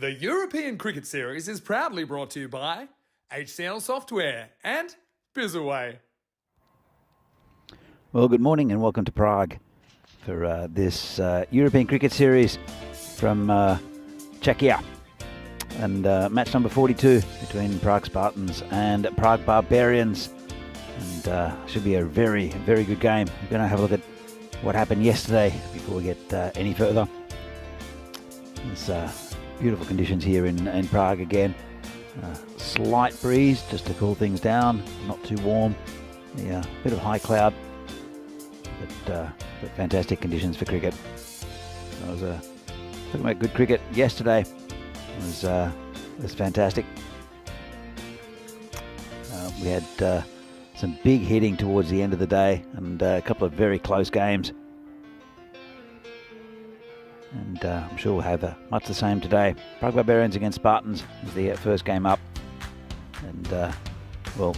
The European Cricket Series is proudly brought to you by HCL Software and Bizzaway. Well, good morning and welcome to Prague for this European Cricket Series from Czechia. And match number 42 between Prague Spartans and Prague Barbarians. And should be a very, very good game. We're going to have a look at what happened yesterday before we get any further. There's beautiful conditions here in Prague again. Slight breeze just to cool things down, not too warm. Yeah, a bit of high cloud, but fantastic conditions for cricket. I was talking about good cricket yesterday. It was fantastic. We had some big hitting towards the end of the day and a couple of very close games. And I'm sure we'll have much the same today. Prague Barbarians against Spartans is the first game up. and we'll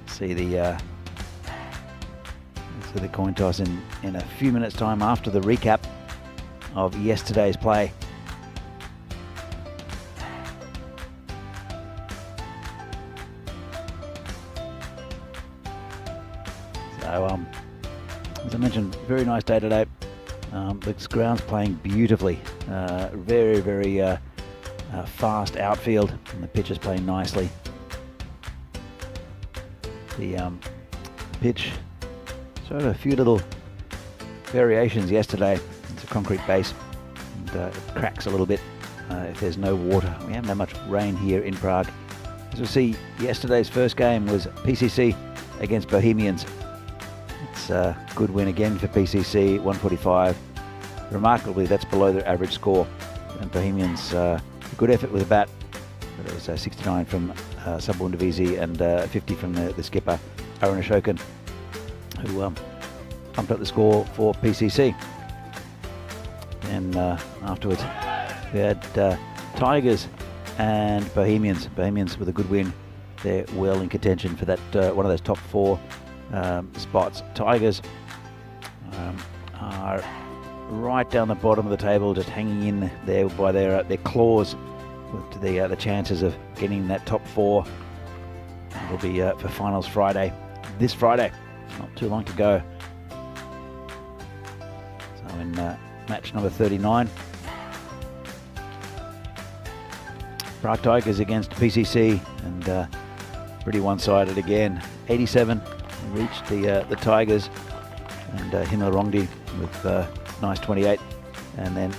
see the coin toss in a few minutes' time after the recap of yesterday's play. So, as I mentioned, very nice day today. The ground's playing beautifully. Very, very fast outfield, and the pitch is playing nicely. The pitch showed a few little variations yesterday. It's a concrete base, and it cracks a little bit if there's no water. We haven't had much rain here in Prague. As we see, yesterday's first game was PCC against Bohemians. It's a good win again for PCC, 145. Remarkably, that's below their average score. And Bohemians, a good effort with the bat. But it was 69 from Sabundavisi and 50 from the skipper, Aaron Ashokan, who pumped up the score for PCC. And afterwards, we had Tigers and Bohemians. Bohemians with a good win. They're well in contention for that one of those top four spots. Tigers are right down the bottom of the table, just hanging in there by their claws with the chances of getting that top four. It'll be for finals Friday, this Friday, not too long to go. So in match number 39, Prague Tigers against PCC, and pretty one-sided again. 87 reached the Tigers, and Himmel Rongdi with nice 28, and then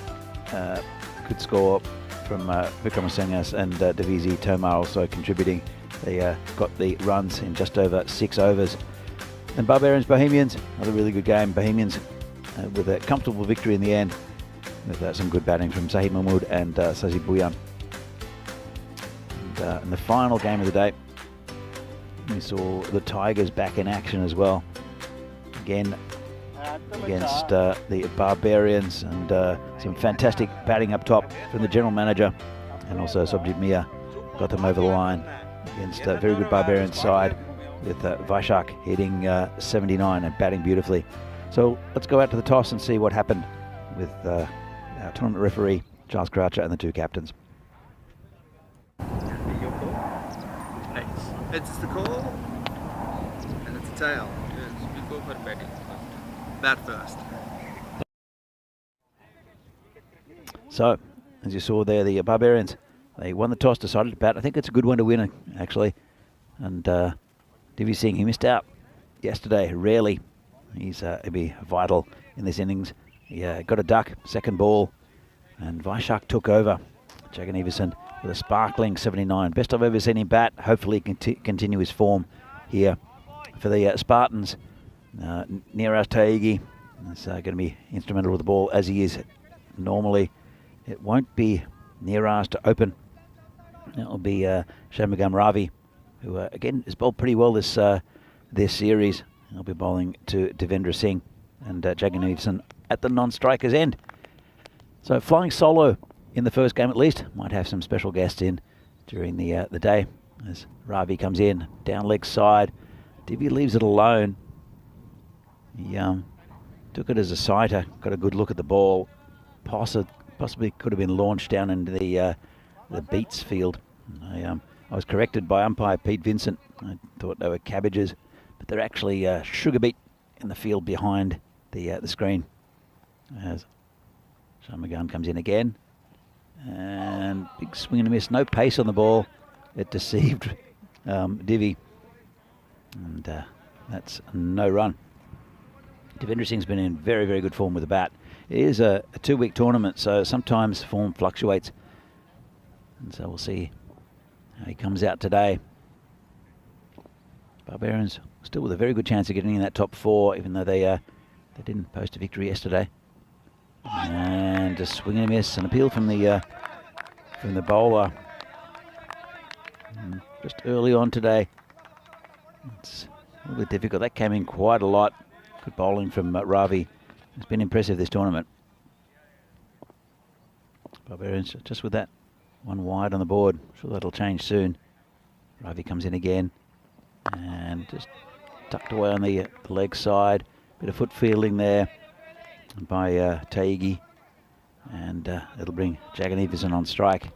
good score from Vikramasinghe and Davisi Tomar also contributing. They got the runs in just over 6 overs. And Barbarians Bohemians, another really good game. Bohemians with a comfortable victory in the end, with some good batting from Sahib Mahmood and Sazi Bhuyan. And in the final game of the day, we saw the Tigers back in action as well. Again, against the Barbarians, and some fantastic batting up top from the general manager, and also Sobjit Mia got them over the line against a very good Barbarians side, with Vaishak hitting 79 and batting beautifully. So let's go out to the toss and see what happened with our tournament referee Charles Croucher and the two captains. It's the call and it's the tail. Yes, we go for batting first. Bat first. So, as you saw there, the Barbarians, they won the toss, decided to bat. I think it's a good one to win, actually. And Divi Singh, he missed out yesterday, rarely. He'll be vital in this innings. He got a duck, second ball, and Vaishak took over. Jagan Everson with a sparkling 79. Best I've ever seen him bat. Hopefully he can continue his form here for the Spartans. Neeraj Taigi is going to be instrumental with the ball, as he is normally. It won't be Neeraj to open. It'll be Shanmugam Ravi, who again has bowled pretty well this series. He'll be bowling to Devendra Singh and Jagan Everson at the non-strikers end. So flying solo in the first game at least. Might have some special guests in during the day as Ravi comes in, down leg side. Divi leaves it alone. He took it as a sighter, got a good look at the ball. Possibly could have been launched down into the beats field. I was corrected by umpire Pete Vincent. I thought they were cabbages, but they're actually sugar beet in the field behind the screen. As Shanmugam comes in again. And big swing and a miss, no pace on the ball. It deceived Divi, and that's no run. Devendra Singh's been in very, very good form with the bat. It is a 2-week tournament, so sometimes form fluctuates, and so we'll see how he comes out today. Barbarians still with a very good chance of getting in that top 4, even though they didn't post a victory yesterday. And a swing and a miss, an appeal from the bowler just early on today. It's a little bit difficult. That came in quite a lot. Good bowling from Ravi. It's been impressive this tournament. Barbarians just with that one wide on the board. I'm sure that'll change soon. Ravi comes in again and just tucked away on the leg side. Bit of foot fielding there by Taigi, and it'll bring Jagan Everson on strike. It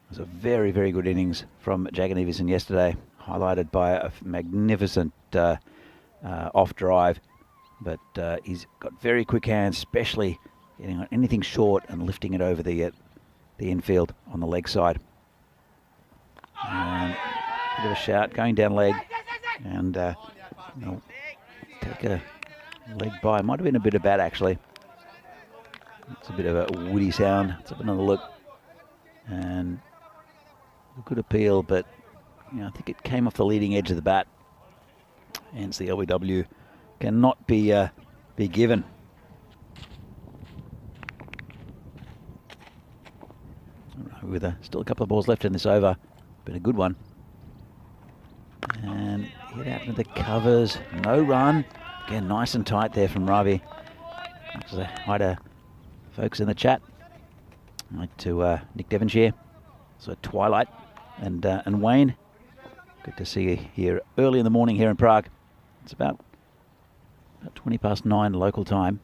was a very, very good innings from Jagan Everson yesterday, highlighted by a magnificent off drive. But he's got very quick hands, especially getting on anything short and lifting it over the infield on the leg side. And a bit of a shout going down leg, and they'll take a leg by. Might have been a bit of bat actually. It's a bit of a woody sound. Let's have another look. And a good appeal, but I think it came off the leading edge of the bat. Hence the LBW cannot be given. With still a couple of balls left in this over. Been a good one. And hit out into the covers. No run. Again, nice and tight there from Ravi. Hi to folks in the chat. Hi to Nick Devonshire. So Twilight and Wayne. Good to see you here early in the morning here in Prague. It's about 9:20 local time.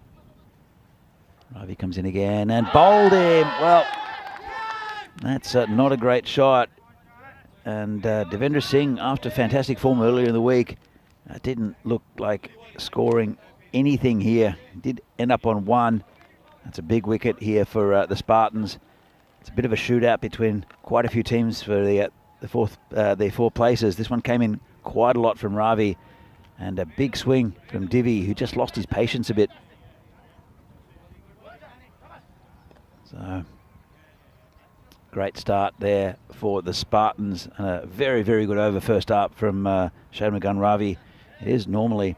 Ravi comes in again and bowled him. Well, that's not a great shot. And Devendra Singh, after fantastic form earlier in the week, didn't look like scoring anything here. Did end up on one. That's a big wicket here for the Spartans. It's a bit of a shootout between quite a few teams for the four places. This one came in quite a lot from Ravi, and a big swing from Divi, who just lost his patience a bit. So, great start there for the Spartans, and a very, very good over first up from Shadmagun Ravi. It is normally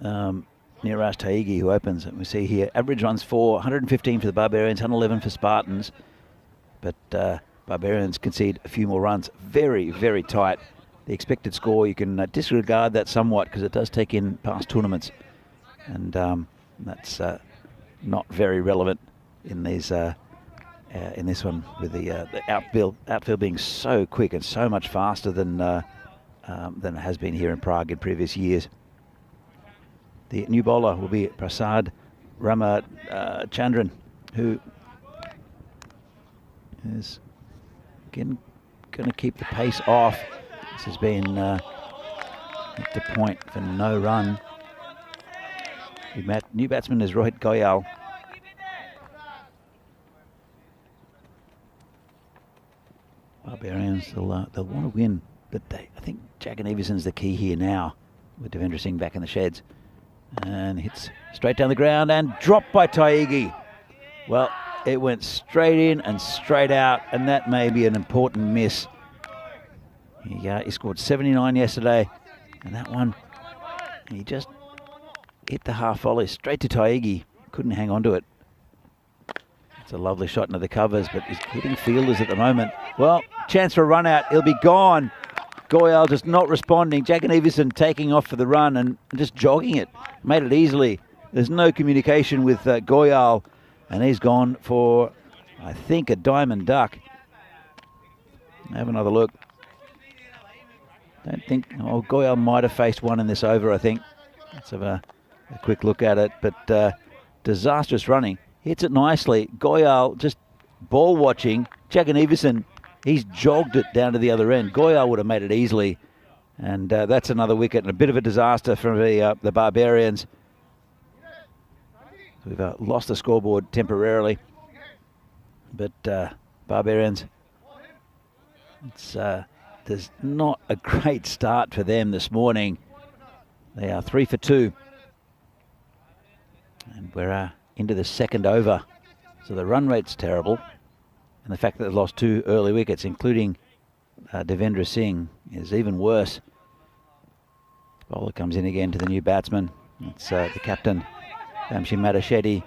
Niraj Taigi who opens. And we see here average runs for 115 for the Barbarians, 111 for Spartans. But Barbarians concede a few more runs. Very, very tight. The expected score, you can disregard that somewhat because it does take in past tournaments. And that's not very relevant in these in this one, with the outfield being so quick and so much faster than it has been here in Prague in previous years. The new bowler will be Prasad Ramachandran, who is again going to keep the pace off. This has been hit to point for no run. The new batsman is Rohit Goyal. Barbarians, they'll want to win, but I think Jagan Everson's the key here now, with Devendra Singh back in the sheds. And hits straight down the ground and dropped by Taigi. Well, it went straight in and straight out, and that may be an important miss. He scored 79 yesterday, and that one, he just hit the half volley straight to Taigi. Couldn't hang on to it. It's a lovely shot into the covers, but he's hitting fielders at the moment. Well, chance for a run out. He'll be gone. Goyal just not responding. Jagan Everson taking off for the run and just jogging it. Made it easily. There's no communication with Goyal, and he's gone for, I think, a diamond duck. Have another look. Don't think, Goyal might have faced one in this over, I think. Let's have a quick look at it, but disastrous running. Hits it nicely. Goyal just ball watching. Jagan Everson, he's jogged it down to the other end. Goyal would have made it easily. And that's another wicket and a bit of a disaster for the Barbarians. We've lost the scoreboard temporarily. But Barbarians, there's not a great start for them this morning. They are 3 for 2. And we're into the second over. So the run rate's terrible. And the fact that they've lost 2 early wickets, including Devendra Singh, is even worse. Bowler comes in again to the new batsman. It's the captain, Vamshi Madashetty.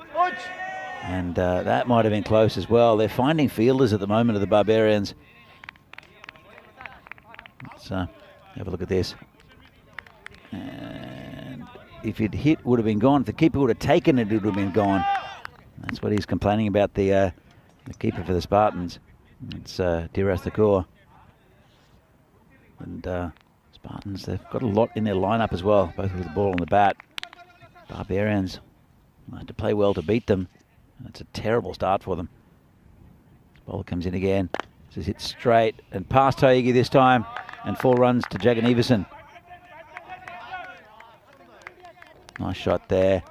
And that might have been close as well. They're finding fielders at the moment of the Barbarians. Let's have a look at this. And if it hit, would have been gone. If the keeper would have taken it, it would have been gone. That's what he's complaining about, the keeper for the Spartans. It's Diras Thakur. And Spartans, they've got a lot in their lineup as well, both with the ball and the bat. Barbarians had to play well to beat them. It's a terrible start for them. Bowler comes in again. This is hit straight and past Taigi this time, and 4 runs to Jagan Everson. Nice shot there.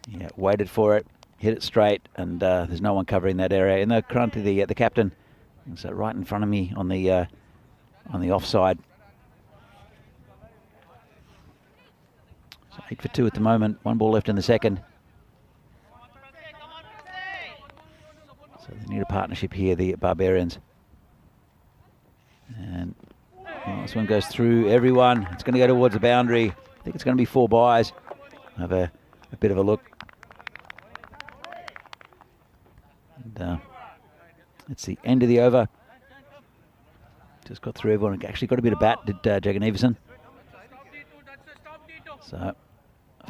Yeah, waited for it, hit it straight, and there's no one covering that area. In the front of the captain, so right in front of me on the offside. So 8 for 2 at the moment. 1 ball left in the second. So they need a partnership here, the Barbarians. And this one goes through everyone. It's going to go towards the boundary. I think it's going to be 4 byes. Have a bit of a look. And it's the end of the over. Just got through everyone. Actually got a bit of bat, did Jagan Everson. So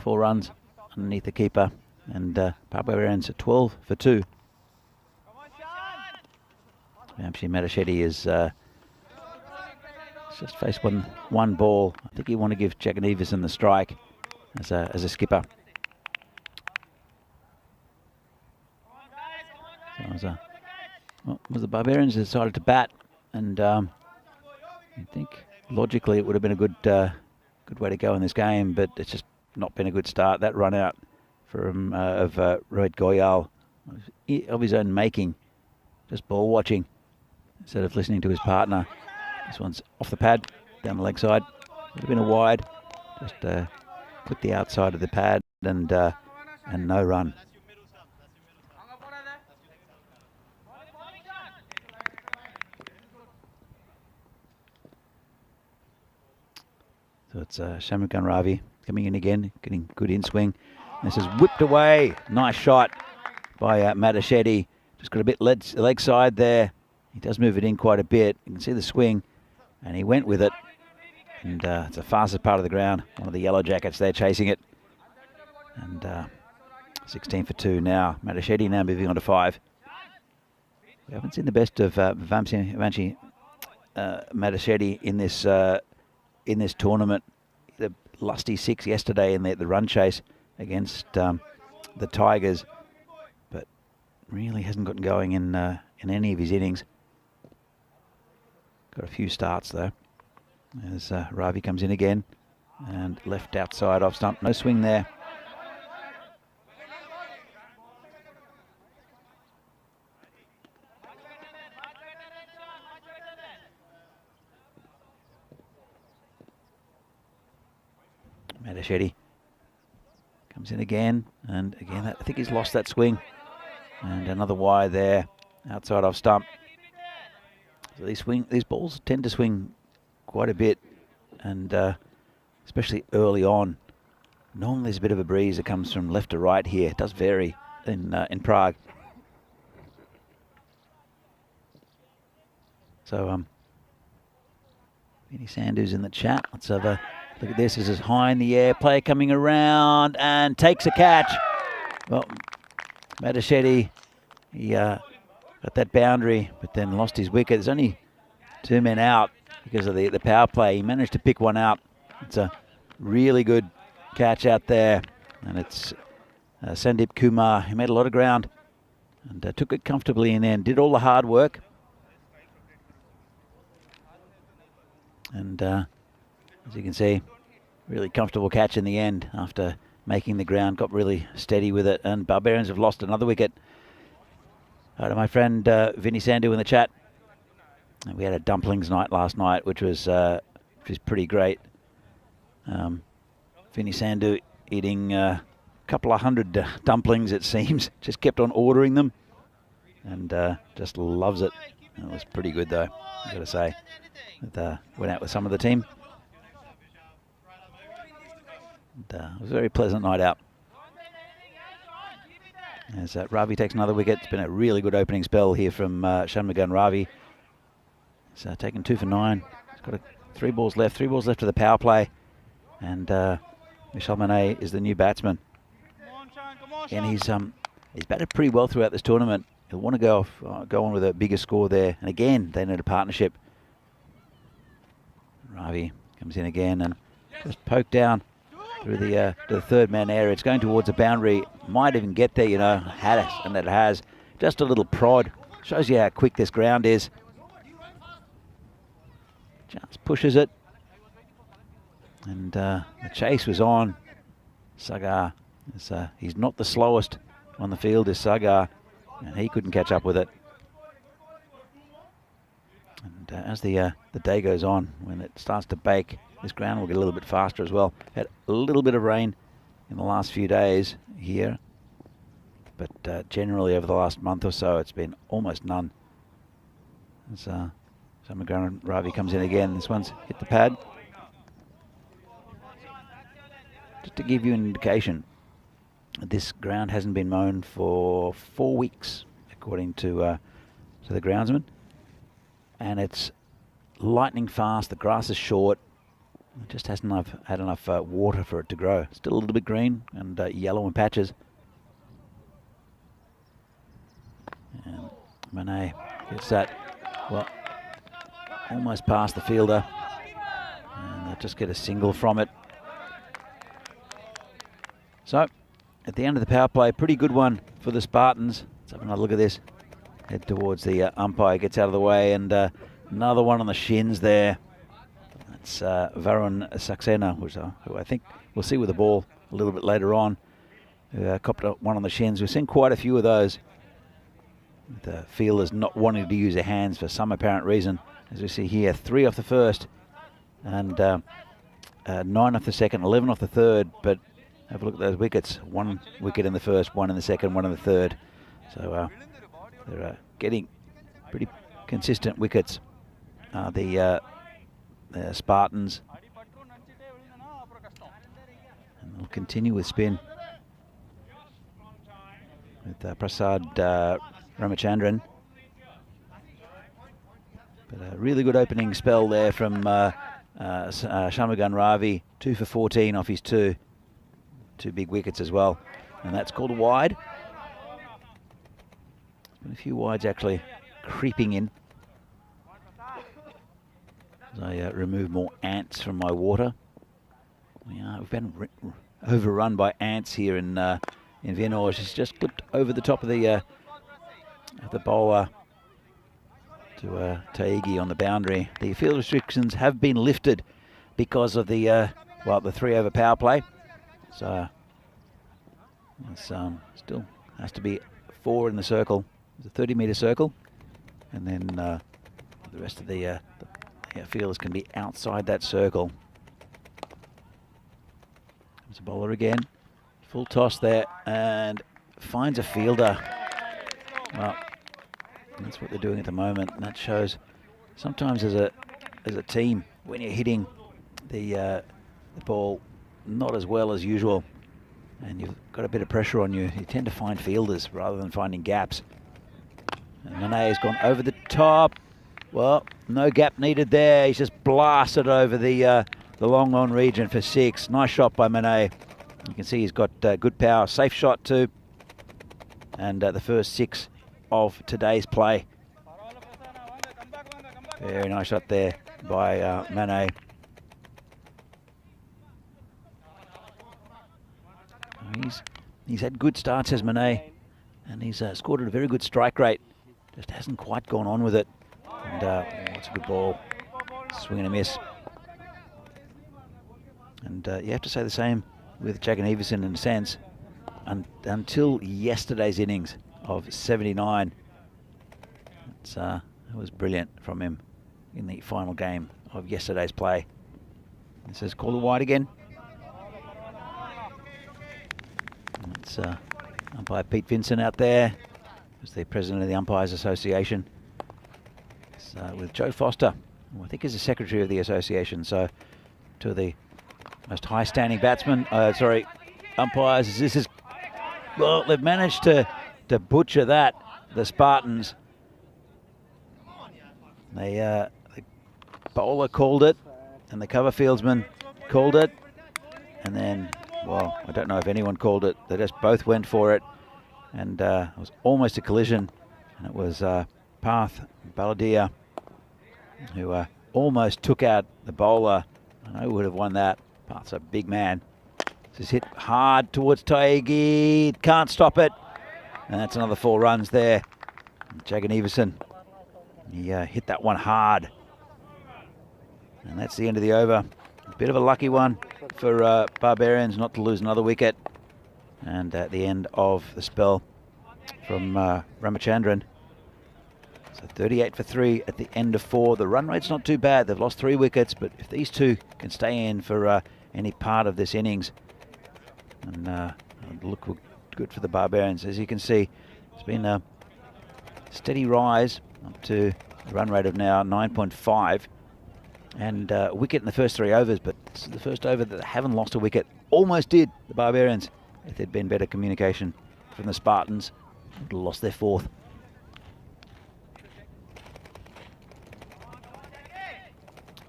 4 runs underneath the keeper. And Barbarians at 12 for 2. Vamshi Matachetti is just faced one ball. I think he want to give Jagan Everson the strike as a skipper. So the Barbarians decided to bat, and I think logically it would have been a good way to go in this game, but it's just not been a good start. That run out from of Rohit Goyal of his own making, just ball watching instead of listening to his partner. This one's off the pad, down the leg side. Would have been a wide. Just clipped the outside of the pad and no run. So it's Shamukhan Ravi coming in again, getting good in swing. And this is whipped away. Nice shot by Matachetti. Just got a bit leg side there. He does move it in quite a bit. You can see the swing, and he went with it. And it's the fastest part of the ground. One of the Yellow Jackets there chasing it. And 16 for 2 now. Matachetti now moving on to 5. We haven't seen the best of Vamshi Matachetti in this tournament. The lusty 6 yesterday in the run chase against the Tigers, but really hasn't gotten going in any of his innings. Got a few starts though. As Ravi comes in again and left outside off stump. No swing there. Matachetti comes in again, and again I think he's lost that swing, and another wide there outside off stump. So these balls tend to swing quite a bit, and especially early on. Normally there's a bit of a breeze that comes from left to right here. It does vary in Prague. So Vinny Sandhu's in the chat. Let's have a look at this. This is high in the air. Player coming around and takes a catch. Well, Matachetti, he got that boundary, but then lost his wicket. There's only 2 men out because of the power play. He managed to pick one out. It's a really good catch out there. And it's Sandeep Kumar. He made a lot of ground and took it comfortably in there and did all the hard work. And as you can see, really comfortable catch in the end after making the ground, got really steady with it. And Barbarians have lost another wicket. To my friend Vinny Sandhu in the chat. And we had a dumplings night last night, which was pretty great. Vinny Sandhu eating a couple of hundred dumplings, it seems. Just kept on ordering them, and just loves it. It was pretty good though, I've got to say. Went out with some of the team. And, it was a very pleasant night out. As Ravi takes another wicket. It's been a really good opening spell here from Shanmugam Ravi. He's taken 2 for 9. He's got 3 balls left. 3 balls left to the power play. And Michel Manet is the new batsman. And he's batted pretty well throughout this tournament. He'll want to go on with a bigger score there. And again, they need a partnership. Ravi comes in again and just poked down through the to the third man area. It's going towards the boundary. Might even get there, you know, had it, and it has. Just a little prod. Shows you how quick this ground is. Just pushes it. And the chase was on. Sagar, he's not the slowest on the field, is Sagar, and he couldn't catch up with it. And as the day goes on, when it starts to bake, this ground will get a little bit faster as well. Had a little bit of rain in the last few days here, but generally over the last month or so, it's been almost none. As Samagram Ravi comes in again, this one's hit the pad. Just to give you an indication, this ground hasn't been mown for 4 weeks, according to the groundsman, and it's lightning fast. The grass is short. It just hasn't had enough water for it to grow. Still a little bit green and yellow in patches. And Manet gets that, well, almost past the fielder, and they'll just get a single from it. So, at the end of the power play, pretty good one for the Spartans. Let's have another look at this. Head towards the umpire, gets out of the way, and another one on the shins there. That's Varun Saxena, who I think we'll see with the ball a little bit later on. Copped one on the shins. We've seen quite a few of those. The fielders not wanting to use their hands for some apparent reason. As we see here, 3 off the first, and 9 off the second, 11 off the third, but have a look at those wickets. 1 wicket in the first, 1 in the second, 1 in the third. So they're getting pretty consistent wickets. The Spartans. And they'll continue with spin. With Prasad Ramachandran. But a really good opening spell there from Shanmugan Ravi. 2 for 14 off his 2 big wickets as well. And that's called a wide. There's been a few wides actually creeping in. As I remove more ants from my water. We've been overrun by ants here in Vienna. She's just clipped over the top of the bowler to Taigi on the boundary. The field restrictions have been lifted because of the 3 over power play. So it's still has to be 4 in the circle. It's a 30-metre circle, and then the rest of the fielders can be outside that circle. There's a bowler again. Full toss there, and finds a fielder. Well, that's what they're doing at the moment, and that shows sometimes as a team, when you're hitting the ball not as well as usual, and you've got a bit of pressure on you, you tend to find fielders rather than finding gaps. And Manet has gone over the top. Well, no gap needed there. He's just blasted over the long on region for 6. Nice shot by Manet. You can see he's got good power. Safe shot too. And the first 6 of today's play. Very nice shot there by Manet. He's had good starts as Manet, and he's scored at a very good strike rate. Just hasn't quite gone on with it. And it's a good ball. Swing and a miss. And you have to say the same with Jagan Everson in a sense. Until yesterday's innings of 79. It was brilliant from him in the final game of yesterday's play. This is called a wide again. It's umpire Pete Vincent out there, who's the president of the Umpires Association. It's, with Joe Foster, who I think is the secretary of the association. So, 2 of the most high-standing batsmen, umpires. This is, well, they've managed to butcher that, the Spartans. The bowler called it, and the cover fieldsman called it, and then, well, I don't know if anyone called it. They just both went for it, and it was almost a collision, and it was Parth Baladia who almost took out the bowler. I know he would have won that. Part's a big man. This is hit hard towards Taigi. Can't stop it. And that's another 4 runs there. Jagan Everson, he hit that one hard. And that's the end of the over. A bit of a lucky one for Barbarians not to lose another wicket. And at the end of the spell from Ramachandran. So 38 for 3 at the end of 4. The run rate's not too bad. They've lost 3 wickets, but if these two can stay in for any part of this innings, and look good for the Barbarians. As you can see, it's been a steady rise up to a run rate of now 9.5, and a wicket in the first 3 overs, but this is the first over that they haven't lost a wicket. Almost did, the Barbarians. If there'd been better communication from the Spartans, would have lost their 4th.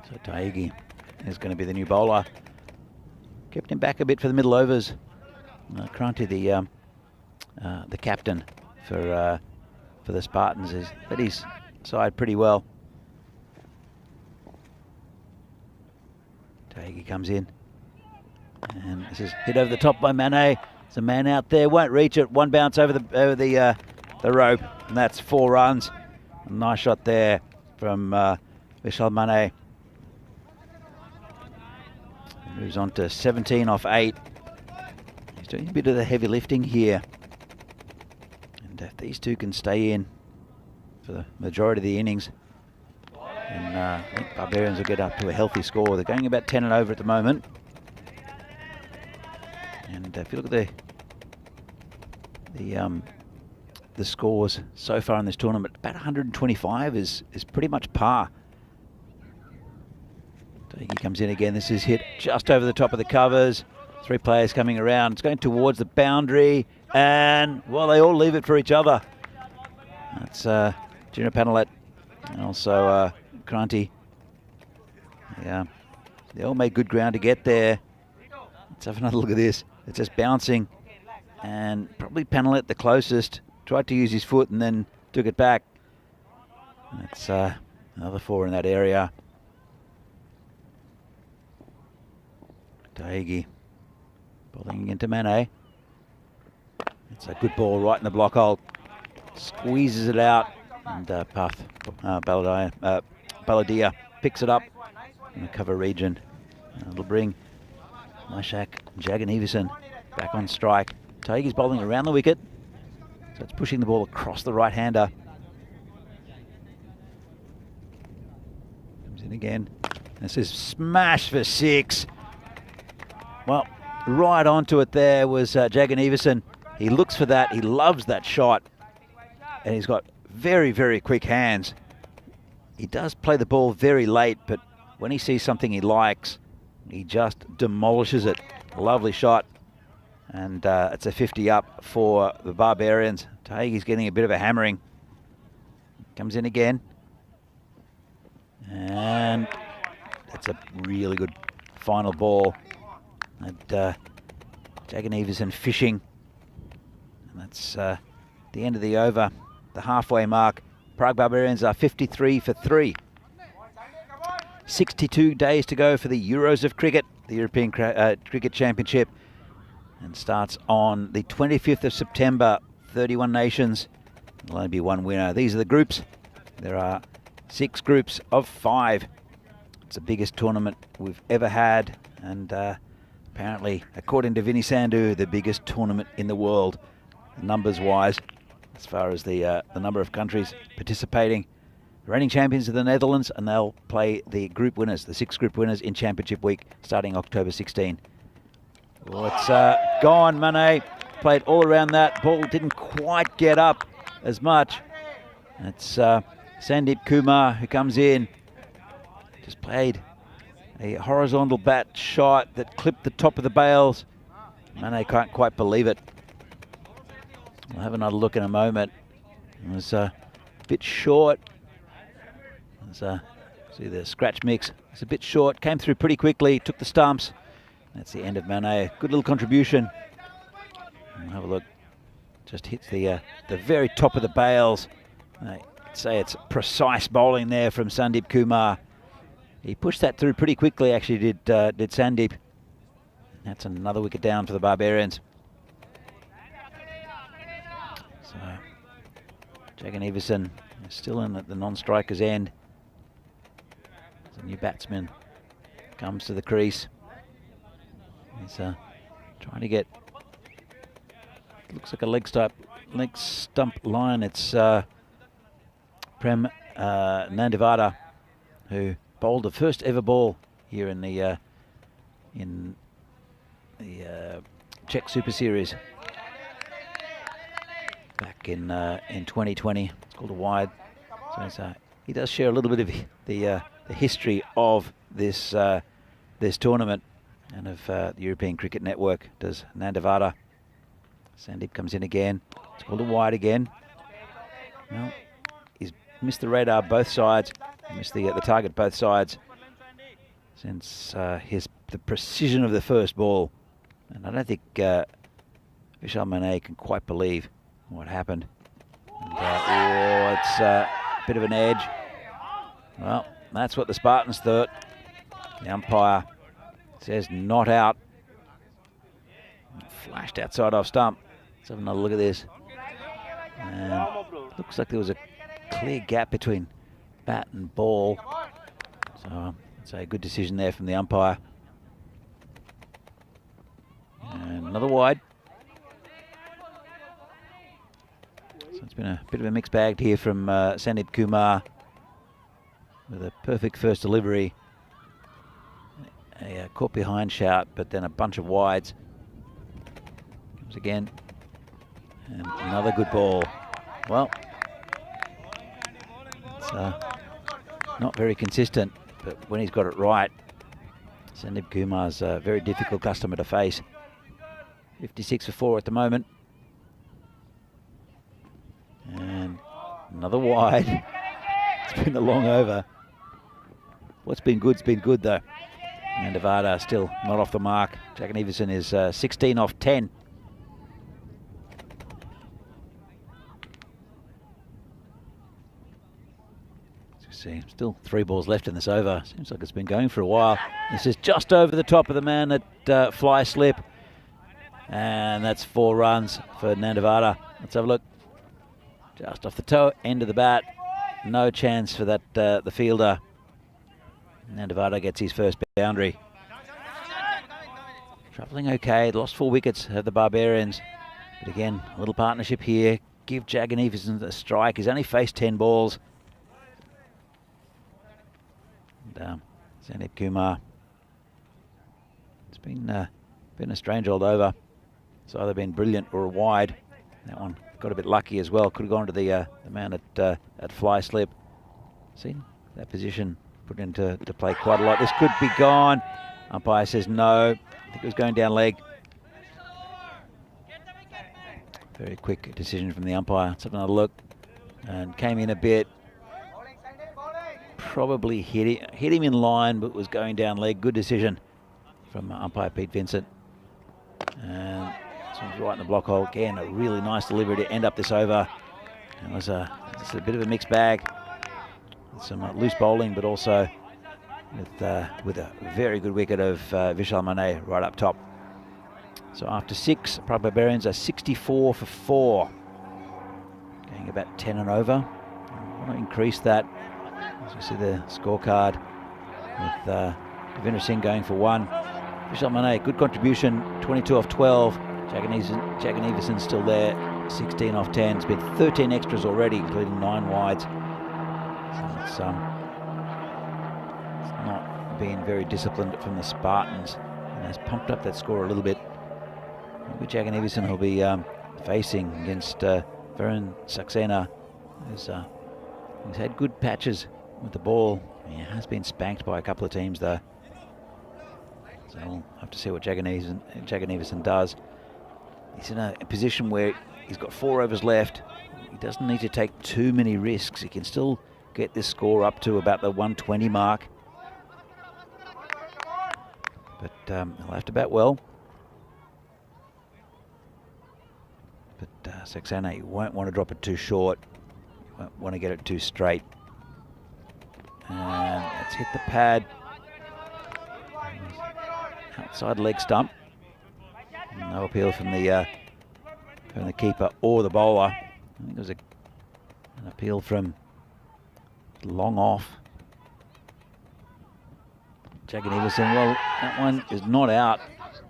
So Taigi is going to be the new bowler. Kept him back a bit for the middle overs. Kranti, the captain for the Spartans, has led his side pretty well. Taigi comes in, and this is hit over the top by Mane. There's a man out there, won't reach it. One bounce over the rope, and that's 4 runs. A nice shot there from Vishal Mane. Moves on to 17 off 8. He's doing a bit of the heavy lifting here. And if these two can stay in for the majority of the innings, and I think Barbarians will get up to a healthy score. They're going about 10 and over at the moment. And if you look at the scores so far in this tournament, about 125 is pretty much par. He comes in again. This is hit just over the top of the covers. 3 players coming around. It's going towards the boundary, and well, they all leave it for each other. That's Gina Panalet and also Kranti. Yeah, they all made good ground to get there. Let's have another look at this. It's just bouncing, and probably Panalet the closest. Tried to use his foot and then took it back. That's another 4 in that area. Taigi bowling into Mane. It's a good ball right in the block hole. Squeezes it out, and Baladia picks it up in the cover region. And it'll bring Mashak Jagan Everson back on strike. Taigi's bowling around the wicket, so it's pushing the ball across the right-hander. Comes in again. This is smash for 6. Well, right onto it there was Jagan Everson. He looks for that. He loves that shot. And he's got very, very quick hands. He does play the ball very late, but when he sees something he likes, he just demolishes it. Lovely shot. And it's a 50 up for the Barbarians. Taigi's getting a bit of a hammering. Comes in again. And that's a really good final ball. And Jagan Everson fishing. And that's the end of the over, the halfway mark. Prague Barbarians are 53 for 3. 62 days to go for the Euros of Cricket, the European Cricket Championship. And starts on the 25th of September. 31 nations. There'll only be 1 winner. These are the groups. There are 6 groups of 5. It's the biggest tournament we've ever had. And apparently, according to Vinny Sandhu, the biggest tournament in the world, numbers-wise, as far as the number of countries participating. The reigning champions are the Netherlands, and they'll play the group winners, the 6 group winners, in Championship Week, starting October 16. Well, it's gone. Mane played all around that. Ball didn't quite get up as much. It's Sandeep Kumar who comes in. Just played a horizontal bat shot that clipped the top of the bails. Mane can't quite believe it. We'll have another look in a moment. It was a bit short. See the scratch mix. It's a bit short. Came through pretty quickly. Took the stumps. That's the end of Mane. Good little contribution. We'll have a look. Just hits the very top of the bails. I'd say it's precise bowling there from Sandeep Kumar. He pushed that through pretty quickly, actually, did Sandeep. That's another wicket down for the Barbarians. So, Jagan Everson is still in at the non-striker's end. As a new batsman comes to the crease. He's trying to get, looks like a leg stump line. It's Prem Nandivada, who bowled the first ever ball here in the Czech Super Series back in 2020. It's called a wide. So he does share a little bit of the history of this this tournament and of the European Cricket Network. Does Nandivada. Sandeep comes in again. It's called a wide again. Well, he's missed the radar both sides. Missed the target both sides since the precision of the first ball, and I don't think Vishal Mane can quite believe what happened. And, it's a bit of an edge. Well, that's what the Spartans thought. The umpire says not out. Flashed outside off stump. Let's have another look at this. And looks like there was a clear gap between bat and ball. So it's a good decision there from the umpire. And another wide. So it's been a bit of a mixed bag here from Sandeep Kumar with a perfect first delivery. A caught behind shout, but then a bunch of wides. Comes again. And another good ball. Well, it's not very consistent, but when he's got it right, Sandeep Kumar's a very difficult customer to face. 56 for 4 at the moment. And another wide. It's been a long over. What's been good's been good though. And Nandivada still not off the mark. Jagan Everson is 16 off 10. See, still 3 balls left in this over. Seems like it's been going for a while. This is just over the top of the man at fly slip. And that's 4 runs for Nandivada. Let's have a look. Just off the toe end of the bat. No chance for that the fielder. Nandivada gets his first boundary. Travelling okay. Lost 4 wickets have the Barbarians. But again, a little partnership here. Give Jagan Everson a strike. He's only faced 10 balls. And Sandeep Kumar. It's been a strange old over. It's either been brilliant or a wide. That one got a bit lucky as well. Could have gone to the man at fly slip. Seen that position put into play quite a lot. This could be gone. Umpire says no. I think it was going down leg. Very quick decision from the umpire. Let's have another look. And came in a bit. Probably hit him in line, but was going down leg. Good decision from umpire Pete Vincent. And this one's right in the block hole. Again, a really nice delivery to end up this over. It was just a bit of a mixed bag. With some loose bowling, but also with a very good wicket of Vishal Mane right up top. So after 6, Prague Barbarians are 64 for 4. Going about 10 and over. I want to increase that. As you see the scorecard with Devinder Singh going for 1. Vishal Mane, good contribution, 22 off 12. Jagan Everson still there, 16 off 10. It's been 13 extras already, including 9 wides. So it's not been very disciplined from the Spartans, and has pumped up that score a little bit. Maybe Jagan Everson will be facing against Varun Saxena, who's had good patches with the ball. He has been spanked by a couple of teams though. So we'll have to see what Jagan Everson does. He's in a position where he's got 4 overs left. He doesn't need to take too many risks. He can still get this score up to about the 120 mark. But he'll have to bat well. But Saxena, you won't want to drop it too short. You won't want to get it too straight. And It's hit the pad. Outside leg stump. No appeal from the keeper or the bowler. I think it was an appeal from long off. Jagan Everson, well, that one is not out.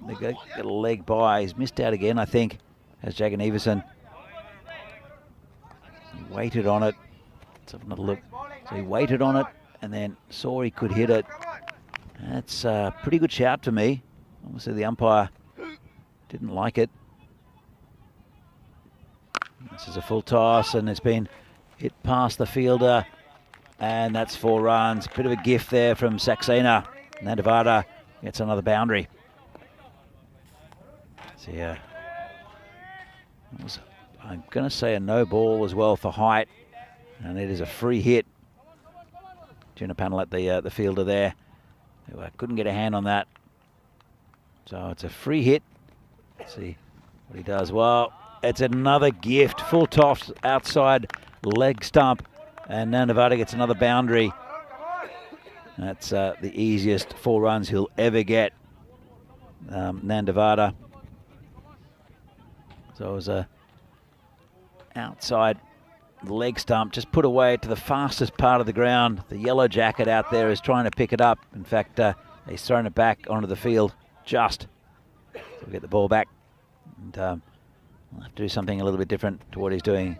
They get a leg by. He's missed out again, I think, as Jagan Everson. He waited on it. Let's have another look. So he waited on it and then saw he could hit it. That's a pretty good shout to me. Obviously the umpire didn't like it. This is a full toss and it's been hit past the fielder, and that's 4 runs. Bit of a gift there from Saxena. Nandavada gets another boundary. So yeah, I'm going to say a no ball as well for height, and it is a free hit. Junior panel at the fielder there, who couldn't get a hand on that. So it's a free hit. Let's see what he does. Well, it's another gift. Full toss outside leg stump, and Nandavada gets another boundary. That's the easiest 4 runs he'll ever get, Nandavada. So it was a outside leg stump, just put away to the fastest part of the ground. The yellow jacket out there is trying to pick it up. In fact, he's thrown it back onto the field just. So we'll get the ball back, and we'll have to do something a little bit different to what he's doing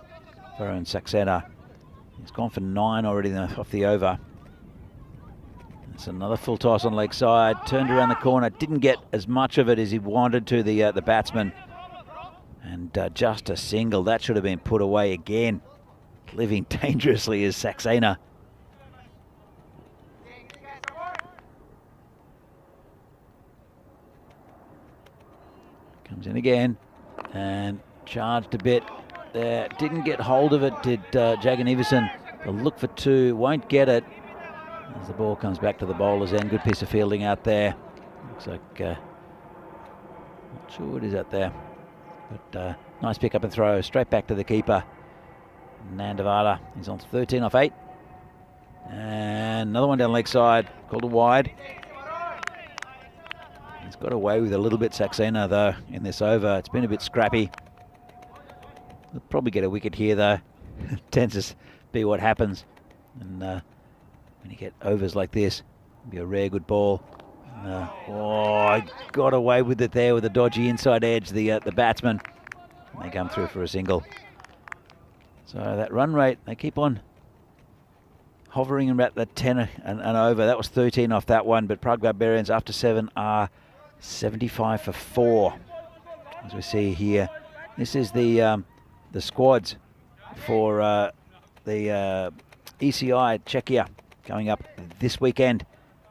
for Varun Saxena. He's gone for 9 already off the over. It's another full toss on leg side, turned around the corner, didn't get as much of it as he wanted to, the batsman. And just a single. That should have been put away again. Living dangerously is Saxena. Comes in again and charged a bit there. Didn't get hold of it, did Jagan Everson. They'll look for 2, won't get it. As the ball comes back to the bowler's end. Good piece of fielding out there. Looks like, not sure what is out there. But nice pick up and throw straight back to the keeper. Nandavada, he's on 13 off 8. And another one down leg side, called a wide. He's got away with a little bit, Saxena, though, in this over. It's been a bit scrappy. They'll probably get a wicket here, though. Tends to be what happens. And when you get overs like this, it'll be a rare good ball. I got away with it there with a dodgy inside edge, the batsman. They come through for a single. So that run rate, they keep on hovering about the 10 and over. That was 13 off that one, but Prague Barbarians after 7 are 75 for 4. As we see here, this is the squads for the ECI Czechia coming up this weekend,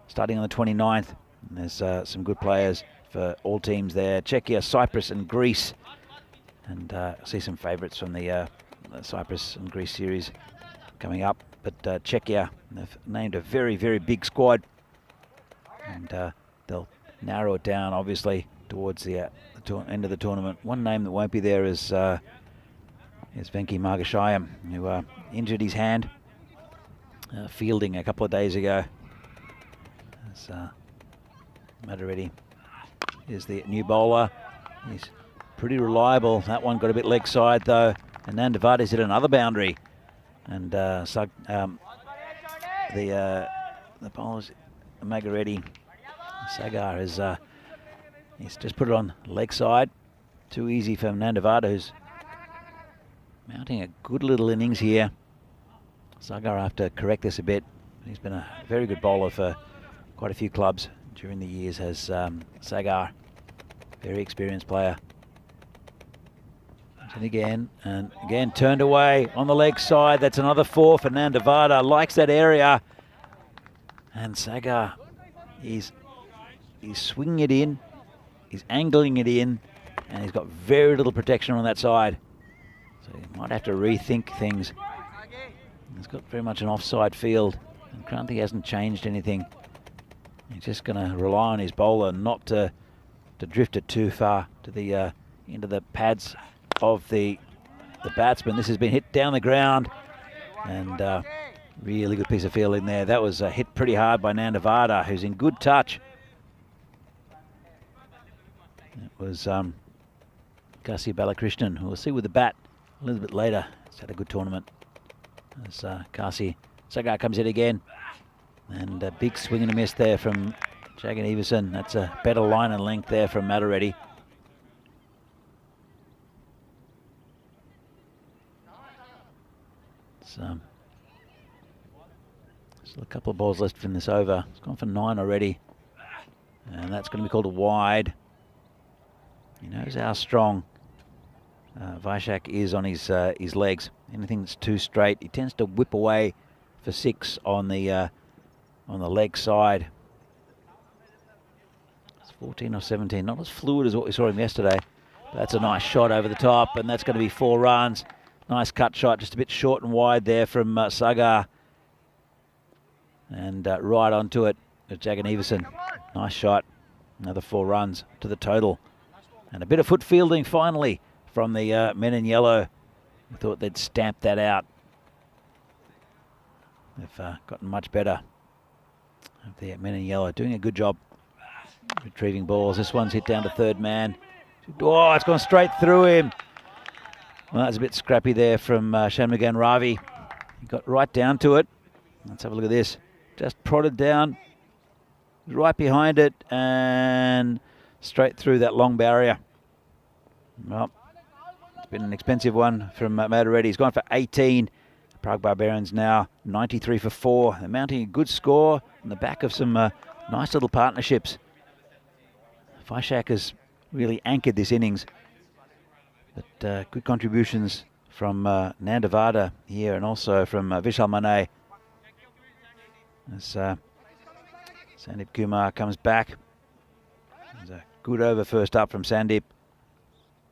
starting on the 29th. And there's some good players for all teams there. Czechia, Cyprus and Greece. And I see some favourites from the Cyprus and Greece series coming up. But Czechia, they've named a very, very big squad. And they'll narrow it down, obviously, towards the end of the tournament. One name that won't be there is Venki Margashayam, who injured his hand fielding a couple of days ago. As Madaretti is the new bowler. He's pretty reliable. That one got a bit leg side though, and Nandavada's hit another boundary. And the bowlers, Margaretti, Sagar is he's just put it on leg side. Too easy for Nandavada, who's mounting a good little innings here. Sagar have to correct this a bit. He's been a very good bowler for quite a few clubs during the years, has Sagar, very experienced player. And again turned away on the leg side. That's another 4 for Nandavada. Likes that area. And Sagar, he's swinging it in, he's angling it in, and he's got very little protection on that side. So he might have to rethink things. He's got very much an offside field, and Kranti hasn't changed anything. He's just going to rely on his bowler not to drift it too far to the into the pads of the batsman. This has been hit down the ground, and Really good piece of fielding there. That was hit pretty hard by Nandavada, who's in good touch. It was Kasi Balakrishnan, who we'll see with the bat a little bit later. He's had a good tournament. As Kasi Sagar comes in again. And a big swing and a miss there from Jagan Everson. That's a better line and length there from Matareddy. Still a couple of balls left in this over. It's gone for 9 already. And that's going to be called a wide. He knows how strong Vaishak is on his legs. Anything that's too straight, he tends to whip away for 6 on the leg side. It's 14 or 17, not as fluid as what we saw him yesterday. But that's a nice shot over the top, and that's going to be 4 runs. Nice cut shot, just a bit short and wide there from Sagar. And right onto it with Jagan Everson. Nice shot. Another 4 runs to the total. And a bit of foot fielding finally from the men in yellow. I thought they'd stamp that out. They've gotten much better. The men in yellow doing a good job retrieving balls. This one's hit down to third man. Oh, it's gone straight through him. Well, that's a bit scrappy there from Shanmugam Ravi. He got right down to it. Let's have a look at this. Just prodded down, right behind it, and straight through that long barrier. Well, it's been an expensive one from Matareddy. He's gone for 18. Prague Barbarians now 93 for 4. They're mounting a good score on the back of some nice little partnerships. Vaishak has really anchored this innings. But good contributions from Nandavada here, and also from Vishal Mane. As Sandeep Kumar comes back. There's a good over first up from Sandeep.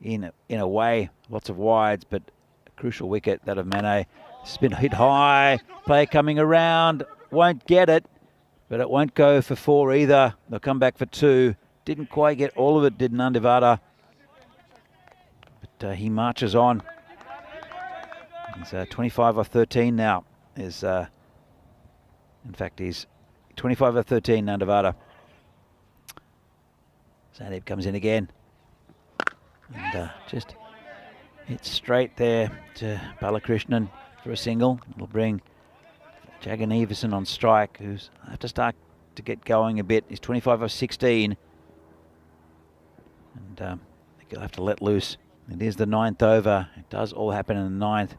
In a way, lots of wides, but a crucial wicket, that of Mane. It's been hit high. Play coming around. Won't get it, but it won't go for 4 either. They'll come back for 2. Didn't quite get all of it, did Nandavada. But he marches on. He's 25 of 13 now. In fact, he's 25 of 13, Nandavada. Sandeep comes in again. And just hits straight there to Balakrishnan for a single. It'll bring Jagan Everson on strike, who's have to start to get going a bit. He's 25 of 16. And I think he'll have to let loose. It is the 9th over. It does all happen in the 9th.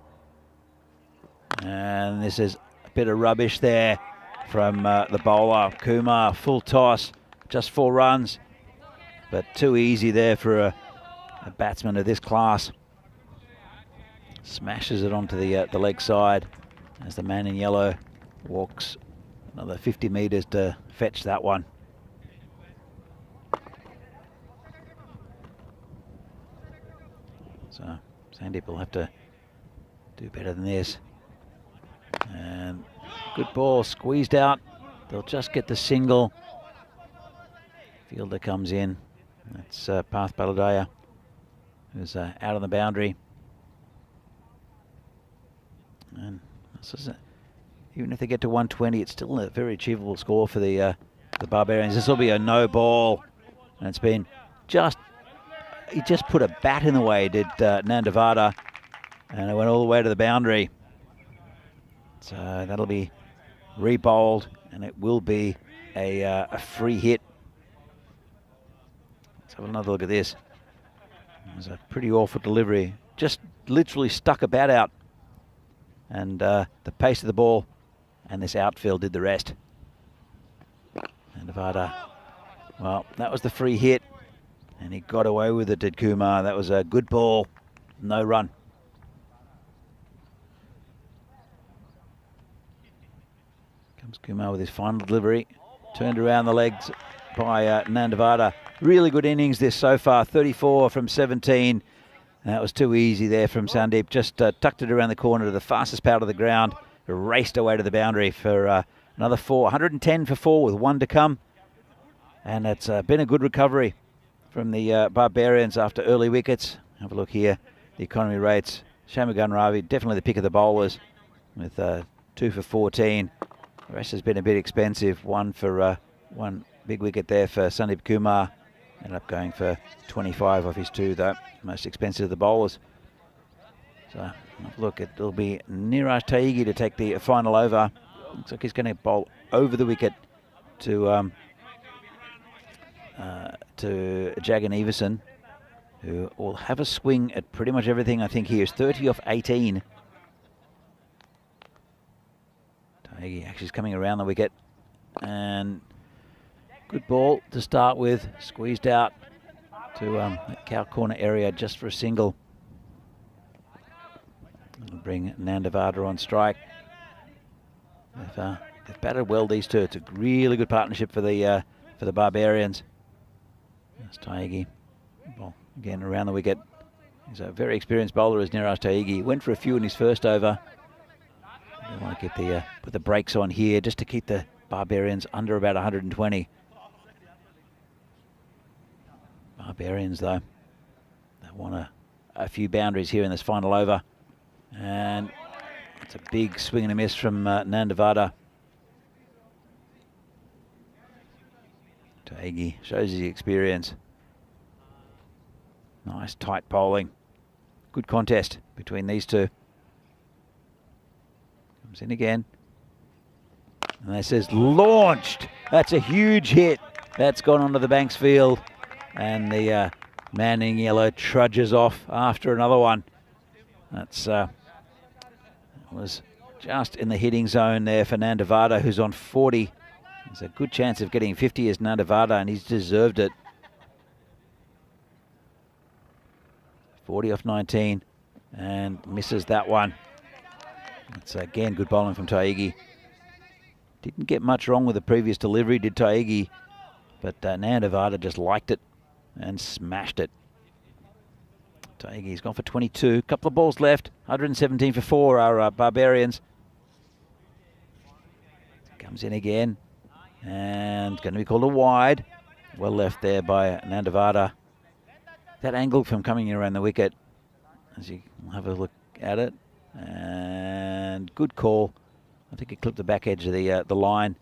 And this is a bit of rubbish there from the bowler. Kumar, full toss, just 4 runs. But too easy there for a batsman of this class. Smashes it onto the leg side as the man in yellow walks another 50 metres to fetch that one. So Sandeep will have to do better than this. And good ball, squeezed out. They'll just get the single. Fielder comes in. That's Parth Baladaya, who's out on the boundary. And even if they get to 120, it's still a very achievable score for the Barbarians. This will be a no ball. And it's been he just put a bat in the way, did Nandavada. And it went all the way to the boundary. So that'll be re-bowled, and it will be a free hit. Let's have another look at this. It was a pretty awful delivery. Just literally stuck a bat out. And the pace of the ball and this outfield did the rest. And Nandavada, well, that was the free hit. And he got away with it, did Kumar. That was a good ball. No run. Comes Kumar with his final delivery. Turned around the legs by Nandavada. Really good innings this so far. 34 from 17. That was too easy there from Sandeep. Just tucked it around the corner to the fastest part of the ground. Raced away to the boundary for another 4. 110 for 4 with 1 to come. And it's been a good recovery from the Barbarians after early wickets. Have a look here. The economy rates. Shanmugam Ravi, definitely the pick of the bowlers with 2 2 for 14. The rest has been a bit expensive. One big wicket there for Sandeep Kumar. Ended up going for 25 off his 2, though. Most expensive of the bowlers. So, look, it'll be Niraj Taigi to take the final over. Looks like he's going to bowl over the wicket to Jagan Everson, who will have a swing at pretty much everything. I think he is 30 off 18. Taigi actually is coming around the wicket, and good ball to start with, squeezed out to that cow corner area just for a single. It'll bring Nandavada on strike. They've batted well, these two. It's a really good partnership for the Barbarians. That's Taigi. Ball again around the wicket. He's a very experienced bowler, as Niraj Taigi. Went for a few in his first over. They want to get put the brakes on here just to keep the Barbarians under about 120. Barbarians, though, they want a few boundaries here in this final over. And it's a big swing and a miss from Nandavada. Taigi shows his experience. Nice tight bowling. Good contest between these two. Comes in again. And that says launched. That's a huge hit. That's gone onto the Banks field. And the man in yellow trudges off after another one. That's was just in the hitting zone there for Nandavada, who's on 40. There's a good chance of getting 50 as Nandavada, and he's deserved it. 40 off 19, and misses that one. That's again good bowling from Taigi. Didn't get much wrong with the previous delivery, did Taigi, but Nandavada just liked it and smashed it. Taigi's gone for 22. Couple of balls left. 117 for 4 are Barbarians. Comes in again. And going to be called a wide. Well left there by Nandavada. That angle from coming in around the wicket, as you have a look at it. And good call. I think it clipped the back edge of the line.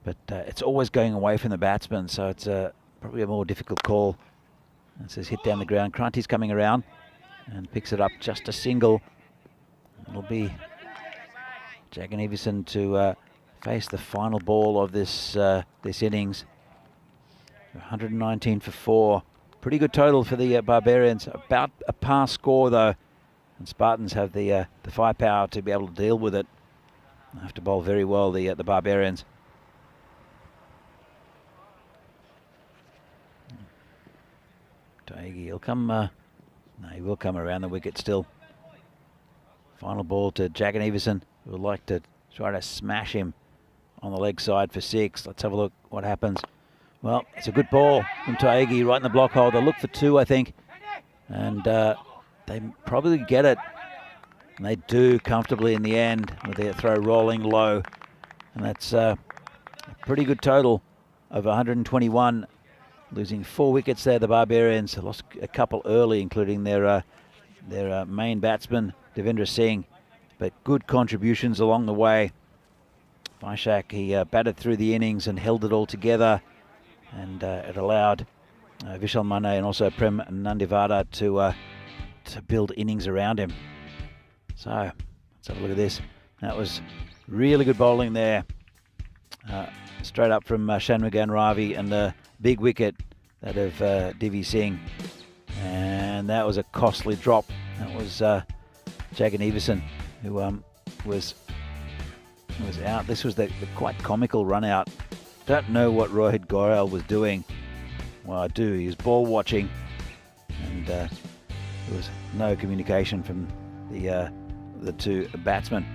But it's always going away from the batsman, so it's probably a more difficult call. It says hit down the ground. Kranti's coming around and picks it up just a single. It'll be Jagan Everson to face the final ball of this innings. 119 for 4. Pretty good total for the Barbarians. About a par score though, and Spartans have the firepower to be able to deal with it. They have to bowl very well, the Barbarians. Taigi, he'll come. No, he will come around the wicket still. Final ball to Jagan Everson, who would like to try to smash him on the leg side for 6. Let's have a look what happens. Well, it's a good ball from Taigi right in the block hole. They'll look for 2, I think, and they probably get it. And they do comfortably in the end with their throw rolling low, and that's a pretty good total of 121. Losing 4 wickets there, the Barbarians lost a couple early, including their main batsman, Devendra Singh, but good contributions along the way. Vaishak, he batted through the innings and held it all together, and it allowed Vishal Mane and also Prem Nandavada to build innings around him. So let's have a look at this. That was really good bowling there. Straight up from Shanmugan Ravi, and the big wicket, that of Divi Singh. And that was a costly drop. That was Jagan Everson, who was out. This was the quite comical run out. Don't know what Rohit Goyal was doing. Well, I do. He was ball watching, and there was no communication from the 2 batsmen.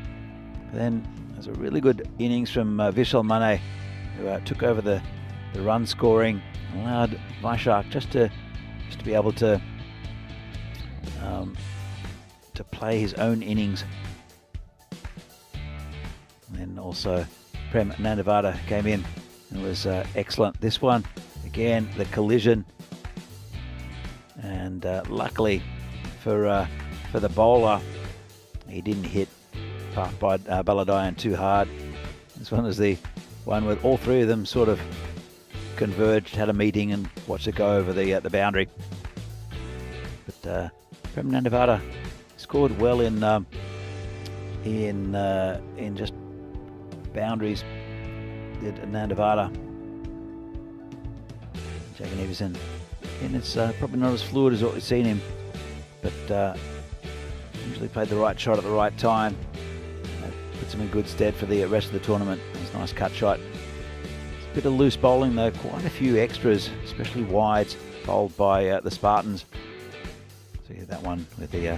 Then there's a really good innings from Vishal Mane, who took over the run scoring, allowed Vaishak just to be able to play his own innings. And then also Prem Nandavada came in and was excellent. This one, again, the collision, and luckily for the bowler, he didn't hit Parked by Balladine too hard. This one is the one with all three of them sort of converged, had a meeting, and watched it go over the boundary. But from Nandavata scored well in just boundaries. Did Nandavata. Jack Everson, and it's probably not as fluid as what we've seen him, but usually played the right shot at the right time. Puts him in good stead for the rest of the tournament. It's a nice cut shot. It's a bit of loose bowling though, quite a few extras, especially wides, bowled by the Spartans. So you have that one with the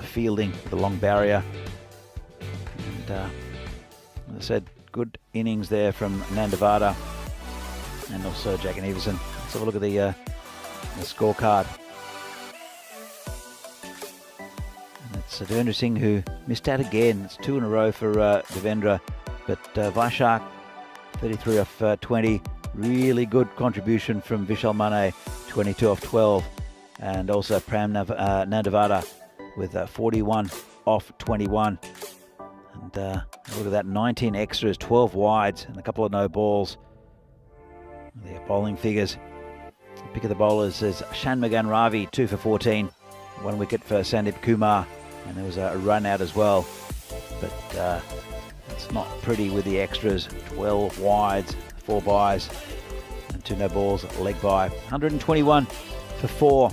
fielding, the long barrier. And as I said, good innings there from Nandavata and also Jack Everson. Let's have a look at the scorecard. And it's Devendra Singh who missed out again. It's 2 in a row for Devendra, but Vaishak 33 off 20. Really good contribution from Vishal Mane, 22 off 12, and also Pram Nandavata with 41 off 21. And look at that, 19 extras, 12 wides, and a couple of no balls. The bowling figures. The pick of the bowlers is Shanmugan Ravi, 2 for 14. 1 wicket for Sandeep Kumar, and there was a run out as well. But it's not pretty with the extras. 12 wides, 4 byes, and 2 no balls, leg by. 121 for 4.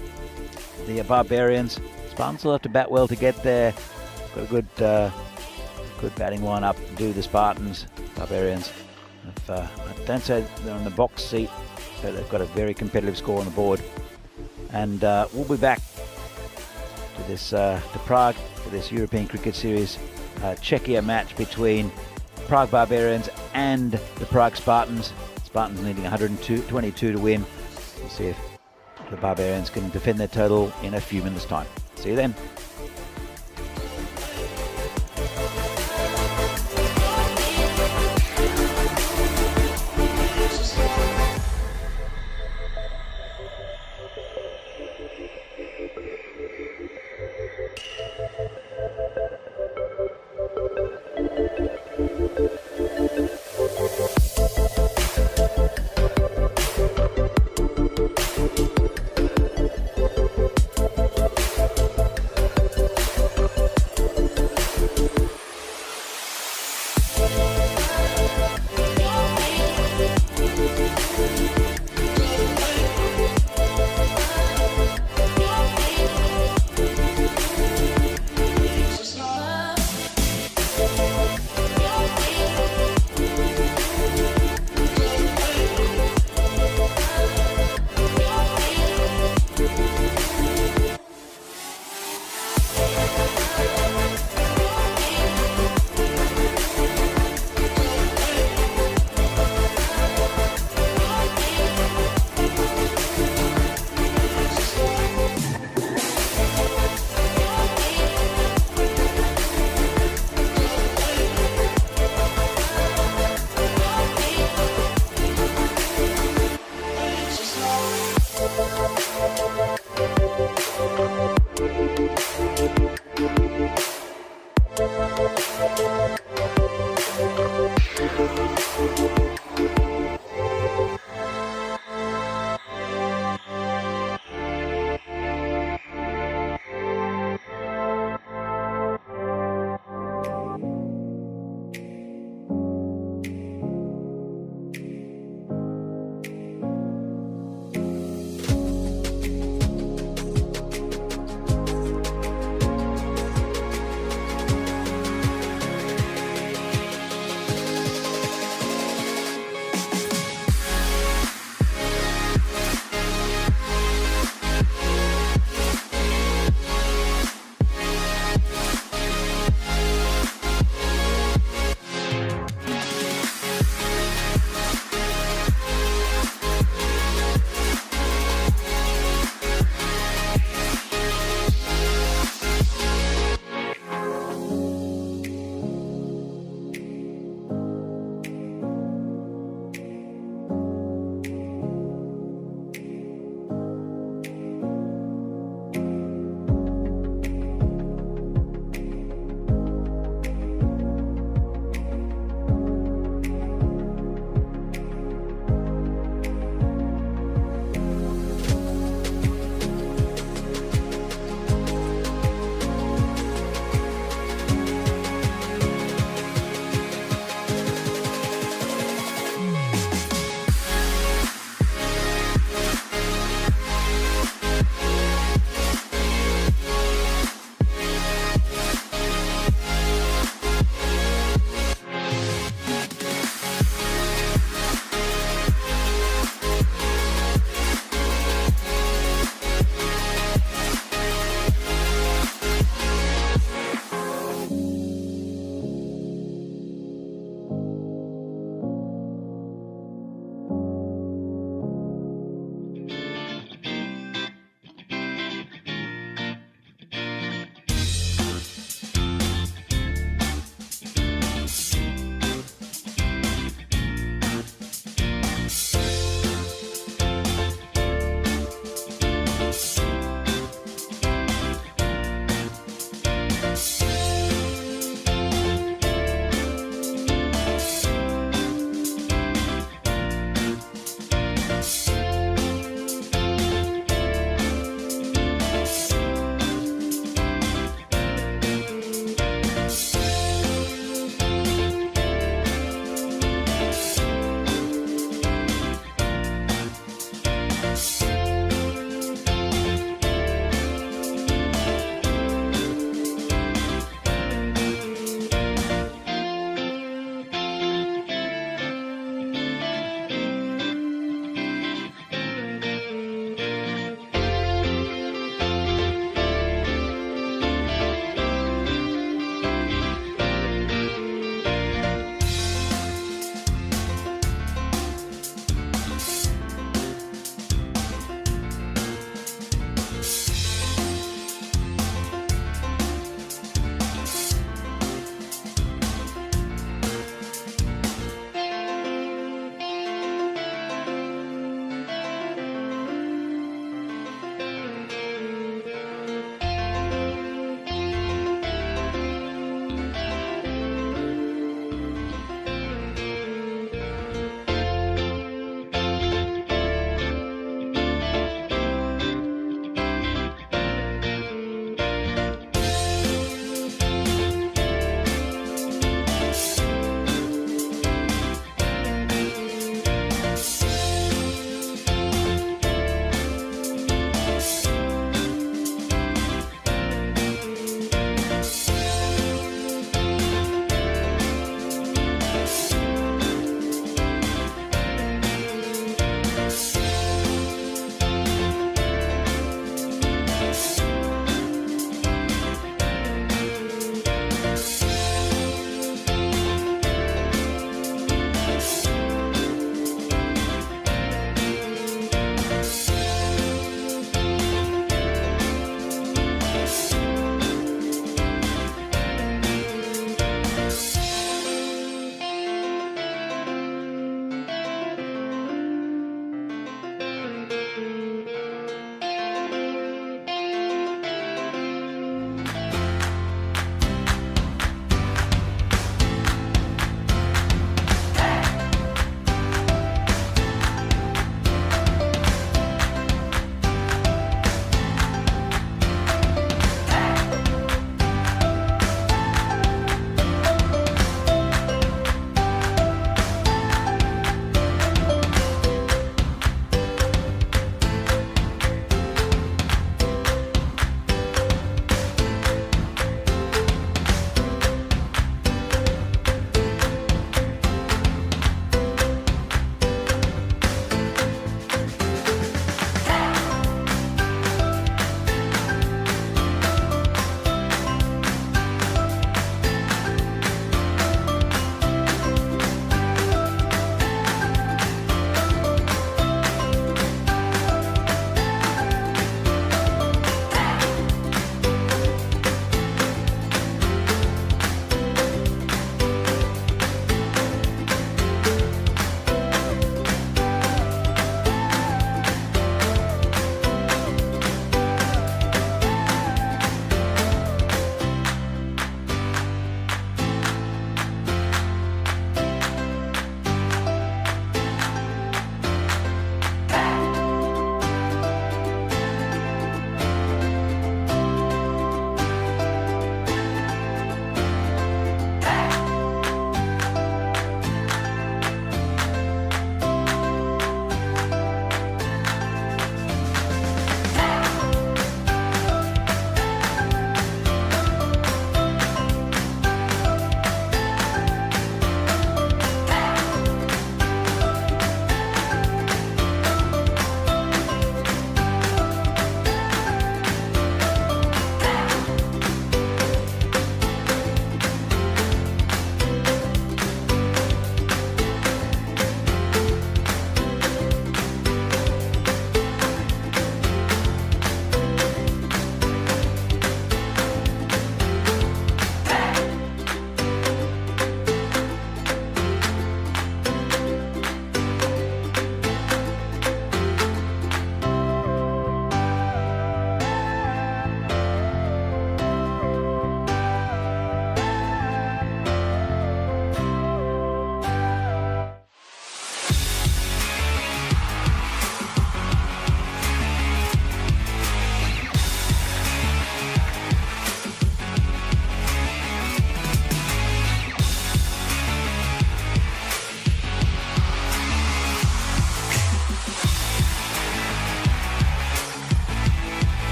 The Barbarians. Spartans will have to bat well to get there. Got a good batting lineup to do the Spartans. Barbarians, I don't say they're on the box seat, but they've got a very competitive score on the board. And we'll be back to this to Prague for this European Cricket Series Czechia match between Prague Barbarians and the Prague Spartans. Spartans needing 122 to win. We'll see if the Barbarians can defend their total in a few minutes' time. See you then.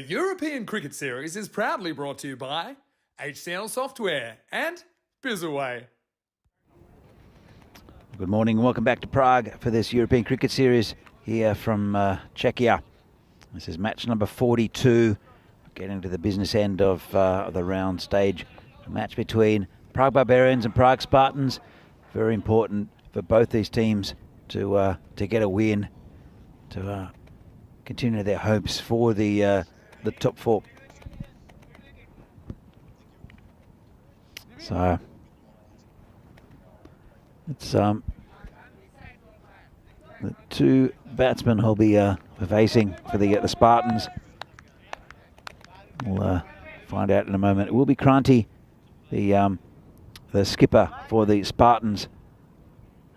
The European Cricket Series is proudly brought to you by HCL Software and Bizaway. Good morning and welcome back to Prague for this European Cricket Series here from Czechia. This is match number 42, getting to the business end of the round stage. A match between Prague Barbarians and Prague Spartans. Very important for both these teams to get a win, to continue their hopes for the top four. So it's the two batsmen who'll be facing for the Spartans. We'll find out in a moment. It will be Kranti, the skipper for the Spartans,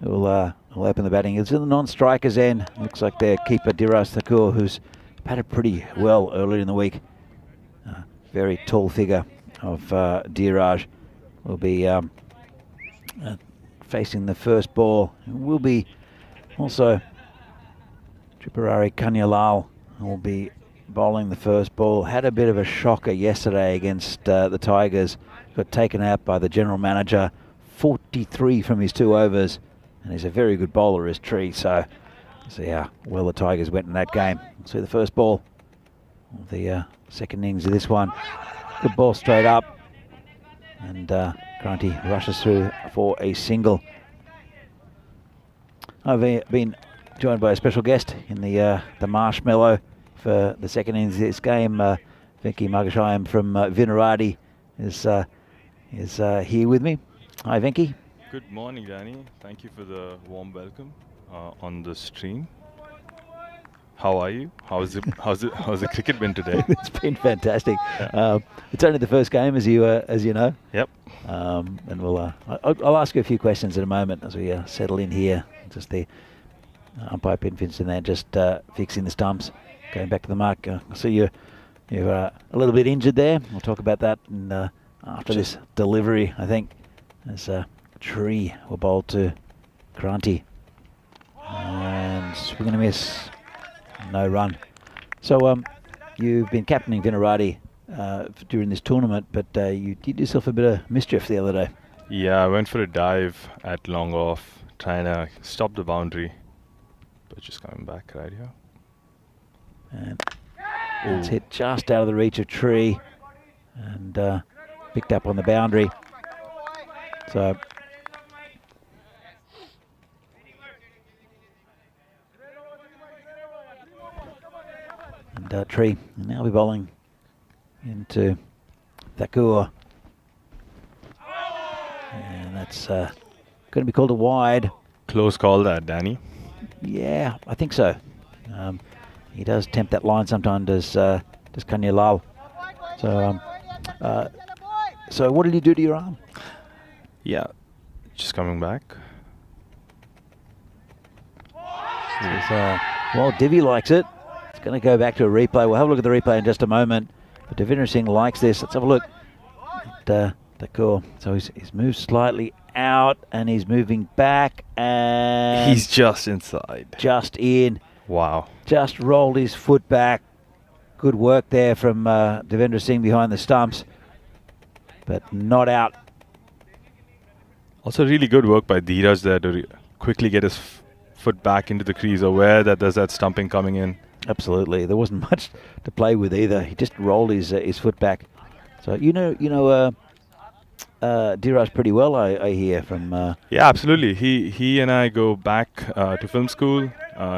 who'll open the batting. It's in the non-strikers end. Looks like their keeper Diraj Thakur, who's batted pretty well earlier in the week. Very tall figure of Diraj will be facing the first ball. It will be also Tripurari Kanyalal will be bowling the first ball. Had a bit of a shocker yesterday against the Tigers. Got taken out by the general manager. 43 from his 2 overs. And he's a very good bowler, is Tree. So see how well the Tigers went in that game. See the first ball of the second innings of this one. Good ball straight up. And Kranti rushes through for a single. I've been joined by a special guest in the marshmallow for the second innings of this game. Venki Margashayam from Vinaradi is here with me. Hi, Venki. Good morning, Danny. Thank you for the warm welcome on the stream. How are you? How's the cricket been today? It's been fantastic. It's only the first game, as you know. Yep. And I'll ask you a few questions in a moment as we settle in here. Just the umpire Pinfinson there, just fixing the stumps, going back to the mark. I see you're a little bit injured there. We'll talk about that after this delivery, I think. As Tree will bowl to Kranti. And we're going to miss. No run. So you've been captaining Vinaradi during this tournament, but you did yourself a bit of mischief the other day. Yeah, I went for a dive at long off, trying to stop the boundary, but just coming back right here. And it's hit just out of the reach of Tree and picked up on the boundary. So and Tree will now be bowling into Thakur. And that's going to be called a wide. Close call that, Danny. Yeah, I think so. He does tempt that line sometimes, does Kanyalal. So what did you do to your arm? Yeah, just coming back. Well, Divi likes it. It's going to go back to a replay. We'll have a look at the replay in just a moment. But Devinder Singh likes this. Let's have a look at Thakur. So he's moved slightly out and he's moving back and He's just inside. Just in. Wow. Just rolled his foot back. Good work there from Devendra Singh behind the stumps. But not out. Also really good work by Dheeraj there to quickly get his foot back into the crease, aware that there's that stumping coming in. Absolutely. There wasn't much to play with either. He just rolled his foot back. So you know Dheeraj pretty well, I hear from. Yeah, absolutely. He and I go back to film school.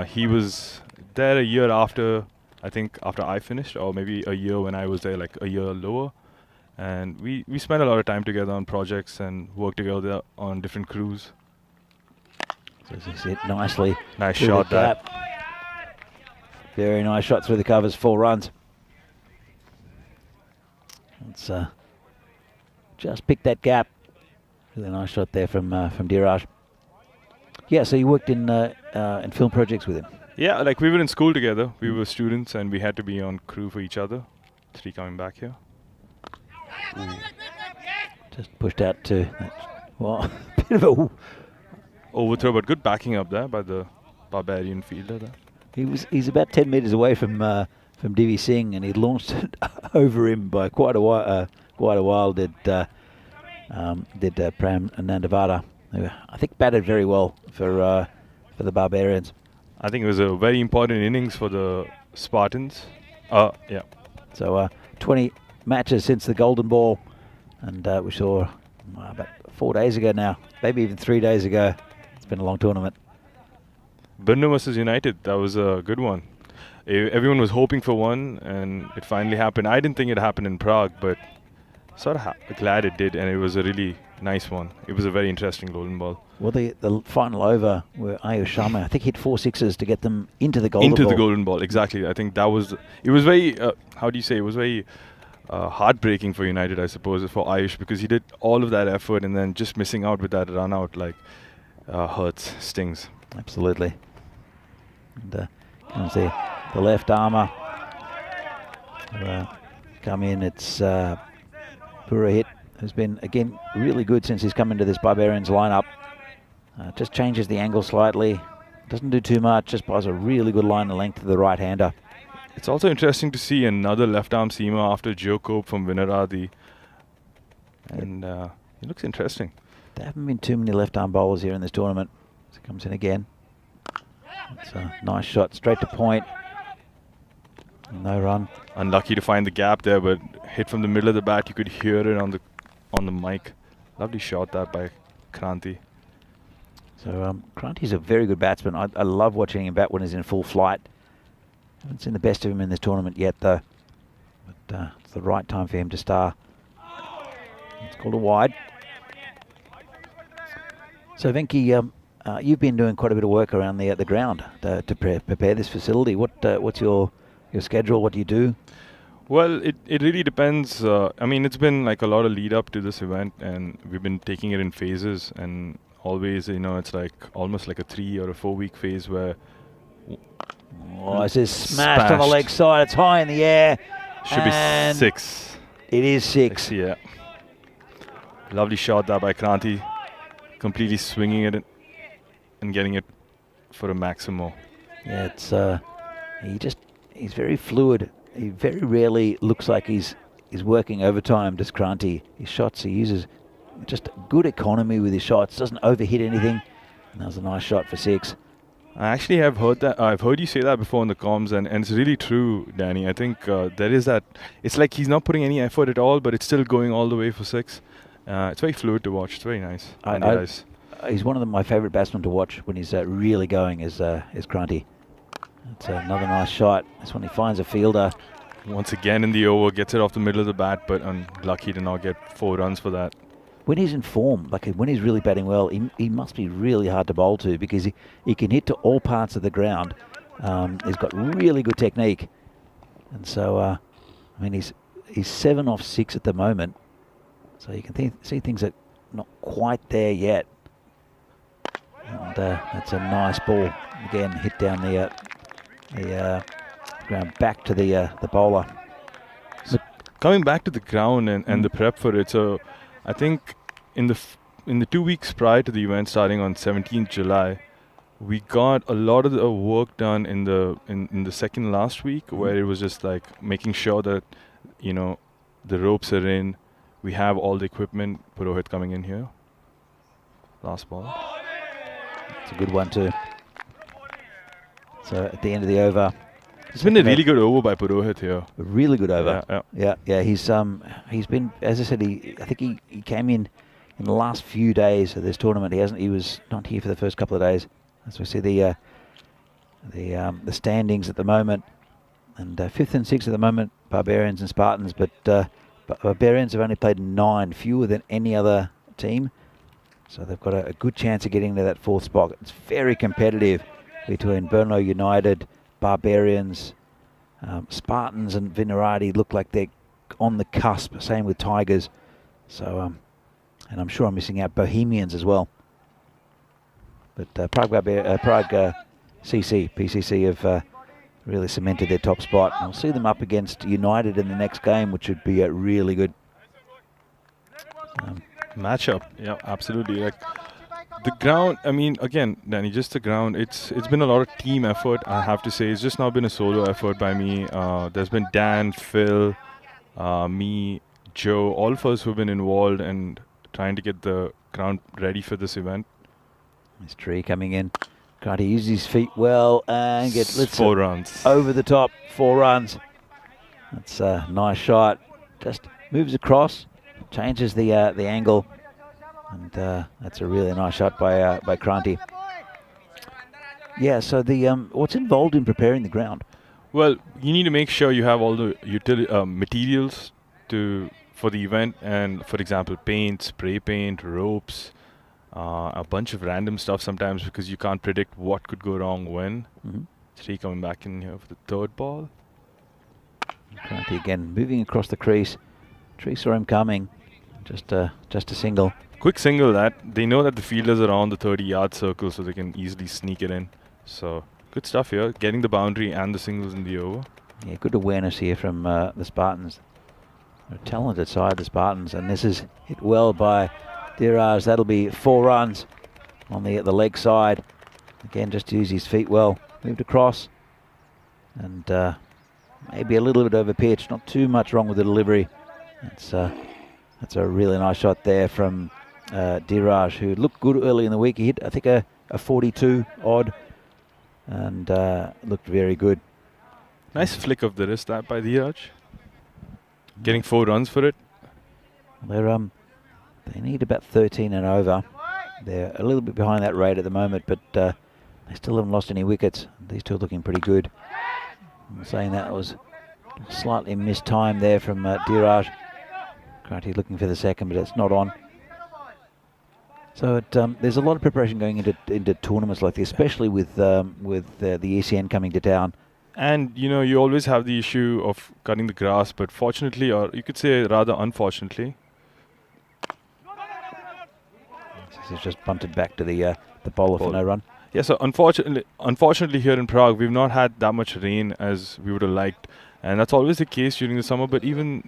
He was there a year after, I think, after I finished, or maybe a year when I was there, like a year lower. And we spent a lot of time together on projects and worked together on different crews. So he's hit nicely. Nice shot that. Very nice shot through the covers, 4 runs. Let's just pick that gap. Really nice shot there from Dheeraj. Yeah, so you worked in film projects with him. Yeah, like we were in school together. We were students and we had to be on crew for each other. 3 coming back here. Ooh. Just pushed out to, well, bit of a overthrow, but good backing up there by the Barbarian fielder there. He's about 10 metres away from from Divi Singh, and he launched it over him by quite a while. Did Pram Nandavada, who I think batted very well for the Barbarians. I think it was a very important innings for the Spartans. Yeah. So 20 matches since the Golden Ball, and we saw about 4 days ago now, maybe even 3 days ago. It's been a long tournament. Brno versus United, that was a good one. Everyone was hoping for one, and it finally happened. I didn't think it happened in Prague, but sort of glad it did, and it was a really nice one. It was a very interesting Golden Ball. Well, the final over where Ayush Sharma, I think, hit 4 sixes to get them into the Golden Ball. Into the Golden Ball, exactly. I think that was... It was very... how do you say? It was very heartbreaking for United, I suppose, for Ayush, because he did all of that effort, and then just missing out with that run out, like, hurts, stings. Absolutely. And comes the left armour. Come in, it's Purohit, who's been, again, really good since he's come into this Barbarians lineup. Just changes the angle slightly. Doesn't do too much, just buys a really good line of length to the right-hander. It's also interesting to see another left-arm seamer after Joe Cope from Vinaradi. And it looks interesting. There haven't been too many left-arm bowlers here in this tournament. So he comes in again. It's a nice shot, straight to point. No run. Unlucky to find the gap there, but hit from the middle of the bat. You could hear it on the mic. Lovely shot that by Kranti. So Kranti's a very good batsman. I love watching him bat when he's in full flight. Haven't seen the best of him in this tournament yet, though. But it's the right time for him to star. It's called a wide. So Venki, you've been doing quite a bit of work around the ground to prepare this facility. What's your schedule? What do you do? Well, it really depends. I mean, it's been like a lot of lead up to this event, and we've been taking it in phases, and always, it's like almost like a 3 or a 4 week phase where... Oh, it's just smashed on the leg side. It's high in the air. Should be 6. It is 6. Yeah. Lovely shot there by Kranti. Completely swinging it and getting it for a maximo. Yeah, it's he's very fluid. He very rarely looks like he's working overtime, does Kranti. His shots, he uses just good economy with his shots. Doesn't overhit anything. And that was a nice shot for 6. I actually have heard that. I've heard you say that before in the comms, and it's really true, Danny. I think there is that. It's like he's not putting any effort at all, but it's still going all the way for 6. It's very fluid to watch. It's very nice. He's one of my favourite batsmen to watch when he's really going. Is Kranti. It's another nice shot. This one he finds a fielder. Once again in the over, gets it off the middle of the bat, but unlucky to not get 4 runs for that. When he's in form, like when he's really batting well, he must be really hard to bowl to, because he can hit to all parts of the ground. He's got really good technique. And so, I mean, he's 7 off 6 at the moment. So you can see things that are not quite there yet. And that's a nice ball. Again, hit down the ground, back to the bowler. So coming back to the ground and the prep for it, so I think in the 2 weeks prior to the event starting on 17th July, we got a lot of the work done in the second last week, where it was just like making sure that the ropes are in. We have all the equipment. Purohit coming in here. Last ball. It's a good one too. So at the end of the over, it's been a really good over by Purohit here. A really good over. Yeah. He's been, as I said, I think he came in the last few days of this tournament. He was not here for the first couple of days. As we see the standings at the moment, and 5th and 6th at the moment, Barbarians and Spartans, but Barbarians have only played 9, fewer than any other team. So they've got a good chance of getting to that 4th spot. It's very competitive between Brno United, Barbarians, Spartans and Vinaradi look like they're on the cusp. Same with Tigers. So, and I'm sure I'm missing out Bohemians as well. But Prague PCC have really cemented their top spot. We'll see them up against United in the next game, which would be a really good matchup. Yeah, absolutely. Like The ground, I mean, again, Danny, just the ground. It's been a lot of team effort. I have to say, it's just not been a solo effort by me. There's been Dan, Phil, me, Joe, all of us who've been involved and trying to get the ground ready for this event. This tree coming in. Got to use his feet well and get 4 runs. over the top. 4 runs. That's a nice shot. Just moves across, changes the angle, and that's a really nice shot by Kranti. Yeah. So the what's involved in preparing the ground? Well, you need to make sure you have all the materials for the event, and for example, paint, spray paint, ropes, a bunch of random stuff sometimes because you can't predict what could go wrong when. Three coming back in here for the 3rd ball. Kranti again moving across the crease. Tree saw him coming. Just a single. Quick single that. They know that the fielders are on the 30-yard circle, so they can easily sneak it in. So good stuff here. Getting the boundary and the singles in the over. Yeah, good awareness here from the Spartans. They're a talented side, the Spartans, and this is hit well by Diraj. That'll be 4 runs on the leg side. Again, just use his feet well. Moved across, and maybe a little bit over pitch. Not too much wrong with the delivery. That's a really nice shot there from Diraj, who looked good early in the week. He hit, I think, a 42 odd, and looked very good. Nice flick of the wrist that by Diraj. Getting 4 runs for it. They need about 13 and over. They're a little bit behind that rate at the moment, but they still haven't lost any wickets. These two are looking pretty good. I'm saying that was slightly missed time there from Diraj. Kranti looking for the second, but it's not on. So there's a lot of preparation going into tournaments like this, especially with the ECN coming to town. And, you know, you always have the issue of cutting the grass, but fortunately, or you could say rather unfortunately. This is just bunted back to the bowler for no run. Yeah, so unfortunately here in Prague, we've not had that much rain as we would have liked. And that's always the case during the summer, but even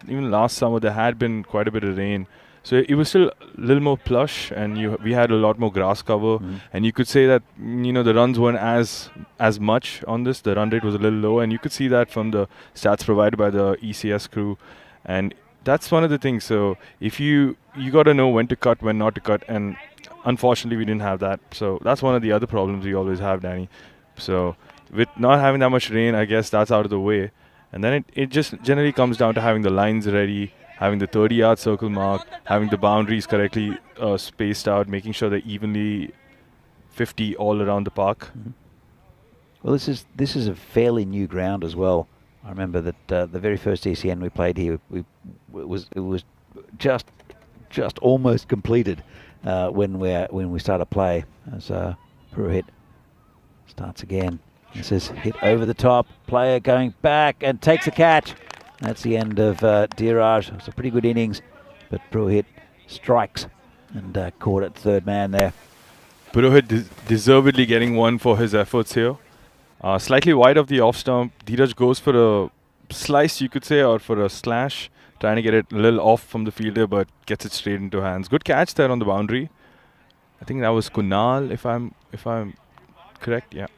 last summer, there had been quite a bit of rain. So it was still a little more plush, and we had a lot more grass cover. And you could say that, you know, the runs weren't as much on this. The run rate was a little low, and you could see that from the stats provided by the ECS crew. And that's one of the things. So if you got to know when to cut, when not to cut, and unfortunately we didn't have that. So that's one of the other problems we always have, Danny. So with not having that much rain, I guess that's out of the way. And then it just generally comes down to having the lines ready, having the 30-yard circle marked, having the boundaries correctly spaced out, making sure they're evenly 50 all around the park. Well, this is a fairly new ground as well. I remember that the very first ECN we played here, it was just almost completed when we started play. As Purohit starts again. This is hit over the top. Player going back and takes a catch. That's the end of Diraj. It's a pretty good innings, but Purohit strikes and caught it 3rd man there. Purohit deservedly getting one for his efforts here. Slightly wide of the off stump. Diraj goes for a slice, you could say, or for a slash, trying to get it a little off from the fielder, but gets it straight into hands. Good catch there on the boundary. I think that was Kunal, if I'm correct. Yeah.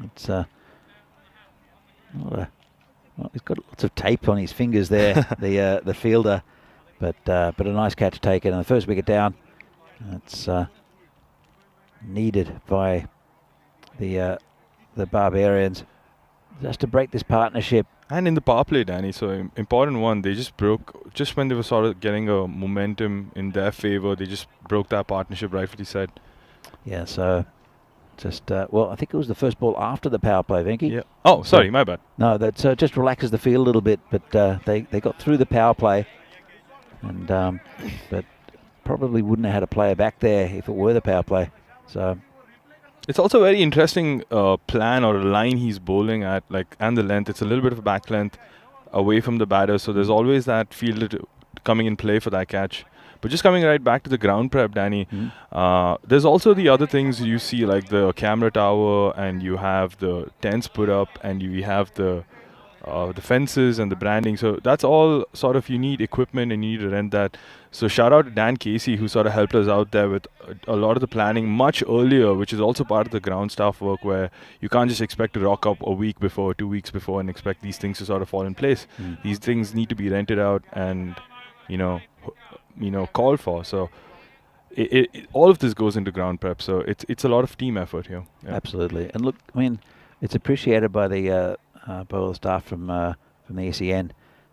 It's well, he's got lots of tape on his fingers there, the fielder, but a nice catch taken and the first wicket down. That's needed by the Barbarians just to break this partnership. And in the power play, Danny, so important one. They just broke just when they were sort of getting a momentum in their favor. They just broke that partnership, rightfully said. Yeah. So. Just well, I think it was the first ball after the power play, Venky. Yeah. Oh, sorry, my bad. No, that just relaxes the field a little bit. But they got through the power play, and but probably wouldn't have had a player back there if it were the power play. So it's also a very interesting plan or a line he's bowling at, like, and the length. It's a little bit of a back length away from the batter, so there's always that fielder coming in play for that catch. But just coming right back to the ground prep, Danny, there's also the other things you see, like the camera tower, and you have the tents put up, and you have the the fences and the branding. So that's all sort of, you need equipment and you need to rent that. So shout out to Dan Casey, who sort of helped us out there with a lot of the planning much earlier, which is also part of the ground staff work, where you can't just expect to rock up a week before, 2 weeks before, and expect these things to sort of fall in place. These things need to be rented out and, called for. So all of this goes into ground prep. So it's a lot of team effort here. Yeah. Absolutely. And look, I mean, it's appreciated by the by all the staff from the ECN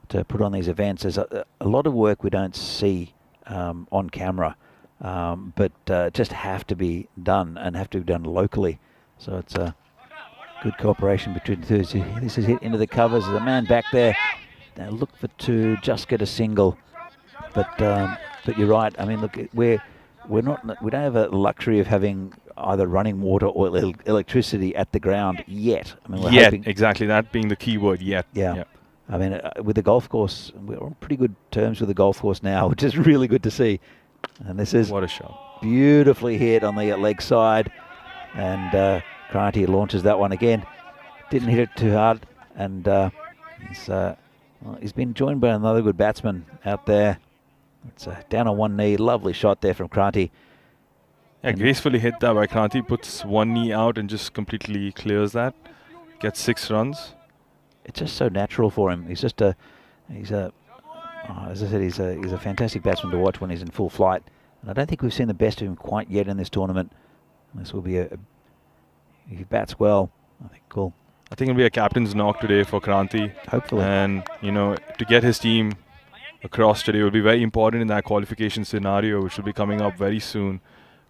to put on these events. There's a lot of work we don't see on camera, but just have to be done and have to be done locally. So it's a good cooperation between the two. This is hit into the covers. There's a man back there. Now look for two, just get a single. But you're right. I mean, look, we don't have a luxury of having either running water or electricity at the ground yet. I mean, we're hoping, exactly, that being the key word, yet. Yeah. I mean, with the golf course, we're on pretty good terms with the golf course now, which is really good to see. And this is what a shot. Beautifully hit on the leg side. And Kranti launches that one again. Didn't hit it too hard. And he's been joined by another good batsman out there. It's down on one knee. Lovely shot there from Kranti. Yeah, gracefully hit that by Kranti. Puts one knee out and just completely clears that. Gets 6 runs. It's just so natural for him. He's just as I said, he's a fantastic batsman to watch when he's in full flight. And I don't think we've seen the best of him quite yet in this tournament. This will be if he bats well, I think cool. I think it'll be a captain's knock today for Kranti. Hopefully. And, to get his team across today will be very important in that qualification scenario, which will be coming up very soon.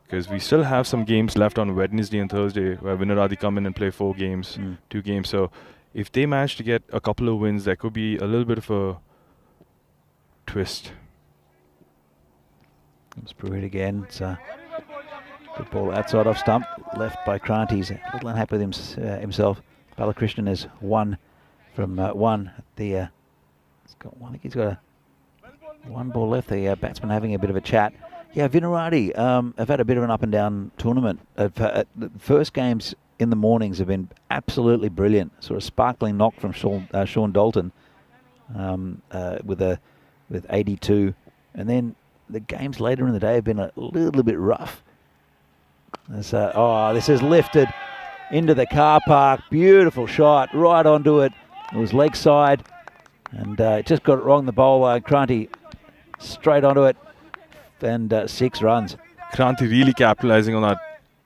Because we still have some games left on Wednesday and Thursday where Vinaradi come in and play 4 games, 2 games. So if they manage to get a couple of wins, there could be a little bit of a twist. Comes Pruitt again. It's a good ball outside off stump, left by Kranti. He's a little unhappy with himself. Balakrishnan is 1 from 1 at the. I think he's got 1 ball left. The batsman having a bit of a chat. Yeah, Vinaradi have had a bit of an up and down tournament. The first games in the mornings have been absolutely brilliant. Sort of sparkling knock from Sean Dalton with 82, and then the games later in the day have been a little bit rough. This is lifted into the car park. Beautiful shot, right onto it. It was leg side, and just got it wrong. The bowler Kranti straight onto it. And 6 runs. Kranti really capitalizing on that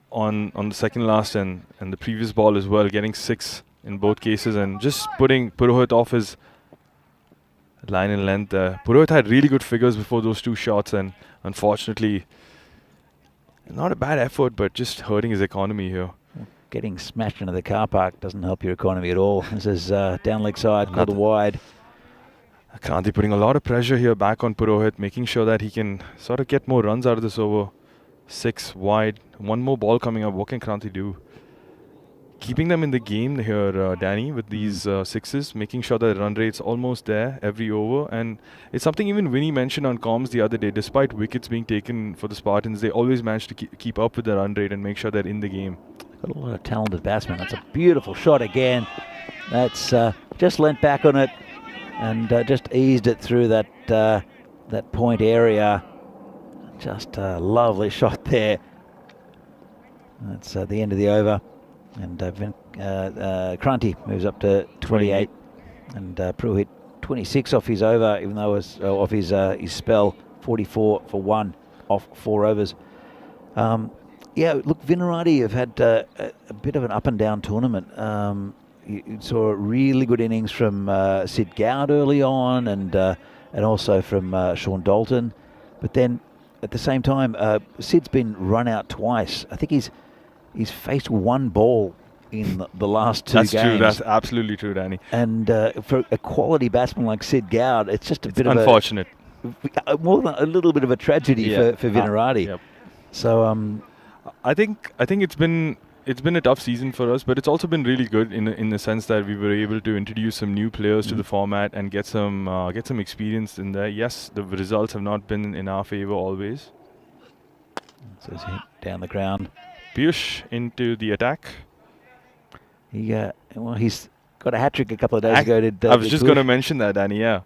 on the second last and the previous ball as well, getting 6 in both cases and just putting Purohit off his line and length. Purohit had really good figures before those 2 shots, and unfortunately not a bad effort, but just hurting his economy here. Getting smashed into the car park doesn't help your economy at all. This is down leg side, called wide. Kranti putting a lot of pressure here back on Purohit, making sure that he can sort of get more runs out of this over. 6 wide, 1 more ball coming up. What can Kranti do? Keeping them in the game here, Danny, with these 6s, making sure that the run rate's almost there every over. And it's something even Vinny mentioned on comms the other day. Despite wickets being taken for the Spartans, they always manage to keep up with the run rate and make sure they're in the game. Got a lot of talented batsmen. That's a beautiful shot again. That's just leant back on it. And just eased it through that point area. Just a lovely shot there. That's the end of the over. And Kranti moves up to 28. And Pruitt 26 off his over, even though it was off his spell. 44 for 1 off 4 overs. Yeah, look, Vinaradi have had a bit of an up and down tournament. You saw really good innings from Sid Gowd early on, and also from Sean Dalton. But then, at the same time, Sid's been run out twice. I think he's faced 1 ball in the last 2 games. That's true. That's absolutely true, Danny. And for a quality batsman like Sid Gowd, it's just a bit unfortunate. More than a little bit of a tragedy for Vinaradi. Yep. So I think it's been a tough season for us, but it's also been really good in the sense that we were able to introduce some new players to the format and get some experience in there. Yes, the results have not been in our favor always. So it's hit down the ground. Piyush into the attack. He's got a hat-trick a couple of days ago. Did I was just going to mention that, Danny. Yeah,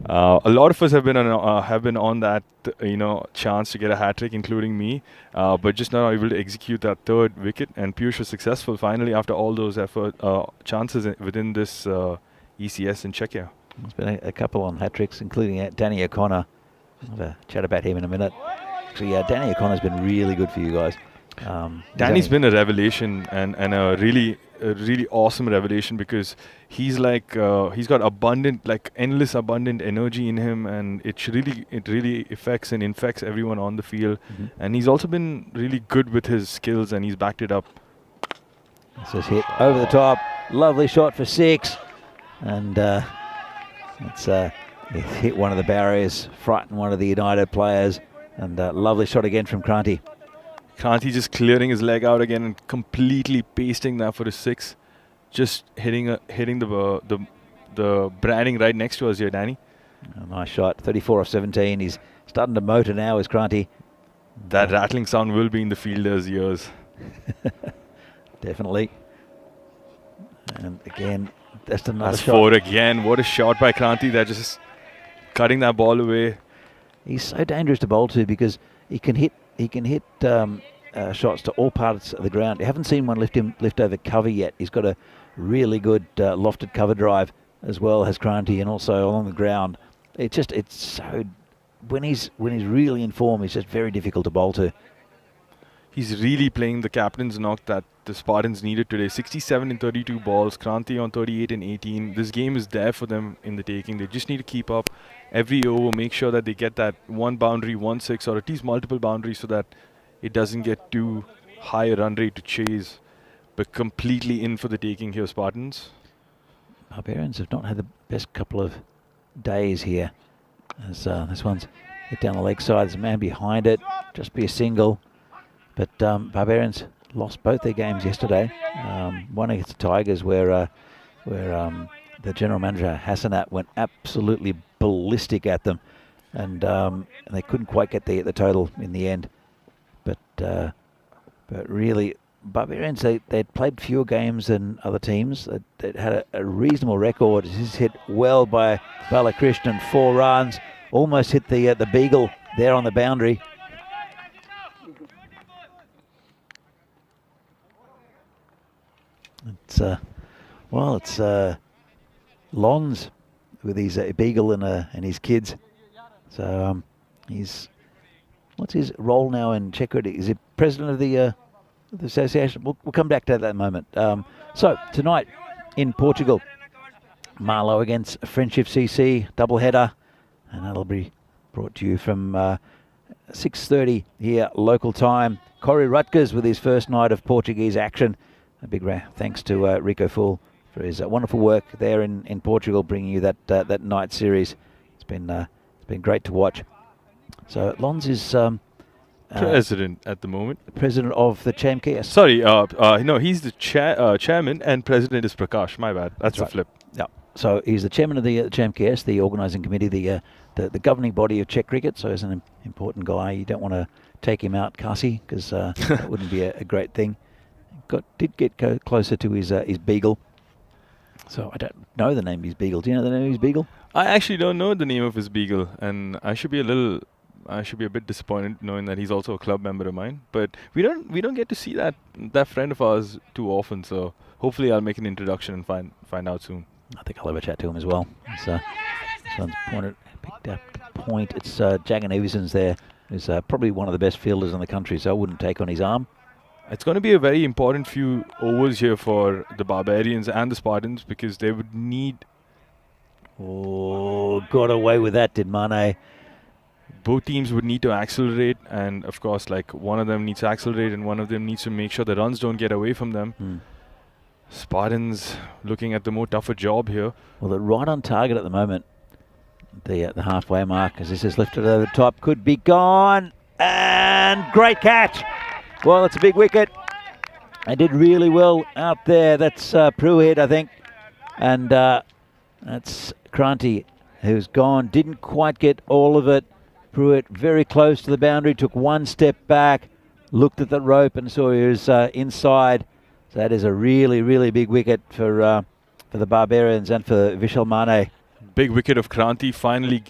a lot of us have been on that chance to get a hat trick, including me, but just not able to execute that third wicket. And Piyush was successful finally after all those chances within this ECS in Czechia. There's been a couple on hat-tricks, including Danny O'Connor. I'll have a chat about him in a minute. Actually, Danny O'Connor's been really good for you guys. Danny's been a revelation and a really awesome revelation, because he's like he's got endless abundant energy in him, and it really affects and infects everyone on the field. And he's also been really good with his skills, and he's backed it up. This is hit over the top, lovely shot for 6, and it's hit one of the barriers, frightened one of the United players, and lovely shot again from Kranti. Kranti just clearing his leg out again and completely pasting that for a 6. Just hitting the branding right next to us here, Danny. A nice shot, 34 off 17. He's starting to motor now, is Kranti. That rattling sound will be in the fielder's ears. Definitely. And again, that's another That's shot. 4 again. What a shot by Kranti. They're just cutting that ball away. He's so dangerous to bowl to, because he can hit shots to all parts of the ground. You haven't seen one lift over cover yet. He's got a really good lofted cover drive, as well as Kranti, and also along the ground. It's so, when he's really in form, he's just very difficult to bowl to. He's really playing the captain's knock that the Spartans needed today. 67 in 32 balls, Kranti on 38 and 18. This game is there for them in the taking. They just need to keep up every over, make sure that they get that one boundary, 1-6, or at least multiple boundaries, so that it doesn't get too high a run rate to chase. But completely in for the taking here, Spartans. Barbarians have not had the best couple of days here, as this one's hit down the leg side. There's a man behind it, just be a single. But Barbarians lost both their games yesterday. One against the Tigers, where the general manager Hassanat went absolutely ballistic at them, and they couldn't quite get the total in the end. But really, Barbarians, they'd played fewer games than other teams. They'd had a reasonable record. This is hit well by Balakrishnan, 4 runs, almost hit the beagle there on the boundary. It's Lons with his beagle and his kids. So what's his role now in Czech cricket? Is he president of the association? We'll come back to that in a moment. So tonight in Portugal, Marlow against Friendship CC, double header, and that'll be brought to you from 6:30 here local time. Corey Rutgers with his first night of Portuguese action. A big thanks to Rico Fool for his wonderful work there in Portugal, bringing you that night series. It's been great to watch. So Lons is president at the moment. President of the CHMKS. Sorry, no, he's the chairman, and president is Prakash. My bad. That's right. a flip. Yeah. So he's the chairman of the CHMKS, the organising committee, the governing body of Czech cricket. So he's an important guy. You don't want to take him out, Kasi, because that wouldn't be a great thing. Did get closer to his beagle. So I don't know the name of his beagle. Do you know the name of his beagle? I actually don't know the name of his beagle, and I should be a bit disappointed knowing that he's also a club member of mine. But we don't get to see that friend of ours too often. So hopefully I'll make an introduction and find out soon. I think I'll have a chat to him as well. This one's picked up the point. It's Jagan Eveson's there, who's probably one of the best fielders in the country. So I wouldn't take on his arm. It's going to be a very important few overs here for the Barbarians and the Spartans, because they would need... Oh, got away with that, did Mane. Both teams would need to accelerate, and of course, like, one of them needs to accelerate and one of them needs to make sure the runs don't get away from them. Spartans looking at the more tougher job here. Well, they're right on target at the moment. The halfway mark, as this is lifted over the top, could be gone. And great catch. Well, it's a big wicket. They did really well out there. That's Pruitt, I think. And that's Kranti, who's gone. Didn't quite get all of it. Pruitt very close to the boundary. Took one step back. Looked at the rope and saw he was inside. So that is a really, really big wicket for for the Barbarians and for Vishal Mane. Big wicket of Kranti, finally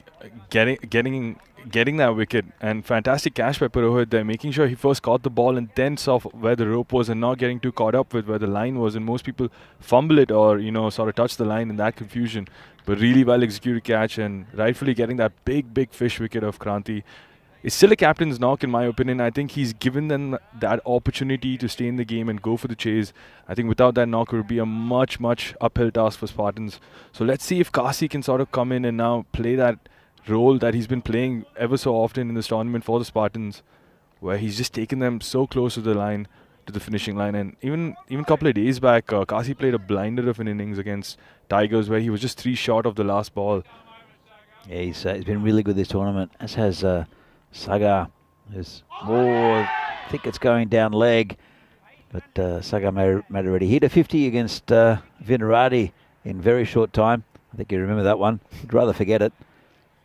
getting that wicket, and fantastic catch by Purohit there, making sure he first caught the ball and then saw where the rope was and not getting too caught up with where the line was. And most people fumble it or sort of touch the line in that confusion. But really well executed catch, and rightfully getting that big fish wicket of Kranti. It's still a captain's knock in my opinion. I think he's given them that opportunity to stay in the game and go for the chase. I think without that knock it would be a much uphill task for Spartans. So let's see if Kasi can sort of come in and now play that role that he's been playing ever so often in this tournament for the Spartans, where he's just taken them so close to the line, to the finishing line. And even a couple of days back, Kasi played a blinder of an innings against Tigers, where he was just 3 short of the last ball. Yeah, he's been really good this tournament, as has Sagar. I think it's going down leg, but Sagar made it ready. He hit a 50 against Vinarati in very short time. I think you remember that one. I'd rather forget it.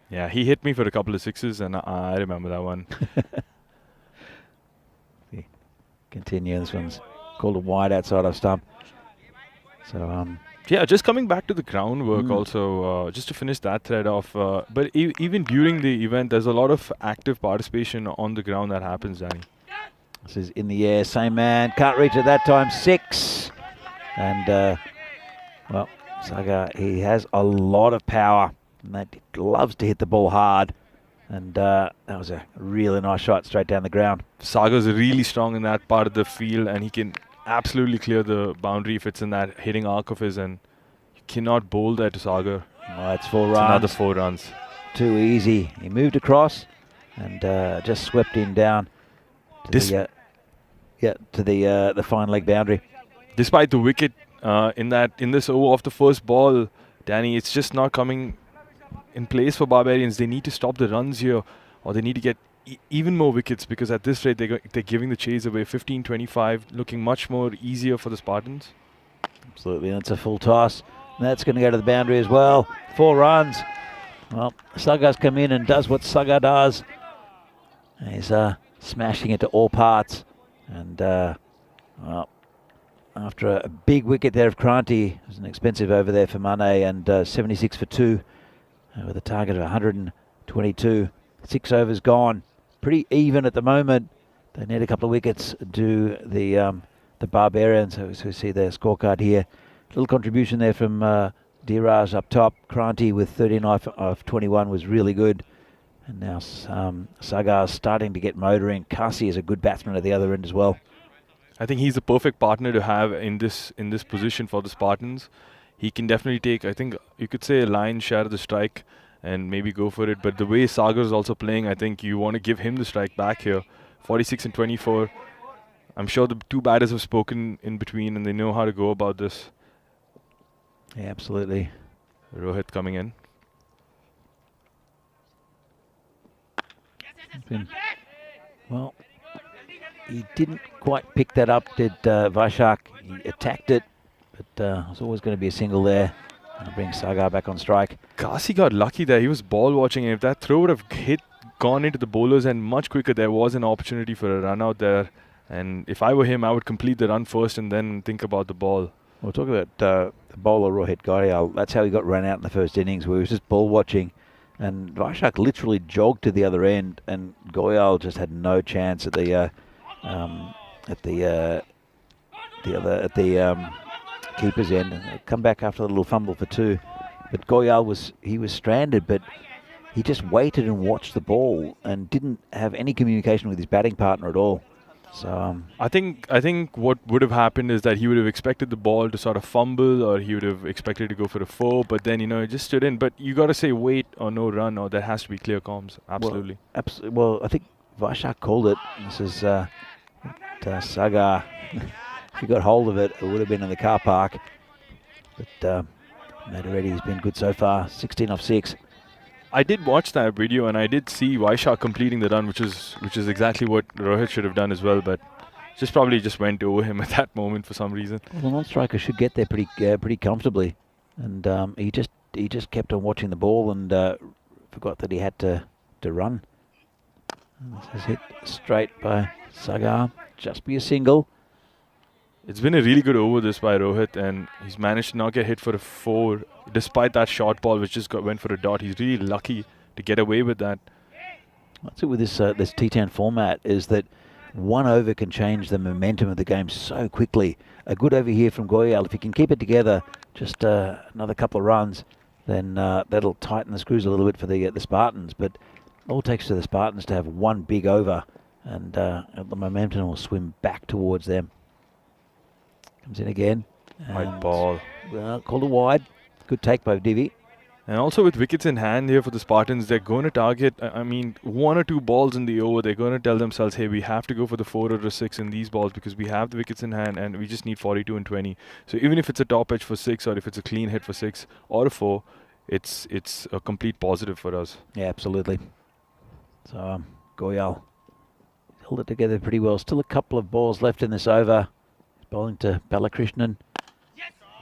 Yeah, he hit me for a couple of sixes, and I remember that one. Continue. This one's called a wide outside of stump. So yeah, just coming back to the groundwork also, just to finish that thread off. But even during the event, there's a lot of active participation on the ground that happens, Danny. This is in the air, same man, can't reach it that time, 6. And, well, Sagar, he has a lot of power, and that loves to hit the ball hard. And that was a really nice shot straight down the ground. Sagar's really strong in that part of the field, and he can absolutely clear the boundary if it's in that hitting arc of his, and you cannot bowl there to Sagar. Oh, it's 4 runs. Another 4 runs. Too easy. He moved across and just swept him down to the fine leg boundary. Despite the wicket in this over off the first ball, Danny, it's just not coming in place for Barbarians. They need to stop the runs here, or they need to get even more wickets, because at this rate they're giving the chase away. 15-25, looking much more easier for the Spartans. Absolutely, and it's a full toss. And that's going to go to the boundary as well. 4 runs. Well, Sagar's come in and does what Sagar does. He's smashing it to all parts. And well, after a big wicket there of Kranti, it was an expensive over there for Mane, and 76 for 2 with a target of 122. 6 overs gone. Pretty even at the moment. They need a couple of wickets to the Barbarians. So we see their scorecard here. Little contribution there from Diraj up top. Kranti with 39 of 21 was really good. And now Sagar's starting to get motoring. Kasi is a good batsman at the other end as well. I think he's the perfect partner to have in this position for the Spartans. He can definitely take, I think you could say, a lion's share of the strike and maybe go for it. But the way Sagar is also playing, I think you want to give him the strike back here. 46 and 24. I'm sure the 2 batters have spoken in between and they know how to go about this. Yeah, absolutely. Rohit coming in. Well, he didn't quite pick that up, did Vaishak. He attacked it, but there's always going to be a single there. And bring Sagar back on strike. Kasi got lucky there. He was ball watching, and if that throw would have gone into the bowlers and much quicker, there was an opportunity for a run out there. And if I were him, I would complete the run first and then think about the ball. We'll talk about the bowler Rohit Goyal. That's how he got run out in the first innings, where he was just ball watching. And Vaishak literally jogged to the other end, and Goyal just had no chance at the keeper's end. And come back after a little fumble for 2. But Goyal was stranded, but he just waited and watched the ball and didn't have any communication with his batting partner at all. So I think what would have happened is that he would have expected the ball to sort of fumble, or he would have expected to go for a 4, but then it just stood in. But you got to say wait or no run, or there has to be clear comms. Absolutely. Well, I think Vaishak called it. This is Sagar. If he got hold of it, it would have been in the car park. But Madareddy's been good so far. 16 off 6. I did watch that video, and I did see Vaishak completing the run, which is exactly what Rohit should have done as well, but probably went over him at that moment for some reason. Well, the non-striker should get there pretty comfortably, and he just kept on watching the ball and forgot that he had to run. And this is hit straight by Sagar. Just be a single. It's been a really good over this by Rohit, and he's managed to not get hit for a 4 despite that short ball which just went for a dot. He's really lucky to get away with that. That's it with this this T10 format, is that one over can change the momentum of the game so quickly. A good over here from Goyal. If he can keep it together, just another couple of runs, then that'll tighten the screws a little bit for the Spartans. But all it takes to the Spartans to have one big over, and the momentum will swim back towards them. Comes in again. White ball. Called a wide. Good take by Divi. And also with wickets in hand here for the Spartans, they're going to target, I mean, 1 or 2 balls in the over. They're going to tell themselves, hey, we have to go for the 4 or a 6 in these balls because we have the wickets in hand and we just need 42 and 20. So even if it's a top edge for 6 or if it's a clean hit for 6 or a 4, it's a complete positive for us. Yeah, absolutely. So Goyal held it together pretty well. Still a couple of balls left in this over. Bowling to Balakrishnan.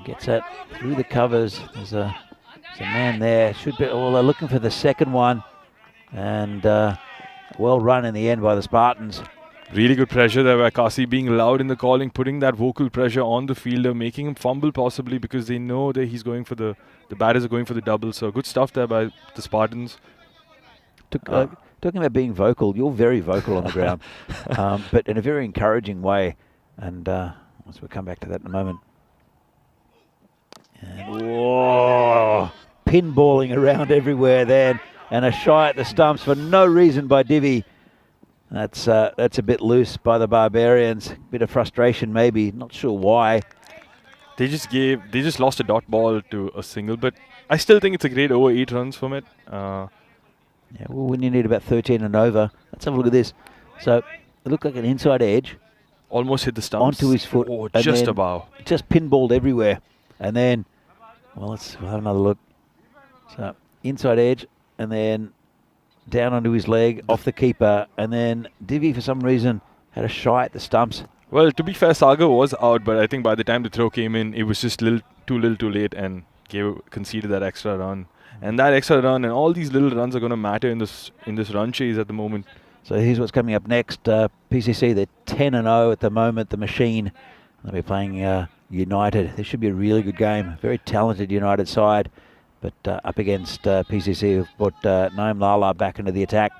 Gets that through the covers. There's a man there. Should be. Well, they're looking for the second one, and well run in the end by the Spartans. Really good pressure there by Kasi, being loud in the calling, putting that vocal pressure on the fielder, making him fumble possibly because they know that he's going for the batters are going for the double. So good stuff there by the Spartans. Talking about being vocal, you're very vocal on the ground, but in a very encouraging way. And we'll come back to that in a moment. And whoa, pinballing around everywhere then, and a shy at the stumps for no reason by Divi. That's a bit loose by the Barbarians. Bit of frustration maybe, not sure why. They just lost a dot ball to a single, but I still think it's a great over 8 runs from it. Yeah, well, when you need about 13 and over. Let's have a look at this. So it looked like an inside edge. Almost hit the stumps. Onto his foot. Oh, just above. Just pinballed everywhere. And then, well, we'll have another look. So inside edge, and then down onto his leg, off the keeper, and then Divi for some reason had a shy at the stumps. Well, to be fair, Sagar was out, but I think by the time the throw came in, it was just too little too late and conceded that extra run. And that extra run and all these little runs are going to matter in this run chase at the moment. So here's what's coming up next. PCC, they're 10-0 at the moment, the Machine. They'll be playing United. This should be a really good game. Very talented United side, but up against PCC, who've brought Naeem Lala back into the attack,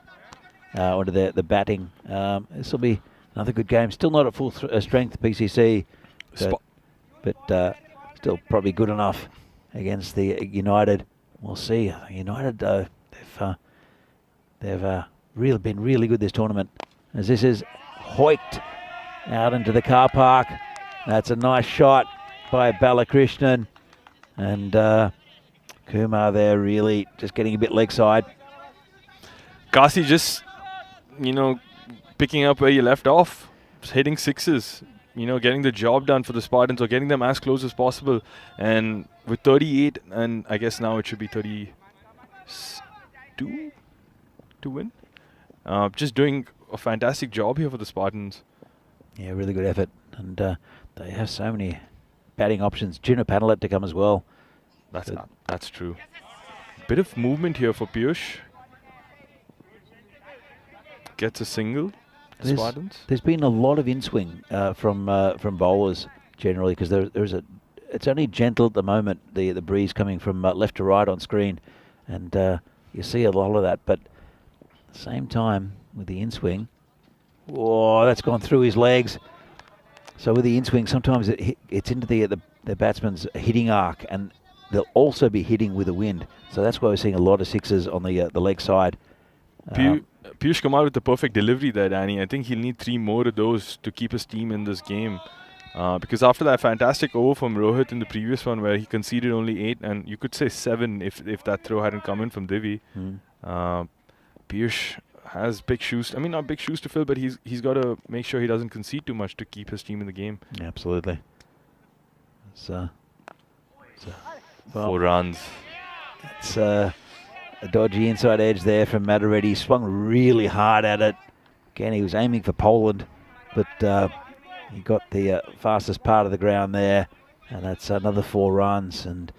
onto the batting. This will be another good game. Still not at full strength, PCC, but still probably good enough against the United. We'll see. United, though, they've been really good this tournament. As this is hoiked out into the car park. That's a nice shot by Balakrishnan. And Kumar there really just getting a bit leg side. Kasi just, picking up where you left off. Just hitting sixes. Getting the job done for the Spartans or getting them as close as possible. And with 38, and I guess now it should be 32 to win. Just doing a fantastic job here for the Spartans. Yeah, really good effort. And they have so many batting options. Gina Panalet to come as well. That's true. Bit of movement here for Piyush. Gets a single. Spartans. There's been a lot of in-swing from bowlers generally, because it's only gentle at the moment, the breeze coming from left to right on screen, and you see a lot of that. But at the same time, with the in-swing, whoa, that's gone through his legs. So with the in-swing, sometimes it's into the batsman's hitting arc, and they'll also be hitting with the wind. So that's why we're seeing a lot of sixes on the leg side. Piyush come out with the perfect delivery there, Danny. I think he'll need 3 more of those to keep his team in this game. Because after that fantastic over from Rohit in the previous one where he conceded only 8, and you could say 7 if that throw hadn't come in from Divi. Piyush has big shoes. I mean, not big shoes to fill, but he's got to make sure he doesn't concede too much to keep his team in the game. Absolutely. So 4 runs. It's a dodgy inside edge there from Matareddy. Swung really hard at it. Again, he was aiming for Poland, but he got the fastest part of the ground there, and that's another 4 runs. And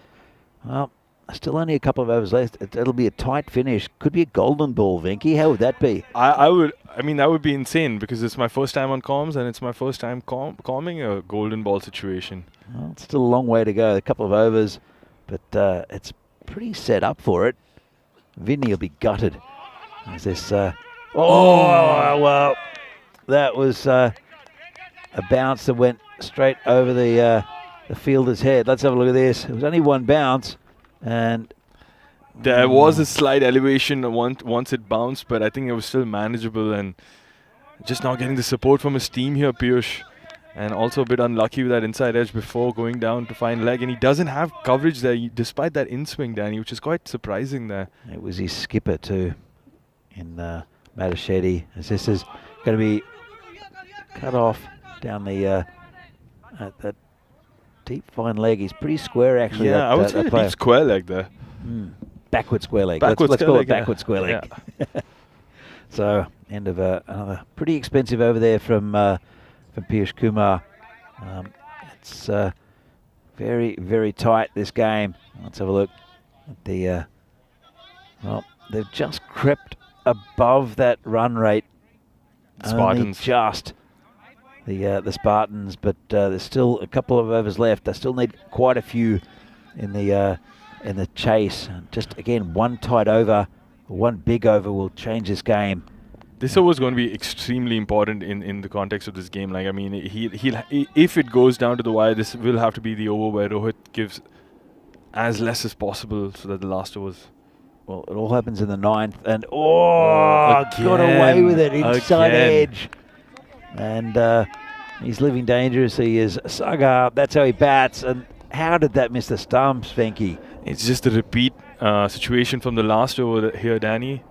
well, still only a couple of overs left. It'll be a tight finish. Could be a golden ball, Venky. How would that be? I would. I mean, that would be insane because it's my first time on comms and it's my first time calming a golden ball situation. Well, it's still a long way to go, a couple of overs, but it's pretty set up for it. Vinny will be gutted. As this, well, that was a bounce that went straight over the fielder's head. Let's have a look at this. It was only one bounce, and there was a slight elevation once it bounced, but I think it was still manageable and just not getting the support from his team here, Piyush. And also a bit unlucky with that inside edge before going down to find leg. And he doesn't have coverage there despite that in-swing, Danny, which is quite surprising there. It was his skipper too in Matachetti. As this is going to be cut off down the that deep fine leg. He's pretty square actually. Yeah, I would say a deep square leg there. Backward square leg. Let's call it backward square leg. Yeah. So end of another pretty expensive over there from Piyush Kumar. It's very, very tight, this game. Let's have a look at the well, they've just crept above that run rate. Spartans. Only just the Spartans, but there's still a couple of overs left. They still need quite a few in the chase. Just again, one tight over, one big over will change this game. This over is going to be extremely important in the context of this game. Like, I mean, if it goes down to the wire, this will have to be the over where Rohit gives as less as possible so that the last overs. Well, it all happens in the ninth, and got away with it inside edge. And he's living dangerously as Sagar. That's how he bats. And how did that miss the stumps, Venki? It's just a repeat situation from the last over here, Danny.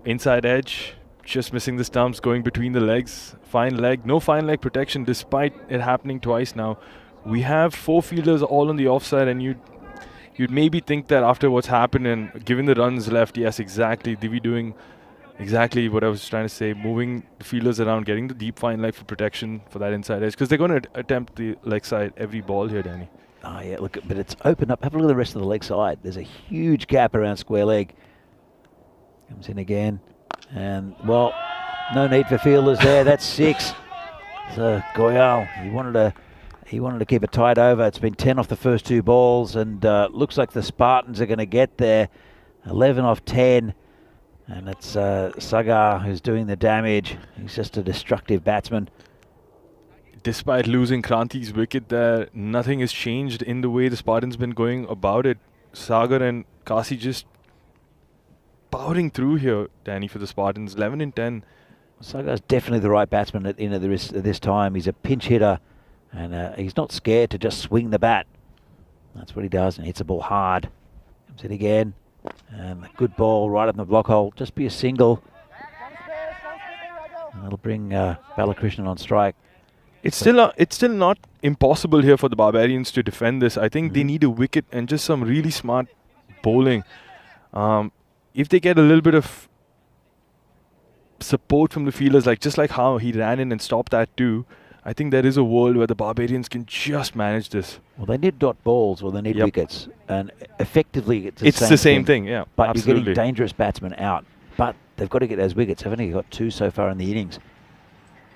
Inside edge. Just missing the stumps, going between the legs. Fine leg. No fine leg protection despite it happening twice now. We have 4 fielders all on the offside, and you'd maybe think that after what's happened and given the runs left, yes, exactly. Divi doing exactly what I was trying to say, moving the fielders around, getting the deep fine leg for protection for that inside edge, because they're going to attempt the leg side every ball here, Danny. Oh, yeah, look, but it's opened up. Have a look at the rest of the leg side. There's a huge gap around square leg. Comes in again. And, well, no need for fielders there. That's 6. So, Goyal, he wanted to keep it tight over. It's been 10 off the first 2 balls, and looks like the Spartans are going to get there. 11 off 10. And it's Sagar who's doing the damage. He's just a destructive batsman. Despite losing Kranti's wicket there, nothing has changed in the way the Spartans been going about it. Sagar and Kasi just powering through here, Danny, for the Spartans. 11 and 10. Sagar's definitely the right batsman at the end of this time. He's a pinch hitter, and he's not scared to just swing the bat. That's what he does, and hits the ball hard. Comes in again, and a good ball right up in the block hole. Just be a single. And that'll bring Balakrishnan on strike. It's still not impossible here for the Barbarians to defend this. I think they need a wicket and just some really smart bowling. If they get a little bit of support from the fielders, just like how he ran in and stopped that too, I think there is a world where the Barbarians can just manage this. Well, they need dot balls, or they need wickets, and effectively it's the same thing. Yeah, but absolutely. You're getting dangerous batsmen out, but they've got to get those wickets. They've only got 2 so far in the innings.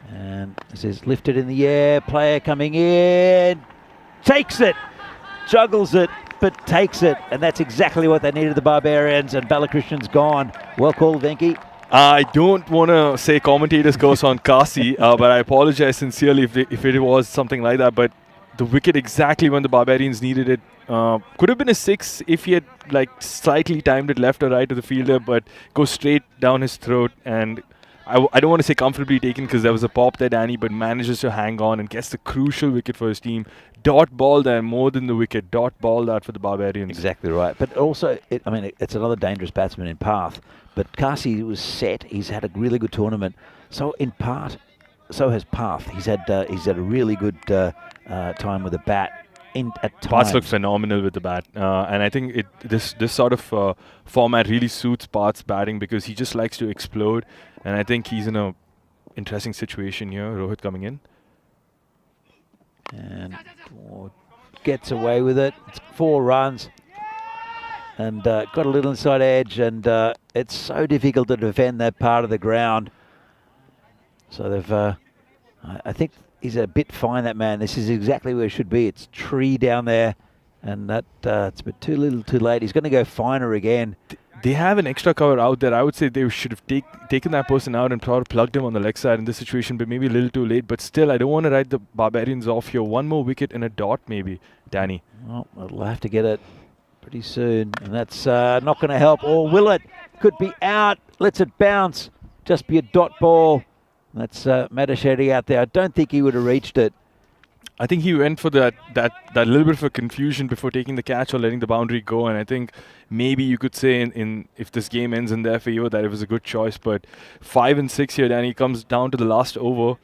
And this is lifted in the air, player coming in, takes it, juggles it, but takes it, and that's exactly what they needed, the Barbarians, and Balakrishnan's gone. Well called, Venki. I don't want to say commentators goes on Kasi, but I apologize sincerely if it was something like that, but the wicket exactly when the Barbarians needed it. Could have been a 6 if he had slightly timed it left or right to the fielder, but goes straight down his throat, and I don't want to say comfortably taken because there was a pop there, Danny, but manages to hang on and gets the crucial wicket for his team. Dot ball there more than the wicket. Dot ball that for the Barbarians. Exactly right. But also, it's another dangerous batsman in Path. But Kasi was set. He's had a really good tournament. So in part, so has Path. He's had a really good time with the bat. At times. Parth looked phenomenal with the bat, and I think this sort of format really suits Parth's batting because he just likes to explode, and I think he's in a interesting situation here. Rohit coming in and gets away with it. It's 4 runs and got a little inside edge, and it's so difficult to defend that part of the ground. So they've, I think he's a bit fine, that man. This is exactly where it should be. It's tree down there, and that it's a bit too little too late. He's going to go finer again. They have an extra cover out there. I would say they should have taken that person out and plugged him on the leg side in this situation, but maybe a little too late. But still, I don't want to write the Barbarians off here. One more wicket and a dot maybe, Danny. Well, they'll have to get it pretty soon, and that's not going to help. Or will it? Could be out. Lets it bounce. Just be a dot ball. That's Madashedi out there. I don't think he would have reached it. I think he went for that little bit of a confusion before taking the catch or letting the boundary go, and I think maybe you could say in if this game ends in their favor that it was a good choice. But 5 and 6 here, Danny, comes down to the last over.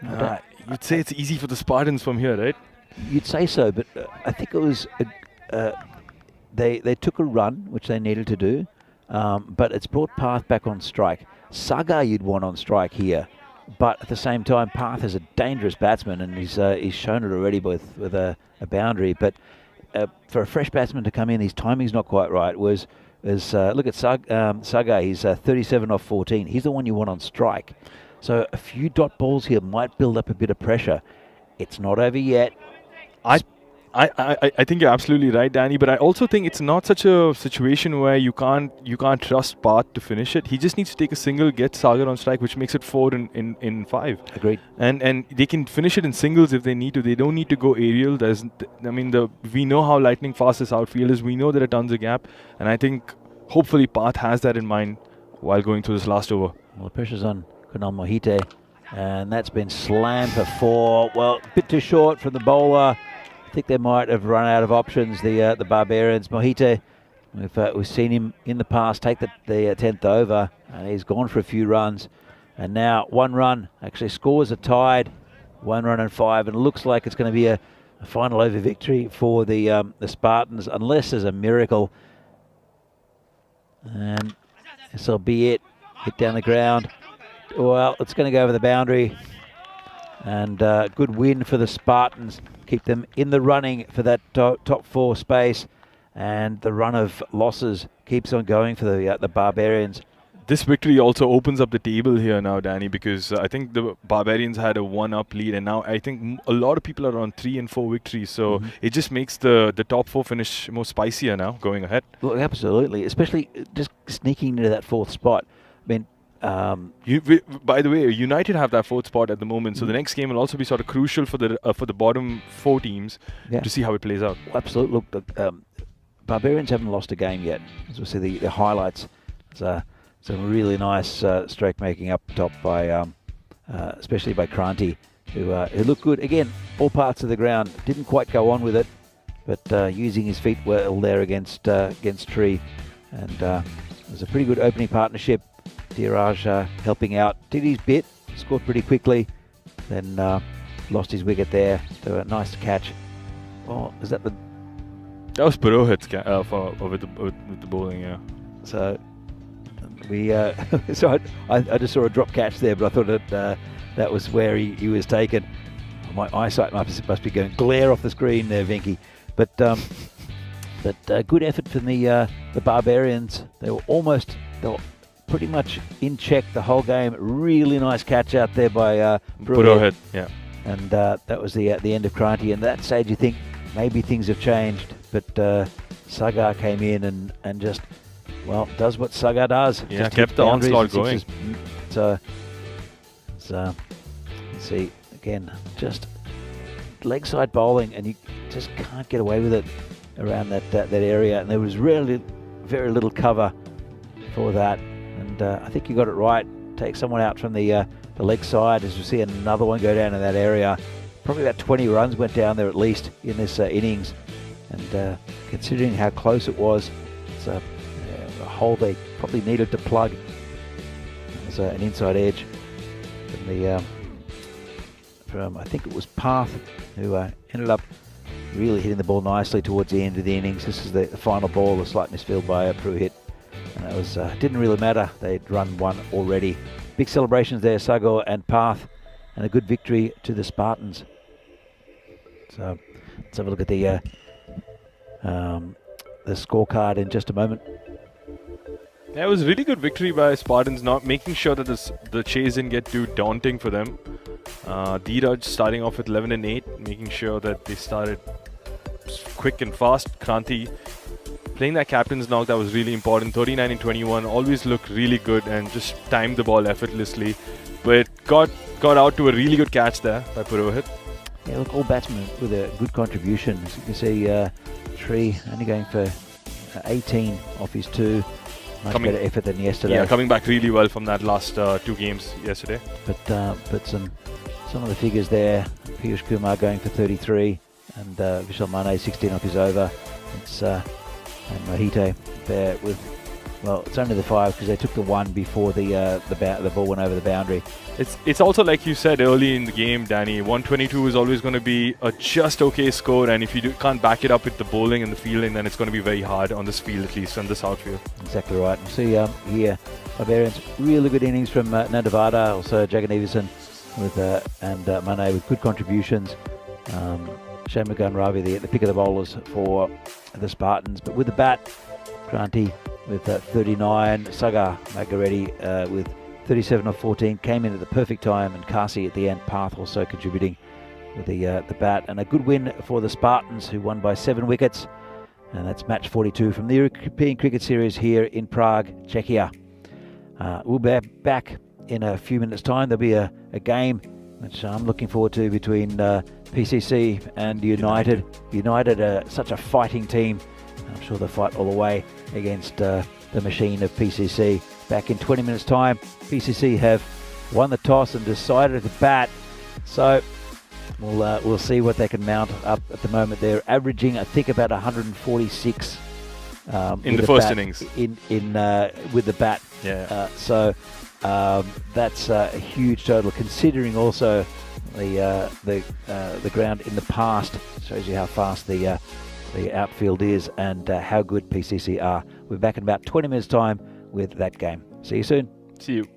You'd say it's easy for the Spartans from here, right? You'd say so, but I think it was they took a run, which they needed to do, but it's brought Path back on strike. Sagar you'd want on strike here, but at the same time, Path is a dangerous batsman, and he's shown it already with a boundary. But for a fresh batsman to come in, his timing's not quite right. Look at Sagar, he's 37 off 14. He's the one you want on strike. So a few dot balls here might build up a bit of pressure. It's not over yet. I think you're absolutely right, Danny. But I also think it's not such a situation where you can't trust Path to finish it. He just needs to take a single, get Sagar on strike, which makes it 4 in 5. Agreed. And they can finish it in singles if they need to. They don't need to go aerial. We know how lightning fast this outfield is. We know there are tons of gap, and I think hopefully Path has that in mind while going through this last over. Well, the pressure's on Kunal Mohite, and that's been slammed for 4. Well, a bit too short from the bowler. I think they might have run out of options, the Barbarians. Mohite, we've seen him in the past take the 10th over, and he's gone for a few runs. And now 1 run, actually scores are tied, 1 run and 5, and it looks like it's going to be a final over victory for the Spartans, unless there's a miracle. And this will be it. Hit down the ground. Well, it's going to go over the boundary. And good win for the Spartans. Keep them in the running for that top 4 space. And the run of losses keeps on going for the Barbarians. This victory also opens up the table here now, Danny, because I think the Barbarians had a 1-up lead, and now I think a lot of people are on 3 and 4 victories. So it just makes the top 4 finish more spicier now, going ahead. Well, absolutely, especially just sneaking into that 4th spot. I mean, by the way, United have that 4th spot at the moment, so the next game will also be sort of crucial for the bottom 4 teams to see how it plays out. Well, absolutely. Look, the Barbarians haven't lost a game yet. As we see the highlights, some really nice stroke making up top by, especially by Kranti, who looked good. Again, all parts of the ground. Didn't quite go on with it, but using his feet well there against Tree, and it was a pretty good opening partnership. Dheeraj helping out, did his bit, scored pretty quickly, then lost his wicket there. So a nice catch. Oh, is that the? That was Purohit's with the bowling, yeah. So we, so I just saw a drop catch there, but I thought that was where he was taken. My eyesight must be going glare off the screen there, Venky. But good effort from the Barbarians. They were pretty much in check the whole game. Really nice catch out there by Purohit, yeah. And that was the end of Kranti. And that stage you think maybe things have changed, but Sagar came in and just, well, does what Sagar does. Yeah, just kept the onslaught going. So let's see, again, just leg side bowling, and you just can't get away with it around that area. And there was really very little cover for that. And I think you got it right. Take someone out from the leg side, as we see another one go down in that area. Probably about 20 runs went down there at least in this innings. And considering how close it was, it's a hole they probably needed to plug. There's an inside edge from I think it was Path, who ended up really hitting the ball nicely towards the end of the innings. This is the final ball, a slight misfield by Purohit. And it was didn't really matter. They'd run 1 already. Big celebrations there, Sagar and Path, and a good victory to the Spartans. So let's have a look at the scorecard in just a moment. Yeah, it was a really good victory by Spartans, not making sure that the chase didn't get too daunting for them. Dheeraj starting off with 11 and 8, making sure that they started quick and fast. Kranti playing that captain's knock, that was really important. 39 and 21, always looked really good and just timed the ball effortlessly. But got out to a really good catch there by Purohit. Yeah, look, all batsmen with a good contribution. As you can see, Tree only going for 18 off his 2. Much better effort than yesterday. Yeah, coming back really well from that last 2 games yesterday. But some of the figures there. Piyush Kumar going for 33, and Vishal Mane 16 off his over. It's and Mohite there with, well, it's only the 5 because they took the 1 before the ball went over the boundary. It's also like you said early in the game, Danny. 122 is always going to be a just okay score, and if you can't back it up with the bowling and the fielding, then it's going to be very hard on this field, at least on this outfield. Exactly right. See here, Barbarians, really good innings from Nandavada, also Jagannathan with and Mane with good contributions. Shane McGunn Ravi, the pick of the bowlers for the Spartans, but with the bat, Kranti with 39, Sagar Margaretti with 37 of 14, came in at the perfect time, and Kasi at the end, Path also contributing with the bat, and a good win for the Spartans, who won by 7 wickets, and that's match 42 from the European Cricket Series here in Prague, Czechia. We'll be back in a few minutes' time. There'll be a game which I'm looking forward to between PCC and United. United are such a fighting team. I'm sure they'll fight all the way against the machine of PCC. Back in 20 minutes' time, PCC have won the toss and decided to bat. So we'll see what they can mount up at the moment. They're averaging, I think, about 146 in the first innings. With the bat. Yeah. So that's a huge total, considering also the ground in the past. Shows you how fast the outfield is and how good PCC are. We're back in about 20 minutes' time with that game. See you soon. See you.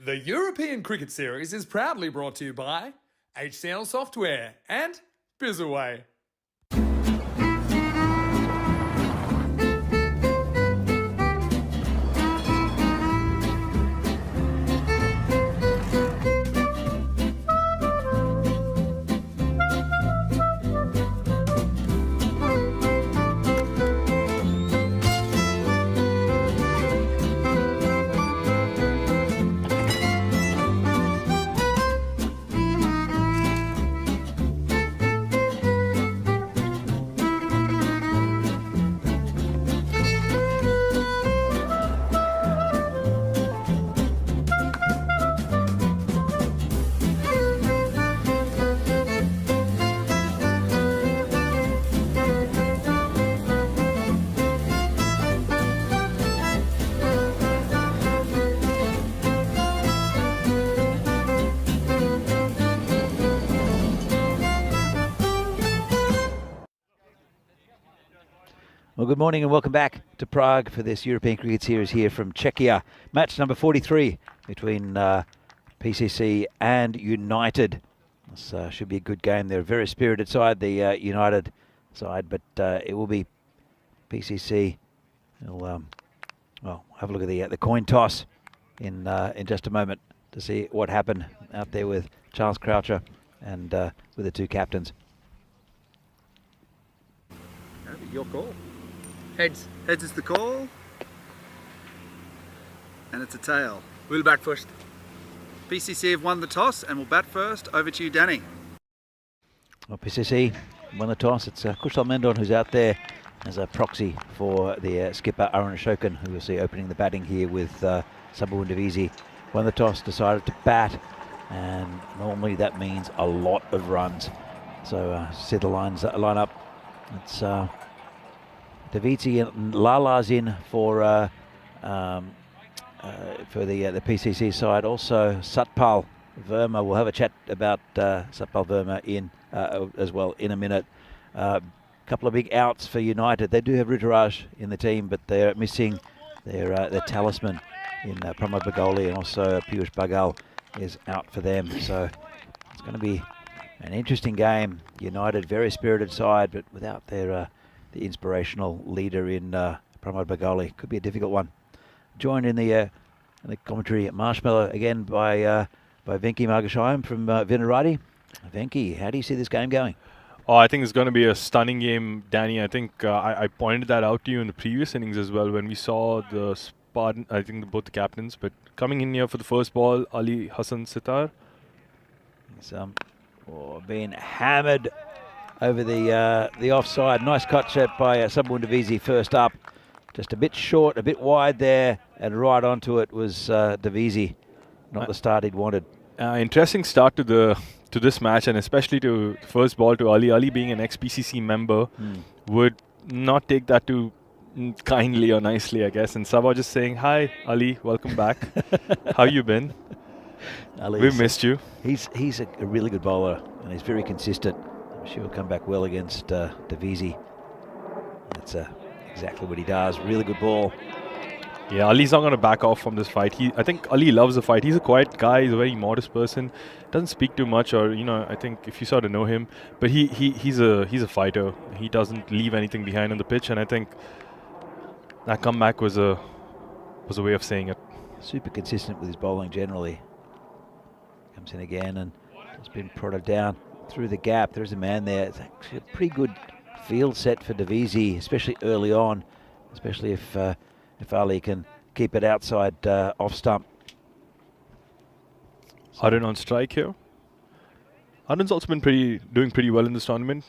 The European Cricket Series is proudly brought to you by HCL Software and Bizzaway. Well, good morning and welcome back to Prague for this European Cricket Series here from Czechia. Match number 43 between PCC and United. This should be a good game. They're a very spirited side, the United side, but it will be PCC. We'll have a look at the coin toss in just a moment to see what happened out there with Charles Croucher and with the two captains. Your call. Heads. Heads is the call. And it's a tail. We'll bat first. PCC have won the toss and will bat first. Over to you, Danny. Well, PCC won the toss. It's Kushal Mendon who's out there as a proxy for the skipper Arun Ashokan, who we'll see opening the batting here with Sabu Ndavisi. Won the toss, decided to bat, and normally that means a lot of runs. So see the line up. It's Daviti and Lala's in for the PCC side. Also Satpal Verma. We'll have a chat about Satpal Verma in as well in a minute. Couple of big outs for United. They do have Ruturaj in the team, but they're missing their talisman in Pramod Bagoli, and also Piyush Bagal is out for them. So it's going to be an interesting game. United, very spirited side, but without their the inspirational leader in Pramod Bagoli. Could be a difficult one. Joined in the commentary at Marshmallow again by Venki Margashayam from Vinarati. Venki, how do you see this game going? Oh, I think it's going to be a stunning game, Danny. I think I pointed that out to you in the previous innings as well when we saw the Spartan, I think both the captains, but coming in here for the first ball, Ali Hassan Sitar. He's being hammered over the offside. Nice cut shot by Sabu Ndavisi first up. Just a bit short, a bit wide there, and right onto it was Ndavisi. Not the start he'd wanted. Interesting start to this match, and especially to the first ball to Ali. Ali being an ex-PCC member would not take that too kindly or nicely, I guess. And Sabah just saying, "Hi, Ali, welcome back. How you been? We've missed you." He's a really good bowler, and he's very consistent. I'm sure he'll come back well against Ndavisi. That's exactly what he does. Really good ball. Yeah, Ali's not going to back off from this fight. I think Ali loves the fight. He's a quiet guy. He's a very modest person. Doesn't speak too much, or I think if you sort of know him, but he's a fighter. He doesn't leave anything behind on the pitch, and I think that comeback was a way of saying it. Super consistent with his bowling generally. Comes in again and has been prodded down through the gap. There's a man there. It's actually a pretty good field set for Ndavisi, especially early on, especially if Ali can keep it outside off stump. Arun on strike here. Arun's also been doing pretty well in this tournament.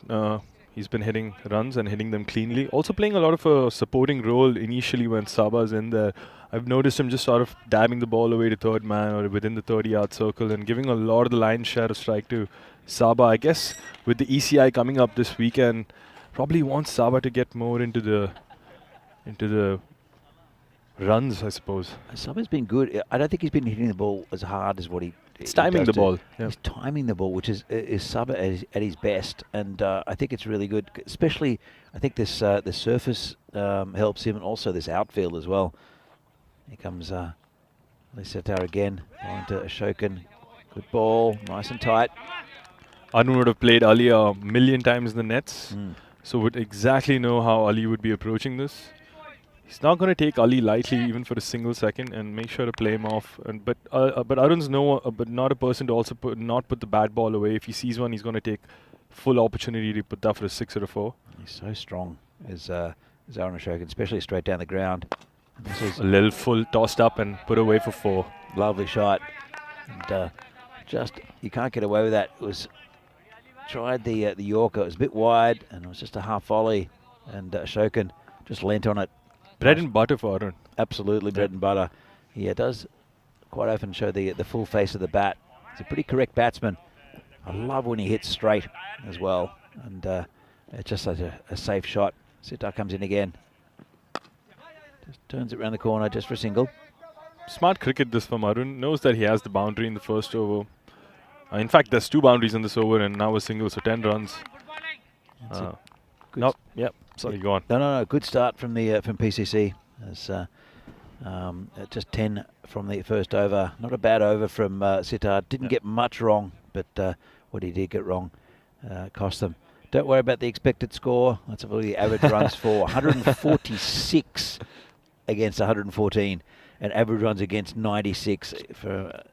He's been hitting runs and hitting them cleanly. Also playing a lot of a supporting role initially when Sabah's in there. I've noticed him just sort of dabbing the ball away to third man or within the 30-yard circle and giving a lot of the lion's share of strike to Sabah. I guess with the ECI coming up this weekend, probably wants Sabah to get more into the runs, I suppose. Sabah's been good. I don't think he's been hitting the ball as hard as what he. It's timing the ball. Yeah. He's timing the ball, which is Sabah at his best, and I think it's really good. Especially, I think this the surface helps him, and also this outfield as well. Here comes Lisetar again, going to Ashokan. Good ball, nice and tight. Arun would have played Ali a million times in the nets, Mm. so would exactly know how Ali would be approaching this. He's not going to take Ali lightly, even for a single second, and make sure to play him off. And but Arun's but not a person to also not put the bad ball away. If he sees one, he's going to take full opportunity to put that for a 6 or a 4. He's so strong as Arun Ashokan, especially straight down the ground. And this is A little full tossed up and put away for 4. lovely shot. And just, you can't get away with that. It was, tried the Yorker, it was a bit wide, and it was just a half volley. And Ashokan just leant on it. Bread and butter for Arun. Absolutely bread and butter. He does quite often show the full face of the bat. He's a pretty correct batsman. I love when he hits straight as well. And it's just such a safe shot. Sitar comes in again. Just turns it around the corner just for a single. Smart cricket this from Arun. Knows that he has the boundary in the first over. In fact, there's 2 boundaries in this over and now a single, so 10 runs. Good Yep. Sorry, go on. No. Good start from the from PCC. As just 10 from the first over. Not a bad over from Sitar. Didn't get much wrong, but what he did get wrong cost them. Don't worry about the expected score. That's about the average runs for 146 against 114, and average runs against 96.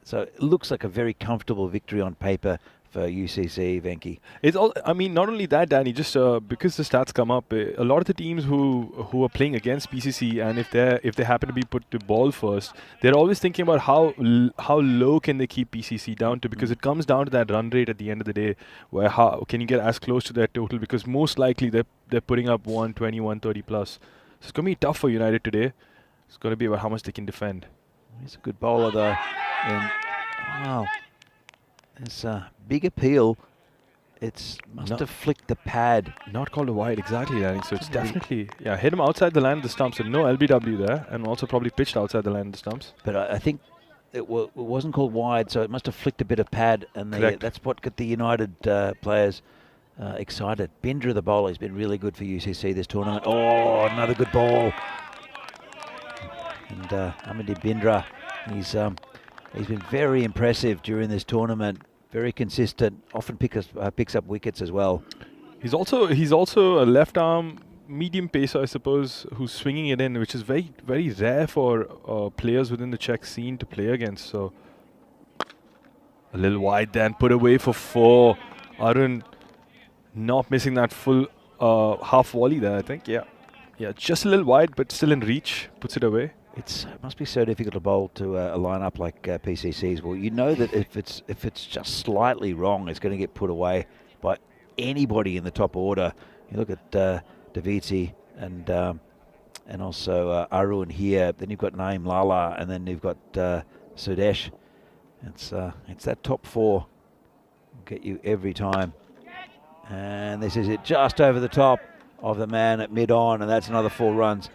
So it looks like a very comfortable victory on paper for UCC, Venki. It's all. I mean, not only that, Danny. Just because the stats come up, a lot of the teams who are playing against PCC, and if they happen to be put to ball first, they're always thinking about how low can they keep PCC down to, because it comes down to that run rate at the end of the day, where how can you get as close to their total, because most likely they're putting up 120, 130 plus. So it's going to be tough for United today. It's going to be about how much they can defend. He's a good bowler though. And wow. It's a big appeal. Must have flicked the pad. Not called a wide, exactly, Danny. So it's definitely, hit him outside the line of the stumps, and no LBW there, and also probably pitched outside the line of the stumps. But I think it wasn't called wide, so it must have flicked a bit of pad, and that's what got the United players excited. Bindra, the bowler, has been really good for UCC this tournament. Oh, another good ball. And Amandeep Bindra, he's been very impressive during this tournament. Very consistent. Often picks up wickets as well. He's also a left arm medium pacer, I suppose, who's swinging it in, which is very, very rare for players within the Czech scene to play against. So a little wide then, put away for 4. Arun not missing that full half volley there, I think. Yeah, just a little wide, but still in reach. Puts it away. It must be so difficult to bowl to a lineup like PCC's. Well, you know that if it's just slightly wrong, it's going to get put away by anybody in the top order. You look at Daviti and also Arun here. Then you've got Naeem Lala, and then you've got Sudesh. It's that top 4 will get you every time. And this is it, just over the top of the man at mid-on, and that's another 4 runs.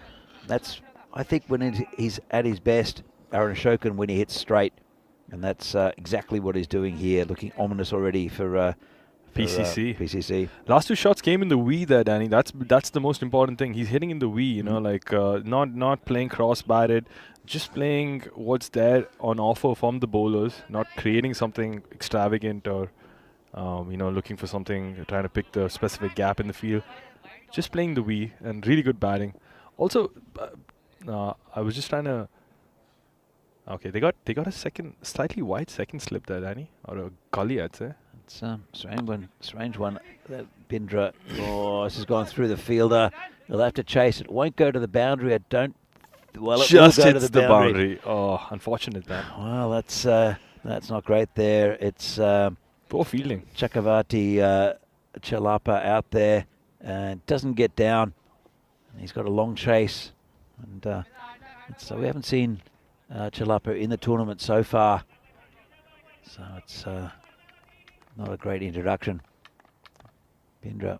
That's, I think, when he's at his best, Arun Ashokan, when he hits straight. And that's exactly what he's doing here, looking ominous already for PCC. Last 2 shots came in the V there, Danny. That's the most important thing. He's hitting in the V, you know, like not playing cross-batted, just playing what's there on offer from the bowlers, not creating something extravagant or, looking for something, trying to pick the specific gap in the field. Just playing the V and really good batting. Also, I was just trying to. Okay, they got a slightly wide second slip there, Danny, or a gully, I'd say. It's strange one. That Bindra, this has gone through the fielder. He'll have to chase it. Won't go to the boundary. It just will go hits to the boundary. Oh, unfortunate that. Well, that's not great there. It's poor fielding. Chakravarti Chalapa out there and doesn't get down. He's got a long chase, and so we haven't seen Chalapa in the tournament so far. So it's not a great introduction. Bindra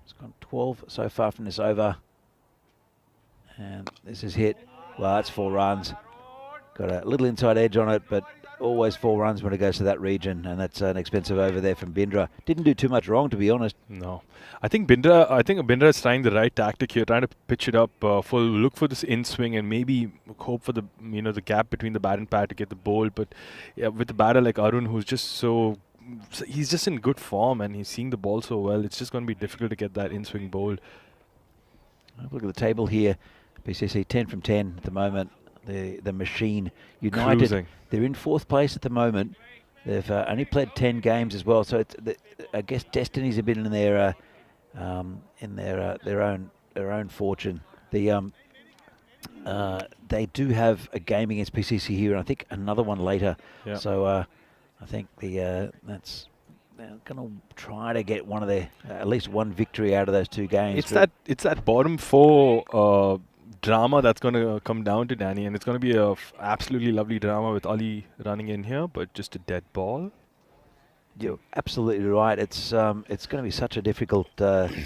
has gone 12 so far from this over. And this is hit. Well, that's 4 runs. Got a little inside edge on it, but always 4 runs when it goes to that region, and that's an expensive over there from Bindra. Didn't do too much wrong, to be honest. No, I think Bindra is trying the right tactic here, trying to pitch it up look for this in swing and maybe hope for the the gap between the bat and pad to get the bowl. But yeah, with a batter like Arun, who's just he's just in good form and he's seeing the ball so well, it's just going to be difficult to get that in swing bowled. Look at the table here. PCC 10 from 10 at the moment. The machine United, Cruising. They're in 4th place at the moment. They've only played 10 games as well, so I guess destiny's a bit in their own fortune. They do have a game against PCC here, and I think another one later. Yeah. So I think they're going to try to get one of at least one victory out of those 2 games. It's that bottom 4 drama that's going to come down to Danny, and it's going to be a absolutely lovely drama with Ali running in here, but just a dead ball. You're absolutely right. It's going to be such a difficult. You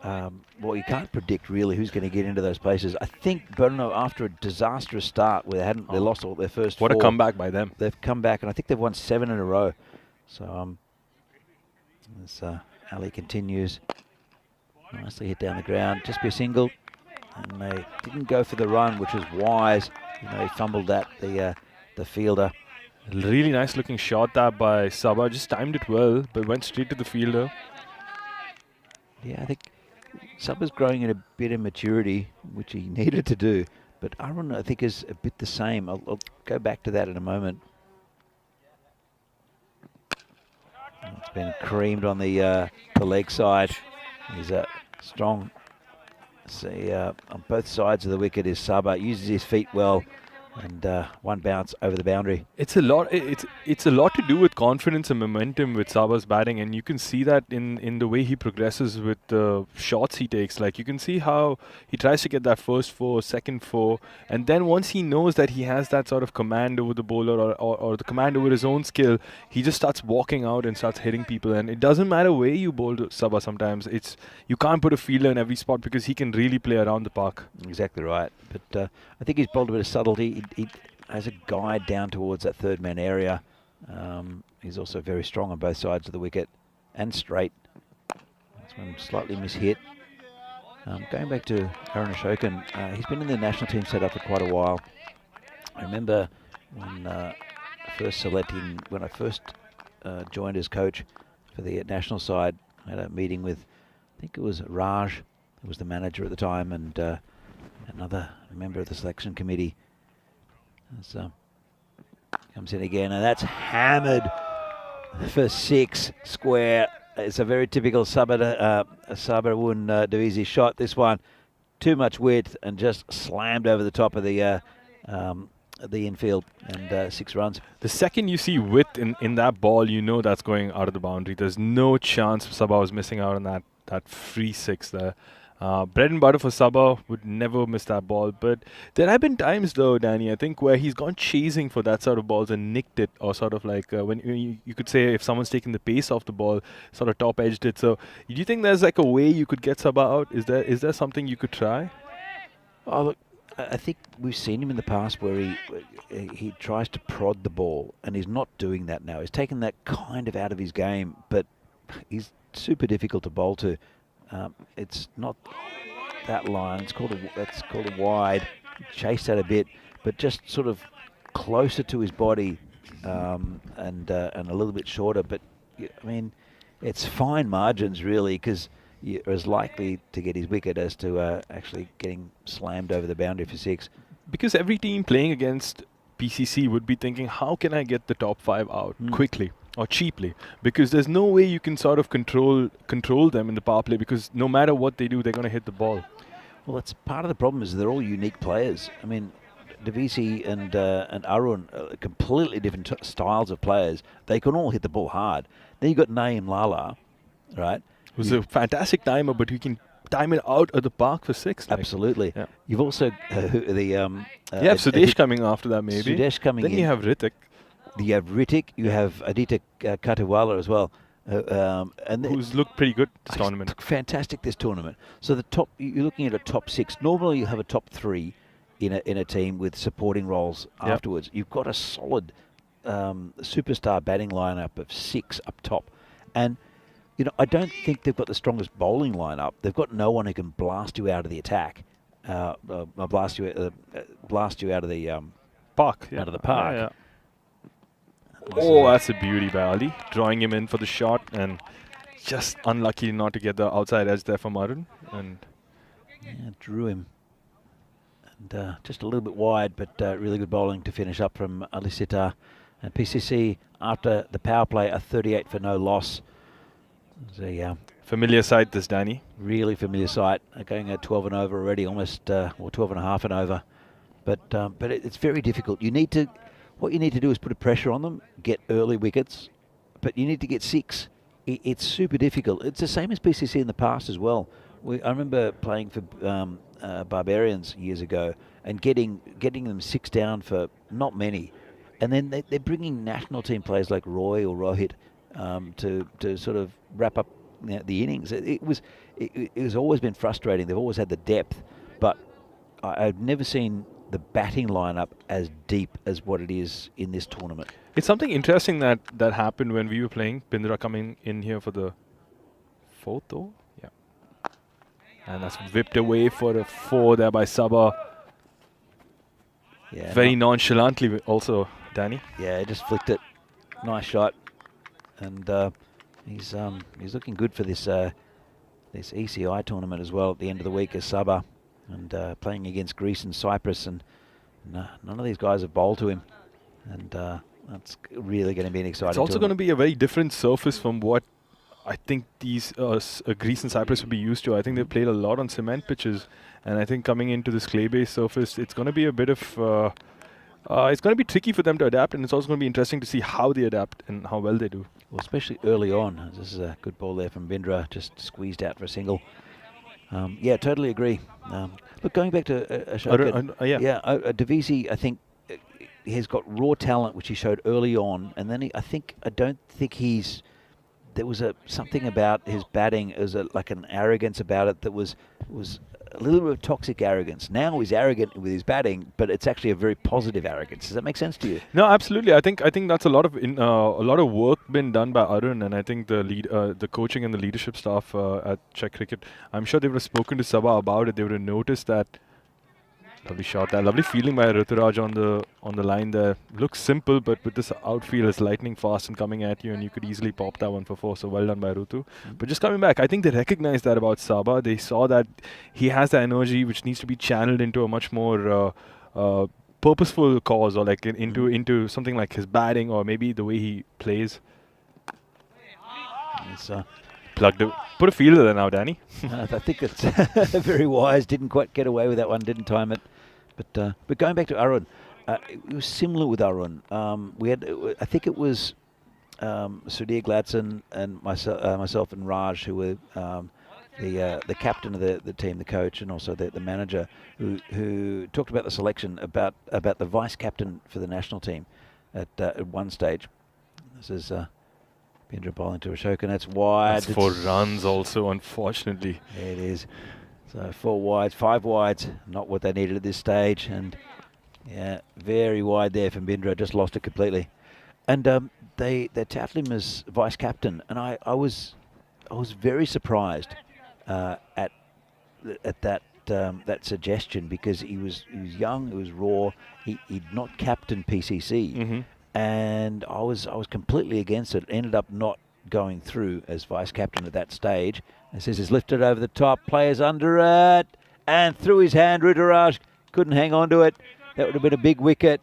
can't predict really who's going to get into those places. I think Brno, after a disastrous start where they lost all their first 4. What a comeback by them! They've come back, and I think they've won 7 in a row. So as Ali continues, nicely hit down the ground, just be a single. And they didn't go for the run, which was wise. He fumbled that, the fielder. Really nice looking shot that by Sabah. Just timed it well, but went straight to the fielder. Yeah, I think Sabah's growing in a bit of maturity, which he needed to do. But Arun, I think, is a bit the same. I'll go back to that in a moment. It's been creamed on the leg side. He's a strong. See, on both sides of the wicket is Sabah. Uses his feet well, and one bounce over the boundary. It's a lot. It's a lot to do with confidence and momentum with Sabah's batting, and you can see that in the way he progresses with the shots he takes. Like you can see how he tries to get that first 4, second 4, and then once he knows that he has that sort of command over the bowler or the command over his own skill, he just starts walking out and starts hitting people. And it doesn't matter where you bowl to Sabah. Sometimes you can't put a fielder in every spot because he can really play around the park. Exactly right. But I think he's bowled a bit of subtlety. He has a guide down towards that 3rd man area. He's also very strong on both sides of the wicket and straight. That's one slightly mishit. Going back to Arun Ashokan, he's been in the national team setup for quite a while. I remember when I first joined as coach for the national side, I had a meeting with, I think it was Raj, who was the manager at the time, and another member of the selection committee. So comes in again, and that's hammered for 6 square. It's a very typical Sabah Devizi shot. This one, too much width and just slammed over the top of the infield, and 6 runs. The second you see width in that ball, you know that's going out of the boundary. There's no chance Sabah was missing out on that free 6 there. Bread and butter for Sabah, would never miss that ball. But there have been times though, Danny, I think, where he's gone chasing for that sort of balls and nicked it, or sort of like when you could say if someone's taken the pace off the ball, sort of top edged it. So do you think there's like a way you could get Sabah out? Is there something you could try? Oh, look, I think we've seen him in the past where he tries to prod the ball, and he's not doing that now. He's taken that kind of out of his game, but he's super difficult to bowl to. It's not that line. That's called a wide. Chase that a bit, but just sort of closer to his body, and a little bit shorter. But I mean, it's fine margins really, because you're as likely to get his wicket as to actually getting slammed over the boundary for 6. Because every team playing against PCC would be thinking, how can I get the top 5 out quickly or cheaply? Because there's no way you can sort of control them in the power play, because no matter what they do, they're going to hit the ball. Well, that's part of the problem, is they're all unique players. I mean, Devisi and Arun are completely different styles of players. They can all hit the ball hard. Then you've got Naeem Lala, right? Who's a fantastic timer, but he can time it out of the park for 6. Like. Absolutely. Yeah. You've also you have Sudesh coming after that, maybe. Sudesh coming in. Then you have Ritik. You have Ritik. You have Aditya Katiwala as well. And who's looked pretty good this tournament. Fantastic this tournament. So the top, you're looking at a top 6. Normally you have a top 3 in a team with supporting roles afterwards. You've got a solid superstar batting lineup of 6 up top. And, you know, I don't think they've got the strongest bowling lineup. They've got no one who can blast you out of the attack, blast you out of the Park. out of the park. Yeah. Oh, that's a beauty by Ali. Drawing him in for the shot and just unlucky not to get the outside edge there from Arun. And yeah, drew him. And just a little bit wide, but really good bowling to finish up from Ali Sitar. And PCC, after the power play, a 38 for no loss. It was a familiar sight, this Danny. really familiar sight. Going at 12 and over already, almost, or 12 and a half and over. But it's very difficult. What you need to do is put a pressure on them, get early wickets, but you need to get 6. It's super difficult. It's the same as PCC in the past as well. I remember playing for Barbarians years ago and getting them 6 down for not many, and then they're bringing national team players like Roy or Rohit to sort of wrap up the innings. It was always been frustrating. They've always had the depth, but I've never seen the batting lineup as deep as what it is in this tournament. It's something interesting that happened when we were playing. Pindra coming in here for the 4th though. Yeah. And that's whipped away for a 4 there by Sabah. Yeah, Very nonchalantly also, Danny. Yeah, he just flicked it. Nice shot. And he's looking good for this this ECI tournament as well at the end of the week as Sabah. And playing against Greece and Cyprus, and none of these guys have bowled to him, and that's really going to be an exciting. It's also going to be a very different surface from what I think these Greece and Cyprus will be used to. I think they've played a lot on cement pitches, and I think coming into this clay-based surface, it's going to be a bit of it's going to be tricky for them to adapt, and it's also going to be interesting to see how they adapt and how well they do. Well, especially early on. This is a good ball there from Bindra, just squeezed out for a single. Yeah, totally agree. Look, going back to Ashoka, Devisi, I think he's got raw talent, which he showed early on, and then I don't think there was something about his batting as like an arrogance about it that was a little bit of toxic arrogance. Now he's arrogant with his batting, but it's actually a very positive arrogance. Does that make sense to you? No, absolutely. I think that's a lot of work been done by Arun, and I think the coaching and the leadership staff at Czech Cricket, I'm sure they would have spoken to Sabah about it. They would have noticed that. Lovely shot there. Lovely feeling by Ruturaj on the line there. Looks simple, but with this outfield, it's lightning fast and coming at you, and you could easily pop that one for 4. So well done by Rutu. But just coming back, I think they recognized that about Sabah. They saw that he has the energy which needs to be channeled into a much more purposeful cause, or like into something like his batting, or maybe the way he plays. Plugged it. Put a fielder there now, Danny. I think it's very wise. Didn't quite get away with that one. Didn't time it. But going back to Arun, it was similar with Arun. We had, I think it was Sudhir Gladson and myself and Raj, who were the captain of the team, the coach, and also the manager, who talked about the selection, about the vice captain for the national team at one stage. This is Pindra bowling to Ashoka, and that's wide. That's 4 runs also, unfortunately. Yeah, it is. So 4 wides, 5 wides, not what they needed at this stage, and yeah, very wide there from Pindra, just lost it completely. And they touted him as vice captain, and I was very surprised at that suggestion, because he was young, he was raw, he'd not captained PCC. And I was completely against it. Ended up not going through as vice captain at that stage. It says he's lifted over the top, players under it, and through his hand, Ruturaj couldn't hang on to it. That would have been a big wicket.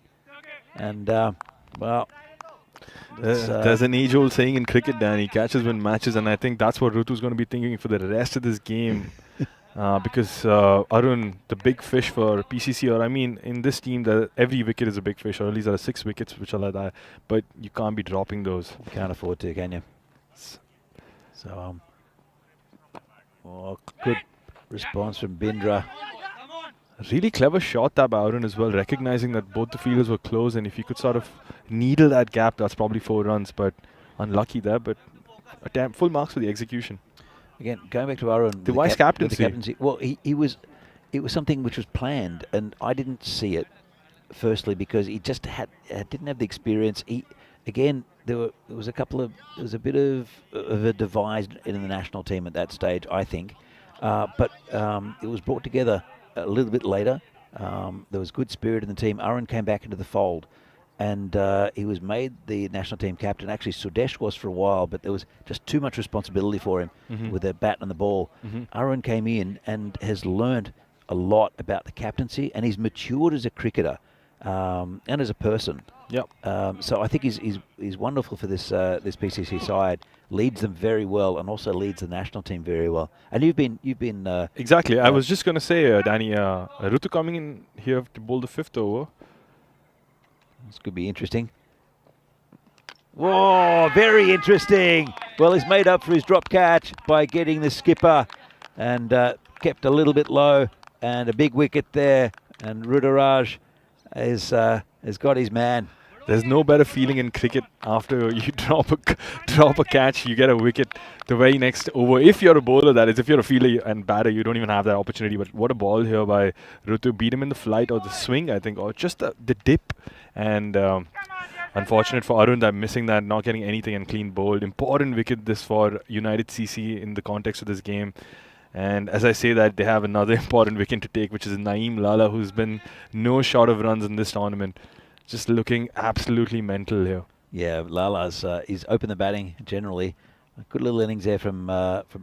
And well, there's an age-old saying in cricket, Danny: catches win matches, and I think that's what Rutu's going to be thinking for the rest of this game. Because Arun, the big fish for PCC, or I mean, in this team, every wicket is a big fish, or at least there are 6 wickets which are like that. But you can't be dropping those. You can't afford to, can you? So, good response from Bindra. Really clever shot that by Arun as well, recognizing that both the fielders were close, and if you could sort of needle that gap, that's probably 4 runs. But unlucky there, but full marks for the execution. Again, going back to Arun, the vice captaincy. Well, it was something which was planned, and I didn't see it firstly, because he just didn't have the experience. There was a bit of a divide in the national team at that stage, I think, but it was brought together a little bit later. There was good spirit in the team. Arun came back into the fold, and he was made the national team captain. Actually, Sudesh was for a while, but there was just too much responsibility for him with the bat and the ball. Arun came in and has learned a lot about the captaincy, and he's matured as a cricketer and as a person. Yep. So I think he's wonderful for this PCC side. Leads them very well, and also leads the national team very well. And you've been Exactly. I was just going to say, Danny, Rutu coming in here to bowl the 5th over. This could be interesting. Whoa, very interesting. Well, he's made up for his drop catch by getting the skipper and kept a little bit low, and a big wicket there. And Ruturaj has got his man. There's no better feeling in cricket after you drop a catch, you get a wicket the very next over. If you're a bowler, that is. If you're a fielder and batter, you don't even have that opportunity. But what a ball here by Rutu. Beat him in the flight or the swing, I think, or just the dip. And unfortunate for Arun that missing that, not getting anything, and clean bowled. Important wicket this for United CC in the context of this game. And as I say that, they have another important wicket to take, which is Naeem Lala, who's been no short of runs in this tournament. Just looking absolutely mental here. Yeah, Lala's he's opened the batting generally. A good little innings there from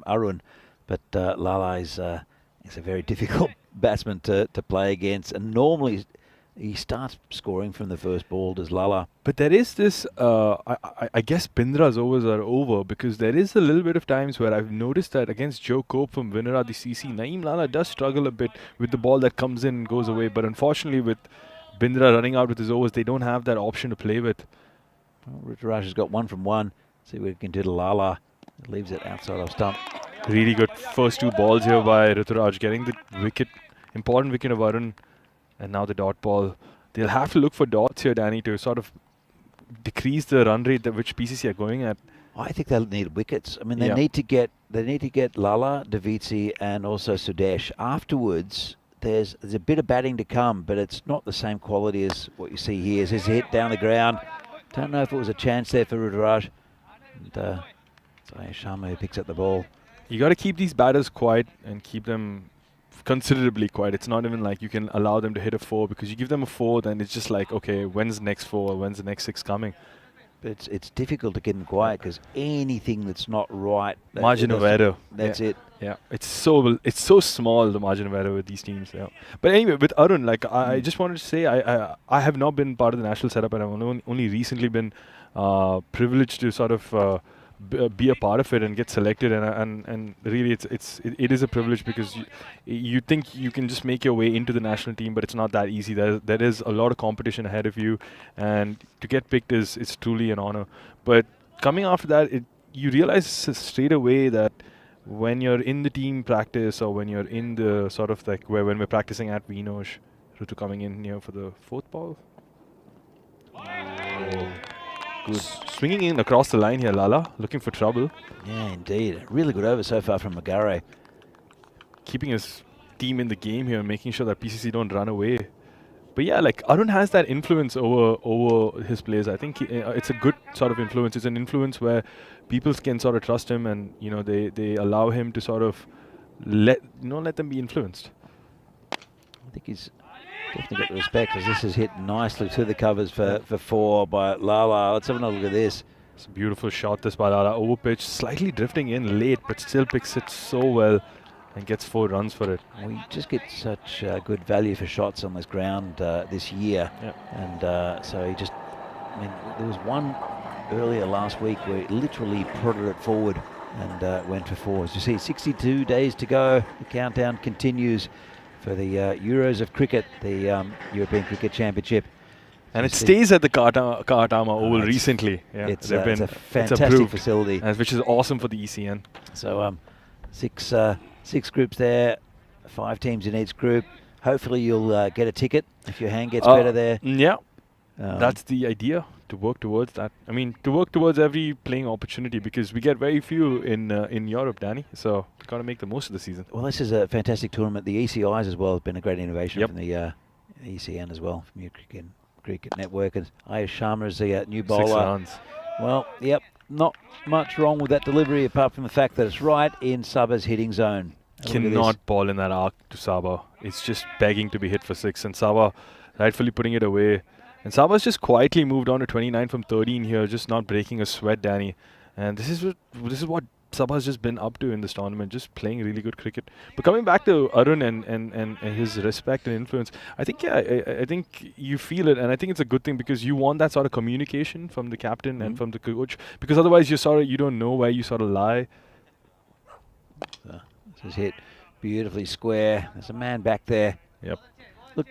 Arun, but Lala is a very difficult batsman to play against, and normally he starts scoring from the first ball, does Lala. But there is this, I guess Bindra's overs are over, because there is a little bit of times where I've noticed that against Joe Cope from Vinara, the CC, Naeem Lala does struggle a bit with the ball that comes in and goes away. But unfortunately with Bindra running out with his overs, they don't have that option to play with. Well, Ruturaj has got 1 from 1. See what he can do to Lala. Leaves it outside of stump. Really good first 2 balls here by Ruturaj, getting the wicket, important wicket of Arun, and now the dot ball. They'll have to look for dots here, Danny, to sort of decrease the run rate that which PCC are going at. I think they'll need wickets. I mean, they need to get Lala, Davitsi, and also Sudesh. Afterwards, there's a bit of batting to come, but it's not the same quality as what you see here. His hit down the ground. Don't know if it was a chance there for Ruturaj. And Sharma who picks up the ball. You got to keep these batters quiet and keep them considerably quiet. It's not even like you can allow them to hit a 4, because you give them a 4, then it's just like, okay, when's the next 4? When's the next 6 coming? But it's difficult to get them quiet, because anything that's not right, margin of error. That's it. Yeah, it's so small, the margin of error with these teams. Yeah, but anyway, with Arun, like I just wanted to say, I have not been part of the national setup, and I've only recently been privileged to sort of be a part of it and get selected, and really it is a privilege, because you think you can just make your way into the national team, but it's not that easy. There is a lot of competition ahead of you, and to get picked it's truly an honor. But coming after that, you realize straight away that when you're in the team practice, or when you're in the sort of like when we're practicing at Vinoj, Rutu coming in here for the 4th ball. Good. Swinging in across the line here, Lala, looking for trouble. Yeah, indeed. Really good over so far from Magare. Keeping his team in the game here, making sure that PCC don't run away. But yeah, like Arun has that influence over his players. I think it's a good sort of influence. It's an influence where people can sort of trust him, and they allow him to sort of let them be influenced. I think he's definitely got the respect, as this is hit nicely to the covers for 4 by Lala. Let's have another look at this. It's a beautiful shot this by Lala. Over pitch, slightly drifting in late, but still picks it so well and gets 4 runs for it. We just get such good value for shots on this ground this year. Yep. And so he just, there was one earlier last week where he literally prodded it forward and went for 4. As you see, 62 days to go. The countdown continues for the Euros of Cricket, the European Cricket Championship. And it stays at the Kaatama Oval recently. Yeah, it's a fantastic facility. Which is awesome for the ECN. So 6 groups there, 5 teams in each group. Hopefully you'll get a ticket if your hand gets better there. Yeah, that's the idea, to work towards that. I mean, to work towards every playing opportunity, because we get very few in Europe, Danny. So we've got to make the most of the season. Well, this is a fantastic tournament. The ECIs as well has been a great innovation from the ECN as well from your cricket network. And Ayush Sharma is the new 6 bowler. runs. Well, yep, not much wrong with that delivery apart from the fact that it's right in Saba's hitting zone. Have a look at this. Cannot ball in that arc to Saba. It's just begging to be hit for 6, and Saba rightfully putting it away. And Saba's just quietly moved on to 29 from 13 here, just not breaking a sweat, Danny. And this is what Saba's just been up to in this tournament, just playing really good cricket. But coming back to Arun and his respect and influence, I think, yeah, I think you feel it, and I think it's a good thing because you want that sort of communication from the captain and from the coach, because otherwise you don't know where you sort of lie. This is hit beautifully square. There's a man back there. Yep. Look,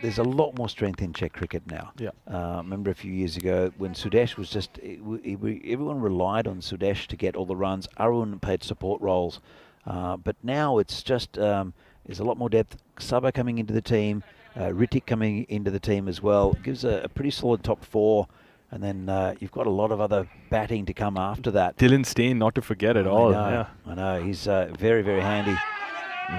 there's a lot more strength in Czech cricket now. Yeah. Remember a few years ago when Sudesh was just, everyone relied on Sudesh to get all the runs. Arun played support roles. But now it's just, there's a lot more depth. Saba coming into the team, Ritik coming into the team as well. Gives a pretty solid top 4. And then you've got a lot of other batting to come after that. Dylan Stain, not to forget at all. Yeah. I know. He's very, very handy.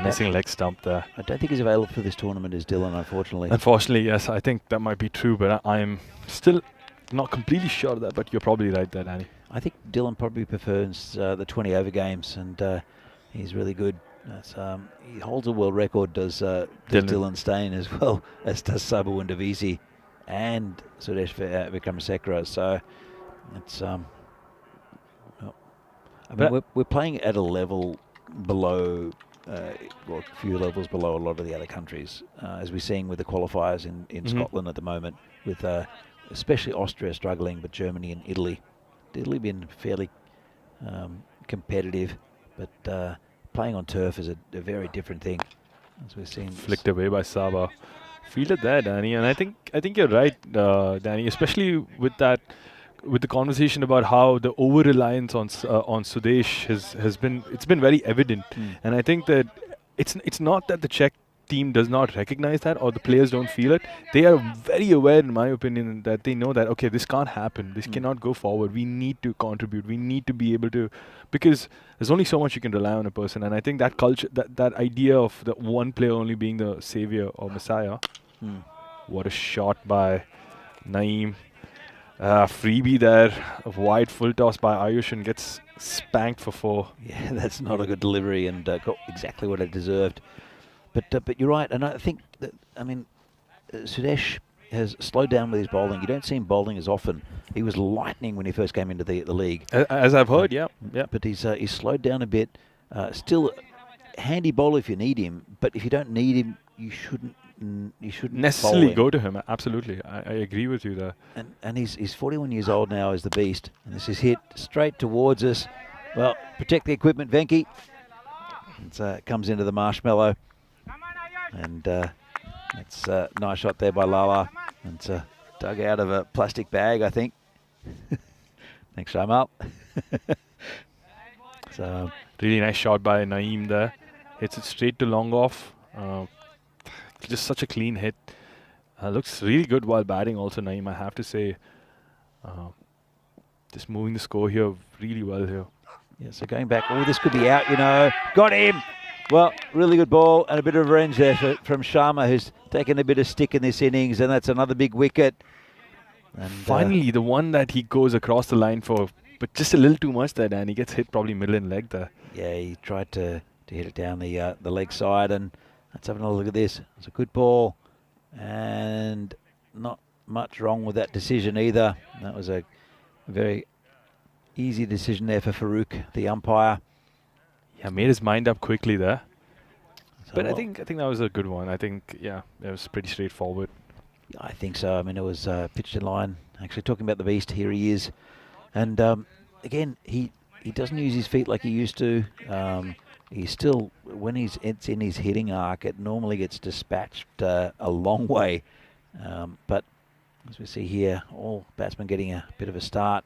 Missing leg stump there. I don't think he's available for this tournament as Dylan, unfortunately. Unfortunately, yes. I think that might be true, but I'm still not completely sure of that, but you're probably right there, Danny. I think Dylan probably prefers the 20 over games, and he's really good. He holds a world record, does Dylan Stain, as well as does Sabu and Davisi and Sudesh Vikramasekara. So it's we're playing at a level below, well, a few levels below a lot of the other countries, as we're seeing with the qualifiers in Scotland at the moment, with especially Austria struggling, but Germany and Italy. Italy been fairly competitive, but playing on turf is a very different thing, as we're seeing. Flicked away by Saba. Fielded there, Danny, and I think you're right, Danny, especially with the conversation about how the over reliance on Sudesh has been very evident, and I think that it's not that the Czech team does not recognize that or the players don't feel it. They are very aware, in my opinion, that they know that, okay, this can't happen, this cannot go forward, we need to contribute, we need to be able to, because there's only so much you can rely on a person, and I think that culture, that idea of the one player only being the savior or messiah. What a shot by Naeem. Freebie there, a wide full toss by Ayush, and gets spanked for 4. Yeah, that's not a good delivery, and got exactly what it deserved. But you're right, and I think that, I mean, Sudesh has slowed down with his bowling. You don't see him bowling as often. He was lightning when he first came into the league. As I've heard, yeah. But he's slowed down a bit. Still a handy bowler if you need him, but if you don't need him, you shouldn't necessarily go to him. Absolutely, I agree with you there. And he's 41 years old now, is the beast, and this is hit straight towards us. Well, protect the equipment, Venki. It comes into the marshmallow, and it's a nice shot there by Lala. And it's dug out of a plastic bag, I think. Thanks, Shamal. So really nice shot by Naeem there. Hits it straight to long off. Just such a clean hit. Looks really good while batting also, Naeem, I have to say. Just moving the score here really well here. Yeah, so going back, this could be out, Got him! Well, really good ball and a bit of revenge there from Sharma, who's taken a bit of stick in this innings, and that's another big wicket. And finally, the one that he goes across the line for, but just a little too much there, and he gets hit probably middle and leg there. Yeah, he tried to hit it down the leg side, and let's have another look at this. It's a good ball, and not much wrong with that decision either. That was a very easy decision there for Farouk, the umpire. Yeah, made his mind up quickly there. So but I think that was a good one. I think, yeah, it was pretty straightforward. I think so. I mean, it was pitched in line. Actually, talking about the beast, here he is. And again, he doesn't use his feet like he used to. He's still, when it's in his hitting arc, it normally gets dispatched a long way. But as we see here, all batsmen getting a bit of a start.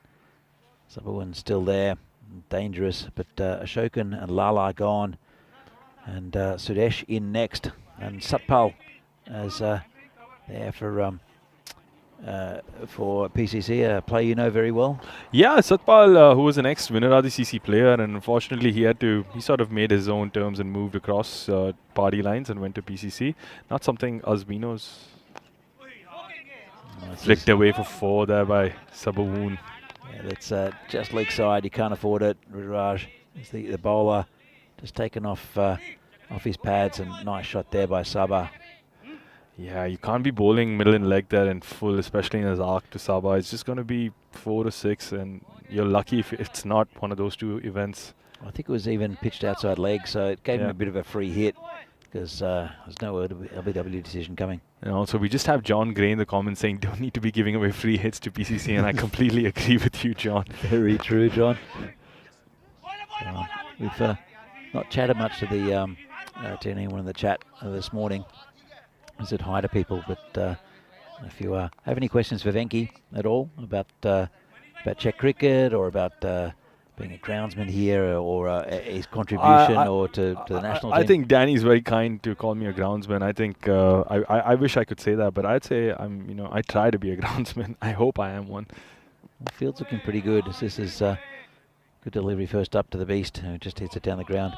Sabawan's still there, dangerous, but Ashokan and Lala gone. And Sudesh in next. And Satpal as there for for PCC, a player you know very well. Yeah, Satpal, who was an ex-Vinaradi CC player, and unfortunately he sort of made his own terms and moved across party lines and went to PCC. Not something Asbinos flicked away for 4 there by Sabawoon. Yeah, that's just leg side. You can't afford it. Raj is the bowler, just taken off his pads, and nice shot there by Sabah. Yeah, you can't be bowling middle and leg there in full, especially in his arc to Sabah. It's just going to be 4 to 6, and you're lucky if it's not one of those 2 events. I think it was even pitched outside leg, so it gave him a bit of a free hit because there's no LBW decision coming. And also, we just have John Gray in the comments saying don't need to be giving away free hits to PCC, and I completely agree with you, John. Very true, John. We've not chatted much to to anyone in the chat this morning. I said hi to people, but if you have any questions for Venki at all about Czech cricket or about being a groundsman here or his contribution or to the national team? I think Danny's very kind to call me a groundsman. I think I wish I could say that, but I'd say I try to be a groundsman. I hope I am one. Well, field's looking pretty good. This is good delivery first up to the beast, who just hits it down the ground.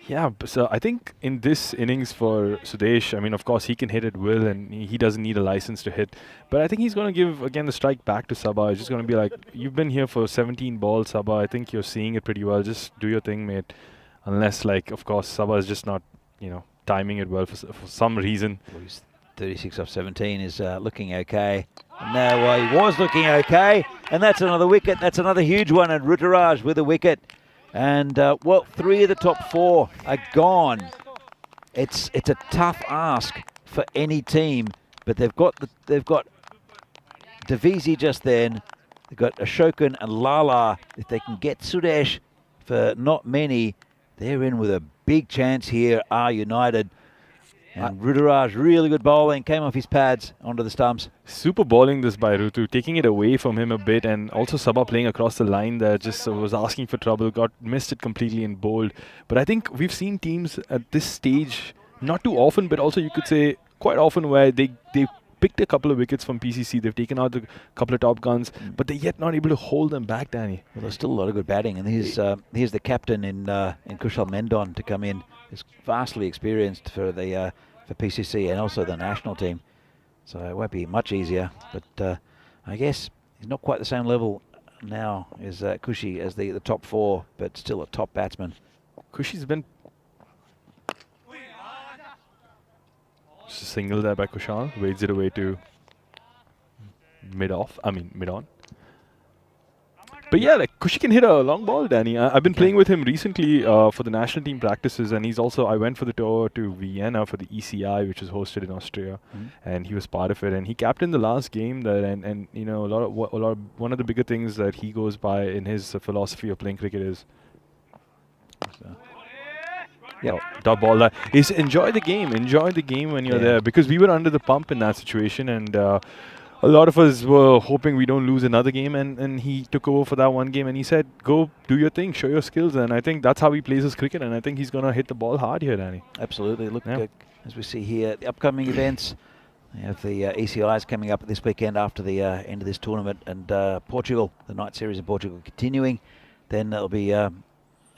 Yeah, so I think in this innings for Sudesh, I mean, of course, he can hit at will and he doesn't need a license to hit. But I think he's going to give, again, the strike back to Sabah. It's just going to be like, you've been here for 17 balls, Sabah. I think you're seeing it pretty well. Just do your thing, mate. Unless, like, of course, Sabah is just not, timing it well for some reason. Well, he's 36 off 17 is looking okay. No, well, he was looking okay. And that's another wicket. That's another huge one. And Ruturaj with a wicket. And, 3 of the top 4 are gone. It's a tough ask for any team, but they've got Devizi just then. They've got Ashokan and Lala. If they can get Sudesh for not many, they're in with a big chance here, are United. And Ruturaj, really good bowling, came off his pads onto the stumps. Super bowling this by Rutu, taking it away from him a bit, and also Sabah playing across the line there, just was asking for trouble, missed it completely and bowled. But I think we've seen teams at this stage, not too often, but also you could say quite often, where they picked a couple of wickets from PCC, they've taken out a couple of top guns, but they're yet not able to hold them back, Danny. Well, there's still a lot of good batting, and here's the captain in Kushal Mendon to come in. He's vastly experienced for the for PCC and also the national team, so it won't be much easier. But I guess he's not quite the same level now as Kushi as the top 4, but still a top batsman. Kushi's been just a single there by Kushal, wades it away to mid-on. But yeah, like Kushi can hit a long ball, Danny. I've been playing with him recently for the national team practices, and he's also, I went for the tour to Vienna for the ECI, which was hosted in Austria, and he was part of it, and he captained the last game there, and one of the bigger things that he goes by in his philosophy of playing cricket is dot ball that is enjoy the game when you're there, because we were under the pump in that situation, and a lot of us were hoping we don't lose another game, and he took over for that one game, and he said, go do your thing, show your skills, and I think that's how he plays his cricket, and I think he's going to hit the ball hard here, Danny. Absolutely. Look, as we see here, the upcoming events, we have the ECIs coming up this weekend after the end of this tournament, and Portugal, the night series in Portugal continuing. Then there'll be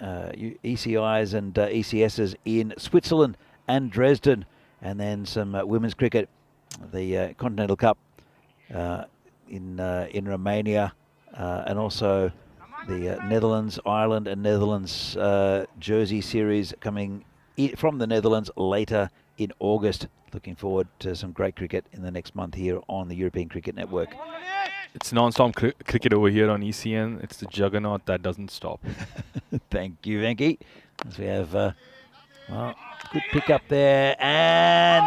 ECIs and ECSs in Switzerland and Dresden, and then some women's cricket, the Continental Cup in Romania, and also the Netherlands, Ireland and Netherlands Jersey series coming from the Netherlands later in August. Looking forward to some great cricket in the next month here on the European Cricket Network. It's non-stop cricket over here on ECN. It's the juggernaut that doesn't stop. Thank you, Venki. As we have good pick up there, and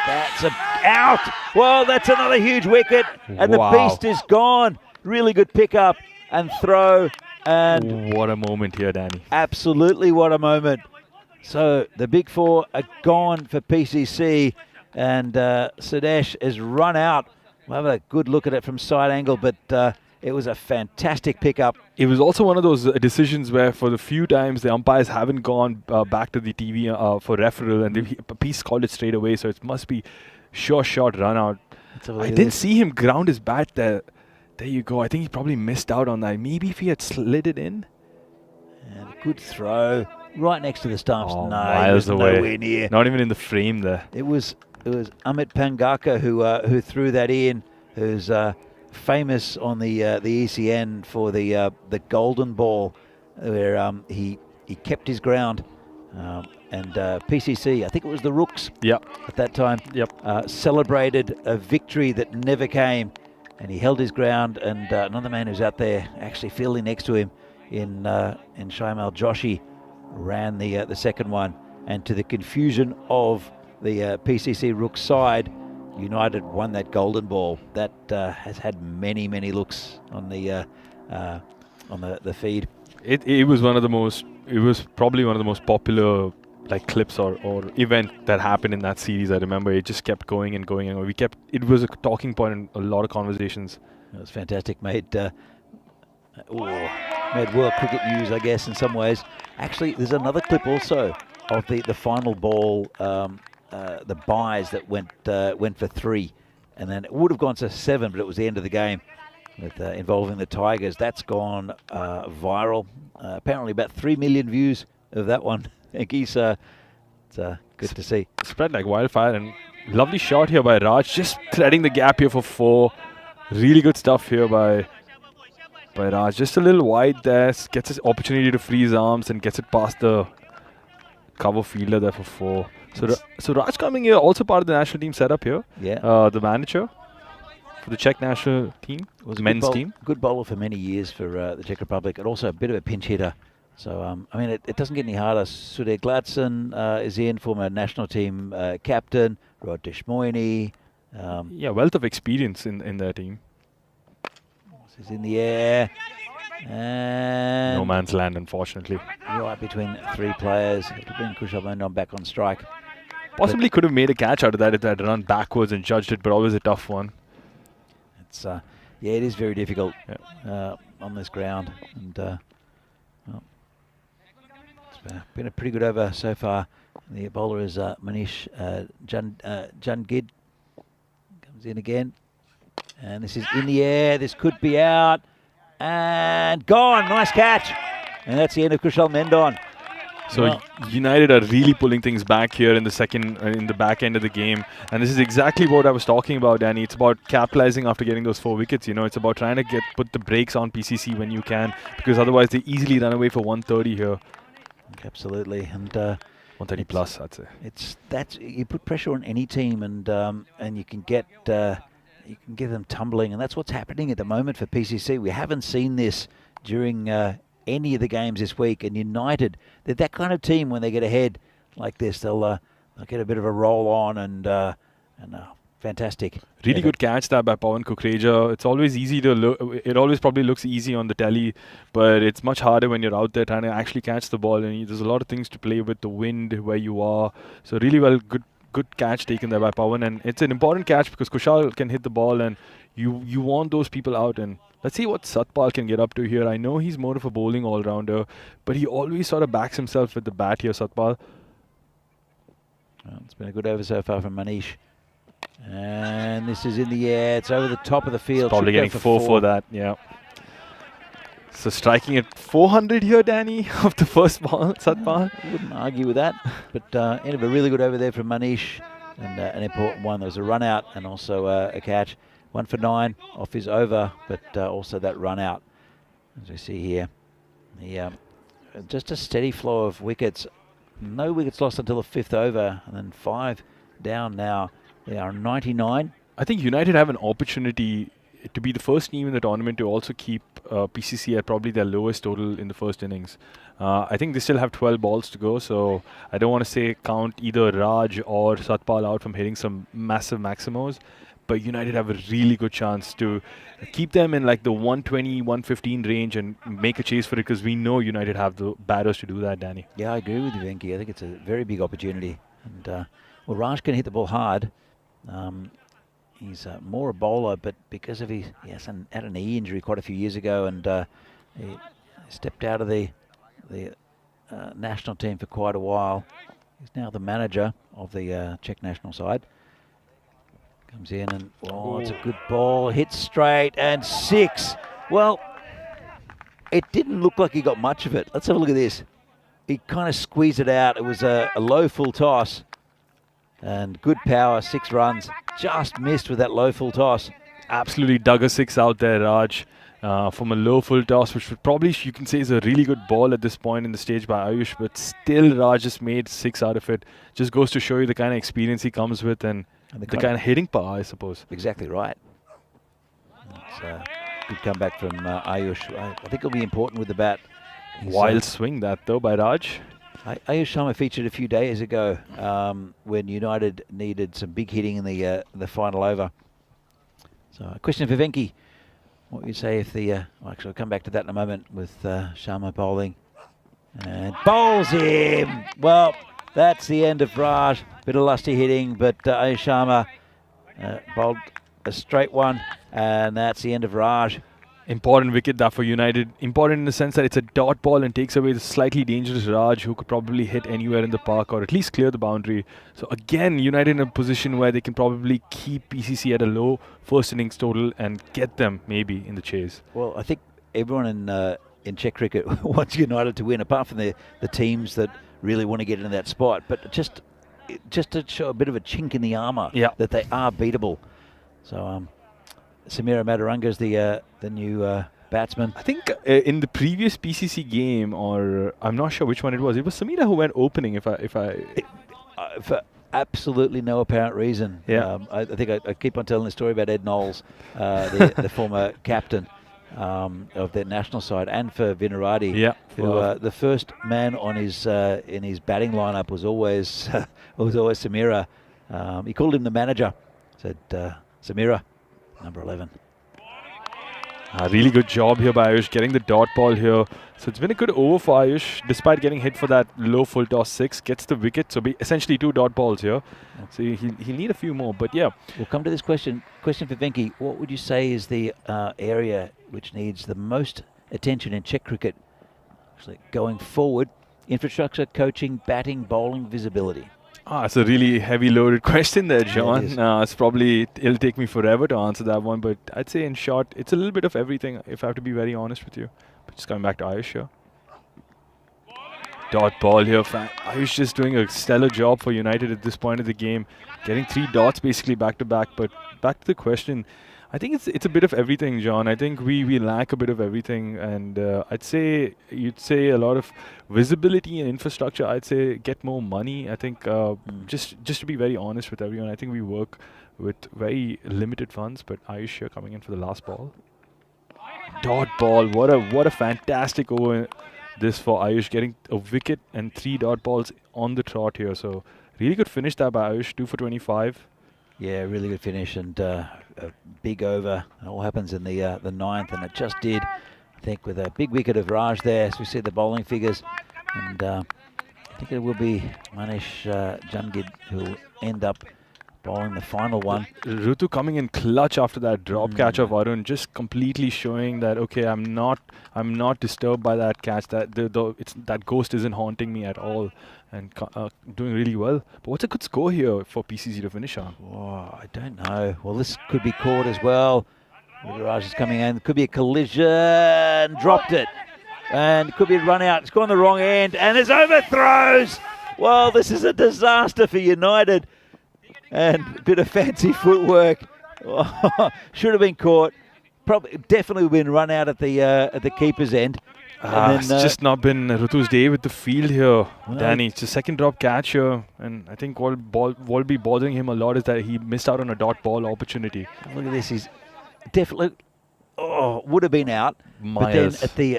that's out. Well, that's another huge wicket, and the beast is gone. Really good pick up and throw, and what a moment here, Danny. Absolutely, what a moment. So the big 4 are gone for PCC, and Sudesh has run out. We'll have a good look at it from side angle, but it was a fantastic pickup. It was also one of those decisions where for the few times the umpires haven't gone back to the TV for referral, and the piece called it straight away, so it must be sure shot run out. I didn't see him ground his bat there. There you go. I think he probably missed out on that. Maybe if he had slid it in. And a good throw right next to the stumps. Oh, No, miles he was away. nowhere near. Not even in the frame there. It was Amit Pangaka who threw that in, who's famous on the ECN for the golden ball, where he kept his ground, and PCC, I think it was the Rooks at that time, celebrated a victory that never came, and he held his ground, and another man who's out there actually fielding next to him in Shaimal Joshi ran the second one, and to the confusion of the PCC Rooks side, United won that golden ball. That has had many looks on the feed. It was one of the most. It was probably one of the most popular like clips or event that happened in that series. I remember it just kept going and going and going. It was a talking point in a lot of conversations. It was fantastic, made world cricket news, I guess, in some ways. Actually, there's another clip also of the final ball, the buys that went for 3, and then it would have gone to 7, but it was the end of the game with involving the Tigers. That's gone viral. Apparently, about 3 million views of that one. It's good to see. Spread like wildfire, and lovely shot here by Raj, just threading the gap here for 4. Really good stuff here by Raj. Just a little wide there, gets his opportunity to free his arms and gets it past the cover fielder there for 4. So Raj coming here, also part of the national team setup here. Yeah. The manager for the Czech national team, was a men's team. Good bowler for many years for the Czech Republic, and also a bit of a pinch hitter. So, I mean, it doesn't get any harder. Sudhir Gladson is in, former national team captain. Rod Deshmoini. Yeah, wealth of experience in their team. This is in the air. And No man's land, unfortunately. right between 3 players. To bring Kushal Mendon back on strike. Possibly could have made a catch out of that if they had run backwards and judged it, but always a tough one. It's yeah, it is very difficult on this ground, and well, it's been a pretty good over so far. The bowler is Manish Jungid. Comes in again, and this is in the air. This could be out, and gone. Nice catch, and that's the end of Kushal Mendon. So United are really pulling things back here in the back end of the game, and this is exactly what I was talking about, Danny. It's about capitalizing after getting those 4 wickets. You know, it's about trying to put the brakes on PCC when you can, because otherwise they easily run away for 130 here. Absolutely, and 130 plus, I'd say. That's you put pressure on any team, and you can get them tumbling, and that's what's happening at the moment for PCC. We haven't seen this during any of the games this week, and United, they're that kind of team. When they get ahead like this, they'll get a bit of a roll on, and fantastic. Really good catch that by Pawan Kukreja. It's always easy to look. It always probably looks easy on the telly, but it's much harder when you're out there trying to actually catch the ball. And there's a lot of things to play with, the wind, where you are. So really good catch taken there by Pawan, and it's an important catch because Kushal can hit the ball, and you want those people out. And let's see what Satpal can get up to here. I know he's more of a bowling all-rounder, but he always sort of backs himself with the bat here, Satpal. Well, it's been a good over so far from Manish. And this is in the air. It's over the top of the field. It's probably getting 4 for that, yeah. So striking at 400 here, Danny, of the first ball, Satpal. I wouldn't argue with that. But end of a really good over there from Manish. And an important one. There was a run out and also a catch. 1 for 9 off his over, but also that run out, as we see here. Just a steady flow of wickets. No wickets lost until the 5th over, and then 5 down now. They are 99. I think United have an opportunity to be the first team in the tournament to also keep PCC at probably their lowest total in the first innings. I think they still have 12 balls to go, so I don't want to say count either Raj or Satpal out from hitting some massive maximos. But United have a really good chance to keep them in like the 120, 115 range and make a chase for it, because we know United have the batters to do that, Danny. Yeah, I agree with you, Venki. I think it's a very big opportunity. And well, Raj can hit the ball hard. He's more a bowler, but because of he had a knee injury quite a few years ago, and he stepped out of the national team for quite a while. He's now the manager of the Czech national side. Comes in and, it's a good ball. Hits straight and 6. Well, it didn't look like he got much of it. Let's have a look at this. He kind of squeezed it out. It was a low full toss. And good power, 6 runs. Just missed with that low full toss. Absolutely dug a 6 out there, Raj. From a low full toss, which would probably, you can say, is a really good ball at this point in the stage by Ayush, but still Raj just made 6 out of it. Just goes to show you the kind of experience he comes with and the kind of hitting power, I suppose. Exactly right. It's a good comeback from Ayush. I think it'll be important with the bat. Wild swing that though by Raj. Ayush Sharma featured a few days ago when United needed some big hitting in the final over. So a question for Venki. What would you say if the... actually, I'll come back to that in a moment with Sharma bowling. And bowls him! Well, that's the end of Raj. Bit of lusty hitting, but Ayush Sharma bowled a straight one. And that's the end of Raj. Important wicket that for United. Important in the sense that it's a dot ball and takes away the slightly dangerous Raj, who could probably hit anywhere in the park or at least clear the boundary. So again, United in a position where they can probably keep PCC at a low first innings total and get them maybe in the chase. Well, I think everyone in Czech cricket wants United to win, apart from the teams that really want to get into that spot. But just to show a bit of a chink in the armour, that they are beatable. So Samira Mataranga's the new batsman. I think in the previous PCC game, or I'm not sure which one it was Samira who went opening. For absolutely no apparent reason. I think I keep on telling the story about Ed Knowles, the former captain of their national side, and for Vinarati, who the first man on his in his batting lineup was always Samira. He called him the manager. Said Samira, number 11. Really good job here by Ayush, getting the dot ball here. So it's been a good over for Ayush, despite getting hit for that low full toss 6. Gets the wicket, so essentially 2 dot balls here. So he'll need a few more, but yeah. We'll come to this question. Question for Venki. What would you say is the area which needs the most attention in Czech cricket actually going forward? Infrastructure, coaching, batting, bowling, visibility. It's a really heavy loaded question there, John. It'll take me forever to answer that one, but I'd say in short, it's a little bit of everything, if I have to be very honest with you. But just coming back to Ayush here. Dot ball here. Ayush just doing a stellar job for United at this point of the game. Getting 3 dots basically back to back. But back to the question, I think it's a bit of everything, John. I think we lack a bit of everything, and you'd say a lot of visibility and infrastructure. I'd say get more money. I think just to be very honest with everyone, I think we work with very limited funds. But Ayush here coming in for the last ball. Dot ball. What a fantastic over this for Ayush, getting a wicket and 3 dot balls on the trot here. So really good finish there by Ayush, 2 for 25. Yeah, really good finish and a big over. It all happens in the 9th, and it just did. I think with a big wicket of Raj there, as we see the bowling figures, and I think it will be Manish Jangid who will end up bowling the final one. Rutu coming in clutch after that drop catch of Arun, just completely showing that okay, I'm not disturbed by that catch. That that ghost isn't haunting me at all, and doing really well. But what's a good score here for PCC to finish on? Oh, I don't know. Well, this could be caught as well. Raj is coming in. Could be a collision. Dropped it, and it could be a run out. It's gone the wrong end, and there's overthrows. Well, this is a disaster for United. And a bit of fancy footwork. Should have been caught. Definitely been run out at the keeper's end. It's just not been Rutu's day with the field here, Danny. It's a second drop catch here, and I think what will be bothering him a lot is that he missed out on a dot ball opportunity. Look at this. He's definitely would have been out. But then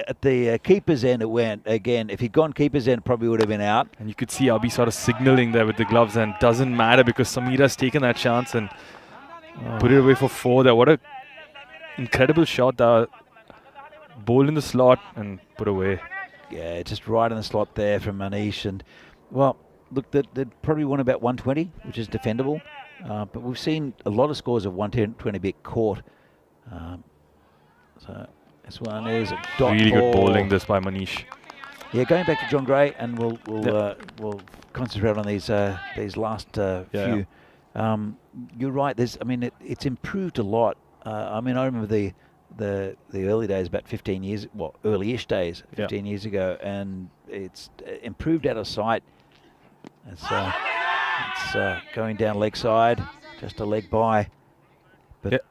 at the keeper's end it went again. If he'd gone keeper's end, probably would have been out. And you could see Abhi sort of signaling there with the gloves, and doesn't matter because Samira's taken that chance and put it away for 4 there. What a incredible shot there. Bowl in the slot and put away. Yeah, just right in the slot there from Manish. And well, look, they'd probably won about 120, which is defendable. But we've seen a lot of scores of 120 get caught. So this one is a dot really ball. Good bowling this by Manish. Yeah, going back to John Gray, and we'll concentrate on these last few. You're right. I mean, it's improved a lot. I mean, I remember the early days, about 15 years, well, early-ish days, 15 years ago, and it's improved out of sight. It's going down leg side, just a leg by, but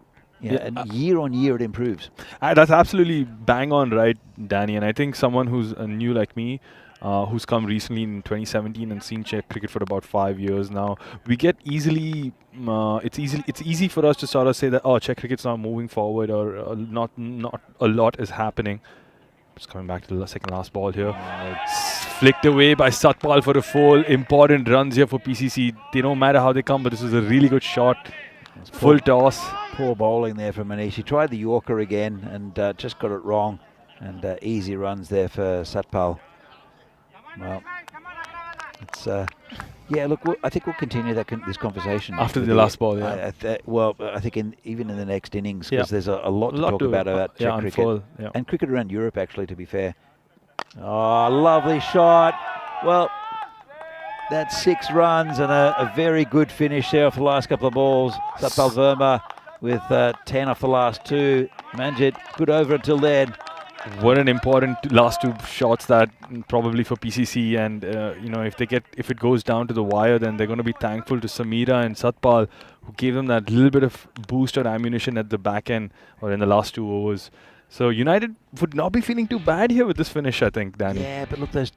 and year on year it improves. That's absolutely bang on right, Danny. And I think someone who's new like me, who's come recently in 2017 and seen Czech cricket for about 5 years now, we get easily. It's easy for us to sort of say that Czech cricket's not moving forward or not a lot is happening. Just coming back to the second last ball here. It's flicked away by Satpal for a 4. Important runs here for PCC. They don't matter how they come, but this is a really good shot. Full toss. Poor bowling there from Manish. He tried the Yorker again and just got it wrong. And easy runs there for Satpal. Well, it's yeah. Look, I think we'll continue this conversation after the last ball. Yeah. I think even in the next innings, because there's a lot to talk about Czech cricket and cricket around Europe. Actually, to be fair. Oh, lovely shot. Well, that's 6 runs and a very good finish there off the last couple of balls. Satpal Verma with 10 off the last 2. Manjit, good over until then. What an important last 2 shots that probably for PCC, and if it goes down to the wire, then they're going to be thankful to Samira and Satpal, who gave them that little bit of boost or ammunition at the back end or in the last 2 overs. So United would not be feeling too bad here with this finish, I think, Danny. Yeah, but look, those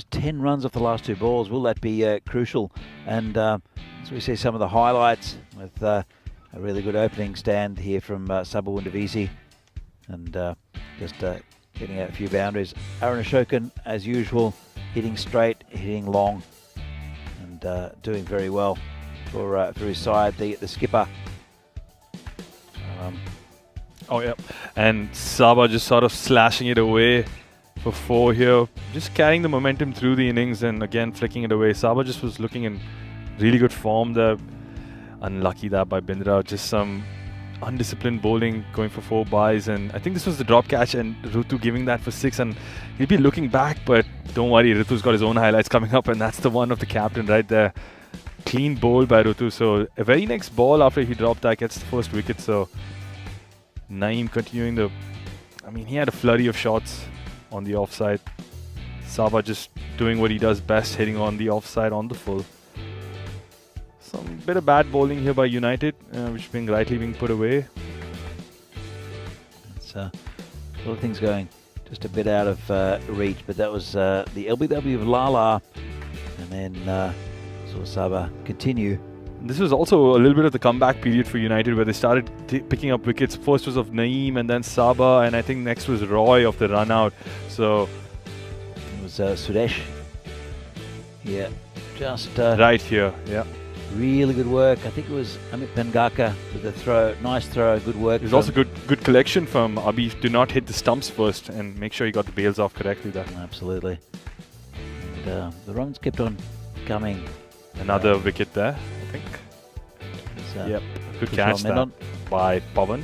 10 runs off the last 2 balls, will that be crucial? And as we see some of the highlights with a really good opening stand here from Sabah Wundavisi, and just getting out a few boundaries. Aaron Ashokan, as usual, hitting straight, hitting long, and doing very well for his side. The skipper. And Sabah just sort of slashing it away for 4 here, just carrying the momentum through the innings and again flicking it away. Sabah just was looking in really good form there. Unlucky that by Bindra, just some undisciplined bowling going for 4 byes, and I think this was the drop catch and Rutu giving that for 6, and he'll be looking back, but don't worry, Rutu's got his own highlights coming up, and that's the one of the captain right there. Clean bowl by Rutu, so a very next ball after he dropped that gets the first wicket. So Naeem continuing he had a flurry of shots on the offside. Sabah just doing what he does best, hitting on the offside on the full. Some bit of bad bowling here by United, which is rightly being put away. It's a lot of things going just a bit out of reach, but that was the LBW of Lala, and then saw Sabah continue. This was also a little bit of the comeback period for United, where they started picking up wickets. First was of Naeem, and then Sabah, and I think next was Roy of the run out. So it was Suresh. Yeah, just right here. Yeah. Really good work. I think it was Amit Pengaka with the throw. Nice throw, good work. It was also good collection from Abhi to not hit the stumps first and make sure he got the bails off correctly there. Absolutely. And the runs kept on coming. Another wicket there, I think. Yep, good catch there by Pawan.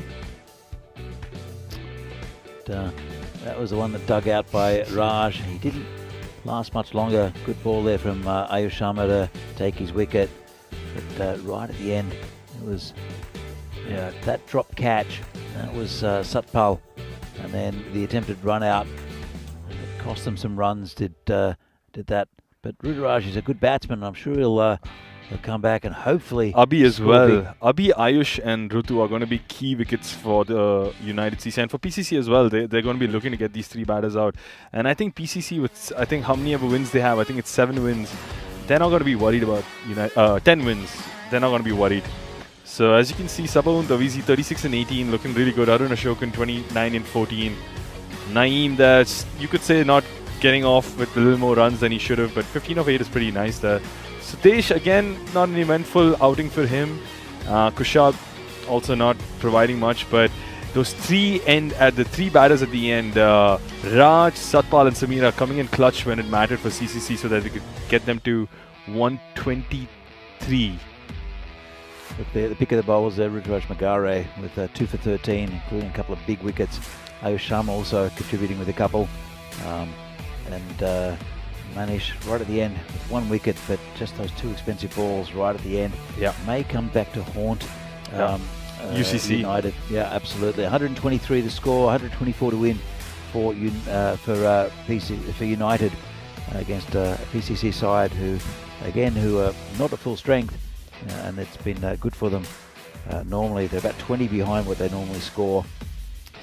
That was the one that dug out by Raj. He didn't last much longer. Good ball there from Ayush Sharma to take his wicket. But right at the end, it was that drop catch. That was Satpal, and then the attempted run out. It cost them some runs. Did that. But Rudraj is a good batsman. I'm sure he'll come back and hopefully. Abhi as well. Abhi, Ayush, and Rutu are going to be key wickets for the United CC, and for PCC as well. They're going to be looking to get these 3 batters out. And I think PCC, with how many ever wins they have, I think it's 7 wins. They're not going to be worried about 10 wins. They're not going to be worried. So as you can see, Sabah Wundavisi 36 and 18, looking really good. Arun Ashokan 29 and 14. Naeem, that's you could say not getting off with a little more runs than he should have, but 15 of 8 is pretty nice there. Sutesh, again, not an eventful outing for him. Kushal also not providing much, but those 3 batters at the end, Raj, Satpal and Samira coming in clutch when it mattered for CCC so that they could get them to 123. The pick of the bowls there, Rudraj Magare with 2 for 13, including a couple of big wickets. Ayush Sharma also contributing with a couple. And Manish right at the end with 1 wicket, but just those 2 expensive balls right at the end may come back to haunt UCC United. Yeah, absolutely. 123 the score, 124 to win for United against a PCC side who are not at full strength, and it's been good for them. Normally they're about 20 behind what they normally score.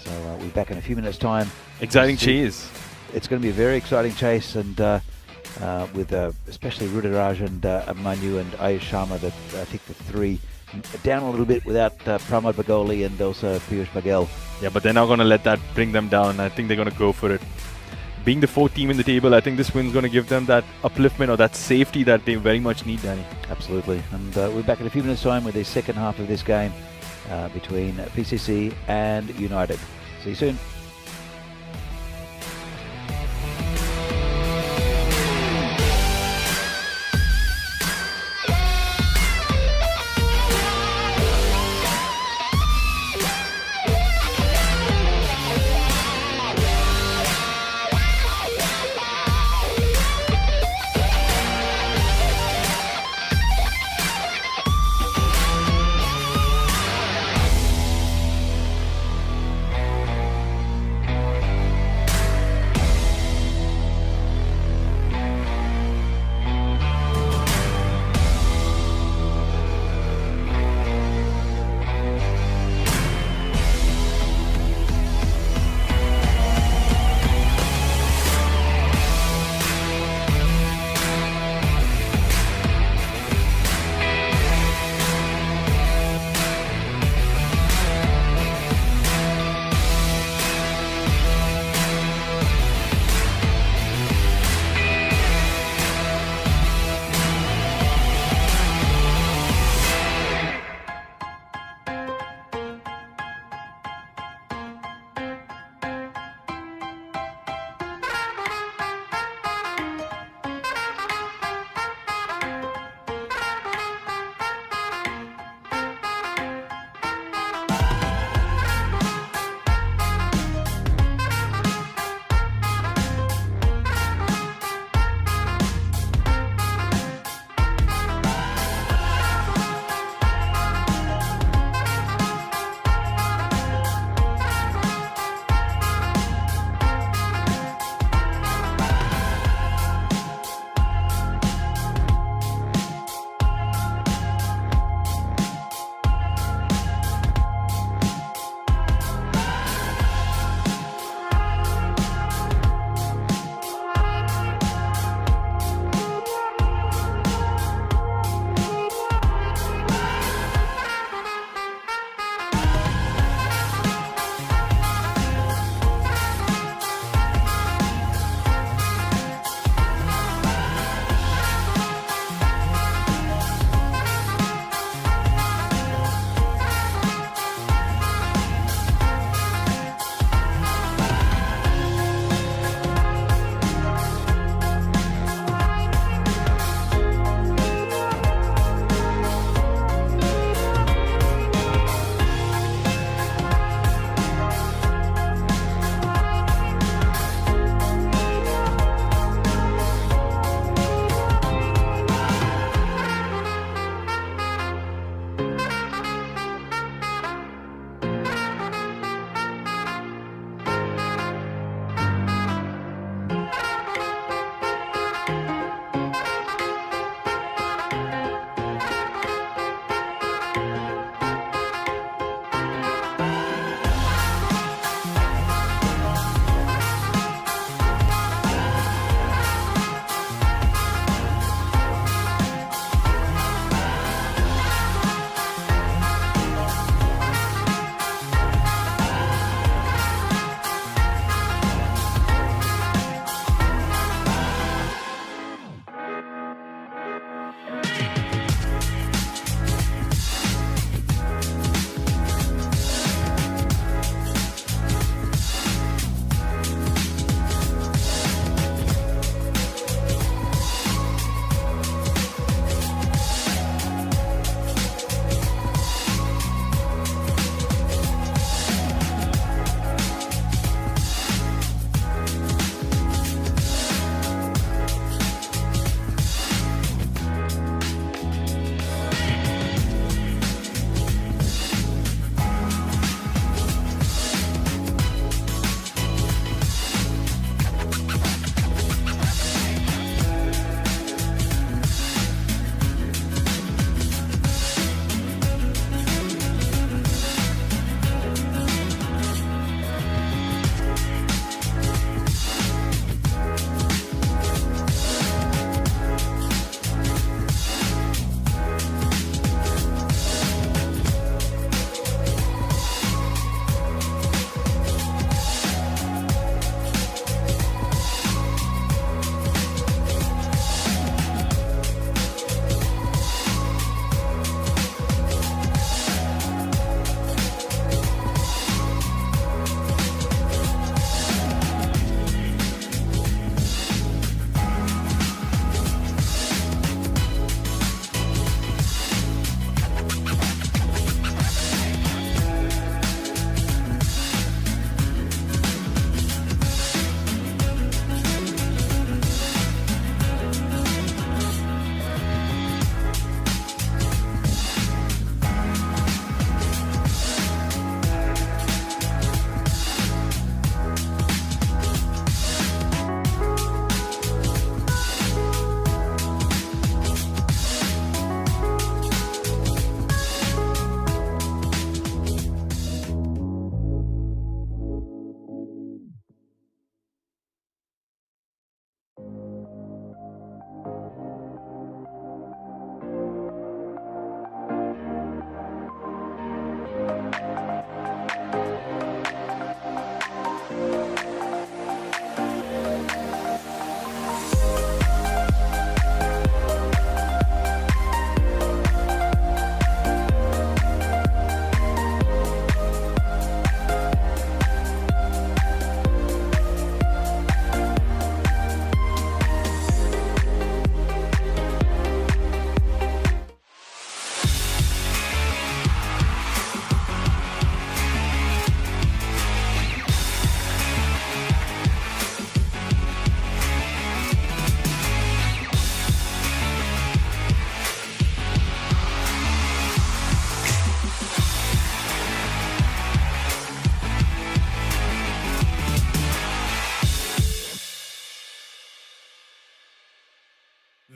So we'll be back in a few minutes' time. Exciting chase. It's going to be a very exciting chase, and with especially Rudraj and Manu and Ayush Sharma, that I think the 3 down a little bit without Pramod Bagoli and also Piyush Baghel. Yeah, but they're not going to let that bring them down. I think they're going to go for it. Being the 4th team in the table, I think this win's going to give them that upliftment or that safety that they very much need, Danny. Absolutely. And we're back in a few minutes' time with the second half of this game between PCC and United. See you soon.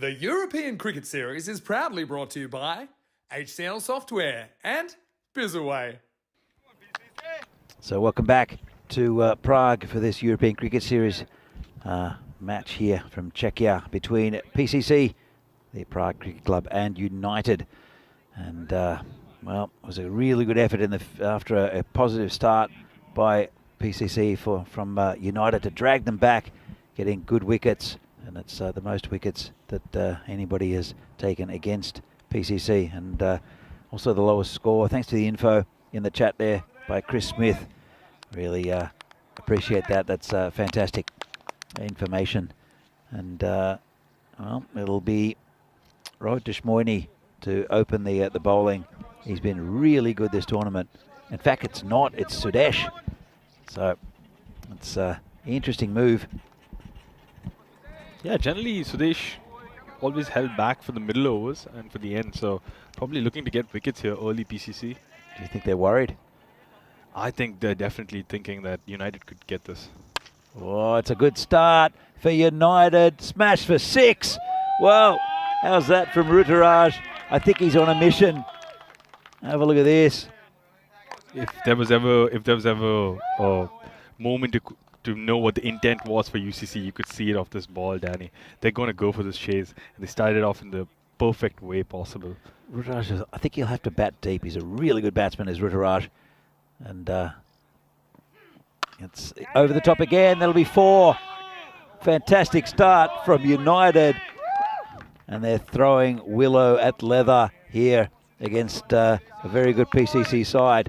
The European Cricket Series is proudly brought to you by HCL Software and Bizaway. So welcome back to Prague for this European Cricket Series match here from Czechia between PCC, the Prague Cricket Club, and United. And well, it was a really good effort in after a positive start by PCC from United to drag them back, getting good wickets, and it's the most wickets that anybody has taken against PCC, and also the lowest score. Thanks to the info in the chat there by Chris Smith. Really appreciate that. That's fantastic information. And well, it'll be Rohit Deshmoini to open the bowling. He's been really good this tournament. In fact, it's Sudesh. So it's an interesting move. Yeah, generally Sudesh always held back for the middle overs and for the end, so probably looking to get wickets here early PCC. Do you think they're worried? I think they're definitely thinking that United could get this. Oh, it's a good start for United. Smash for 6. Well, how's that from Ruturaj? I think he's on a mission. Have a look at this. If there was ever a moment to know what the intent was for UCC, you could see it off this ball, Danny. They're going to go for this chase, and they started off in the perfect way possible. Ruturaj, I think he'll have to bat deep. He's a really good batsman, is Ruturaj. And it's over the top again. That'll be 4. Fantastic start from United. And they're throwing willow at leather here against a very good PCC side.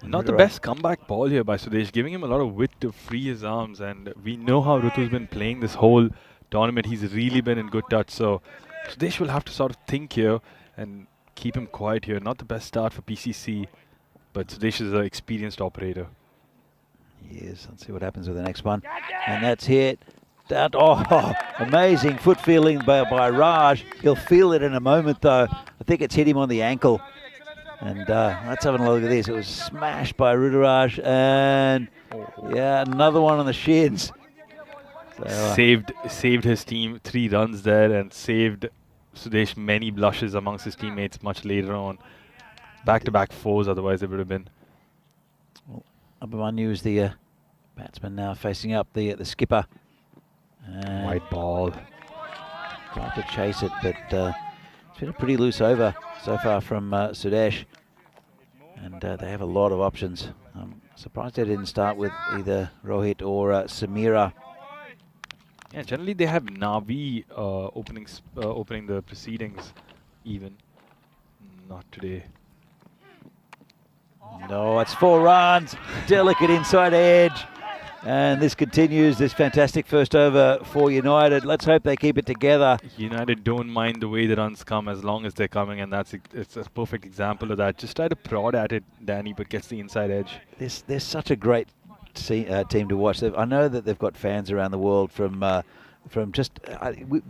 Not the best comeback ball here by Sudesh, giving him a lot of width to free his arms. And we know how Rutu's been playing this whole tournament. He's really been in good touch. So Sudesh will have to sort of think here and keep him quiet here. Not the best start for PCC, but Sudesh is an experienced operator. Yes, let's see what happens with the next one. And that's hit. That, oh, amazing foot feeling by Raj. He'll feel it in a moment, though. I think it's hit him on the ankle. And let's have a look at this. It was smashed by Ruturaj, and yeah, another one on the shins. So, saved his team 3 runs there, and saved Sudesh many blushes amongst his teammates much later on. Back-to-back 4s, otherwise it would have been. Well, Abhimanyu is the batsman now facing up the skipper. And White ball. tried to chase it, but it's been a pretty loose over so far from Sudesh. And they have a lot of options. I'm surprised they didn't start with either Rohit or Samira. Yeah, generally they have Navi opening the proceedings even. Not today. No, it's 4 runs. Delicate inside edge. And this continues, this fantastic first over for United. Let's hope they keep it together. United don't mind the way the runs come as long as they're coming, and it's a perfect example of that. Just try to prod at it, Danny, but gets the inside edge. They're such a great team to watch. I know that they've got fans around the world from just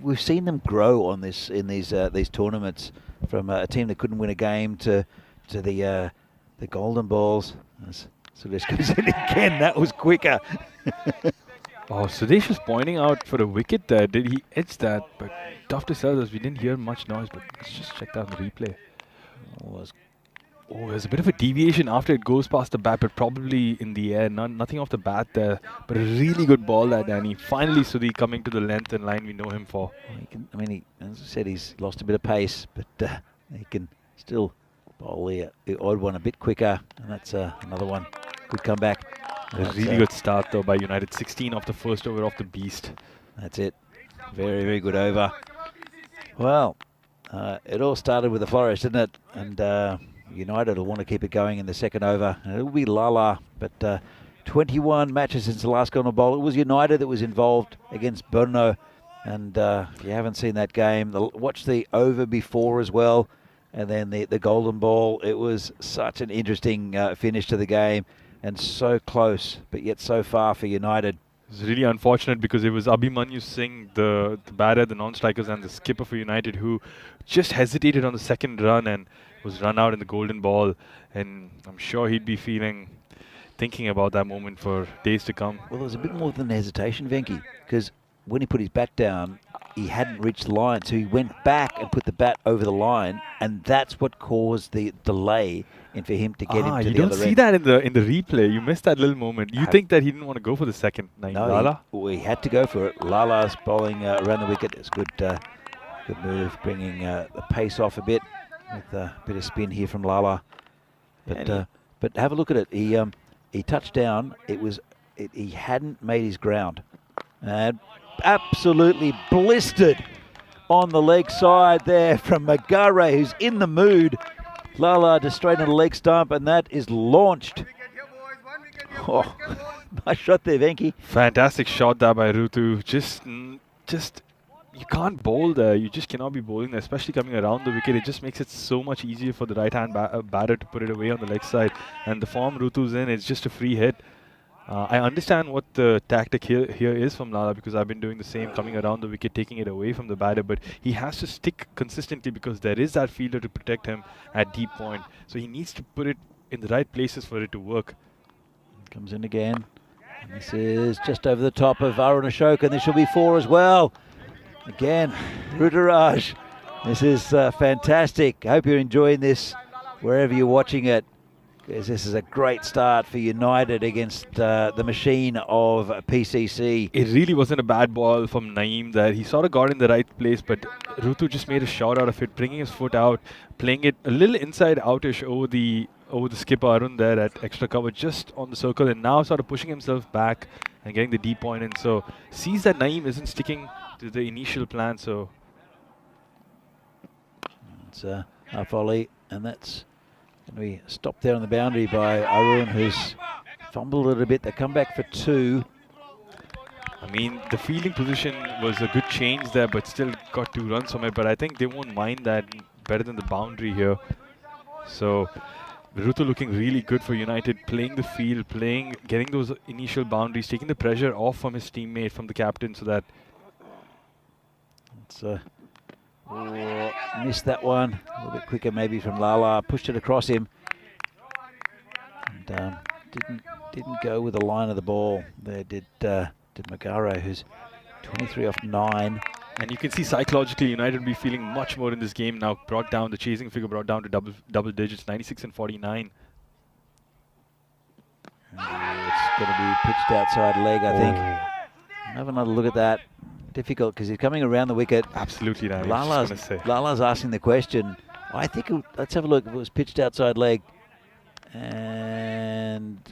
we've seen them grow on this in these tournaments, from a team that couldn't win a game to the golden balls. Sudesh goes in again. That was quicker. Oh, Sudesh was pointing out for a wicket there. Did he edge that? But tough to tell us. We didn't hear much noise, but let's just check that on the replay. Oh, there's a bit of a deviation after it goes past the bat, but probably in the air. Nothing off the bat there. But a really good ball there, Danny. Finally, Sudhi coming to the length and line we know him for. As I said, he's lost a bit of pace, but he can still bowl the odd one a bit quicker. And that's another one. Good comeback. A really good start, though, by United. 16 off the first over off the beast. That's it. Very, very good over. Well, it all started with the flourish, didn't it? And United will want to keep it going in the second over. And it'll be la-la, but 21 matches since the last golden ball. It was United that was involved against Brno. And if you haven't seen that game, watch the over before as well. And then the golden ball. It was such an interesting finish to the game. And so close, but yet so far for United. It's really unfortunate because it was Abhimanyu Singh, the batter, the non-strikers, and the skipper for United who just hesitated on the second run and was run out in the golden ball. And I'm sure he'd be thinking about that moment for days to come. Well, there's a bit more than hesitation, Venki, because when he put his bat down, he hadn't reached the line, so he went back and put the bat over the line, and that's what caused the delay in for him to get him to you the don't other see end. that in the replay. You missed that little moment. You think that he didn't want to go for the second, Lala? No, he had to go for it. Lala's bowling around the wicket. It's good, good move, bringing the pace off a bit with a bit of spin here from Lala. But have a look at it. He touched down. He hadn't made his ground, and absolutely blistered on the leg side there from Magare, who's in the mood. Lala just straight on the leg stump, and that is launched. Oh, nice shot there, Venki. Fantastic shot there by Rutu. Just you can't bowl there. You just cannot be bowling there, especially coming around the wicket. It just makes it so much easier for the right-hand batter to put it away on the leg side. And the form Rutu's in, it's just a free hit. I understand what the tactic here is from Lala, because I've been doing the same, coming around the wicket, taking it away from the batter. But he has to stick consistently because there is that fielder to protect him at deep point. So he needs to put it in the right places for it to work. Comes in again. And this is just over the top of Arun Ashok, and this will be 4 as well. Again, Ruturaj. This is fantastic. I hope you're enjoying this wherever you're watching it, because this is a great start for United against the machine of PCC. It really wasn't a bad ball from Naeem there. He sort of got in the right place, but Rutu just made a shot out of it, bringing his foot out, playing it a little inside outish over the skipper Arun there at extra cover, just on the circle, and now sort of pushing himself back and getting the deep point in. So sees that Naeem isn't sticking to the initial plan. So it's a volley, and that's going to be stopped there on the boundary by Arun, who's fumbled a little bit. They come back for 2. I mean, the fielding position was a good change there, but still got 2 runs from it. But I think they won't mind that, better than the boundary here. So Rutu looking really good for United, playing the field, getting those initial boundaries, taking the pressure off from his teammate, from the captain, so that it's missed that one a little bit quicker maybe from Lala, pushed it across him, and didn't go with the line of the ball there. Did Magaro, who's 23 off 9. And you can see psychologically United will be feeling much more in this game now. Brought down, the chasing figure brought down to double digits, 96 and 49. It's going to be pitched outside leg, I think. Have another look at that. Difficult because he's coming around the wicket. Absolutely, Lala's asking the question. I think let's have a look. If it was pitched outside leg, and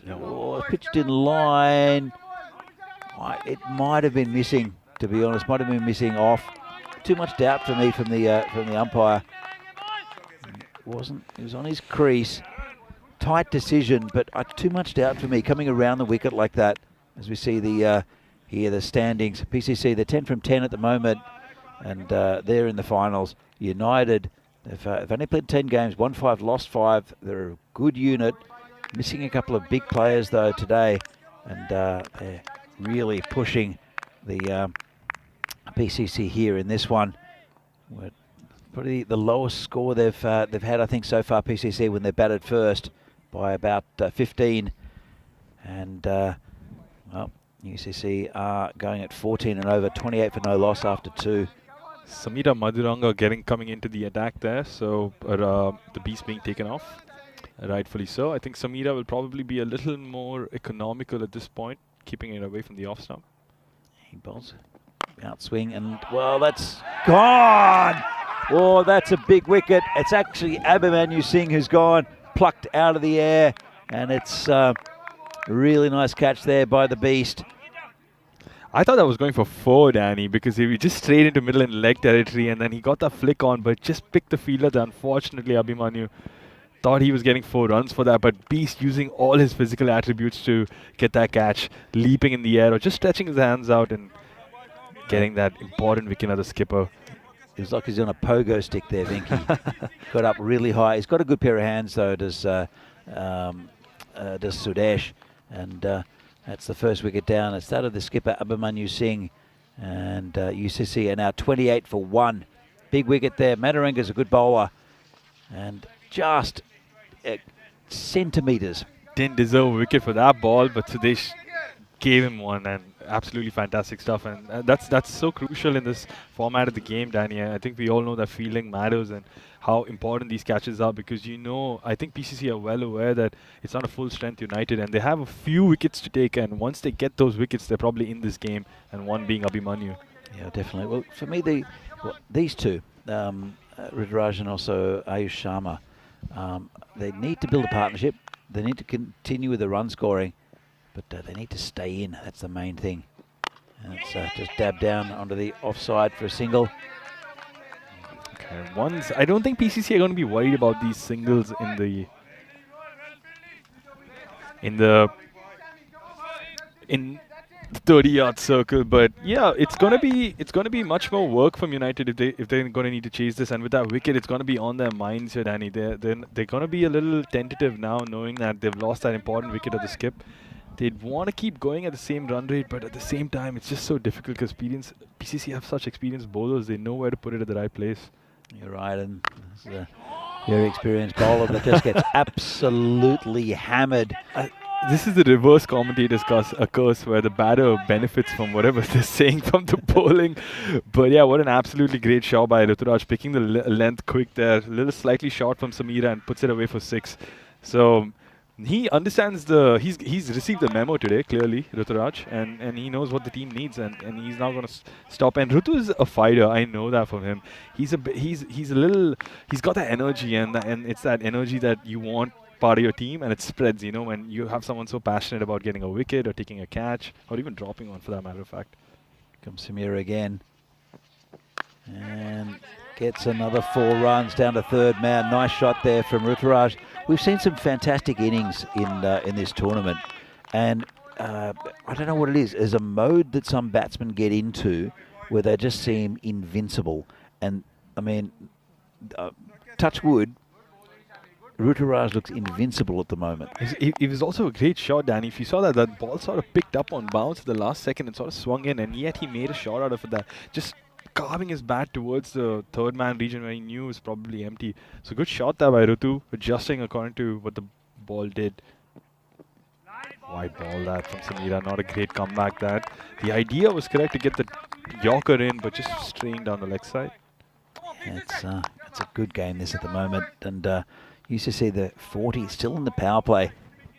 pitched in line, it might have been missing. To be honest, might have been missing off. Too much doubt for me from the umpire. It wasn't. It was on his crease. Tight decision, but too much doubt for me coming around the wicket like that. As we see here the standings, PCC they're 10 from 10 at the moment, and they're in the finals. United, they've only played 10 games, won 5, lost 5. They're a good unit. Missing a couple of big players though today, and they're really pushing the PCC here in this one. Probably the lowest score they've had, I think, so far, PCC, when they batted first by about 15. And well, UCC are going at 14 and over, 28 for no loss after 2. Samira Maduranga coming into the attack there, so the beast being taken off, rightfully so. I think Samira will probably be a little more economical at this point, keeping it away from the off stump. He bowls outswing, and well, that's gone. Oh, that's a big wicket. It's actually Abhimanyu Singh who's gone, plucked out of the air, and it's a really nice catch there by the beast. I thought that was going for 4, Danny, because he was just straight into middle and leg territory, and then he got that flick on, but just picked the fielder. Unfortunately, Abhimanyu thought he was getting 4 runs for that, but Beast using all his physical attributes to get that catch, leaping in the air or just stretching his hands out and getting that important wicket of the skipper. It was like he's on a pogo stick there, Vinky. Got up really high. He's got a good pair of hands though, does Sudesh, and that's the first wicket down. It started the skipper Abhimanyu Singh, and UCC are now 28 for 1. Big wicket there. Mataranga's a good bowler, and just centimetres. Didn't deserve a wicket for that ball, but Sudesh gave him one, and absolutely fantastic stuff. And that's so crucial in this format of the game, Danny. I think we all know that fielding matters and how important these catches are, because I think PCC are well aware that it's not a full strength United, and they have a few wickets to take. And once they get those wickets, they're probably in this game. And one being Abhimanyu. Yeah, definitely. Well, for me, these two, Ruturaj and also Ayush Sharma, they need to build a partnership. They need to continue with the run scoring, but they need to stay in. That's the main thing. And it's just dab down onto the offside for a single. Okay, I don't think PCC are going to be worried about these singles in the 30-yard circle, but yeah, it's gonna be much more work from United if they're gonna need to chase this. And with that wicket, it's gonna be on their minds here, Danny. They're gonna be a little tentative now, knowing that they've lost that important wicket at the skip. They'd want to keep going at the same run rate, but at the same time, it's just so difficult because PCC have such experienced bowlers. They know where to put it at the right place. You're right, and this is a very experienced bowler that just gets absolutely hammered. This is the reverse commentator's curse where the batter benefits from whatever they're saying from the bowling. But yeah, what an absolutely great shot by Ruturaj, picking the length quick there, a little slightly short from Samira and puts it away for 6. So he understands he's received the memo today, clearly, Ruturaj, and he knows what the team needs, and he's now going to stop. And Rutu is a fighter, I know that from him. He's got that energy, and it's that energy that you want part of your team, and it spreads, when you have someone so passionate about getting a wicket or taking a catch or even dropping one, for that matter of fact. Comes Samira again and gets another 4 runs down to third man. Nice shot there from Ruturaj. We've seen some fantastic innings in this tournament, and I don't know what it is. There's a mode that some batsmen get into where they just seem invincible, and I mean, touch wood, Ruturaj looks invincible at the moment. It was also a great shot, Danny. If you saw that ball sort of picked up on bounce at the last second and sort of swung in, and yet he made a shot out of it, that just carving his bat towards the third man region where he knew it was probably empty. So good shot there by Rutu, adjusting according to what the ball did. Wide ball that from Samira, not a great comeback that. The idea was correct to get the Yorker in, but just straying down the leg side. It's a good game this at the moment, and used to see the 40 still in the power play.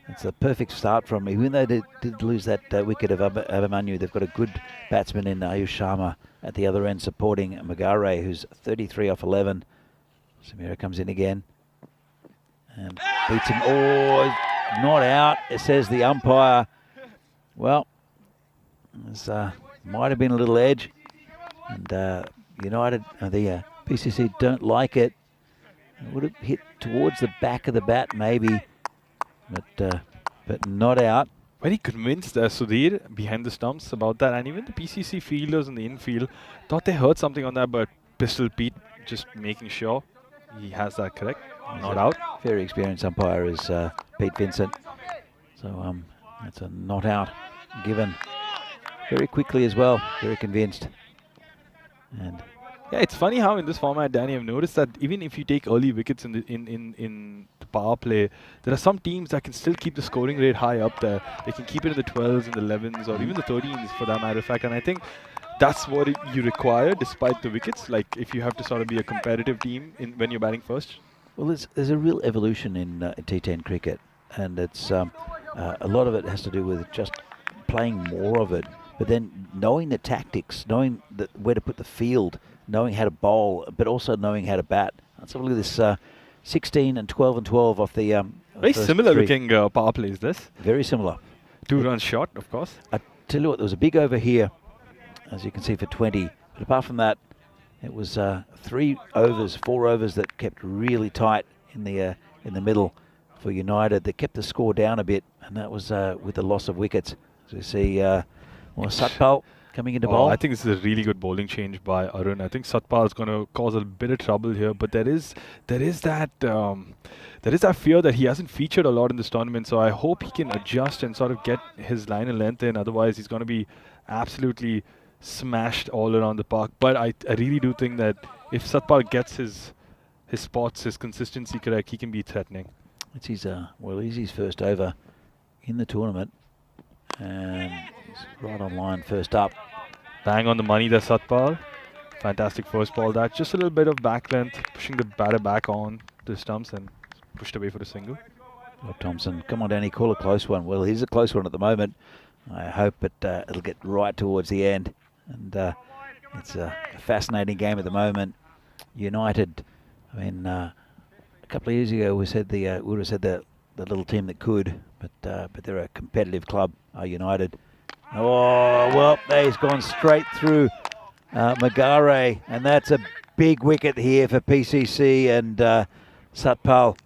It's a perfect start from, even though they did lose that wicket of Abhimanyu, they've got a good batsman in Ayush Sharma at the other end supporting Magare, who's 33 off 11. Samira comes in again and beats him. Oh, not out, it says the umpire. Well, this might have been a little edge, and United, the PCC don't like it. It would have hit towards the back of the bat maybe, but not out. Very convinced Sudhir behind the stumps about that, and even the PCC fielders in the infield thought they heard something on that, but Pistol Pete just making sure he has that correct. Not out. Very experienced umpire is Pete Vincent. So that's a not out given very quickly as well. Very convinced. And yeah, it's funny how in this format, Danny, I've noticed that even if you take early wickets in the power play, there are some teams that can still keep the scoring rate high up there. They can keep it in the 12s and the 11s or even the 13s for that matter of fact. And I think that's what you require despite the wickets. Like if you have to sort of be a competitive team when you're batting first. Well, there's a real evolution in T10 cricket, and it's a lot of it has to do with just playing more of it, but then knowing the tactics, knowing where to put the field, knowing how to bowl, but also knowing how to bat. Let's have a look at this 16 and 12 and 12 off the very similar looking power play is this. Very similar. 2 runs short, of course. I tell you what, there was a big over here, as you can see, for 20. But apart from that, it was 4 overs that kept really tight in the middle for United. They kept the score down a bit, and that was with the loss of wickets. So you see Satpal coming into bowl. I think this is a really good bowling change by Arun. I think Satpal is going to cause a bit of trouble here, but there is that fear that he hasn't featured a lot in this tournament. So I hope he can adjust and sort of get his line and length in. Otherwise, he's going to be absolutely smashed all around the park. But I really do think that if Satpal gets his spots, his consistency correct, he can be threatening. It's his his first over in the tournament, And he's right on line first up. Bang on the money there, Satpal. Fantastic first ball. That just a little bit of back length, pushing the batter back on the stumps and pushed away for a single. Rob Thompson, come on, Danny, call a close one. Well, here's a close one at the moment. I hope it'll get right towards the end. And it's a fascinating game at the moment. United, I mean, a couple of years ago we said we would have said the little team that could, but they're a competitive club, United. Oh, well, he's gone straight through Magare, and that's a big wicket here for PCC and Satpal.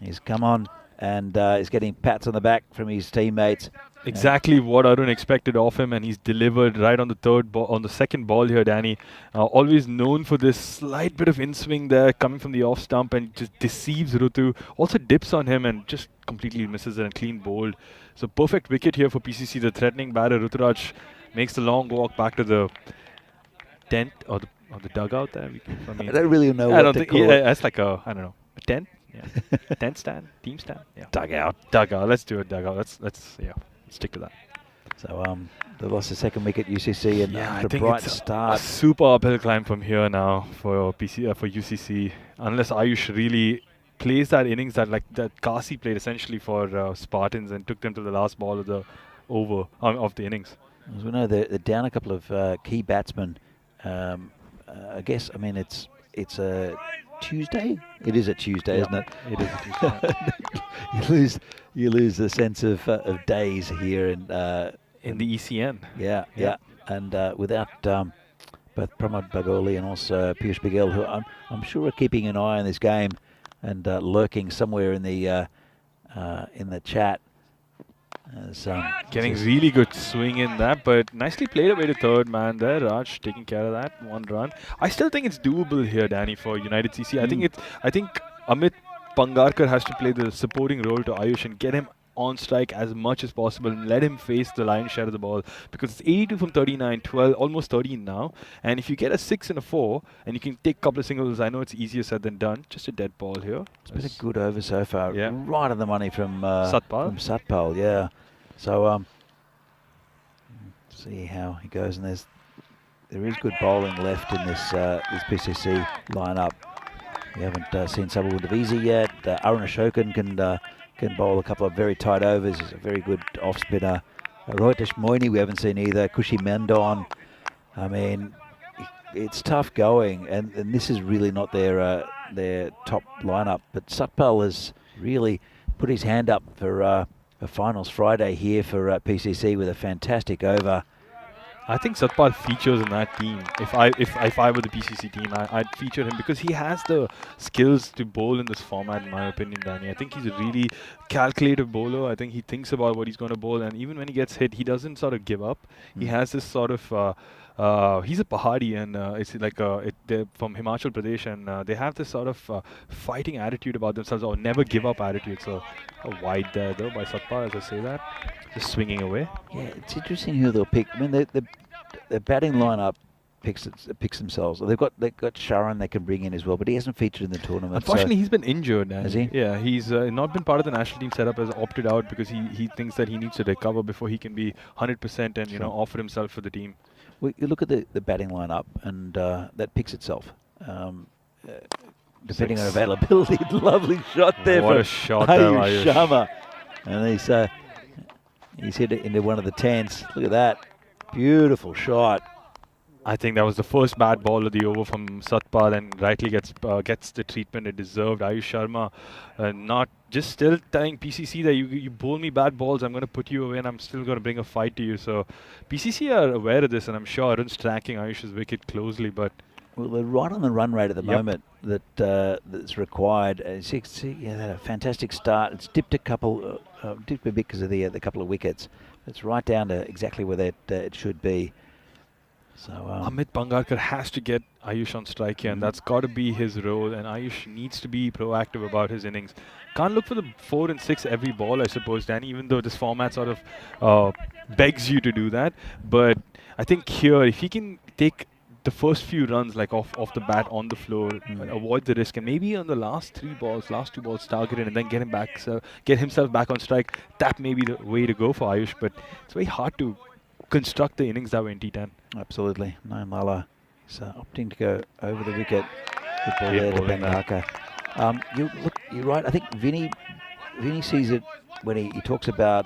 He's come on and he's getting pats on the back from his teammates. Exactly what Arun expected of him, and he's delivered right on the second ball here, Danny. Always known for this slight bit of in-swing there coming from the off stump and just deceives Rutu. Also dips on him and just completely misses it and clean bowled. So perfect wicket here for PCC. The threatening batter Ruturaj makes the long walk back to the tent or the dugout there. I don't really know what to call it. That's like a tent. Yeah. Tent stand, team stand. Yeah. Dugout. Let's do it. Dugout. Let's stick to that. So they lost the second wicket, UCC, and I after a think bright it's start. a super uphill climb from here now for UCC. Unless Ayush really plays that innings that Kasi played essentially for Spartans and took them to the last ball of the over of the innings. As we know, they're down a couple of key batsmen. I guess, I mean, it's a Tuesday. It is a Tuesday, isn't it? It is a Tuesday. you lose the sense of days here in the ECN. Yeah. And without both Pramod Bagoli and also Piyush Baghel, who I'm sure are keeping an eye on this game and lurking somewhere in the chat. Getting really good swing in that, but nicely played away to third man there. Raj taking care of that 1 run. I still think it's doable here, Danny, for United CC. I think Amit Pangarkar has to play the supporting role to Ayush and get him on strike as much as possible and let him face the lion's share of the ball, because it's 82 from 39, 12, almost 13 now. And if you get a 6 and a 4 and you can take a couple of singles, I know it's easier said than done. Just a dead ball here. It's been a good over so far. Yeah. Right on the money from Satpal. Yeah. So see how he goes, and there is good bowling left in this PCC lineup. We haven't seen Sabul Devizi yet. Arun Ashokan can bowl a couple of very tight overs. He's a very good off spinner. Rohitesh Moini we haven't seen either. Kushi Mendon. I mean, it's tough going, and this is really not their top lineup. But Satpal has really put his hand up for finals Friday here for PCC with a fantastic over. I think Satpal features in that team. If I were the PCC team, I'd feature him because he has the skills to bowl in this format, in my opinion, Danny. I think he's a really calculative bowler. I think he thinks about what he's going to bowl, and even when he gets hit, he doesn't sort of give up. He has this sort of he's a Pahadi, and it's like they're from Himachal Pradesh, and they have this sort of fighting attitude about themselves, or never give up attitude. So wide there though by Satpal, as I say that, just swinging away. Yeah, it's interesting who they'll pick. I mean, the batting lineup picks themselves. They've got Sharon they can bring in as well, but he hasn't featured in the tournament. Unfortunately, he's been injured. Has he? Yeah, he's not been part of the national team setup. Has opted out because he thinks that he needs to recover before he can be 100% and offer himself for the team. Well, you look at the batting lineup, and that picks itself. Depending on availability, lovely shot there. What a shot there, Ayush Sharma. And he's hit it into one of the tents. Look at that. Beautiful shot. I think that was the first bad ball of the over from Satpal, and rightly gets the treatment it deserved. Ayush Sharma not just still telling PCC that you bowl me bad balls, I'm going to put you away and I'm still going to bring a fight to you. So PCC are aware of this, and I'm sure Arun's tracking Ayush's wicket closely. But well, they're right on the run rate at the moment that's required. As you can see, they had a fantastic start. It's dipped a bit because of the couple of wickets. It's right down to exactly where it should be. So Amit Pangarkar has to get Ayush on strike here, and that's got to be his role. And Ayush needs to be proactive about his innings. Can't look for the 4 and 6 every ball, I suppose, Danny, even though this format sort of begs you to do that. But I think here, if he can take the first few runs, like off the bat on the floor, and avoid the risk, and maybe on the last two balls target it, and then get him back, so get himself back on strike. That may be the way to go for Ayush, but it's very hard to construct the innings that way in T10. Absolutely. Naeem Lala is opting to go over the wicket. Good ball Great there to bowling, Bengaka. You're right. I think Vinny sees it when he talks about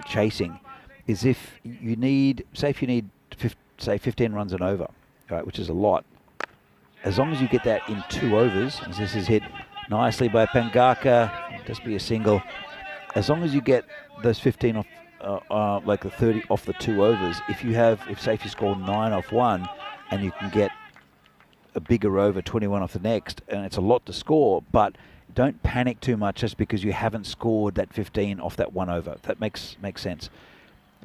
chasing. Is if you need, say, 15 runs and over, right, which is a lot. As long as you get that in 2 overs, as this is hit nicely by Pangaka, just be a single. As long as you get those 15 off, like the 30 off the 2 overs, if you score 9 off one, and you can get a bigger over, 21 off the next, and it's a lot to score, but don't panic too much just because you haven't scored that 15 off that 1 over. That makes sense.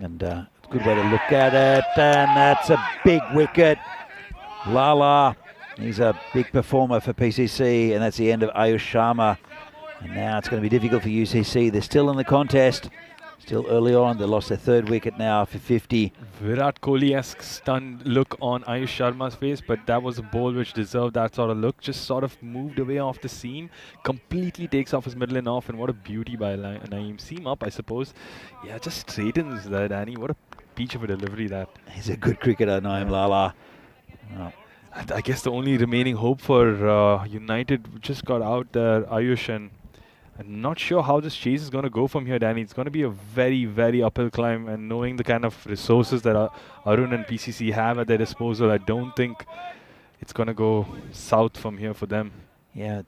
And it's a good way to look at it. And that's a big wicket. Lala, he's a big performer for PCC. And that's the end of Ayush Sharma. And now it's going to be difficult for UCC. They're still in the contest. Still early on. They lost their 3rd wicket now for 50. Virat Kohli-esque stunned look on Ayush Sharma's face, but that was a ball which deserved that sort of look. Just sort of moved away off the seam, completely takes off his middle and off, and what a beauty by Naeem. Seam up, I suppose. Yeah, just straightens there, Danny. What a peach of a delivery that. He's a good cricketer, Naeem Lala. Well, I guess the only remaining hope for United just got out there, Ayush, and I'm not sure how this chase is going to go from here, Danny. It's going to be a very, very uphill climb, and knowing the kind of resources that Arun and PCC have at their disposal, I don't think it's going to go south from here for them. Yeah,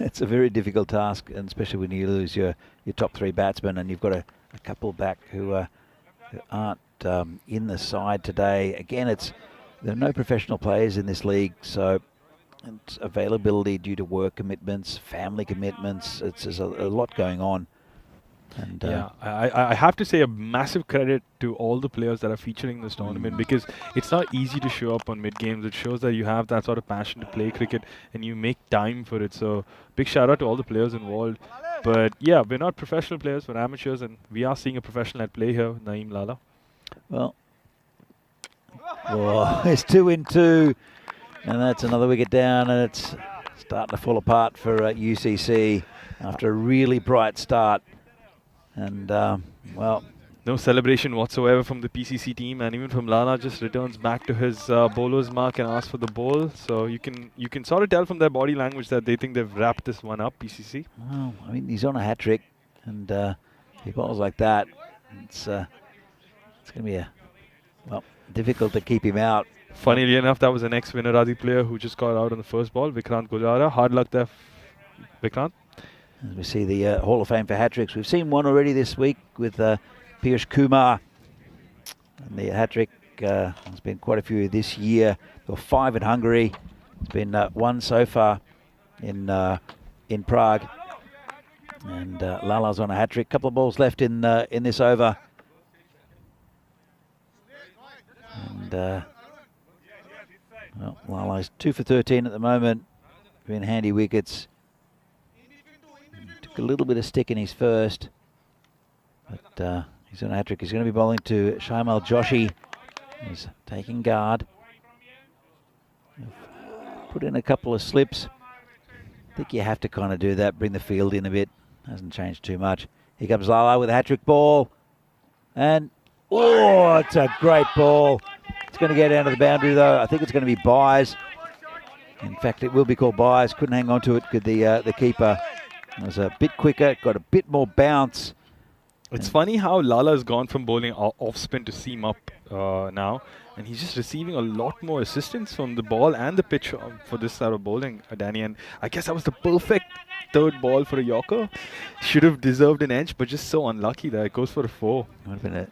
it's a very difficult task, and especially when you lose your top 3 batsmen, and you've got a couple back who aren't in the side today. Again, there are no professional players in this league, so it's availability due to work commitments, family commitments. There's a lot going on. And yeah, I have to say a massive credit to all the players that are featuring this tournament, because it's not easy to show up on mid-games. It shows that you have that sort of passion to play cricket and you make time for it. So big shout out to all the players involved. But yeah, we're not professional players, we're amateurs, and we are seeing a professional at play here, Naeem Lala. Well, it's 2 in 2. And that's another wicket down, and it's starting to fall apart for UCC after a really bright start. And, well, no celebration whatsoever from the PCC team, and even from Lala, just returns back to his bowler's mark and asks for the ball. So you can sort of tell from their body language that they think they've wrapped this one up, PCC. Well, I mean, he's on a hat-trick, and he bowls like that. It's going to be difficult to keep him out. Funnily enough, that was an ex-Vinaradi player who just got out on the first ball, Vikrant Gujara. Hard luck there, Vikrant. As we see the Hall of Fame for hat-tricks. We've seen one already this week with Piyush Kumar. And the hat-trick has been quite a few this year. There were 5 in Hungary. It's been 1 so far in Prague. And Lala's on a hat-trick. Couple of balls left in this over. And well, Lala's 2 for 13 at the moment. Been handy wickets. Took a little bit of stick in his first, but he's on a hat-trick. He's going to be bowling to Shaimal Joshi. He's taking guard. Put in a couple of slips. I think you have to kind of do that, bring the field in a bit. Hasn't changed too much. Here comes Lala with a hat-trick ball. And, oh, it's a great ball. It's going to go down to the boundary, though. I think it's going to be byes. In fact, it will be called byes. Couldn't hang on to it because the keeper was a bit quicker, got a bit more bounce. It's funny how Lala has gone from bowling off spin to seam up now, and he's just receiving a lot more assistance from the ball and the pitch for this sort of bowling, Danny. And I guess that was the perfect 3rd ball for a Yorker. Should have deserved an edge, but just so unlucky that it goes for a 4. Would have been it.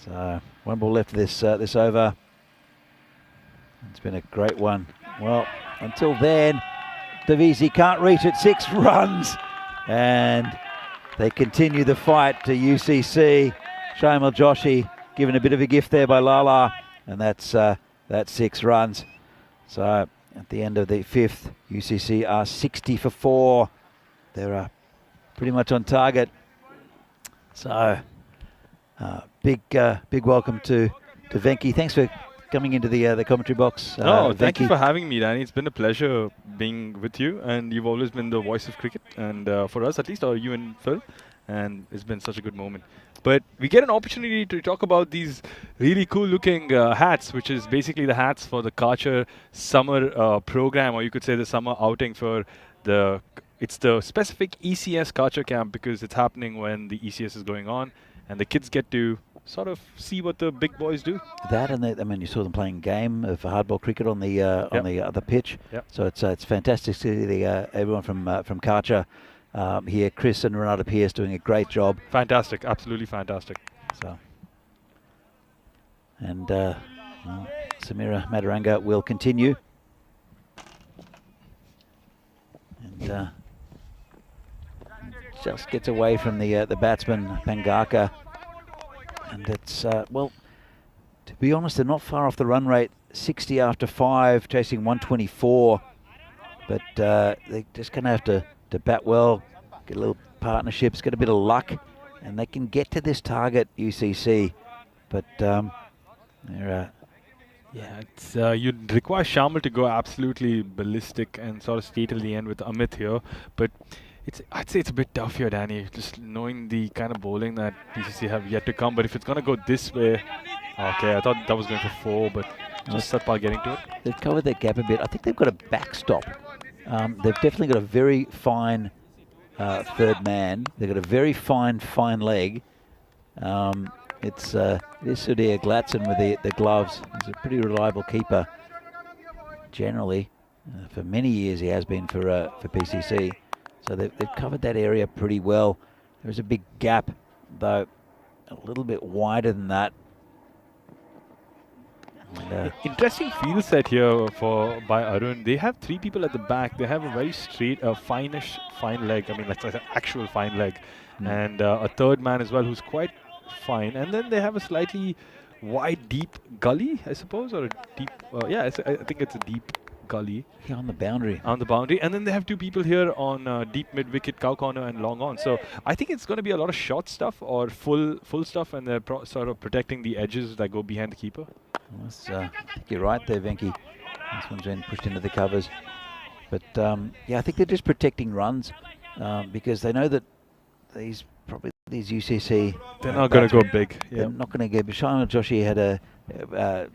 So 1 ball left this over. It's been a great one. Well, until then, Davisi can't reach it. 6 runs, and they continue the fight to UCC. Shaimal Joshi given a bit of a gift there by Lala, and that's 6 runs. So at the end of the 5th, UCC are 60 for 4. They're pretty much on target. So, big welcome to Venki. Thanks for coming into the commentary box. No, thank you Venki. for having me, Danny. It's been a pleasure being with you, and you've always been the voice of cricket, and for us at least, or you and Phil, and it's been such a good moment. But we get an opportunity to talk about these really cool-looking hats, which is basically the hats for the Karcher summer program, or you could say the summer outing for the. It's the specific ECS Karcher camp because it's happening when the ECS is going on, and the kids get to sort of see what the big boys do. That and I mean, you saw them playing a game of hardball cricket on the other pitch. Yep. So it's fantastic to see everyone from Karcher here. Chris and Renata Pierce doing a great job. Fantastic, absolutely fantastic. So and Samira Madaranga will continue. And just gets away from the batsman Pangaka. And it's, well, to be honest, they're not far off the run rate. 60 after 5, chasing 124. But they're just going to have to bat well, get a little partnerships, get a bit of luck, and they can get to this target, UCC. But they're... Yeah, it's, you'd require Sharmal to go absolutely ballistic and sort of stay till the end with Amit here. But I'd say it's a bit tough here, Danny, just knowing the kind of bowling that PCC have yet to come. But if it's going to go this way, okay, I thought that was going for 4, but just Satpal getting to it. They've covered their gap a bit. I think they've got a backstop. They've definitely got a very fine third man. They've got a very fine leg. It is Sudhir Glatson with the gloves. He's a pretty reliable keeper. Generally, for many years he has been for PCC. So they've covered that area pretty well. There's a big gap, though, a little bit wider than that. And, interesting field set here by Arun. They have 3 people at the back. They have a very straight, fine leg. I mean, like an actual fine leg, and a third man as well who's quite fine. And then they have a slightly wide, deep gully, I suppose, or a deep. I think it's a deep gully. Yeah, on the boundary. On the boundary, and then they have 2 people here on deep mid-wicket, cow corner and long on. So I think it's going to be a lot of short stuff or full stuff, and they're sort of protecting the edges that go behind the keeper. I think you're right there, Venki. This one's been pushed into the covers. But yeah, I think they're just protecting runs because they know that these UCC... They're not going to go big. They're not going to go big. Shaima Joshi had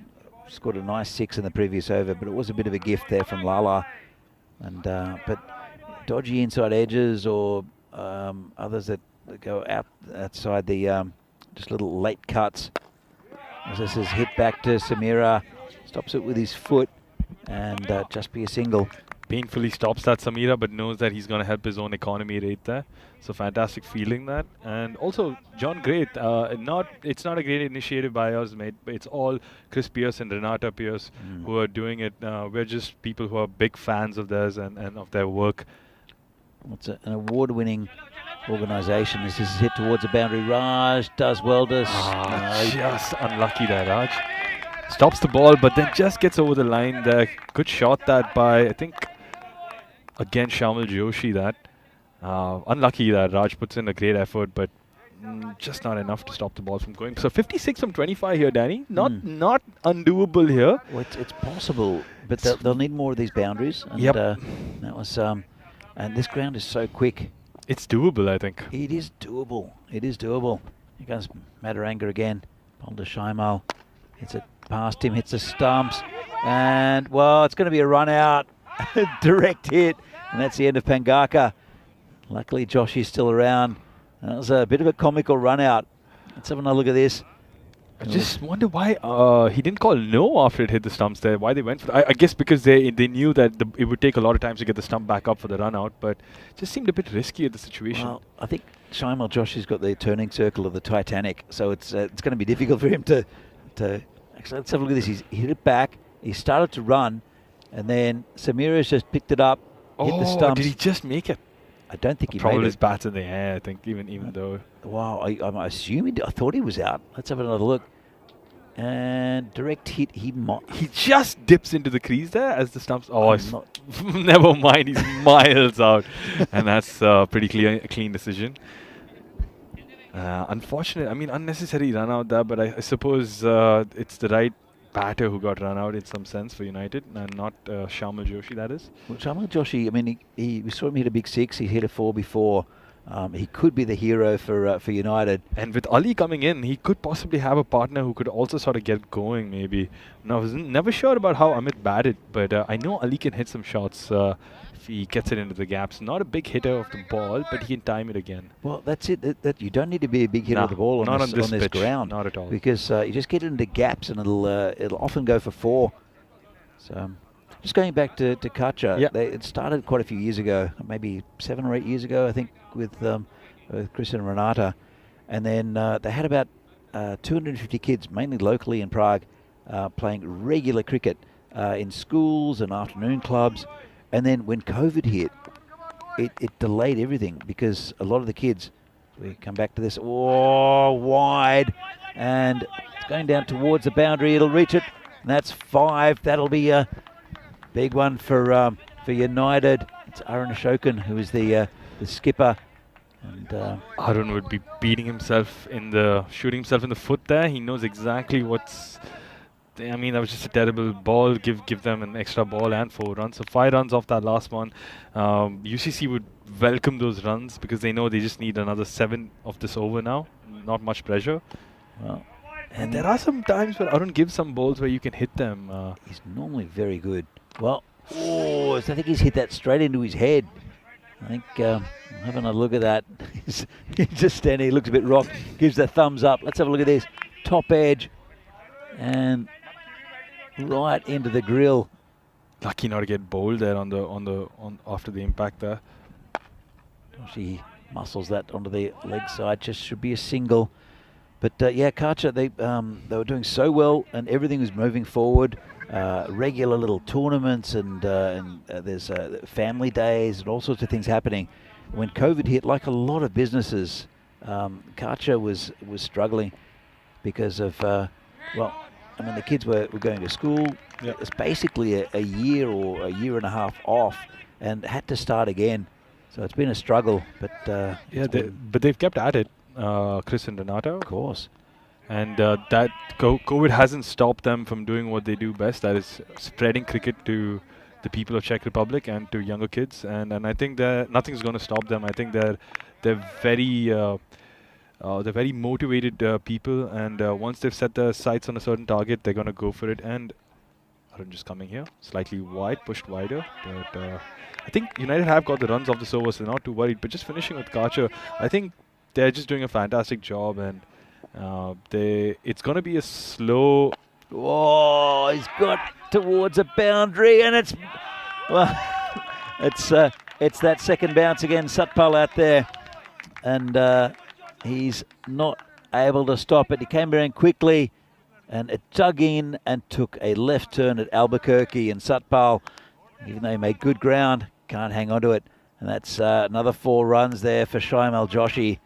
scored a nice 6 in the previous over, but it was a bit of a gift there from Lala. And but dodgy inside edges or others that go outside the just little late cuts. As this is hit back to Samira, stops it with his foot, and just be a single. Painfully stops that Samira, but knows that he's going to help his own economy right there. So fantastic feeling that. And also John Great, it's not a great initiative by us, mate, but it's all Chris Pierce and Renata Pierce who are doing it. We're just people who are big fans of theirs and of their work. It's an award-winning organisation. This is hit towards the boundary. Raj does well to... just unlucky there, Raj. Stops the ball, but then just gets over the line there. Good shot that by, I think, again, Shamal Joshi that. Unlucky that Raj puts in a great effort, but just not enough to stop the ball from going. So 56 from 25 here, Danny. Not undoable here. Well, it's possible, but they'll need more of these boundaries. And, that was... and this ground is so quick. It's doable, I think. It is doable. It is doable. Here comes Madaranga again. Polder Shaimal hits it past him, hits the stumps. And, well, it's going to be a run out. Direct hit. And that's the end of Pangaka. Luckily, Josh is still around. That was a bit of a comical run out. Let's have another look at this. I just wonder why he didn't call no after it hit the stumps there. Why they went for I guess because they knew that it would take a lot of time to get the stump back up for the run out, but it just seemed a bit risky at the situation. Well, I think Shaimal Josh has got the turning circle of the Titanic, so it's going to be difficult for him to actually, let's have a look at this. He hit it back, he started to run, and then Samira's just picked it up, hit the stumps. Did he just make it? I don't think he probably made his it. bat's in the air, I think, even though. Wow, I'm assuming, I thought he was out. Let's have another look. And direct hit, he just dips into the crease there as the stumps. Oh, never mind, he's miles out. And that's a pretty clean decision. Unfortunate. I mean, unnecessary run out there, but I suppose it's the right batter who got run out in some sense for United, and not Shamal Joshi, that is. Well, Jamal Joshi, I mean, we saw him hit a big 6. He hit a 4 before. He could be the hero for United. And with Ali coming in, he could possibly have a partner who could also sort of get going, maybe. Now, I was never sure about how Amit batted, but I know Ali can hit some shots if he gets it into the gaps. Not a big hitter of the ball, but he can time it again. Well, that's it. That you don't need to be a big hitter of the ball not on this pitch, ground. Not at all. Because you just get into gaps and it'll often go for 4. So, just going back to Kacha, Yeah. it started quite a few years ago, maybe 7 or 8 years ago, I think, with Chris and Renata. And then they had about 250 kids, mainly locally in Prague, playing regular cricket in schools and afternoon clubs. And then when COVID hit, it delayed everything because a lot of the kids, we come back to this, wide, and it's going down towards the boundary. It'll reach it, and that's 5. That'll be a big one for United. It's Arun Ashokan who is the skipper. And Arun would be beating himself shooting himself in the foot there. He knows exactly what's. I mean, that was just a terrible ball. Give them an extra ball and 4 runs. So 5 runs off that last one. UCC would welcome those runs because they know they just need another 7 of this over now. Not much pressure. Well, and there are some times where Arun gives some balls where you can hit them. He's normally very good. Well, so I think he's hit that straight into his head. I think having a look at that, he's just standing, he looks a bit rocked, gives the thumbs up. Let's have a look at this. Top edge and right into the grill. Lucky not to get bowled there after the impact there. She muscles that onto the leg side, just should be a single. But yeah, Kacha, they were doing so well and everything was moving forward. Regular little tournaments and there's family days and all sorts of things happening. When COVID hit, like a lot of businesses, Kacha was struggling because of, well, I mean, the kids were going to school. Yep. It's basically a year or a year and a half off and had to start again. So it's been a struggle, but but they've kept at it, Chris and Renato. Of course. And that COVID hasn't stopped them from doing what they do best, that is spreading cricket to the people of Czech Republic and to younger kids. And I think that nothing's going to stop them. I think they're very motivated people, and once they've set their sights on a certain target, they're going to go for it. And Arun just coming here, slightly wide, pushed wider. But I think United have got the runs off this over, so they're not too worried. But just finishing with Kacha, I think they're just doing a fantastic job, and it's going to be a slow. Oh, he's got towards a boundary, and it's it's that second bounce again. Satpal out there, and he's not able to stop it. He came around quickly, and it dug in and took a left turn at Albuquerque. And Satpal, even though he made good ground, can't hang on to it. And that's another 4 runs there for Shamal Joshi.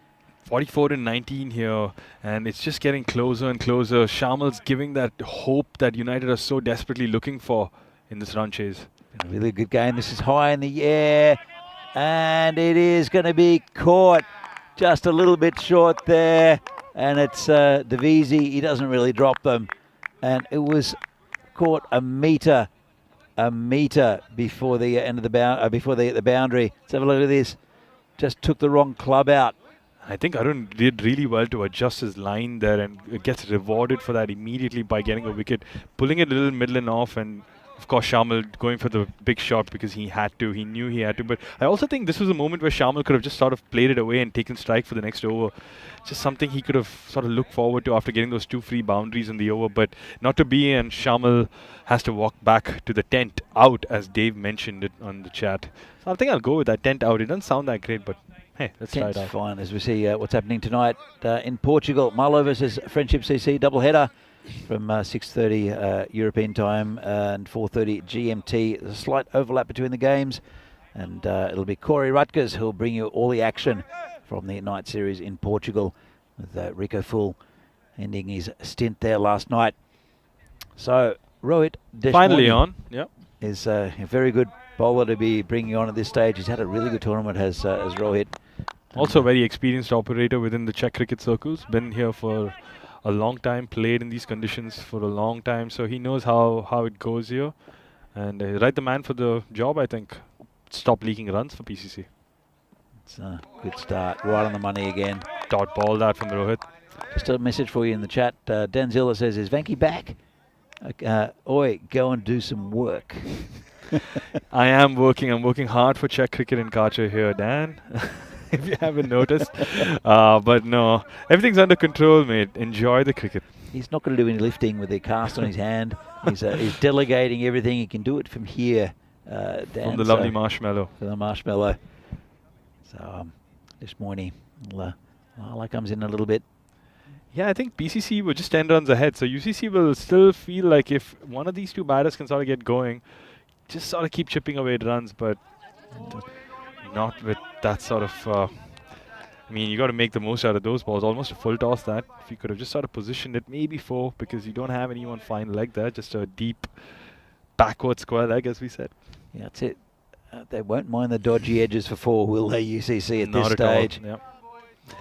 44 and 19 here, and it's just getting closer and closer. Shamal's giving that hope that United are so desperately looking for in this run chase. A really good game. This is high in the air, and it is going to be caught just a little bit short there. And it's Divisi. He doesn't really drop them, and it was caught a meter before the end of the before they hit the boundary. Let's have a look at this. Just took the wrong club out. I think Arun did really well to adjust his line there and gets rewarded for that immediately by getting a wicket, pulling it a little middle and off, and of course Shamal going for the big shot because he had to. He knew he had to. But I also think this was a moment where Shamal could have just sort of played it away and taken strike for the next over. Just something he could have sort of looked forward to after getting those 2 free boundaries in the over, but not to be, and Shamal has to walk back to the tent out, as Dave mentioned it on the chat. So I think I'll go with that, tent out. It doesn't sound that great, but hey, let's try it out. Fine, as we see what's happening tonight in Portugal. Marlow versus Friendship CC doubleheader from 6:30 European time and 4:30 GMT. There's a slight overlap between the games, and it'll be Corey Rutgers who'll bring you all the action from the night series in Portugal, with Rico Full ending his stint there last night. So Rohit Deshmani Finally on, yep, is a very good bowler to be bringing on at this stage. He's had a really good tournament, has Rohit. Also a very experienced operator within the Czech cricket circles. Been here for a long time, played in these conditions for a long time, so he knows how it goes here. And right the man for the job, I think. Stop leaking runs for PCC. It's a good start. Right on the money again. Dot ball that from Rohit. Just a message for you in the chat. Danzilla says, is Venki back? Oi, go and do some work. I am working. I'm working hard for Czech cricket in Kacha here, Dan. If you haven't noticed. But no, everything's under control, mate. Enjoy the cricket. He's not going to do any lifting with the cast on his hand. He's delegating everything. He can do it from here. Dan, from the lovely marshmallow. From the marshmallow. So this morning, Lala comes in a little bit. Yeah, I think PCC were just 10 runs ahead. So UCC will still feel like if one of these two batters can sort of get going, just sort of keep chipping away at runs, but not with that sort of... I mean, you got to make the most out of those balls. Almost a full toss that. If you could have just sort of positioned it, maybe 4, because you don't have anyone fine leg there. Just a deep backward square leg, as we said. Yeah, that's it. They won't mind the dodgy edges for 4, will they, UCC, at Not this stage? All, yeah.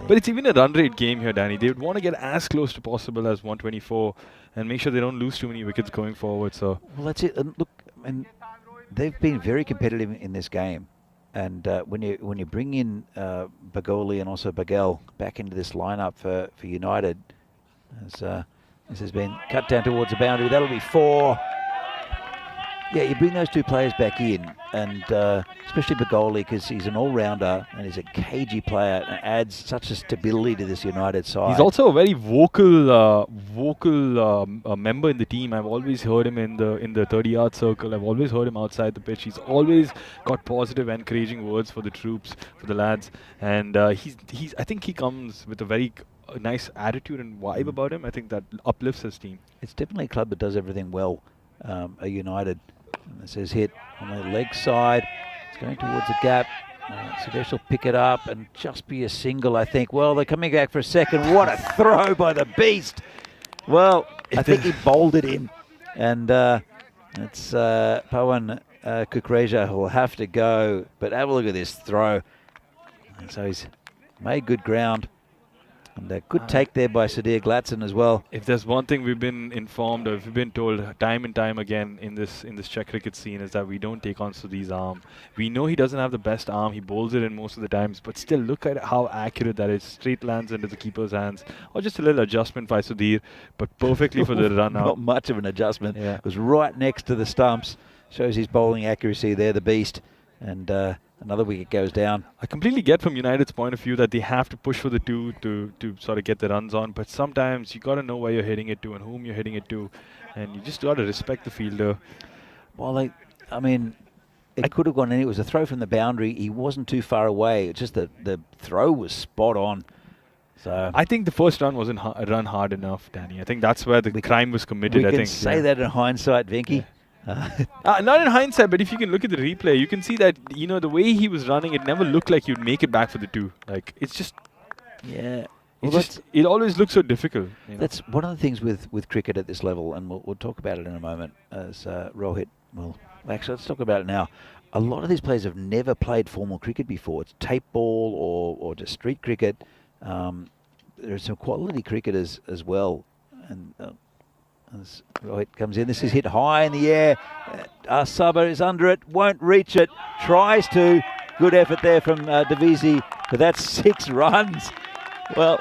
But it's even a run rate game here, Danny. They would want to get as close to possible as 124 and make sure they don't lose too many wickets going forward. So well, that's it. And look, and they've been very competitive in this game. And when you bring in Bagoli and also Bagel back into this lineup for United, as this has been cut down towards the boundary, that'll be 4. Yeah, you bring those two players back in, and especially Bagoli, because he's an all-rounder and he's a cagey player and adds such a stability to this United side. He's also a very vocal member in the team. I've always heard him in the 30-yard circle. I've always heard him outside the pitch. He's always got positive, encouraging words for the troops, for the lads, and I think he comes with a very nice attitude and vibe about him. I think that uplifts his team. It's definitely a club that does everything well. A United. And this is hit on the leg side. It's going towards the gap. Sudesh will pick it up and just be a single, I think. Well, they're coming back for a second. What a throw by the beast. Well, I think he bowled it in. And it's Pawan Kukreja who will have to go. But have a look at this throw. And so he's made good ground. And a good take there by Sudhir Glatson as well. If there's one thing we've been informed of, we've been told time and time again in this Czech cricket scene, is that we don't take on Sudhir's arm. We know he doesn't have the best arm. He bowls it in most of the times, but still look at how accurate that is. Straight lands into the keeper's hands, or just a little adjustment by Sudhir, but perfectly for the run out. Not much of an adjustment. Yeah. It was right next to the stumps. Shows his bowling accuracy there, the beast. And another wicket goes down. I completely get from United's point of view that they have to push for the 2 to sort of get the runs on, but sometimes you got to know where you're hitting it to and whom you're hitting it to, and you just got to respect the fielder. Well, I mean, it could have gone in. It was a throw from the boundary. He wasn't too far away. It's just the throw was spot on. So I think the first run wasn't run hard enough, Danny. I think that's where the crime was committed. We I can think say that in hindsight, Venki. Yeah. Not in hindsight, but if you can look at the replay, you can see that, the way he was running, it never looked like you'd make it back for the 2. Like, it's just... Yeah. Well, it always looks so difficult. That's one of the things with cricket at this level, and we'll talk about it in a moment, as Rohit will... Actually, let's talk about it now. A lot of these players have never played formal cricket before. It's tape ball or just street cricket. There are some quality cricketers as well. And... as Rohit comes in, this is hit high in the air. Sabha is under it, won't reach it, tries to. Good effort there from Davisi, but that's 6 runs. Well,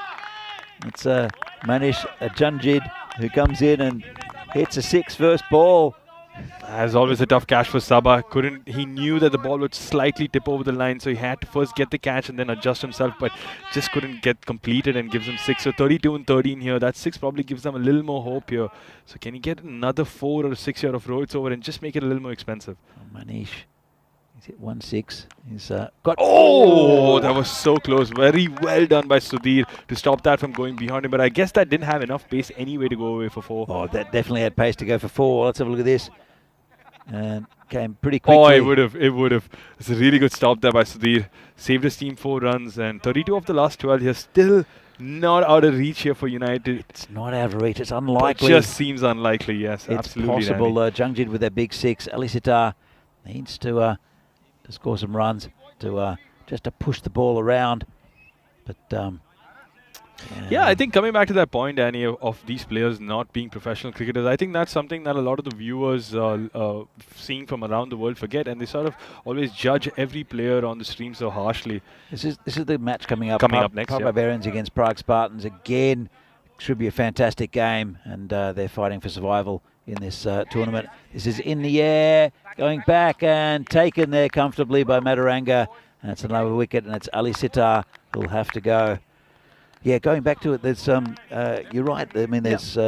it's Manish Janjid who comes in and hits a 6 first ball. As always, a tough catch for Sabha. He knew that the ball would slightly tip over the line, so he had to first get the catch and then adjust himself, but just couldn't get completed and gives him 6. So 32 and 13 here. That 6 probably gives them a little more hope here. So can he get another 4 or 6 here of Rohit's over and just make it a little more expensive? Manish, he's hit 1-6. He's got... Oh, that was so close. Very well done by Sudhir to stop that from going behind him. But I guess that didn't have enough pace anyway to go away for 4. Oh, that definitely had pace to go for 4. Let's have a look at this. And came pretty quickly. Oh, it would have. It's a really good stop there by Sudhir. Saved his team 4 runs, and 32 of the last 12 here. Still not out of reach here for United. It's not out of reach. It's unlikely. It just seems unlikely, yes. It's absolutely possible. Jangjid with that big 6. Ali Sitar needs to score some runs, to just to push the ball around. But Yeah, I think coming back to that point, Danny, of these players not being professional cricketers, I think that's something that a lot of the viewers seeing from around the world forget, and they sort of always judge every player on the stream so harshly. This is the match coming up. Coming up next, yeah. Barbarians against Prague Spartans again. Should be a fantastic game, and they're fighting for survival in this tournament. This is in the air, going back and taken there comfortably by Mataranga. And it's another wicket, and it's Ali Sitar who'll have to go. Yeah, going back to it, there's you're right. I mean, there's.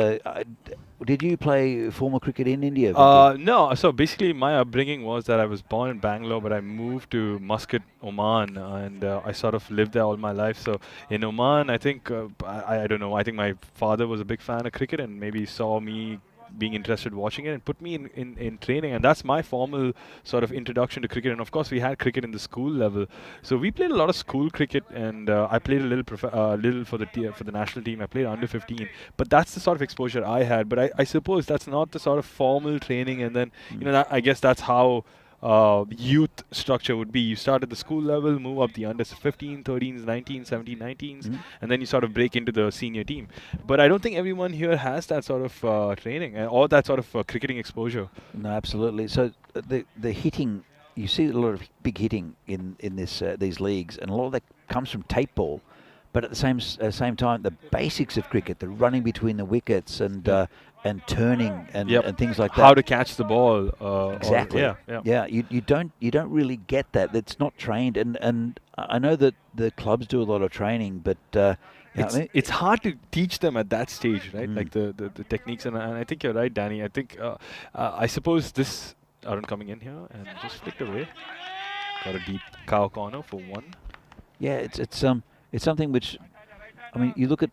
Did you play formal cricket in India? No. So basically, my upbringing was that I was born in Bangalore, but I moved to Muscat, Oman, and I sort of lived there all my life. So in Oman, I think I don't know. I think my father was a big fan of cricket, and maybe saw me being interested watching it and put me in training, and that's my formal sort of introduction to cricket. And of course we had cricket in the school level, so we played a lot of school cricket, and I played a little for the national team. I played under 15, but that's the sort of exposure I had. But I suppose that's not the sort of formal training, and then I guess that's how youth structure would be. You start at the school level, move up the under 15, 13s, 19s, 17, 19s, and then you sort of break into the senior team. But I don't think everyone here has that sort of training or that sort of cricketing exposure. No, absolutely. So the hitting, you see a lot of big hitting in this these leagues, and a lot of that comes from tape ball. But at the same time, the basics of cricket, the running between the wickets and turning and things like that. How to catch the ball. Exactly. Yeah. You don't really get that. That's not trained, and I know that the clubs do a lot of training, but it's hard to teach them at that stage, right? Like the techniques, and I think you're right, Danny. I think I suppose this Arun coming in here and just flicked away. Got a deep cow corner for one. Yeah, it's something which, I mean, you look at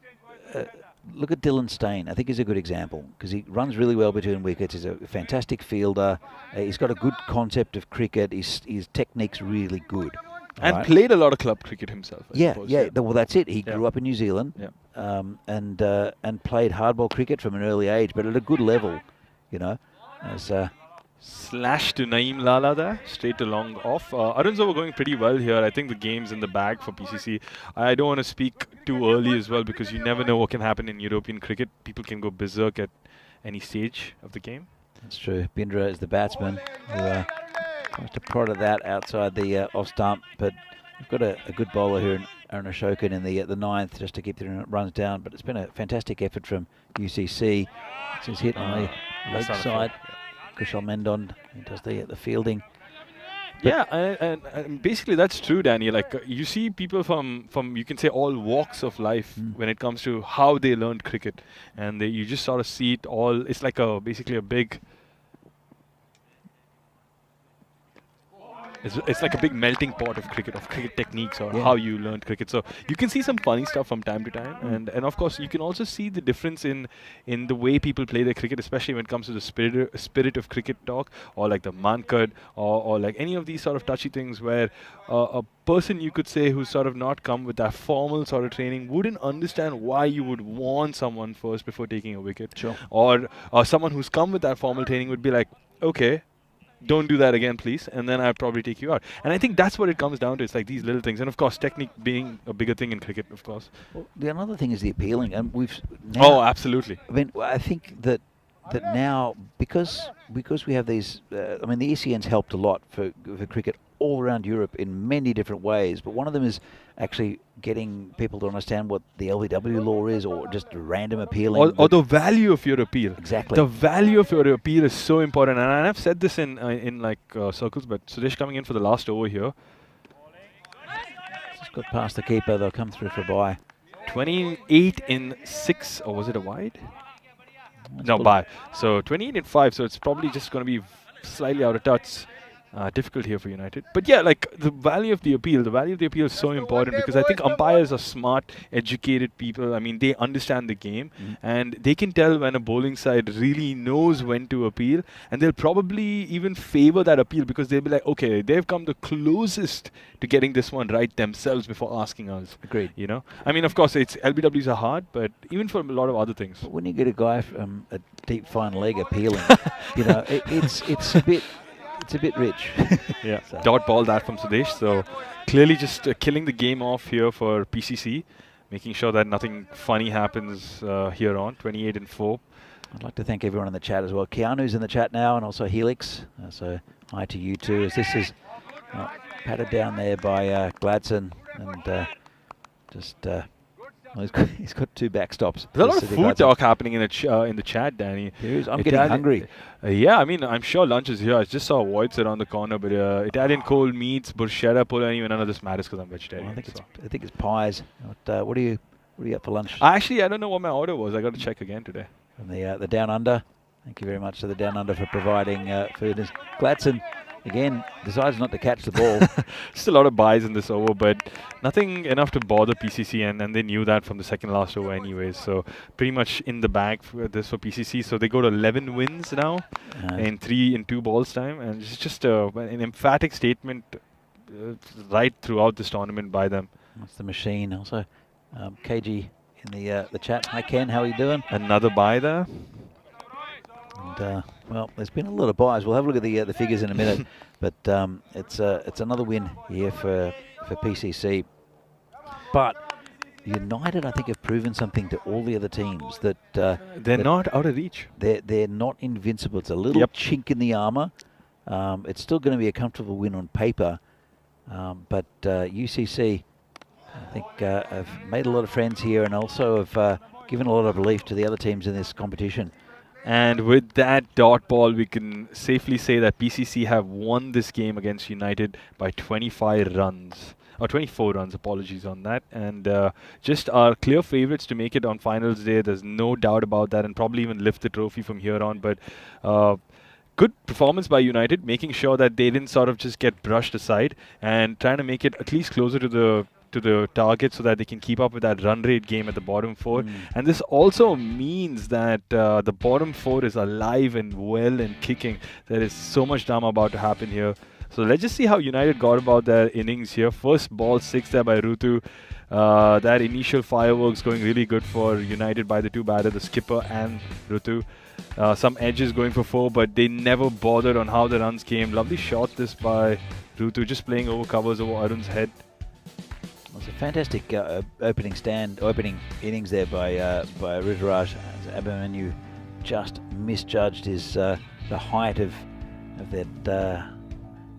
Dylan Stain. I think he's a good example because he runs really well between wickets. He's a fantastic fielder. He's got a good concept of cricket. His technique's really good. And played a lot of club cricket himself. I suppose. Well, that's it. He grew up in New Zealand, and played hardball cricket from an early age, but at a good level, as. Slash to Naeem Lala there, straight to long off. Arun's over going pretty well here. I think the game's in the bag for PCC. I don't want to speak too early as well because you never know what can happen in European cricket. People can go berserk at any stage of the game. That's true. Bindra is the batsman who tries to prod it out outside the off stump, but we've got a good bowler here in Arun Ashokan in the ninth just to keep the runs down. But it's been a fantastic effort from UCC. It's his hit on the leg side. Kushal Mendon, he does the fielding. Yeah, and basically that's true, Danny. Like you see people from you can say all walks of life when it comes to how they learned cricket, and you just sort of see it all. It's like basically a big. It's like a big melting pot of cricket techniques or how you learned cricket. So you can see some funny stuff from time to time, and of course you can also see the difference in the way people play their cricket, especially when it comes to the spirit of cricket talk, or like the mankad, or like any of these sort of touchy things where a person you could say who's sort of not come with that formal sort of training wouldn't understand why you would warn someone first before taking a wicket. Sure. Or someone who's come with that formal training would be like, okay, don't do that again, please, and then I'd probably take you out. And I think that's what it comes down to. It's like these little things, and of course, technique being a bigger thing in cricket, of course. Well, the another thing is the appealing, and we've. Absolutely. I mean, I think that now because we have these. I mean, the ECN's helped a lot for cricket all around Europe in many different ways, but one of them is actually getting people to understand what the LBW law is, or just random appealing. Or the value of your appeal. Exactly. The value of your appeal is so important, and I've said this in circles, but Suresh coming in for the last over here. Just got past the keeper, they'll come through for a bye. 28 in 6, or was it a wide? No, bye. So 28 in 5, so it's probably just going to be slightly out of touch. Difficult here for United. But yeah, like the value of the appeal is so important because I think umpires are smart, educated people. I mean, they understand the game and they can tell when a bowling side really knows when to appeal, and they'll probably even favor that appeal because they'll be like, okay, they've come the closest to getting this one right themselves before asking us. Agreed. I mean, of course, LBWs are hard, but even for a lot of other things. But when you get a guy from a deep fine leg appealing, it's a bit. it's a bit rich. Yeah, So- dot ball that from Sudesh. So clearly just killing the game off here for PCC, making sure that nothing funny happens here on. 28 and 4. I'd like to thank everyone in the chat as well. Keanu's in the chat now, and also Helix. So hi to you too, as this is patted down there by Gladson, and well, he's got 2 backstops. There's a lot of City food Gladson. talk happening in the chat, Danny. There is. I'm getting hungry. Yeah, I mean, I'm sure lunch is here. I just saw Voids around the corner, but Italian cold meats, bruschetta, polenta, none of this matters because I'm vegetarian. Well, I think it's pies. What are you up for lunch? Actually, I don't know what my order was. I got to check again today. From the Down Under. Thank you very much to the Down Under for providing food. As Gladson again decides not to catch the ball. Just a lot of buys in this over, but nothing enough to bother PCC, and they knew that from the second last over anyways. So pretty much in the bag for this for PCC. So they go to 11 wins now in 2 balls time, and it's just an emphatic statement right throughout this tournament by them. That's the machine. Also, KG in the chat. Hi Ken, how are you doing? Another buy there. And well, there's been a lot of buys. We'll have a look at the figures in a minute, but it's another win here for PCC. But United, I think, have proven something to all the other teams that they're not out of reach. They're not invincible. It's a little chink in the armour. It's still going to be a comfortable win on paper, but UCC, I think, have made a lot of friends here and also have given a lot of relief to the other teams in this competition. And with that dot ball, we can safely say that PCC have won this game against United by 25 runs. Or 24 runs, apologies on that. And just our clear favourites to make it on finals day. There's no doubt about that, and probably even lift the trophy from here on. But good performance by United, making sure that they didn't sort of just get brushed aside and trying to make it at least closer to the target so that they can keep up with that run rate game at the bottom 4. And this also means that the bottom 4 is alive and well and kicking. There is so much drama about to happen here. So let's just see how United got about their innings here. First ball 6 there by Rutu. That initial fireworks going really good for United by the 2 batters, the skipper and Rutu. Some edges going for 4, but they never bothered on how the runs came. Lovely shot this by Rutu, just playing over covers over Arun's head. It was a fantastic opening innings there by Ruturaj. Abhimanyu just misjudged his the height of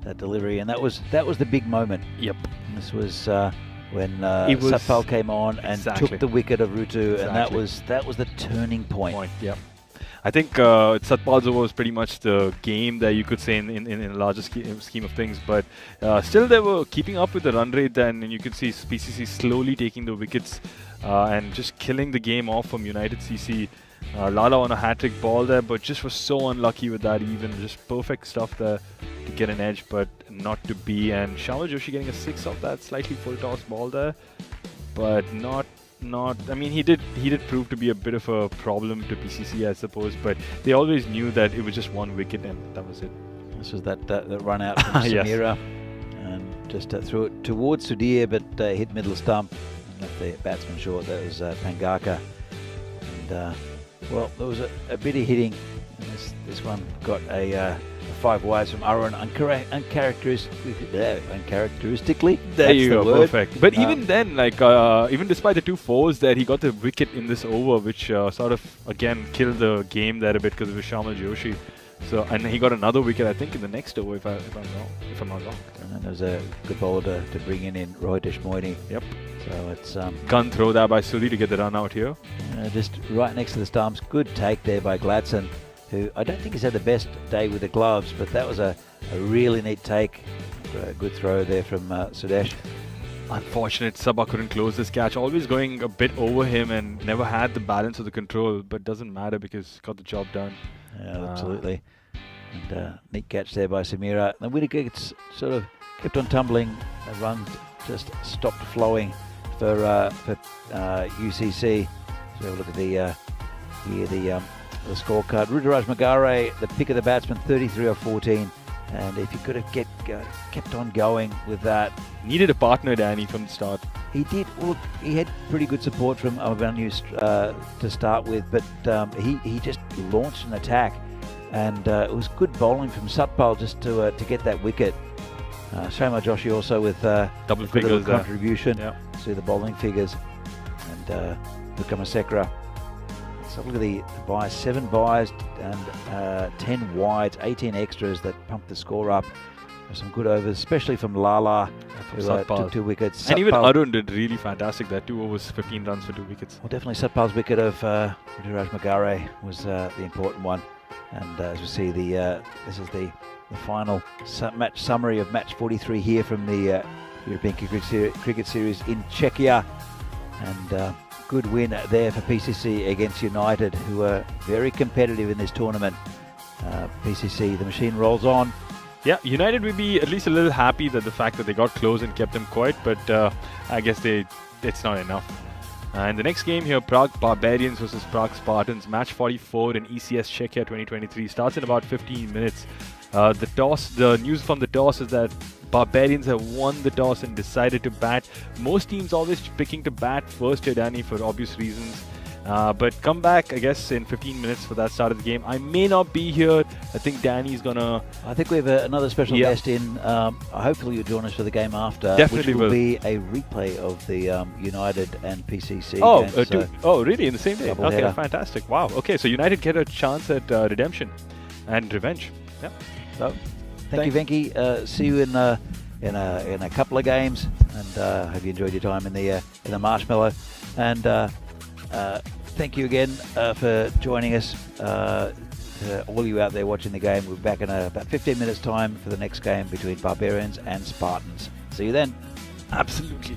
that delivery, and that was the big moment. Yep. And this was when Satpal came on and took the wicket of Rutu, and that was the turning point. Yep. I think Satpal's over was pretty much the game that you could say in a larger scheme of things, but still they were keeping up with the run rate then, and you could see PCC slowly taking the wickets and just killing the game off from United CC. Lala on a hat-trick ball there, but just was so unlucky with that even. Just perfect stuff there to get an edge, but not to be. And Shyama Joshi getting a 6 off that slightly full toss ball there, but not. I mean, he did prove to be a bit of a problem to PCC, I suppose, but they always knew that it was just 1 wicket and that was it. This was that run out from Samira, and just threw it towards Sudhir, but hit middle stump and left the batsman short. That was Pangaka, and well, there was a bit of hitting. And this one got a 5 wides from Arun, uncharacteristically. There you go, perfect. But even then, like even despite the 2 4s there, he got the wicket in this over, which sort of again killed the game there a bit because it was Shyama Joshi. So and he got another wicket, I think, in the next over, if I'm not wrong. And then there was a good bowler to bring in Rohitesh Moini. Yep. So it's gun throw there by Sudhi to get the run out here. Just right next to the stumps. Good take there by Gladson, who I don't think has had the best day with the gloves, but that was a really neat take. A good throw there from Sudesh. Unfortunate, Sabha couldn't close this catch. Always going a bit over him and never had the balance of the control, but doesn't matter because got the job done. Yeah, absolutely. And neat catch there by Samira. And Whittaker gets sort of kept on tumbling. The runs just stopped flowing for UCC. So have a look at the scorecard. Ruturaj Magare, the pick of the batsman, 33 of 14. And if he could have kept on going with that. Needed a partner, Danny, from the start. He did. Look, he had pretty good support from Abhimanyu to start with, but he just launched an attack. and it was good bowling from Satpal just to get that wicket. Shama Joshi also with Double a good little figures there. contribution Yeah. to the bowling figures, and Wickramasekara. So look at the buys, 7 buys and 10 wides, 18 extras that pumped the score up. Some good overs, especially from Lala, From who Satpal. took 2 wickets. And even Satpal- Arun did really fantastic there. 2 overs, 15 runs for 2 wickets. Well, definitely Satpal's wicket of Ruturaj Magare was the important one. And as we see, this is the final match summary of match 43 here from the European Cricket Series in Czechia. And good win there for PCC against United, who are very competitive in this tournament. PCC, the machine rolls on. Yeah, United will be at least a little happy that the fact that they got close and kept them quiet, but I guess it's not enough. And the next game here, Prague Barbarians versus Prague Spartans, match 44 in ECS Czechia 2023, starts in about 15 minutes. The news from the toss is that Barbarians have won the toss and decided to bat. Most teams always picking to bat first here, Danny, for obvious reasons. But come back, I guess, in 15 minutes for that start of the game. I may not be here. I think Danny's gonna... I think we have another special Yeah. guest in. Hopefully you'll join us for the game after, Definitely which will will. be a replay of the United and PCC Oh, games. really? In the same day? Double Okay, header. fantastic. Wow. Okay, so United get a chance at redemption and revenge. Yeah. So, thank you, Venki. See you in a couple of games, and hope you enjoyed your time in the marshmallow. And thank you again for joining us. To all you out there watching the game, we'll be back in about 15 minutes' time for the next game between Barbarians and Spartans. See you then. Absolutely.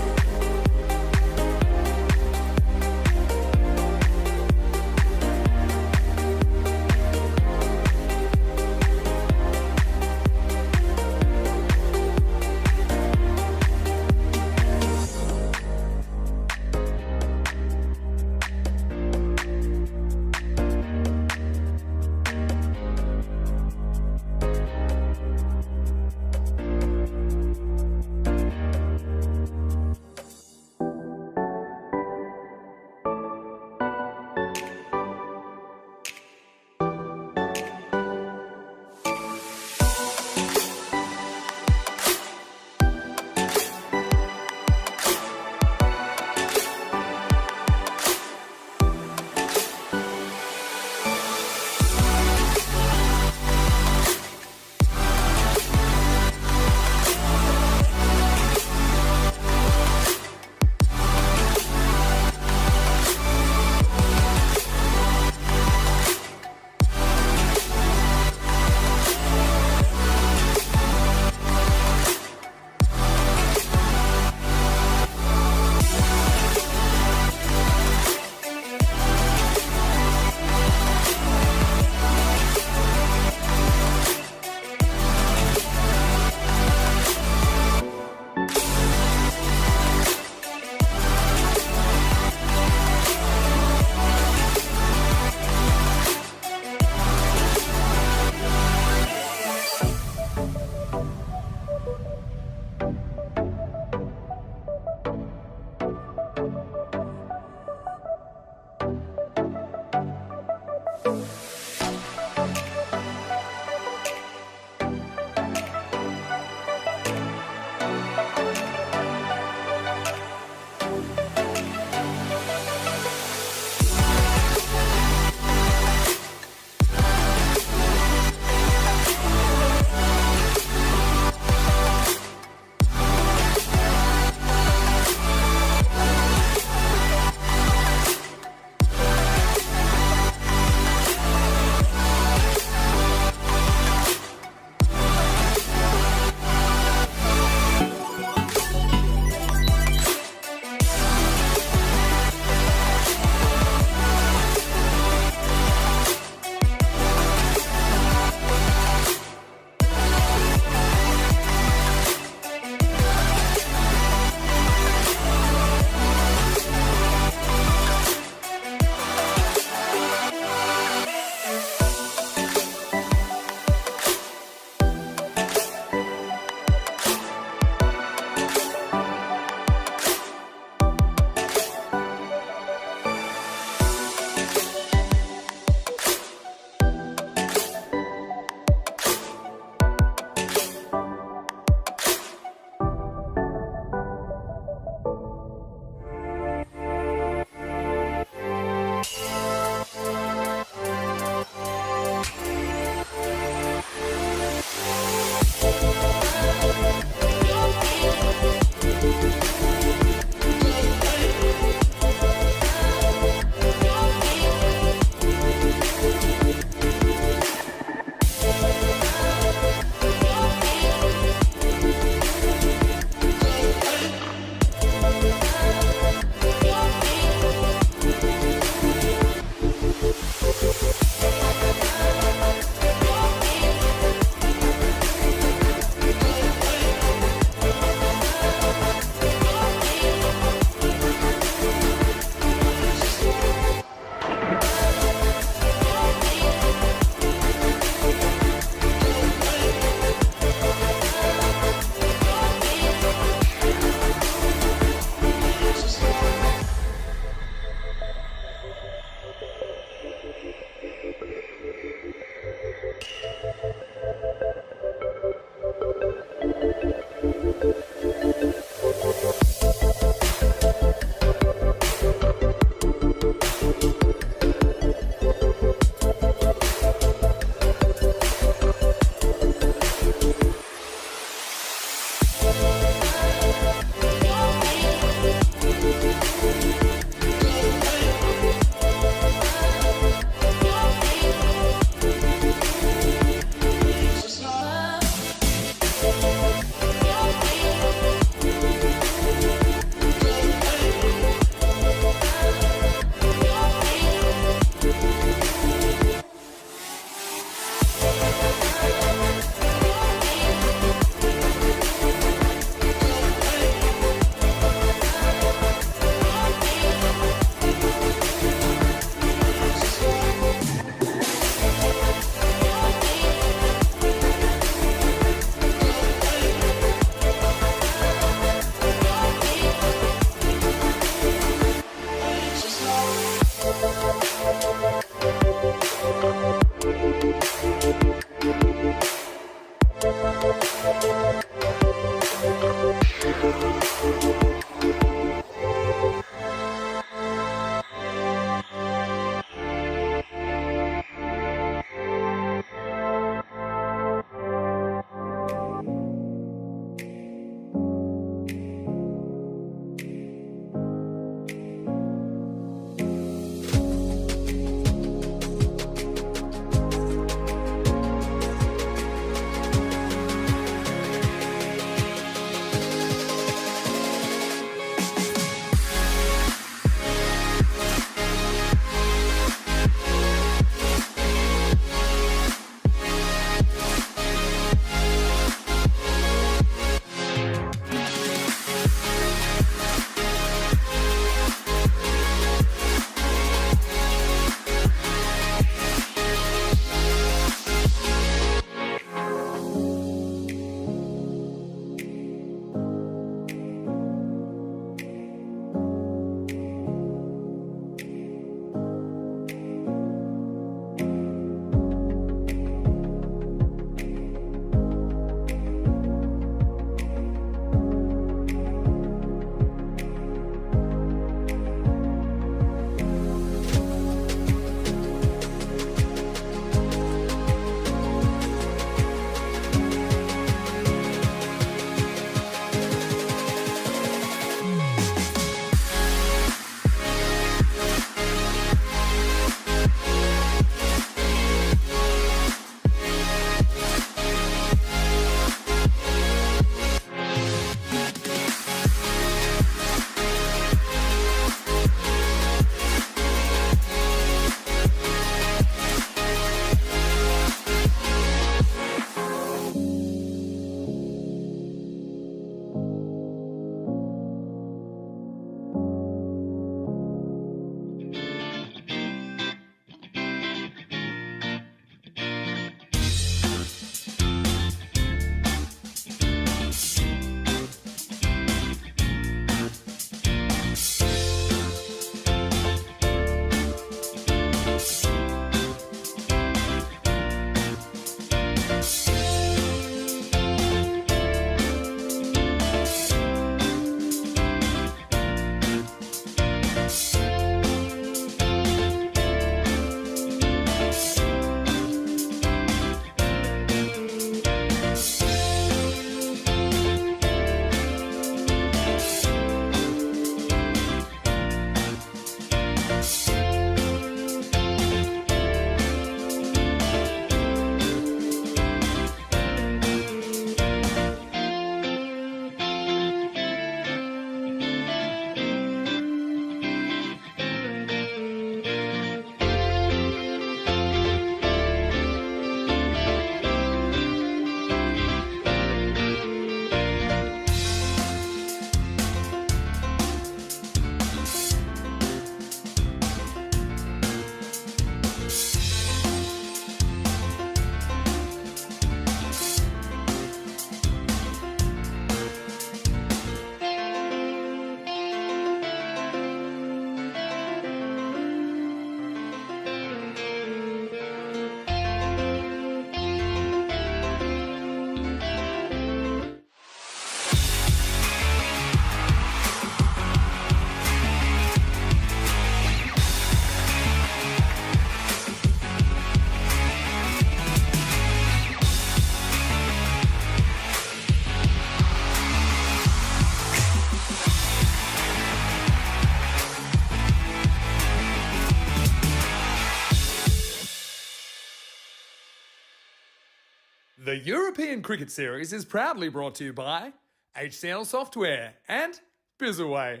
The European Cricket Series is proudly brought to you by HCL Software and Bizaway.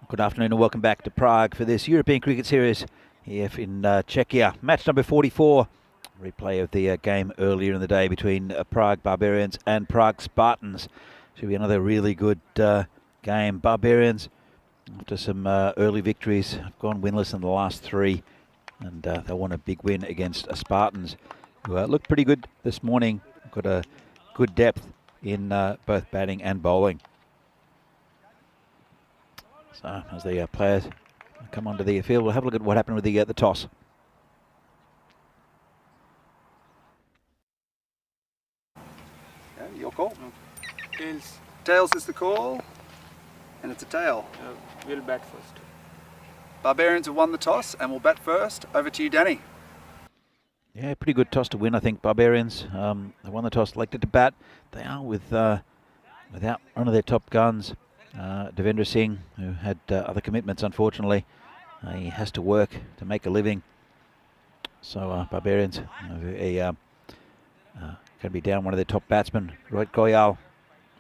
Good afternoon and welcome back to Prague for this European Cricket Series here in Czechia. Match number 44. Replay of the game earlier in the day between Prague Barbarians and Prague Spartans. Should be another really good game. Barbarians, after some early victories, have gone winless in the last three. And they won a big win against Spartans, who looked pretty good this morning. Got a good depth in both batting and bowling. So as the players come onto the field, we'll have a look at what happened with the toss. Yeah, your call. Tails. Tails is the call, and it's a tail. We'll bat first. Barbarians have won the toss and will bat first. Over to you, Danny. Yeah, pretty good toss to win, I think. Barbarians, they won the toss, elected to bat. They are without one of their top guns, Devendra Singh, who had other commitments, unfortunately. He has to work to make a living. So Barbarians going to be down one of their top batsmen, Rohit Goyal.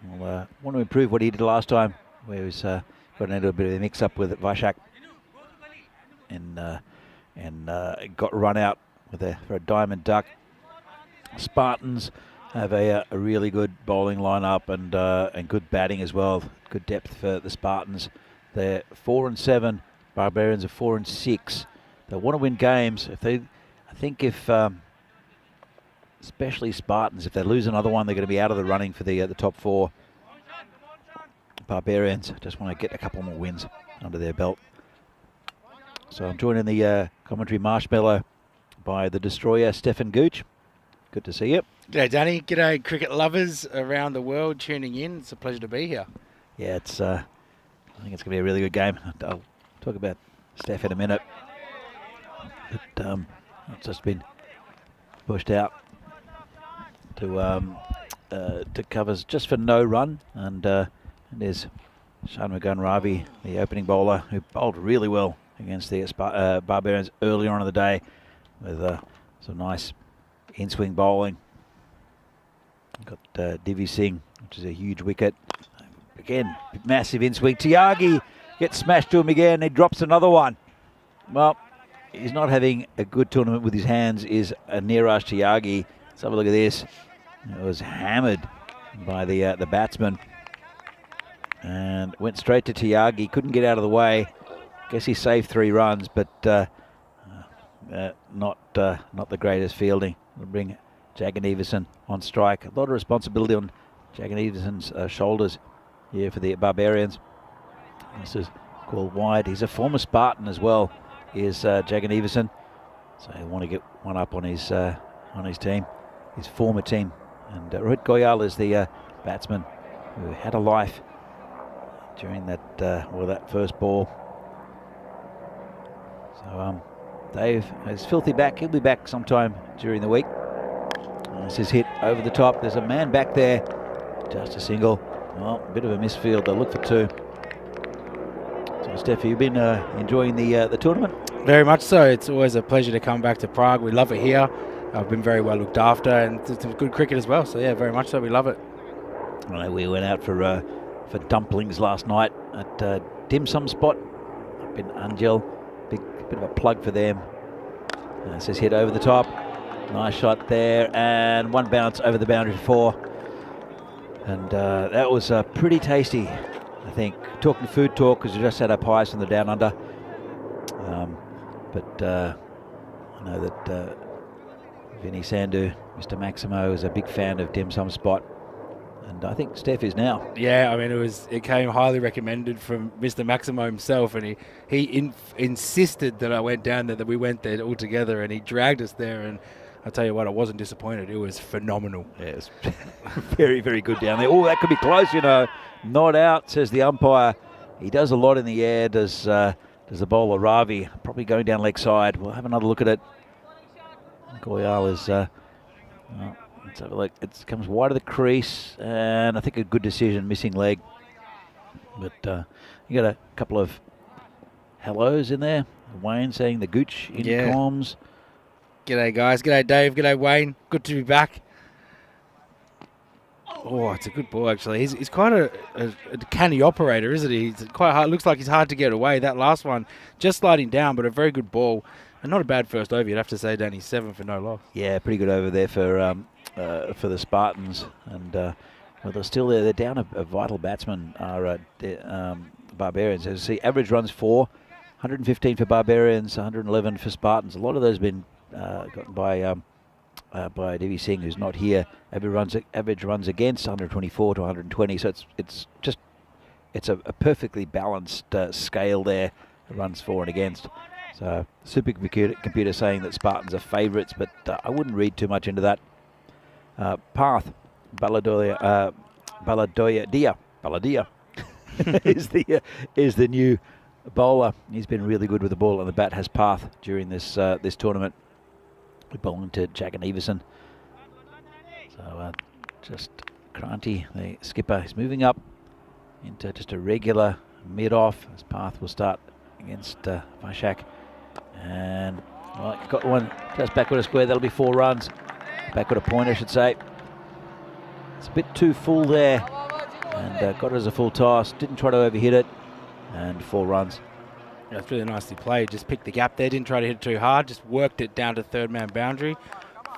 Will want to improve what he did last time, where he was got into a bit of a mix-up with Vashak. And got run out for a diamond duck. Spartans have a really good bowling lineup and good batting as well. Good depth for the Spartans. They're 4-7. Barbarians are 4-6. They want to win games. Especially Spartans, if they lose another one, they're going to be out of the running for the top four. Barbarians just want to get a couple more wins under their belt. So I'm joined in the commentary marshmallow by the destroyer, Stefan Gooch. Good to see you. G'day, Danny. G'day, cricket lovers around the world tuning in. It's a pleasure to be here. Yeah, I think it's going to be a really good game. I'll talk about Steph in a minute. But it's just been pushed out to covers just for no run. And there's Shanmugan Ravi, the opening bowler, who bowled really well against the Barbarians earlier on in the day with some nice in-swing bowling. Got Divi Singh, which is a huge wicket. Again, massive in-swing. Tyagi gets smashed to him again. He drops another one. Well, he's not having a good tournament with his hands, is Neeraj Tyagi. Let's have a look at this. It was hammered by the batsman and went straight to Tyagi. Couldn't get out of the way. Guess he saved 3 runs, but not the greatest fielding. We'll bring Jagan Everson on strike. A lot of responsibility on Jagan Everson's shoulders here for the Barbarians. This is called wide. He's a former Spartan as well, is Jagan Everson. So he'll want to get one up on his team, his former team. And Rohit Goyal is the batsman who had a life during that first ball. So Dave is filthy back. He'll be back sometime during the week. This is hit over the top. There's a man back there. Just a single. Well, a bit of a misfield. They'll look for 2. So, Steph, you've been enjoying the tournament? Very much so. It's always a pleasure to come back to Prague. We love it here. I've been very well looked after, and it's good cricket as well. So, yeah, very much so. We love it. I know we went out for dumplings last night at Dim Sum Spot up in Angel. Bit of a plug for them. This is hit over the top. Nice shot there, and one bounce over the boundary for 4. And that was pretty tasty, I think. Talking food talk, because we just had our pies from the Down Under. But I know that Vinny Sandhu, Mr. Maximo, is a big fan of Dim Sum Spot. And I think Steph is now. Yeah, I mean, it came highly recommended from Mr. Maximo himself, and he insisted that I went down there, that we went there all together, and he dragged us there, and I'll tell you what, I wasn't disappointed. It was phenomenal. Yes, very, very good down there. Oh, that could be close, Not out, says the umpire. He does a lot in the air, does the bowler Ravi. Probably going down leg side. We'll have another look at it. Goyal is... let's have a look. It comes wide of the crease, and I think a good decision, missing leg. But you got a couple of hellos in there. Wayne saying the Gooch in comms. G'day, guys. G'day, Dave. G'day, Wayne. Good to be back. Oh, it's a good ball, actually. He's quite a canny operator, isn't he? He's quite hard. Looks like he's hard to get away. That last one, just sliding down, but a very good ball. And not a bad first over, you'd have to say, Danny. 7 for no loss. Yeah, pretty good over there for the Spartans. And, well, they're still there. They're down a vital batsman, Barbarians. As you see, average runs 4, 115 for Barbarians, 111 for Spartans. A lot of those have been gotten by Devi Singh, who's not here. Average runs against 124 to 120. So it's a perfectly balanced scale there. Runs for and against. So supercomputer saying that Spartans are favourites, but I wouldn't read too much into that. Path Baladia is the new bowler. He's been really good with the ball, and the bat has Path during this tournament. We're bowling to Jack and Everson. So just Kranti, the skipper, is moving up into just a regular mid-off as Path will start against Vaishak. And well, got one just backward a square. That'll be 4 runs. Backward a point, I should say. It's a bit too full there, and got it as a full toss. Didn't try to overhit it, and 4 runs. Yeah, it's really nicely played. Just picked the gap there. Didn't try to hit it too hard. Just worked it down to third man boundary.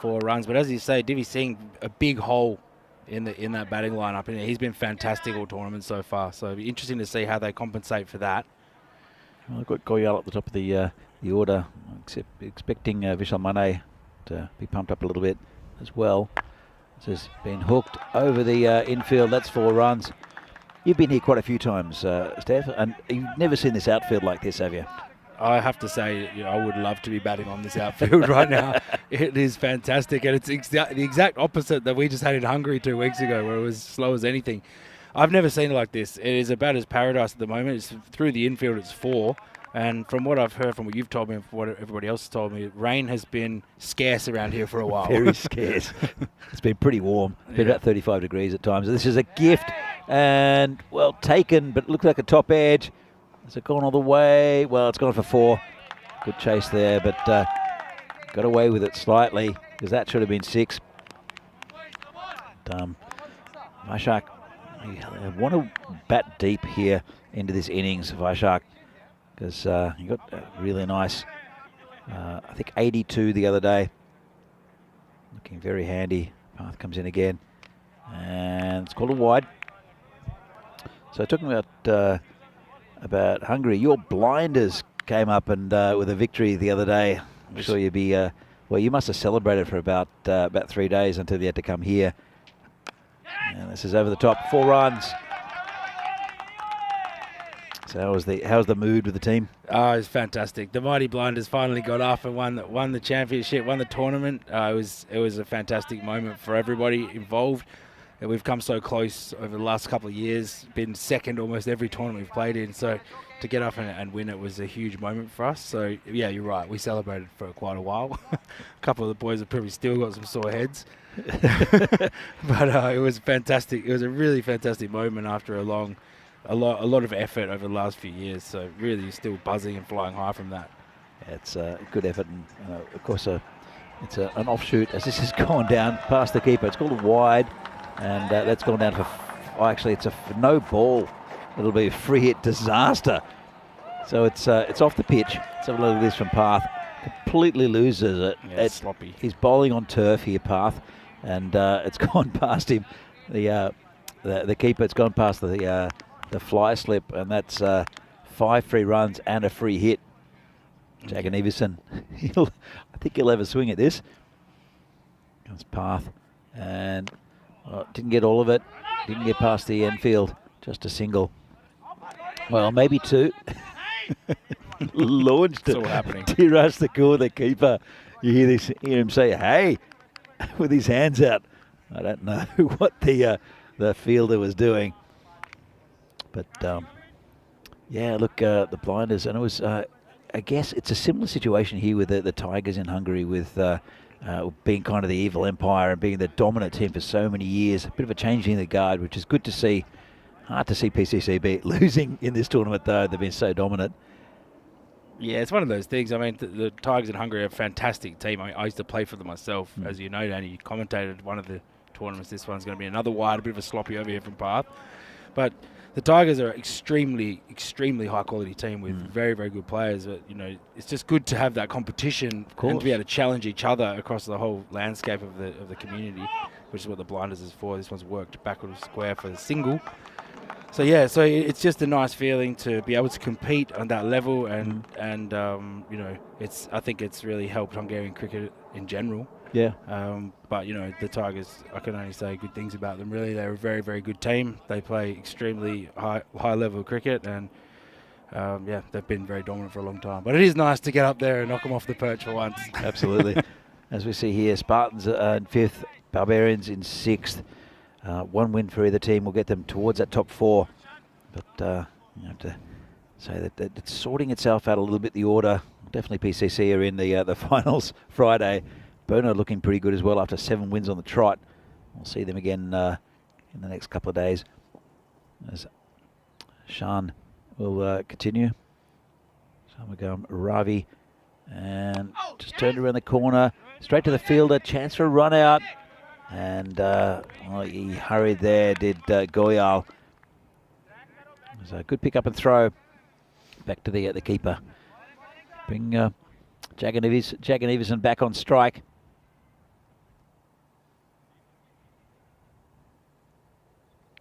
4 runs. But as you say, Divi Singh, a big hole in that batting lineup. And he's been fantastic all tournament so far. So it'll be interesting to see how they compensate for that. Well, I've got Goyal at the top of the order, expecting Vishal Mane to be pumped up a little bit as well. This has been hooked over the infield. That's 4 runs. You've been here quite a few times, Steph, and you've never seen this outfield like this, have you? I have to say, I would love to be batting on this outfield right now. It is fantastic, and it's the exact opposite that we just had in Hungary 2 weeks ago, where it was slow as anything. I've never seen it like this. It is about as paradise at the moment. It's through the infield, it's 4. And from what I've heard, from what you've told me, and from what everybody else has told me, rain has been scarce around here for a while. Very scarce. It's been pretty warm. It's been about 35 degrees at times. This is a gift, and, well, taken, but it looked like a top edge. Has it gone all the way? Well, it's gone for 4. Good chase there, but got away with it slightly, because that should have been 6. Vaishak, I want to bat deep here into this innings, Vaishak, because he got a really nice, I think 82 the other day. Looking very handy. Path comes in again, and it's called a wide. So talking about Hungary, your blinders came up and with a victory the other day. I'm sure you'd be well. You must have celebrated for about 3 days until you had to come here. And this is over the top, 4 runs. So how's the mood with the team? Oh, it's fantastic. The Mighty Blinders finally got up and won the championship, won the tournament. It was a fantastic moment for everybody involved. And we've come so close over the last couple of years, been second almost every tournament we've played in. So to get up and win it was a huge moment for us. So yeah, you're right. We celebrated for quite a while. A couple of the boys have probably still got some sore heads. But it was fantastic. It was a really fantastic moment after a lot of effort over the last few years. So really still buzzing and flying high from that. Yeah, it's a good effort, and of course it's an offshoot as this has gone down past the keeper. It's called a wide, and that's gone down for actually it's a no ball. It'll be a free hit disaster. So it's off the pitch. Let's have a look at this from Path. Completely loses it. Yeah, it's sloppy. He's bowling on turf here, Path, and it's gone past him. The keeper. It's gone past the fly slip, and that's 5 free runs and a free hit. Jack and Everson, I think he'll have a swing at this. Comes Path, and didn't get all of it. Didn't get past the Enfield. Just a single. Well, maybe 2. Launched it. It's all happening. Tiras the core, the keeper. You hear him say, "Hey," with his hands out. I don't know what the fielder was doing. But, yeah, look, the blinders. And it was, I guess it's a similar situation here with the Tigers in Hungary with being kind of the evil empire and being the dominant team for so many years. A bit of a change in the guard, which is good to see. Hard to see PCCB losing in this tournament, though. They've been so dominant. Yeah, it's one of those things. I mean, the Tigers in Hungary are a fantastic team. I used to play for them myself, as you know, Danny. You commentated one of the tournaments. This one's going to be another wide, a bit of a sloppy over here from Perth. But the Tigers are extremely, extremely high-quality team with very, very good players. But, you know, it's just good to have that competition and to be able to challenge each other across the whole landscape of the community, which is what the Blinders is for. This one's worked backward square for the single. So yeah, so it's just a nice feeling to be able to compete on that level, and you know, I think it's really helped Hungarian cricket in general. Yeah. But you know, the Tigers, I can only say good things about them. Really, they're a very, very good team. They play extremely high level cricket, and yeah, they've been very dominant for a long time. But it is nice to get up there and knock them off the perch for once. Absolutely. As we see here, Spartans in 5th, Barbarians in 6th. One win for either team will get them towards that top 4. But you have to say that it's sorting itself out a little bit, the order. Definitely PCC are in the finals Friday. Bono looking pretty good as well after 7 wins on the trot. We'll see them again in the next couple of days. As Shan will continue. Shamagam Ravi. And just turned around the corner. Straight to the fielder. Chance for a run out. And he hurried there, did Goyal. It was a good pick up and throw. Back to the keeper. Bring Jagan Everson back on strike.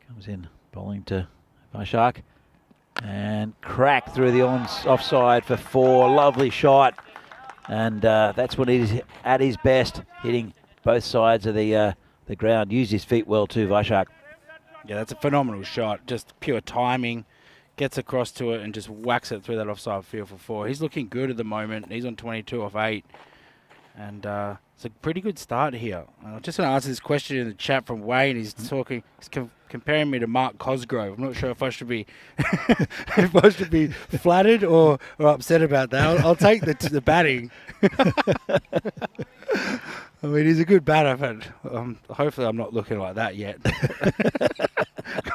Comes in, bowling to Vaishak. And crack through the offside for 4. Lovely shot. And that's when he's at his best, hitting both sides of the ground. Used his feet well too, Vaishak. Yeah, that's a phenomenal shot. Just pure timing. Gets across to it and just whacks it through that offside field for 4. He's looking good at the moment. He's on 22 off 8. And it's a pretty good start here. I'm just going to answer this question in the chat from Wayne. He's talking, comparing me to Mark Cosgrove. I'm not sure if I should be flattered or upset about that. I'll take the batting. I mean, he's a good batter, but hopefully I'm not looking like that yet.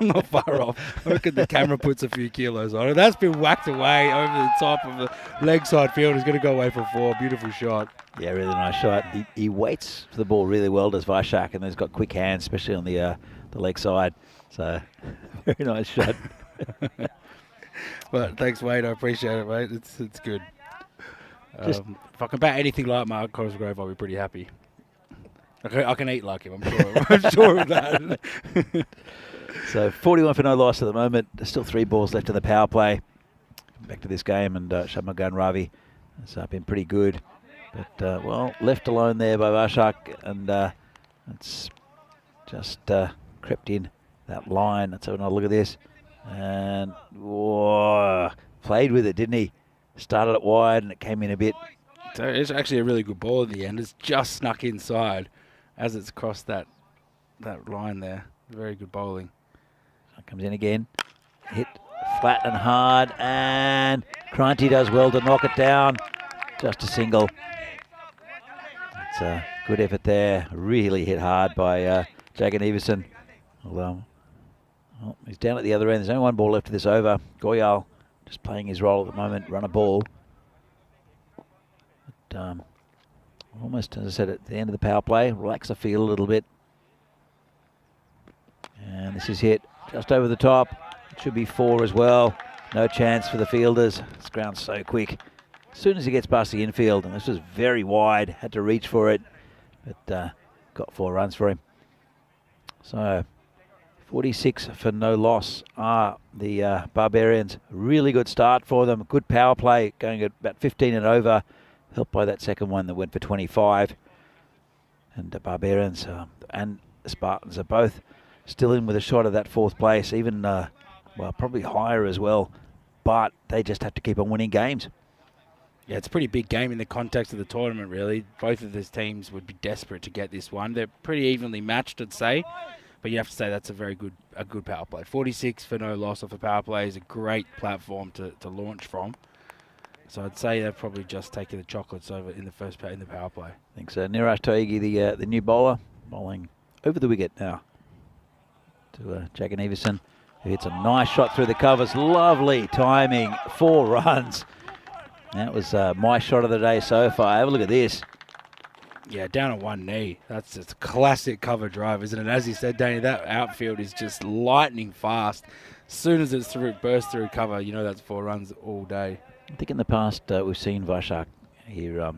I'm not far off. I reckon the camera puts a few kilos on it. That's been whacked away over the top of the leg side field. He's going to go away for 4. Beautiful shot. Yeah, really nice shot. He waits for the ball really well, does Vaishak, and he's got quick hands, especially on the leg side. So, very nice shot. But thanks, Wade. I appreciate it, mate. It's good. If I can bat anything like Mark Cosgrove, I'll be pretty happy. I can eat like him, I'm sure. I'm sure of that. So 41 for no loss at the moment. There's still 3 balls left in the power play. Back to this game, and Shamagan Ravi has been pretty good. But, well, left alone there by Vaishak, and it's just crept in that line. Let's have another look at this. And, whoa, played with it, didn't he? Started it wide, and it came in a bit. So it's actually a really good ball at the end. It's just snuck inside as it's crossed that line there. Very good bowling. So it comes in again. Hit flat and hard, and Kranti does well to knock it down. Just a single. It's a good effort there. Really hit hard by Jagan Everson. Although, well, he's down at the other end. There's only 1 ball left of this over. Goyal just playing his role at the moment. Run a ball. But, almost, as I said, at the end of the power play. Relax the field a little bit. And this is hit just over the top. It should be 4 as well. No chance for the fielders. This ground's so quick. As soon as he gets past the infield, and this was very wide, had to reach for it, but got 4 runs for him. So 46 for no loss are the Barbarians. Really good start for them. Good power play, going at about 15 and over, helped by that second one that went for 25. And the Barbarians and the Spartans are both still in with a shot of that 4th place, even, well, probably higher as well. But they just have to keep on winning games. Yeah, it's a pretty big game in the context of the tournament, really. Both of these teams would be desperate to get this one. They're pretty evenly matched, I'd say. But you have to say that's a good power play. 46 for no loss off a power play is a great platform to launch from. So I'd say they're probably just taking the chocolates over in the power play. I think so. Niraj Toigi, the new bowler, bowling over the wicket now to Jagan Everson, who hits a nice shot through the covers. Lovely timing. 4 runs. That was my shot of the day so far. Have a look at this. Yeah, down on one knee. That's just a classic cover drive, isn't it? As you said, Danny, that outfield is just lightning fast. As soon as it's burst through cover, you know that's 4 runs all day. I think in the past we've seen Vaishak here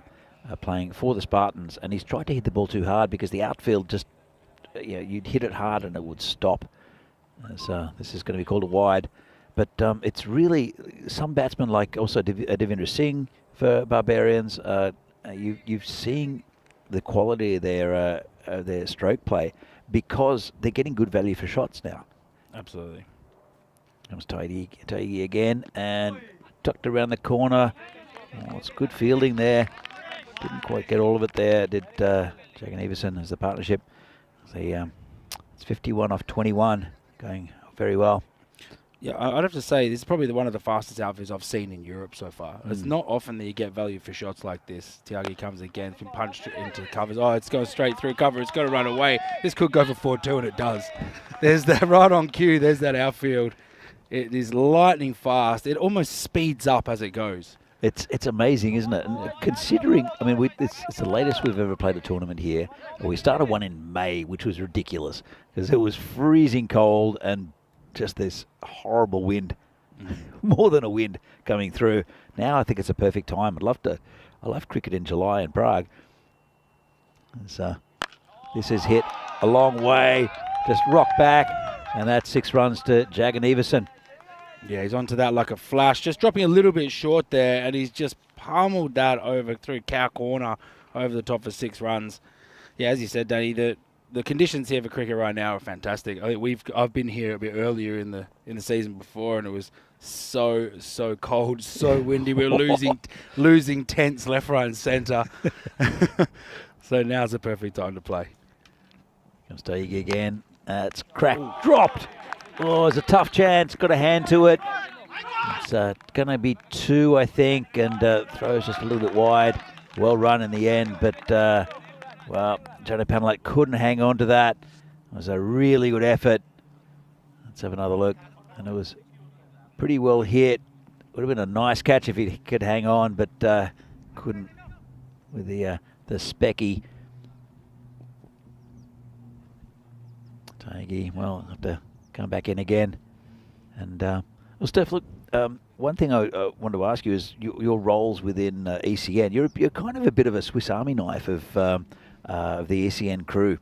playing for the Spartans, and he's tried to hit the ball too hard because the outfield just, you'd hit it hard and it would stop. So this is going to be called a wide. But it's really some batsmen like also Devendra Singh for Barbarians. You've seen the quality of their stroke play because they're getting good value for shots now. Absolutely. Comes Taigi again and tucked around the corner. Oh, it's good fielding there. Didn't quite get all of it there. Did Jack and Everson as the partnership. It's 51 off 21, going very well. Yeah, I'd have to say this is probably one of the fastest outfields I've seen in Europe so far. It's not often that you get value for shots like this. Tiagi comes again, it's been punched into covers. Oh, it's going straight through cover. It's got to run away. This could go for 4-2, and it does. There's that right on cue. There's that outfield. It is lightning fast. It almost speeds up as it goes. It's amazing, isn't it? And considering, I mean, it's the latest we've ever played a tournament here. We started one in May, which was ridiculous because it was freezing cold and just this horrible wind, more than a wind coming through. Now I think it's a perfect time. I love cricket in July in Prague. This is hit a long way, just rock back, and that's 6 runs to Jagan Everson. Yeah, he's onto that like a flash, just dropping a little bit short there, and he's just pummeled that over through cow corner over the top for 6 runs. Yeah, as you said, Danny, the conditions here for cricket right now are fantastic. I've been here a bit earlier in the season before, and it was so cold, so windy. We were losing tents left, right, and centre. So now's the perfect time to play. Comes Taigi again. It's cracked, dropped. Oh, it's a tough chance. Got a hand to it. It's going to be 2, I think, and throws just a little bit wide. Well run in the end, but well, Jono Pamela couldn't hang on to that. It was a really good effort. Let's have another look. And it was pretty well hit. Would have been a nice catch if he could hang on, but couldn't with the specky. Taigi, well, have to come back in again. And well, Steph, look, one thing I wanted to ask you is your roles within ECN. You're kind of a bit of a Swiss Army knife of the ECN crew.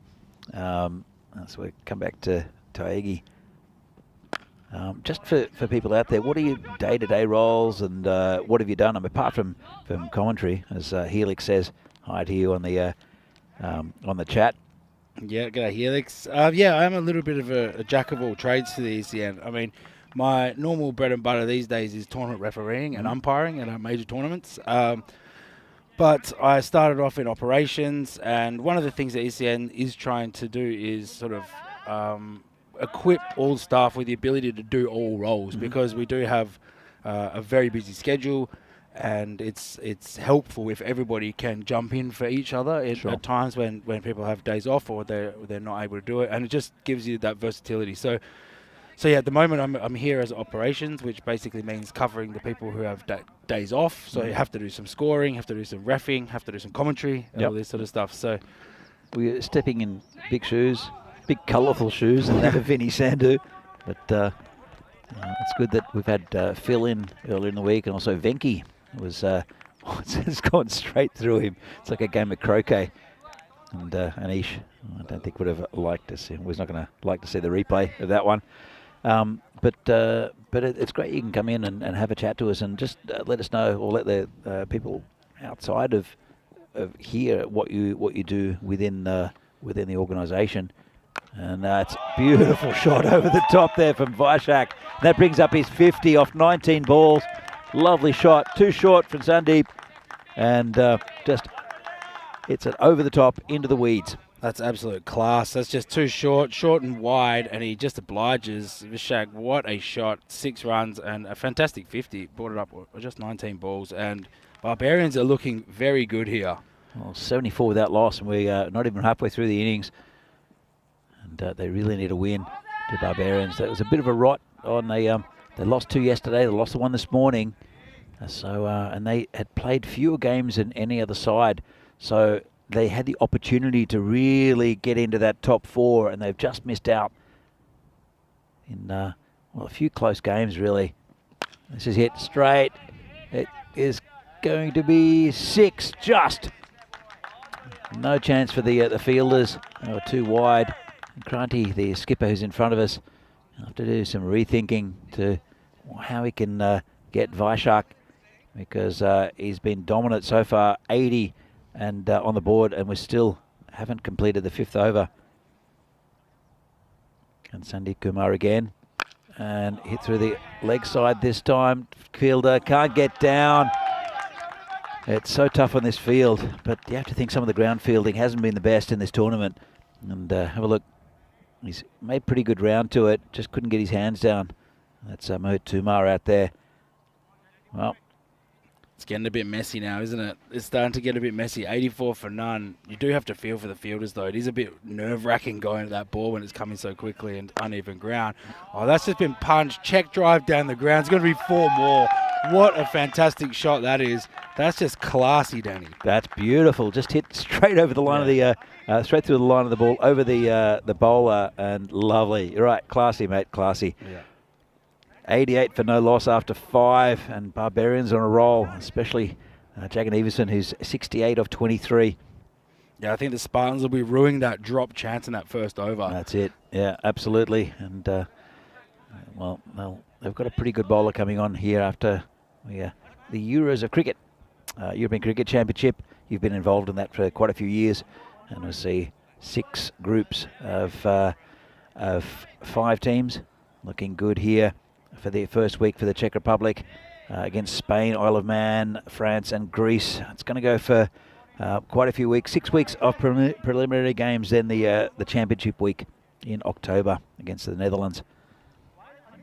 So we come back to Taigi. Just for people out there, what are your day-to-day roles, and what have you done? Apart from commentary, as Helix says hi to you on the chat. Yeah, g'day Helix. Yeah, I'm a little bit of a jack of all trades for the ECN. I mean, my normal bread and butter these days is tournament refereeing and umpiring at our major tournaments. But I started off in operations, and one of the things that ECN is trying to do is sort of equip all staff with the ability to do all roles, because we do have a very busy schedule, and it's helpful if everybody can jump in for each other at times when people have days off or they're not able to do it, and it just gives you that versatility. So yeah, at the moment I'm here as operations, which basically means covering the people who have days off. So you have to do some scoring, have to do some reffing, have to do do some commentary, and all this sort of stuff. So we're stepping in big shoes, big colourful shoes, and that of Vinny Sandhu. But it's good that we've had Phil in earlier in the week, and also Venki was it's gone straight through him. It's like a game of croquet. And Anish, I don't think would have liked to see. Was not going to like to see the replay of that one. But it's great you can come in and have a chat to us and just let us know, or let the people outside of here what you do within the organisation. And it's a beautiful shot over the top there from Vaishak. That brings up his 50 off 19 balls. Lovely shot, too short from Sandeep, and just it's an over the top into the weeds. That's absolute class. That's just too short and wide, and he just obliges. Vishak, what a shot. 6 runs and a fantastic 50. Brought it up just 19 balls, and Barbarians are looking very good here. Well, 74 without loss, and we're not even halfway through the innings. And they really need a win to Barbarians. That was a bit of a rot on they lost 2 yesterday. They lost the 1 this morning. And they had played fewer games than any other side. So they had the opportunity to really get into that top 4, and they've just missed out in well, a few close games, really. This is hit straight. It is going to be 6, just. No chance for the fielders. They were too wide. And Kranti, the skipper who's in front of us, will have to do some rethinking to how he can get Vaishak, because he's been dominant so far, 80 and on the board, and we still haven't completed the 5th over. And Sandeep Kumar again, and hit through the leg side this time. Fielder can't get down. It's so tough on this field, but you have to think some of the ground fielding hasn't been the best in this tournament. And have a look. He's made pretty good round to it, just couldn't get his hands down. That's Mohit Tumar out there. Well, it's getting a bit messy now, isn't it? It's starting to get a bit messy. 84 for none. You do have to feel for the fielders, though. It is a bit nerve-wracking going to that ball when it's coming so quickly and uneven ground. Oh, that's just been punched. Check drive down the ground. It's going to be 4 more. What a fantastic shot that is. That's just classy, Danny. That's beautiful. Just hit straight over the line of the, straight through the line of the ball, over the bowler, and lovely. You're right, classy, mate, classy. Yeah. 88 for no loss after 5, and Barbarians on a roll, especially Jagan Everson, who's 68 of 23. Yeah, I think the Spartans will be ruining that drop chance in that first over. That's it. Yeah, absolutely. And well, they've got a pretty good bowler coming on here after the Euros of Cricket, European Cricket Championship. You've been involved in that for quite a few years, and we'll see 6 groups of 5 teams. Looking good here for the first week for the Czech Republic against Spain, Isle of Man, France and Greece. It's going to go for quite a few weeks, 6 weeks of preliminary games, then the championship week in October against the Netherlands.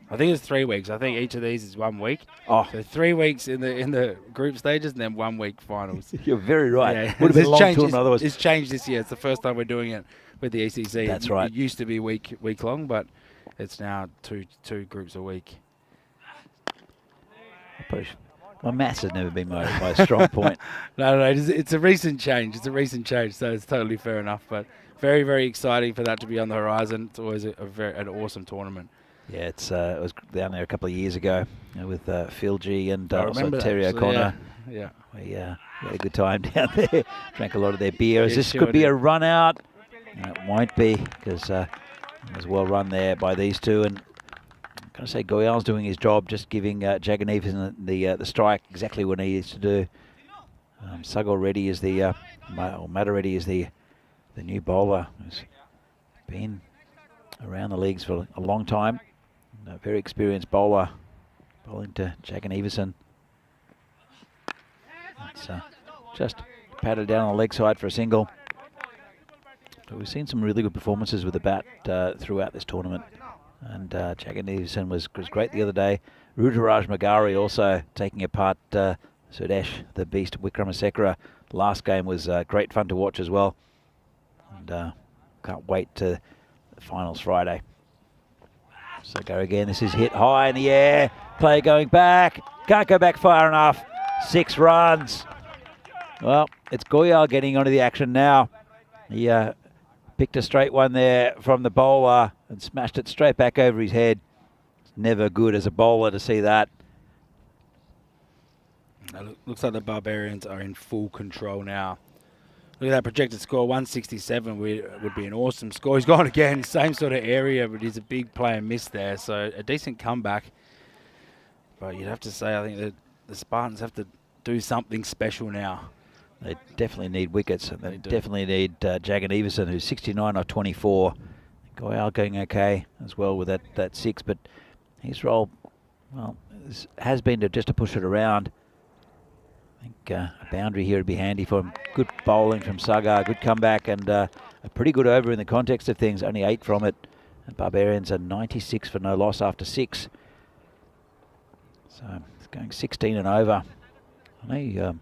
I think it's 3 weeks. I think each of these is 1 week. Oh, so 3 weeks in the group stages, and then 1 week finals. You're very right. Yeah. Would have been a long tournament otherwise. It's changed this year. It's the first time we're doing it with the ECC. That's right. It used to be week long, but it's now two groups a week. My maths has never been my strong point. No, it's a recent change. It's a recent change, so it's totally fair enough. But very, very exciting for that to be on the horizon. It's always an awesome tournament. Yeah, it was down there a couple of years ago with Phil G and also Terry O'Connor. Yeah. We had a good time down there. Drank a lot of their beer. Yeah, This sure could be did. a run out. No, it won't be, because it was well run there by these two. And I'm going to say Goyal's doing his job, just giving Jagan Everson the strike exactly what he needs to do. Sugor Reddy is the, Matta Reddy is the new bowler who's been around the leagues for a long time. A very experienced bowler, bowling to Jagan Everson. It's just patted down on the leg side for a single. But we've seen some really good performances with the bat throughout this tournament. And Jagan Everson was great the other day. Ruturaj Magari also taking apart Sudesh, the beast Wikramasekara. Last game was great fun to watch as well. And can't wait to the finals Friday. So go again. This is hit high in the air. Player going back. Can't go back far enough. 6 runs. Well, it's Goyal getting onto the action now. He picked a straight one there from the bowler and smashed it straight back over his head. It's never good as a bowler to see that. Looks like the Barbarians are in full control now. Look at that projected score, 167 would be an awesome score. He's gone again, same sort of area, but he's a big player miss there, so a decent comeback. But you'd have to say, I think that the Spartans have to do something special now. They definitely need wickets, and they definitely need Jagan Everson, who's 69 of 24. Goyal going okay as well with that 6, but his role, well, has been to push it around. I think a boundary here would be handy for him. Good bowling from Sagar, good comeback, and a pretty good over in the context of things, only 8 from it. And Barbarians are 96 for no loss after 6. So it's going 16 and over. I know,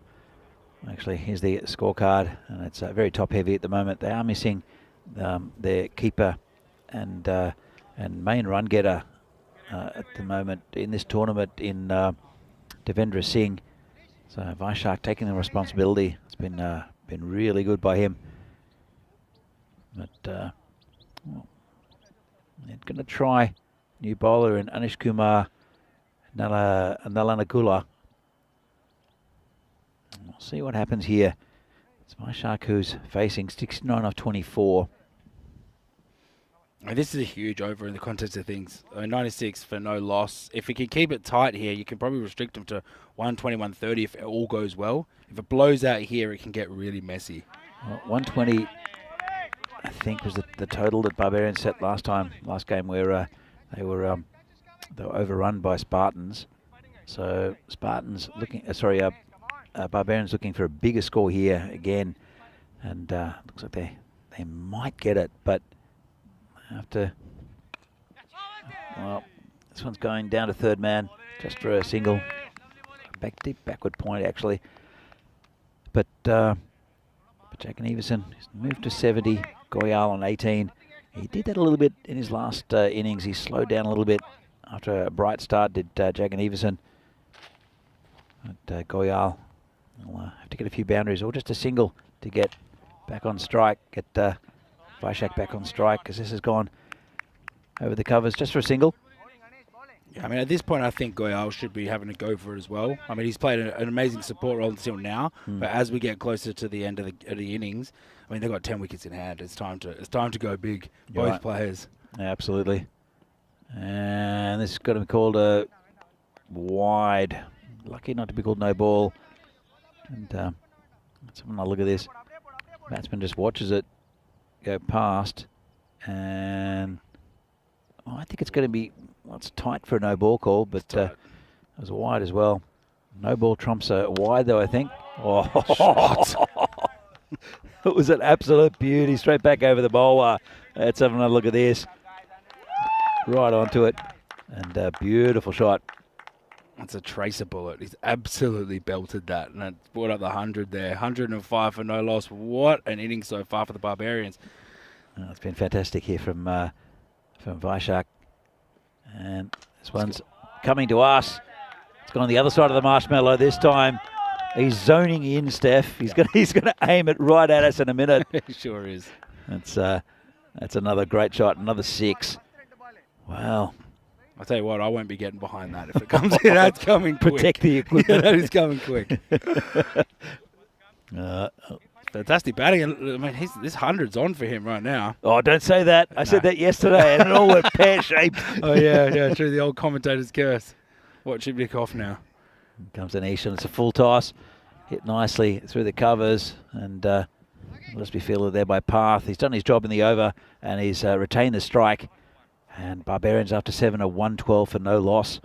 actually, here's the scorecard, and it's very top heavy at the moment. They are missing their keeper and main run getter at the moment in this tournament in Devendra Singh. So Vaishak taking the responsibility. It's been really good by him. But well, they're going to try new bowler in Anish Kumar Nalanagula. We'll see what happens here. It's Vaishak who's facing 69 off 24. And this is a huge over in the context of things. 96 for no loss. If we can keep it tight here, you can probably restrict them to 120, 130 if it all goes well. If it blows out here, it can get really messy. Well, 120, I think, was the total that Barbarians set last game, where they were overrun by Spartans. So Spartans Barbarians looking for a bigger score here again, and looks like they might get it, but after, well, this one's going down to third man just for a single, deep backward point actually. But Jack and Everson moved to 70, Goyal on 18. He did that a little bit in his last innings. He slowed down a little bit after a bright start, did Jack and Everson. But Goyal will have to get a few boundaries or just a single to get back on strike, get Vaishak back on strike, because this has gone over the covers just for a single. Yeah, I mean, at this point, I think Goyal should be having to go for it as well. I mean, he's played an amazing support role until now, but as we get closer to the end of the innings, I mean, they've got 10 wickets in hand. It's time to go big, both players. Yeah, absolutely. And this is going to be called a wide. Lucky not to be called no ball. And let's have another look at this. Batsman just watches it go past, and I think it's going to be, well, it's tight for a no ball call, but it was wide as well. No ball trumps a wide though, I think. Oh, it was an absolute beauty, straight back over the bowler. Let's have another look at this. Right onto it, and a beautiful shot. That's a tracer bullet. He's absolutely belted that, and it brought up the 100 there. 105 for no loss. What an inning so far for the Barbarians. It's been fantastic here from Vaishak, and this one's coming to us. It's gone on the other side of the marshmallow this time. He's zoning in, Steph. He's gonna aim it right at us in a minute. He sure is. That's another great shot. Another 6. Wow. I'll tell you what, I won't be getting behind that if it comes in. That's coming quick. Protect the equipment. Yeah, that is coming quick. Fantastic batting. I mean, this 100's on for him right now. Oh, don't say that. I said that yesterday, and it all went pear-shaped. Oh, yeah, true. The old commentator's curse. Watch him nick off now. Here comes Anish, and it's a full toss. Hit nicely through the covers, and must be fielded there by Path. He's done his job in the over, and he's retained the strike. And Barbarians after 7 are 112 for no loss.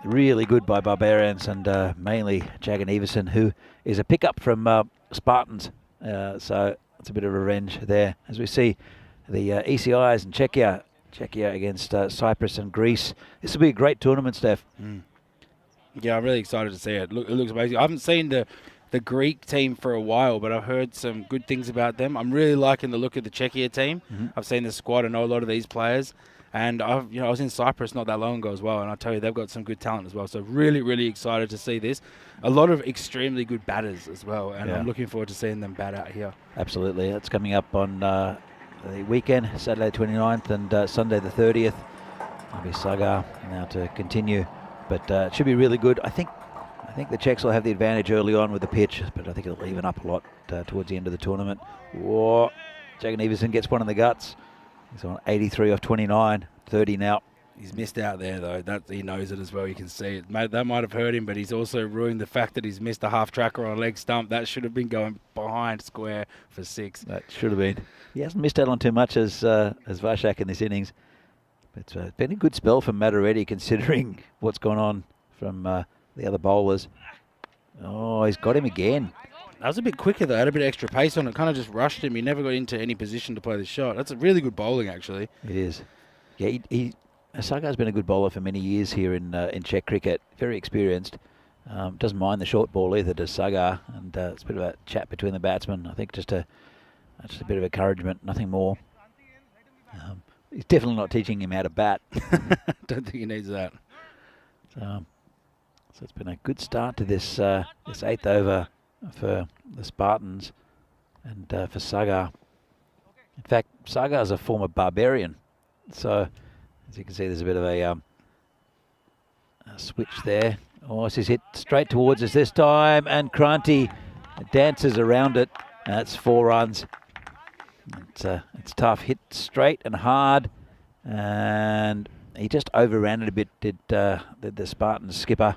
Really good by Barbarians, and mainly Jagan Everson, who is a pickup from Spartans. So it's a bit of revenge there. As we see the ECIs and Czechia against Cyprus and Greece. This will be a great tournament, Steph. Yeah, I'm really excited to see it. It looks amazing. I haven't seen the Greek team for a while, but I've heard some good things about them. I'm really liking the look of the Czechia team. I've seen the squad. I know a lot of these players. And I was in Cyprus not that long ago as well, and I tell you, they've got some good talent as well. So really, really excited to see this. A lot of extremely good batters as well, and I'm looking forward to seeing them bat out here. Absolutely. That's coming up on the weekend, Saturday 29th and Sunday the 30th. There'll be Sagar now to continue, but it should be really good. I think the Czechs will have the advantage early on with the pitch, but I think it'll even up a lot towards the end of the tournament. Whoa. Jagan Everson gets one in the guts. He's on 83 off 29, 30 now. He's missed out there, though. He knows it as well. You can see it. That might have hurt him, but he's also ruined the fact that he's missed a half tracker on a leg stump. That should have been going behind square for 6. That should have been. He hasn't missed out on too much as Vaishak in this innings. But it's been a good spell from Matareddy, considering what's gone on from the other bowlers. Oh, he's got him again. That was a bit quicker, though. Had a bit of extra pace on it. Kind of just rushed him. He never got into any position to play the shot. That's a really good bowling, actually. It is. Yeah, Sagar's been a good bowler for many years here in Czech cricket. Very experienced. Doesn't mind the short ball either, does Sagar. And it's a bit of a chat between the batsmen. I think just a bit of encouragement, nothing more. He's definitely not teaching him how to bat. Don't think he needs that. So it's been a good start to this this 8th over for the Spartans and for Sagar. In fact, Sagar is a former barbarian. So as you can see, there's a bit of a switch there. Oh, she's hit straight towards us this time, and Kranti dances around it. That's 4 runs. It's tough. Hit straight and hard, and he just overran it a bit, did the Spartans skipper.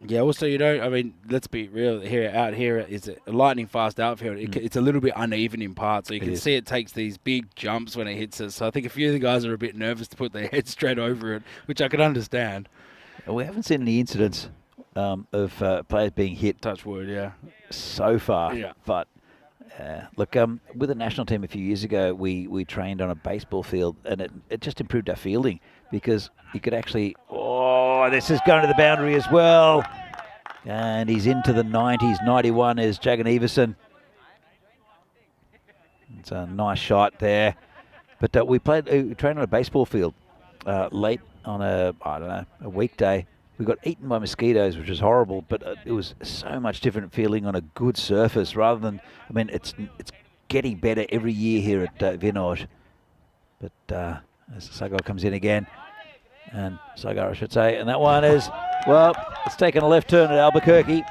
Yeah, also, I mean, let's be real here. Out here is a lightning fast outfield. It's a little bit uneven in parts, so you can see it takes these big jumps when it hits us. So I think a few of the guys are a bit nervous to put their head straight over it, which I can understand. We haven't seen any incidents of players being hit. Touch wood, yeah. So far, yeah. But look, with the national team a few years ago, we trained on a baseball field, and it just improved our fielding because you could actually. Oh, this is going to the boundary as well, and he's into the 90s. 91 is Jagan Everson. It's a nice shot there, but we trained on a baseball field late on a weekday. We got eaten by mosquitoes, which was horrible, but it was so much different feeling on a good surface rather than, I mean, it's getting better every year here at Vinod. But as Sagar comes in again, and Sagar I should say, and that one is, well, it's taken a left turn at Albuquerque,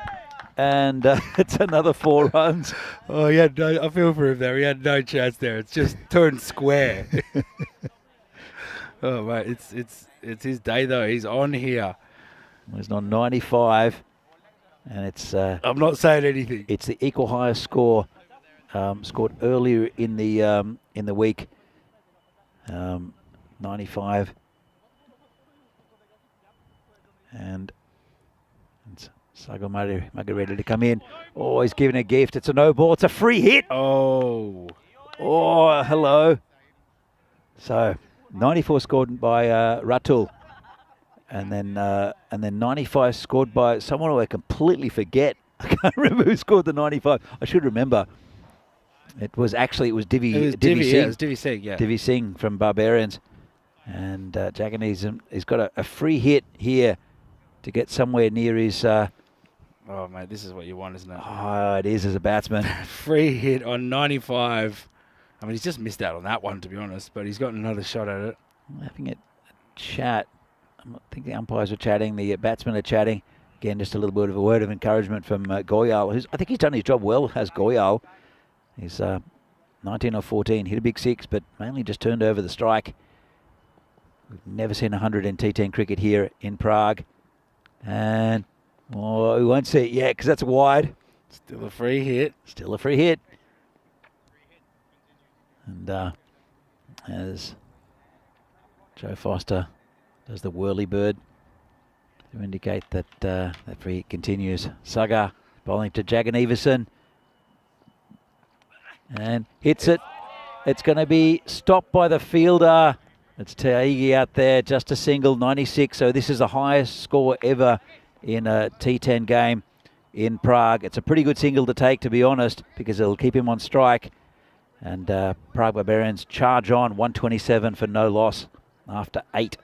and it's another 4 runs. Oh, yeah, no, I feel for him there. He had no chance there. It's just turned square. Oh, mate, it's his day, though. He's on here. He's on 95, and it's... I'm not saying anything. It's the equal highest score scored earlier in the week. 95. And it's Sagar ready to come in. Oh, he's giving a gift. It's a no ball. It's a free hit. Oh, hello. So 94 scored by Ratul, and then 95 scored by someone who I completely forget. I can't remember who scored the 95. I should remember. It was Divi Singh. Yeah, it was Divi Singh. Yeah, Divi Singh from Barbarians, and Jaganism. He's got a free hit here to get somewhere near his. Oh, mate, this is what you want, isn't it? Oh, it is as a batsman. Free hit on 95. I mean, he's just missed out on that one, to be honest, but he's got another shot at it. I'm having a chat. I think the umpires are chatting, the batsmen are chatting. Again, just a little bit of a word of encouragement from Goyal. I think he's done his job well, has Goyal. He's 19 or 14, hit a big 6, but mainly just turned over the strike. We've never seen 100 in T10 cricket here in Prague. And, we won't see it yet because that's wide. Still a free hit. Still a free hit. And as Joe Foster does the whirly bird to indicate that that free hit continues. Sagar bowling to Jagan Everson. And hits it. It's going to be stopped by the fielder. It's Taigi out there, just a single, 96. So this is the highest score ever in a T10 game in Prague. It's a pretty good single to take, to be honest, because it'll keep him on strike. And Prague Barbarians charge on, 127 for no loss after 8.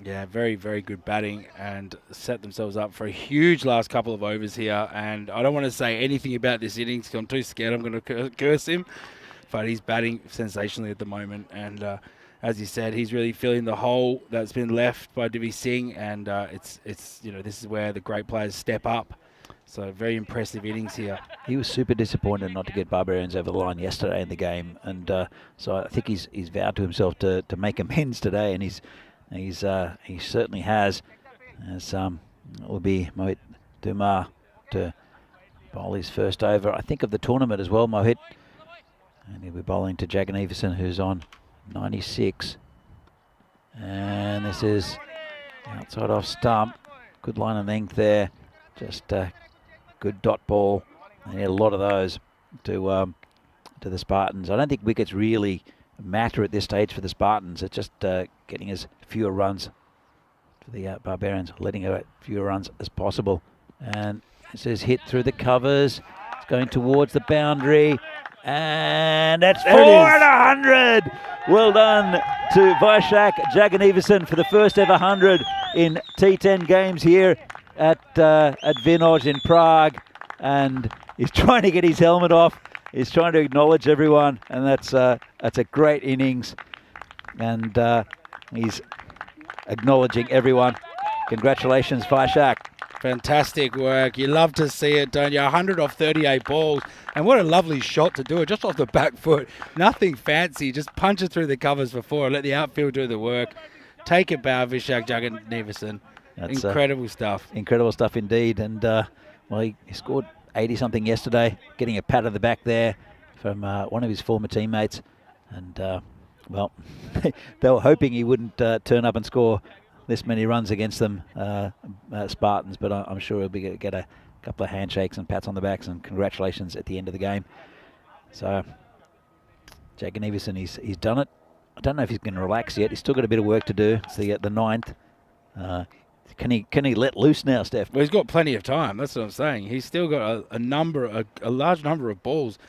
Yeah, very, very good batting and set themselves up for a huge last couple of overs here. And I don't want to say anything about this innings because I'm too scared I'm going to curse him. But he's batting sensationally at the moment. And as you said, he's really filling the hole that's been left by Divi Singh. And it's this is where the great players step up. So very impressive innings here. He was super disappointed not to get Barbarians over the line yesterday in the game. And so I think he's vowed to himself to make amends today. And he certainly has. As it will be Mohit Dumar to bowl his first over, I think, of the tournament as well, Mohit. And he'll be bowling to Jagan Everson, who's on 96. And this is outside off stump. Good line of length there. Just a good dot ball. They need a lot of those to the Spartans. I don't think wickets really matter at this stage for the Spartans. It's just getting as fewer runs for the Barbarians, letting out fewer runs as possible. And this is hit through the covers. It's going towards the boundary. And that's 4 and 100. Well done to Vaishak Jagan Everson for the first ever 100 in T10 games here at Vinoj in Prague, and he's trying to get his helmet off. He's trying to acknowledge everyone, and that's a great innings, and he's acknowledging everyone. Congratulations, Vaishak. Fantastic work. You love to see it, don't you? 100 off 38 balls. And what a lovely shot to do it, just off the back foot. Nothing fancy, just punch it through the covers for 4 and let the outfield do the work. Take it, bow, Vishak Jagannathan. Incredible stuff. Incredible stuff indeed. And, well, he scored 80-something yesterday, getting a pat on the back there from one of his former teammates. And, well, they were hoping he wouldn't turn up and score this many runs against them, Spartans, but I'm sure he'll get a couple of handshakes and pats on the backs and congratulations at the end of the game. So, Jagannathan, he's done it. I don't know if he's going to relax yet. He's still got a bit of work to do. It's the 9th. Can he let loose now, Steph? Well, he's got plenty of time. That's what I'm saying. He's still got a large number of balls.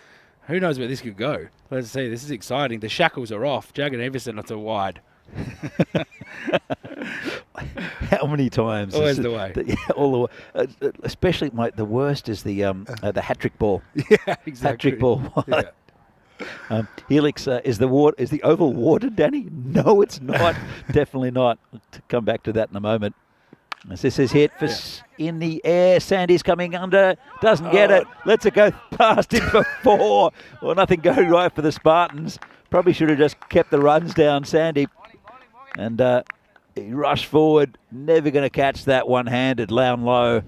Who knows where this could go? Let's see. This is exciting. The shackles are off. Jagannathan not so wide. How many times? Always the way. All the way. Especially, the worst is the hat trick ball. Yeah, exactly. Hat trick ball. Yeah. Helix, is the oval watered, Danny? No, it's not. Definitely not. To come back to that in a moment. As this is hit for in the air. Sandy's coming under. Doesn't get it. Lets it go past him for 4. Well, nothing going right for the Spartans. Probably should have just kept the runs down, Sandy. And he rushed forward. Never going to catch that one-handed, down low.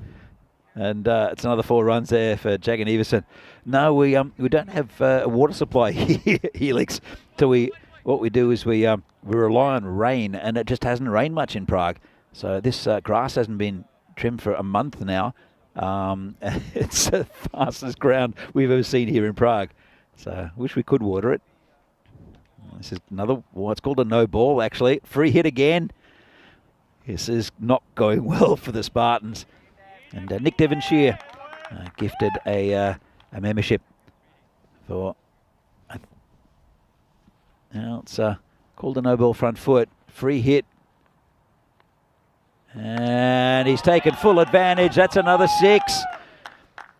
And it's another 4 runs there for Jagannathan. No, we don't have a water supply here, Helix. So what we do is we rely on rain, and it just hasn't rained much in Prague. So this grass hasn't been trimmed for a month now. It's the fastest ground we've ever seen here in Prague. So wish we could water it. This is another, what's called a no ball, actually. Free hit again. This is not going well for the Spartans. And Nick Devonshire gifted a membership for, it's called a no ball front foot. Free hit. And he's taken full advantage. That's another 6.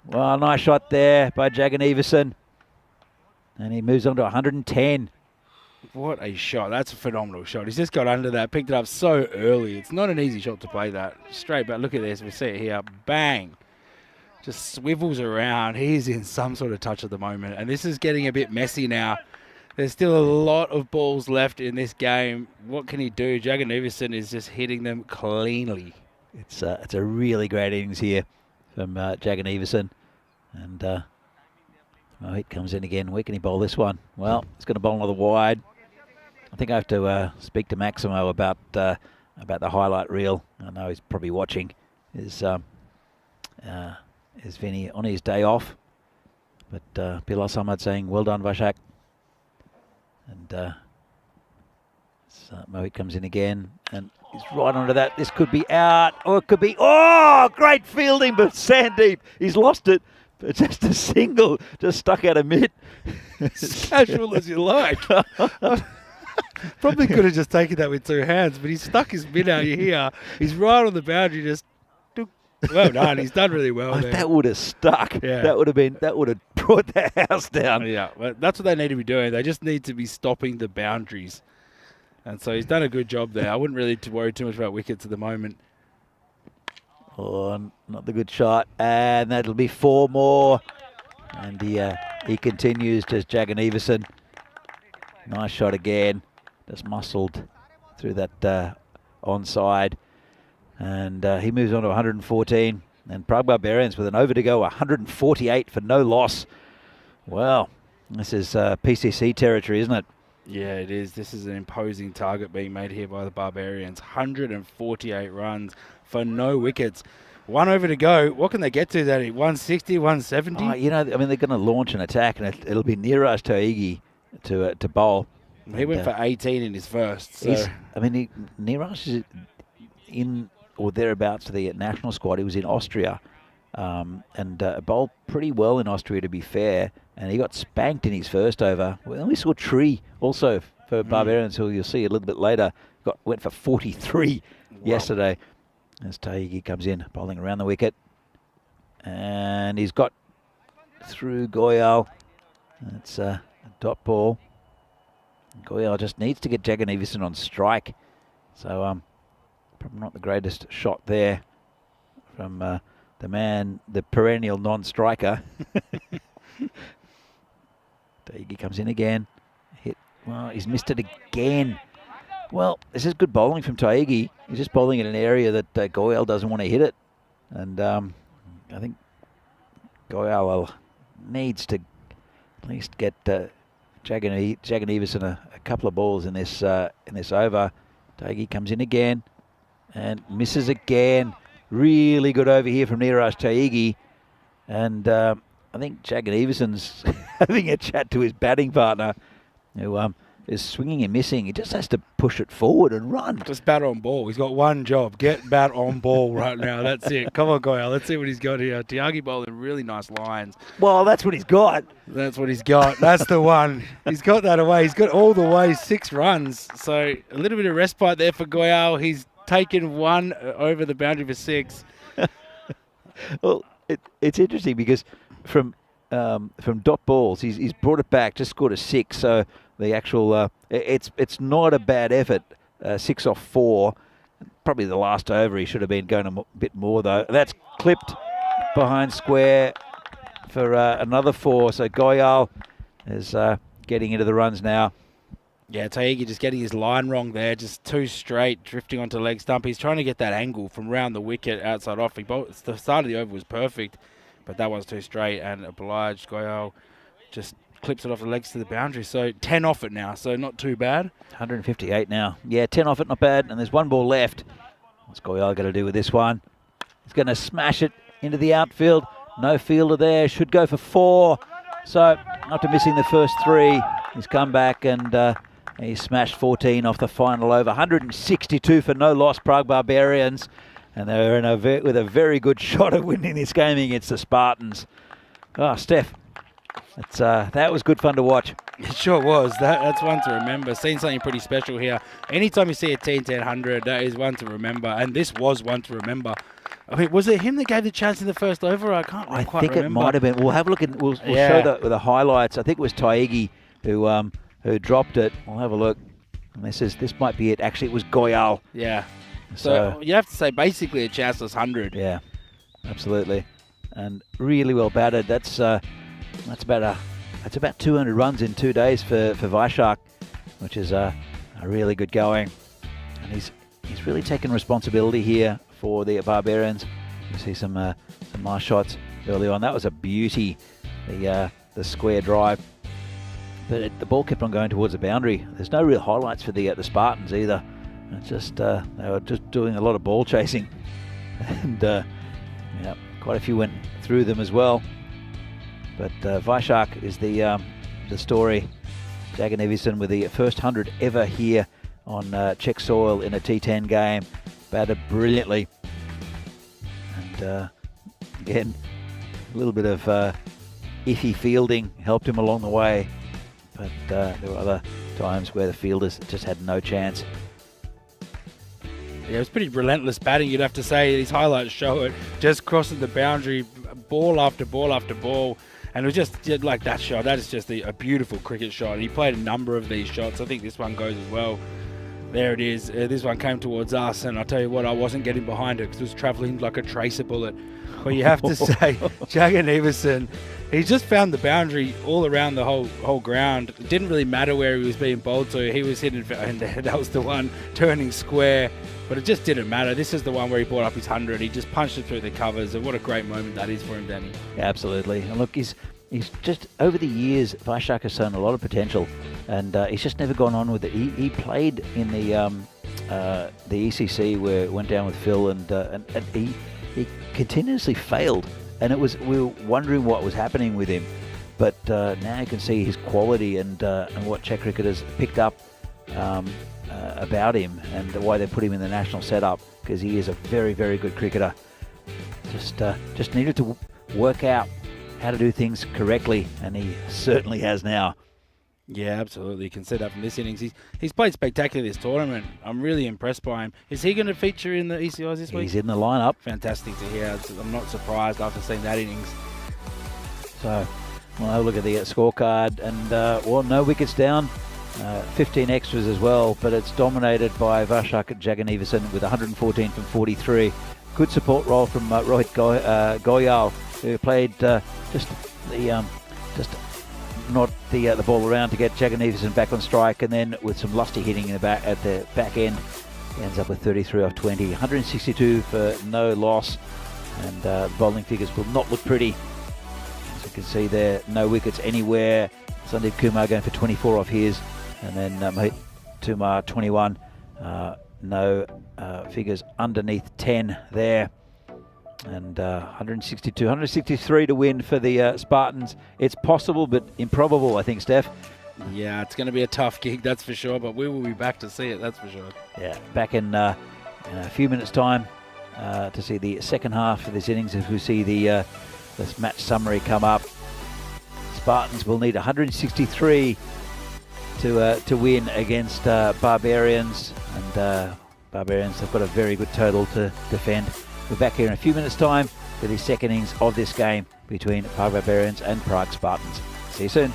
Well, nice shot there by Jagannathan. And he moves on to 110. What a shot. That's a phenomenal shot. He's just got under that, picked it up so early. It's not an easy shot to play that. Straight back. Look at this. We see it here. Bang. Just swivels around. He's in some sort of touch at the moment. And this is getting a bit messy now. There's still a lot of balls left in this game. What can he do? Jagannathan is just hitting them cleanly. It's a really great innings here from Jagannathan. And it comes in again. Where can he bowl this one? Well, he's going to bowl another wide. I think I have to speak to Maximo about the highlight reel. I know he's probably watching. Is Vinny on his day off? But Pilar Samad saying, well done, Vaishak. And Mohit comes in again, and he's right onto that. This could be out, or it could be, great fielding, but Sandeep, he's lost it. But just a single, just stuck out a mid. As casual as you like. Probably could have just taken that with 2 hands, but he stuck his mid out here. He's right on the boundary, just well done. He's done really well there. That would have stuck. Yeah. That would have brought the house down. Yeah, well, that's what they need to be doing. They just need to be stopping the boundaries. And so he's done a good job there. I wouldn't really worry too much about wickets at the moment. Oh, not the good shot. And that'll be 4 more. And he continues, just Jagannathan. Nice shot again. Just muscled through that onside. And he moves on to 114. And Prague Barbarians with an over to go, 148 for no loss. Well, this is PCC territory, isn't it? Yeah, it is. This is an imposing target being made here by the Barbarians. 148 runs for no wickets. 1 over to go. What can they get to, Danny? 160, 170? They're going to launch an attack, and it'll be Niraj Taigi to bowl. He went for 18 in his first. So. Niraj is in or thereabouts to the national squad. He was in Austria and bowled pretty well in Austria, to be fair. And he got spanked in his first over. Well, we saw Tree also for Barbarians, who you'll see a little bit later. Went for 43 yesterday. as Taigi comes in, bowling around the wicket. And he's got through Goyal. It's a dot ball. Goyal just needs to get Jagannathan on strike. So probably not the greatest shot there from the man, the perennial non-striker. Taigi comes in again. Hit. Well, he's missed it again. Well, this is good bowling from Taigi. He's just bowling in an area that Goyal doesn't want to hit it. And I think Goyal needs to at least get Jagannathan a couple of balls in this over. Taigi comes in again and misses again. Really good over here from Neeraj Taigi. And I think Jagannathan's having a chat to his batting partner, who is swinging and missing. He just has to push it forward and run. Just bat on ball. He's got one job. Get bat on ball right now. That's it. Come on, Goyal. Let's see what he's got here. Tyagi bowling really nice lines. Well, that's what he's got. That's what he's got. That's the one. He's got that away. He's got all the way 6 runs. So a little bit of respite there for Goyal. He's taken 1 over the boundary for 6. Well, it's interesting because from dot balls, he's brought it back, just scored a 6. So the actual it's not a bad effort. 6 off 4. Probably the last over he should have been going a bit more though. That's clipped behind square for another 4. So Goyal is getting into the runs now. Yeah, Taigi just getting his line wrong there, just too straight, drifting onto leg stump. He's trying to get that angle from round the wicket, outside off. The start of the over was perfect, but that one's too straight, and obliged Goyal just clips it off the legs to the boundary. So 10 off it now, so not too bad. 158 now. Yeah, 10 off it, not bad. And there's 1 ball left. What's Goyal going to do with this one? He's going to smash it into the outfield. No fielder there. Should go for 4. So after missing the first 3, he's come back and he smashed 14 off the final over. 162 for no loss, Prague Barbarians. And they're in with a very good shot of winning this game against the Spartans. Oh, Steph, that was good fun to watch. It sure was. That's one to remember. Seen something pretty special here. Anytime you see a T10 100, that is one to remember. And this was one to remember. I mean, was it him that gave the chance in the first over? I can't quite remember. I think it might have been. We'll have a look at. We'll show the highlights. I think it was Taigi who dropped it. We'll have a look. And this might be it. Actually, it was Goyal. Yeah. So you have to say basically a chanceless 100. Yeah, absolutely. And really well batted. That's about 200 runs in 2 days for Vaishak, which is a really good going. And he's really taken responsibility here for the Barbarians. You see some nice shots early on. That was a beauty, the square drive. But the ball kept on going towards the boundary. There's no real highlights for the Spartans either. It's just they were just doing a lot of ball chasing, and quite a few went through them as well. But Vaishak is the story. Jagannathan with the first 100 ever here on Czech soil in a T10 game. Batted brilliantly. And again, a little bit of iffy fielding helped him along the way. But there were other times where the fielders just had no chance. Yeah, it was pretty relentless batting, you'd have to say. These highlights show it. Just crossing the boundary, ball after ball after ball. And it was just like that shot. That is just a beautiful cricket shot. He played a number of these shots. I think this one goes as well. There it is. This one came towards us, and I'll tell you what, I wasn't getting behind it because it was travelling like a tracer bullet. But you have to say, Jagannathan, he just found the boundary all around the whole ground. It didn't really matter where he was being bowled to. He was hitting, and that was the one turning square. But it just didn't matter. This is the one where he brought up his 100. He just punched it through the covers, and what a great moment that is for him, Danny. Yeah, absolutely. And look, he's just, over the years, Vaishak has shown a lot of potential, and he's just never gone on with it. He played in the ECC where it went down with Phil, and he continuously failed, and we were wondering what was happening with him. But now you can see his quality and what Czech cricketers picked up about him, and why they put him in the national setup, because he is a very, very good cricketer. Just needed to work out how to do things correctly, and he certainly has now. Yeah, absolutely. You can see that from this innings. He's played spectacularly this tournament. I'm really impressed by him. Is he going to feature in the ECIs this week? He's in the lineup. Fantastic to hear. I'm not surprised after seeing that innings. So we'll have a look at the scorecard. And, well, no wickets down. 15 extras as well, but it's dominated by Vashak Jagannathan with 114 from 43. Good support role from Rohit Goyal, who played just not the ball around to get Jagannathan back on strike, and then with some lusty hitting in the back at the back end, ends up with 33 off 20, 162 for no loss, and bowling figures will not look pretty. As you can see there, no wickets anywhere. Sandeep Kumar going for 24 off his, and then Mohit Tumar 21. No figures underneath 10 there. And 162, 163 to win for the Spartans. It's possible, but improbable, I think, Steph. Yeah, it's going to be a tough gig, that's for sure, but we will be back to see it, that's for sure. Yeah, back in a few minutes' time to see the second half of this innings, as we see this match summary come up. Spartans will need 163 to win against Barbarians, and Barbarians have got a very good total to defend. We're back here in a few minutes' time for the second innings of this game between Prague Barbarians and Prague Spartans. See you soon.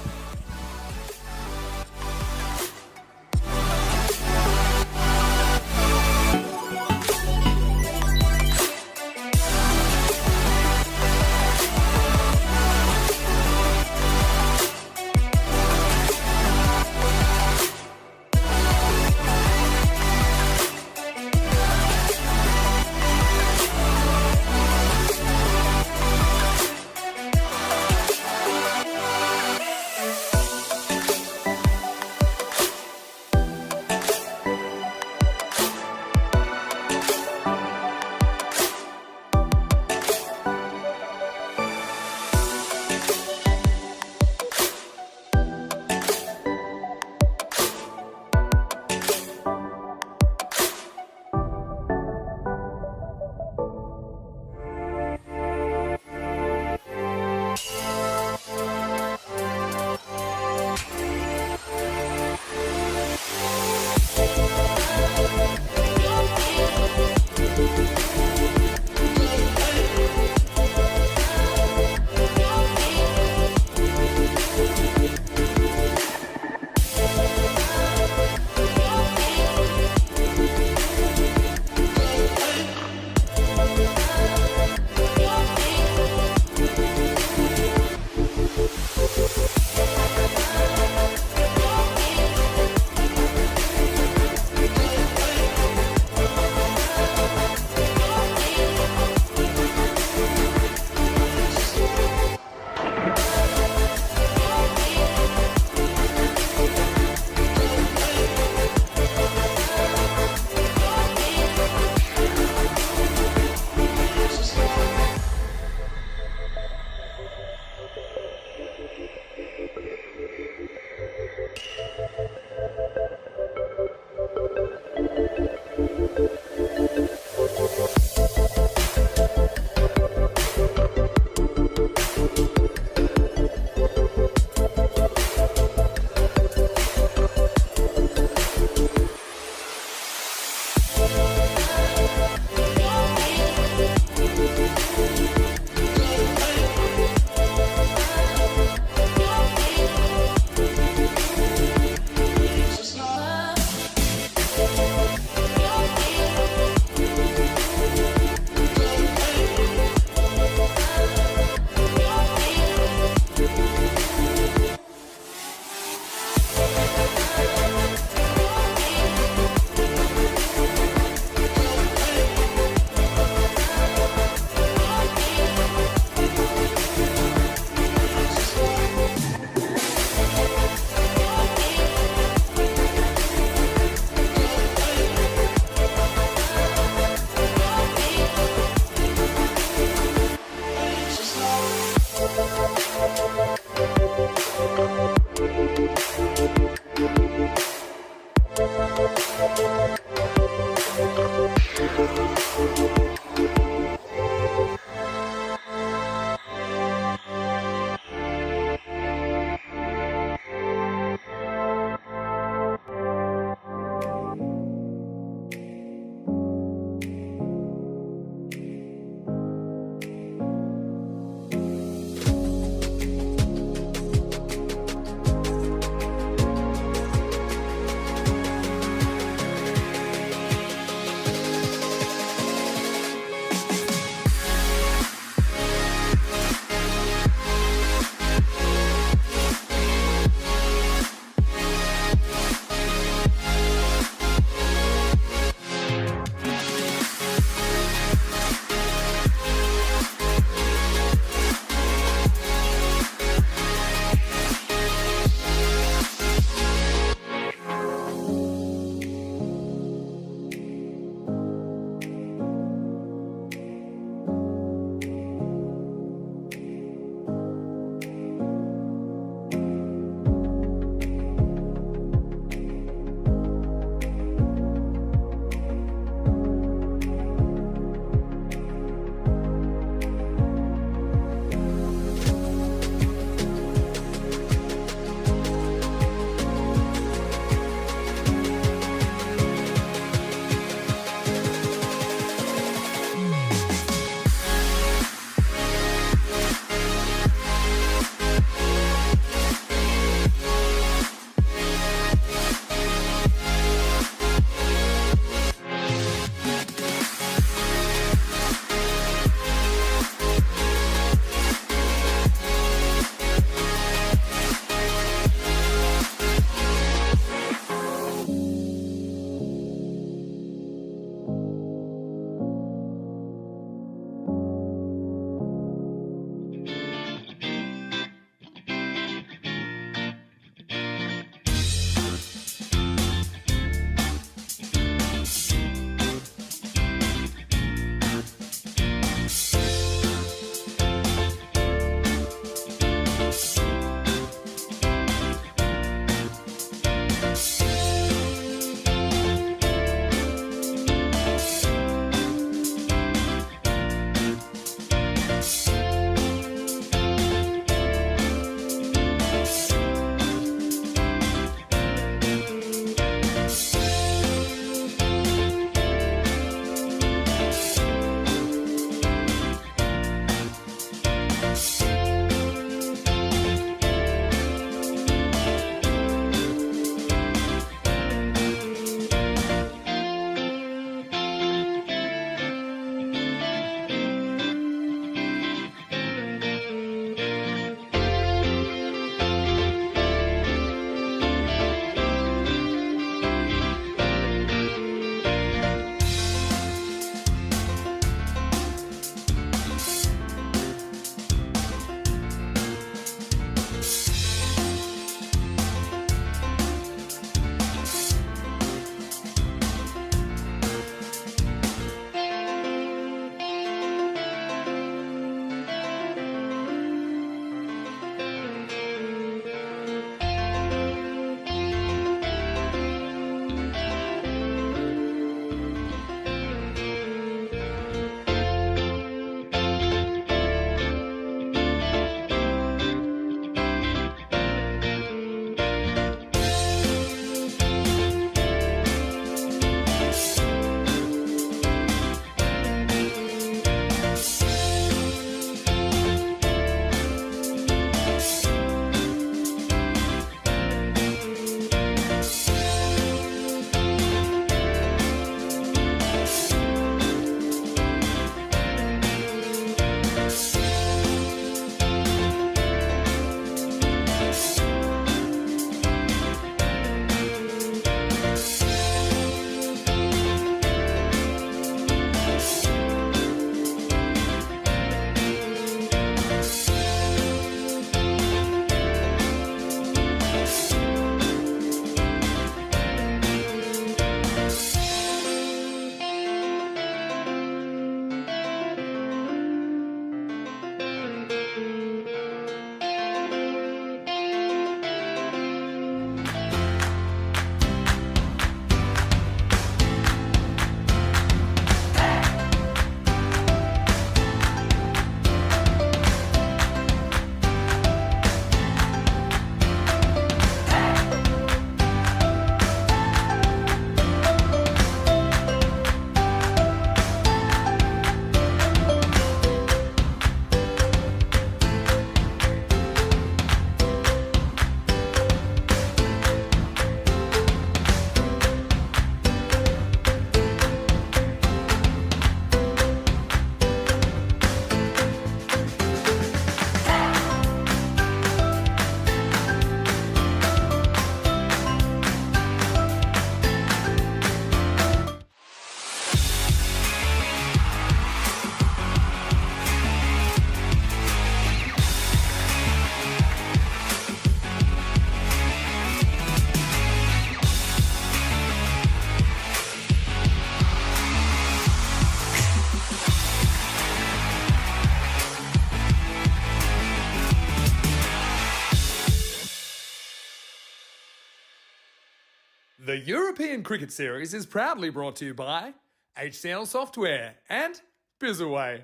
The European Cricket Series is proudly brought to you by HCL Software and Bizzaway.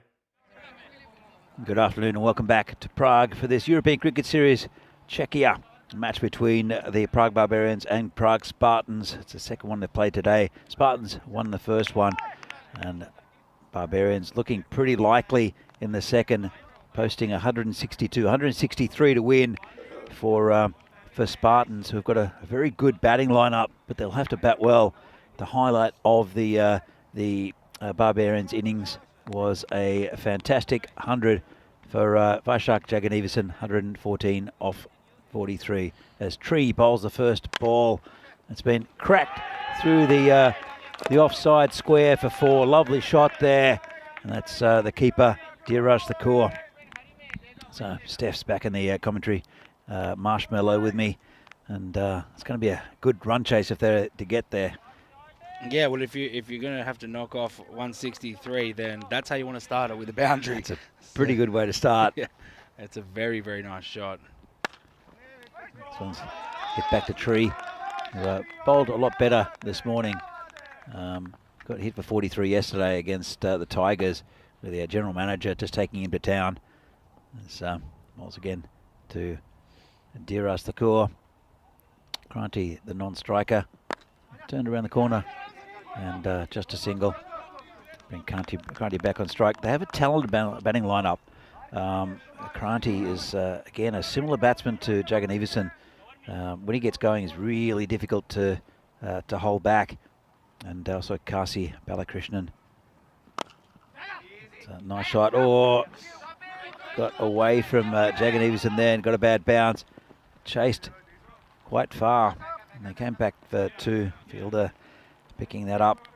Good afternoon and welcome back to Prague for this European Cricket Series Czechia. A match between the Prague Barbarians and Prague Spartans. It's the second one they've played today. Spartans won the first one, and Barbarians looking pretty likely in the second, posting 162, 163 to win for Spartans, who've got a very good batting lineup, but they'll have to bat well. The highlight of the Barbarians innings was a fantastic 100 for Vaishak Jagannathan, 114 off 43. As Tree bowls the first ball, it's been cracked through the offside square for 4. Lovely shot there, and that's the keeper, Dheeraj Thakur. So Steph's back in the commentary. Marshmallow with me, and it's going to be a good run chase if they're to get there. Yeah, well, if you're going to have to knock off 163, then that's how you want to start it, with a boundary. It's a pretty good way to start. Yeah, it's a very, very nice shot. This one's hit back to Tree, who bowled a lot better this morning. Got hit for 43 yesterday against the Tigers, with their general manager just taking him to town. It's once again to Dheeraj Thakur. Kranti, the non-striker, turned around the corner and just a single. Bring Kranti back on strike. They have a talented batting lineup. Kranti is again a similar batsman to Jagannathan. When he gets going, he's really difficult to hold back. And also Kasi Balakrishnan. It's a nice shot. Oh, got away from Jagannathan there and got a bad bounce. Chased quite far, and they came back for 2. Fielder picking that up.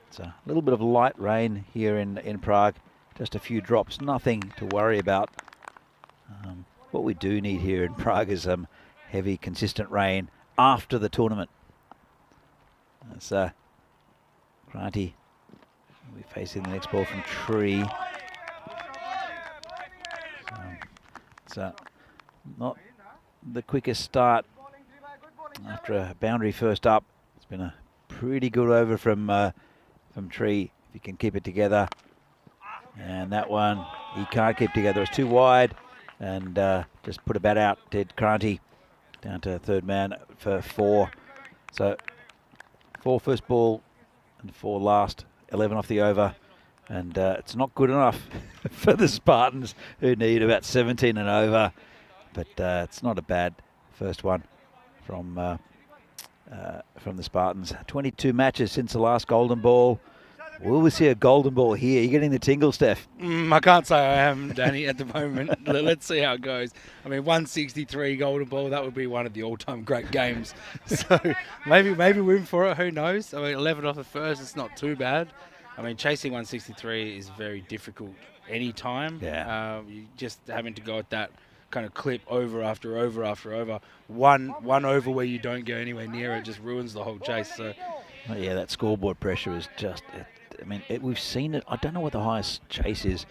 It's a little bit of light rain here in Prague. Just a few drops, nothing to worry about. What we do need here in Prague is some heavy, consistent rain after the tournament. That's Kranti will be facing the next ball from Tree. So not the quickest start after a boundary first up. It's been a pretty good over from Tree, if he can keep it together. And that one he can't keep together. It's too wide, and just put a bat out. Did Kranti down to third man for 4. So 4 first ball and 4 last. 11 off the over, and it's not good enough for the Spartans, who need about 17 and over. But it's not a bad first one from the Spartans. 22 matches since the last golden ball. Will we see a golden ball here? You're getting the tingle, Steph. I can't say I am, Danny, at the moment. Let's see how it goes. I mean, 163 golden ball, that would be one of the all-time great games. So maybe we're in for it. Who knows? I mean, 11 off the first, it's not too bad. I mean, chasing 163 is very difficult any time. Yeah. You just having to go at that kind of clip over after over after over. One over where you don't go anywhere near it just ruins the whole chase. So, well, yeah, that scoreboard pressure is just... we've seen it. I don't know what the highest chase is.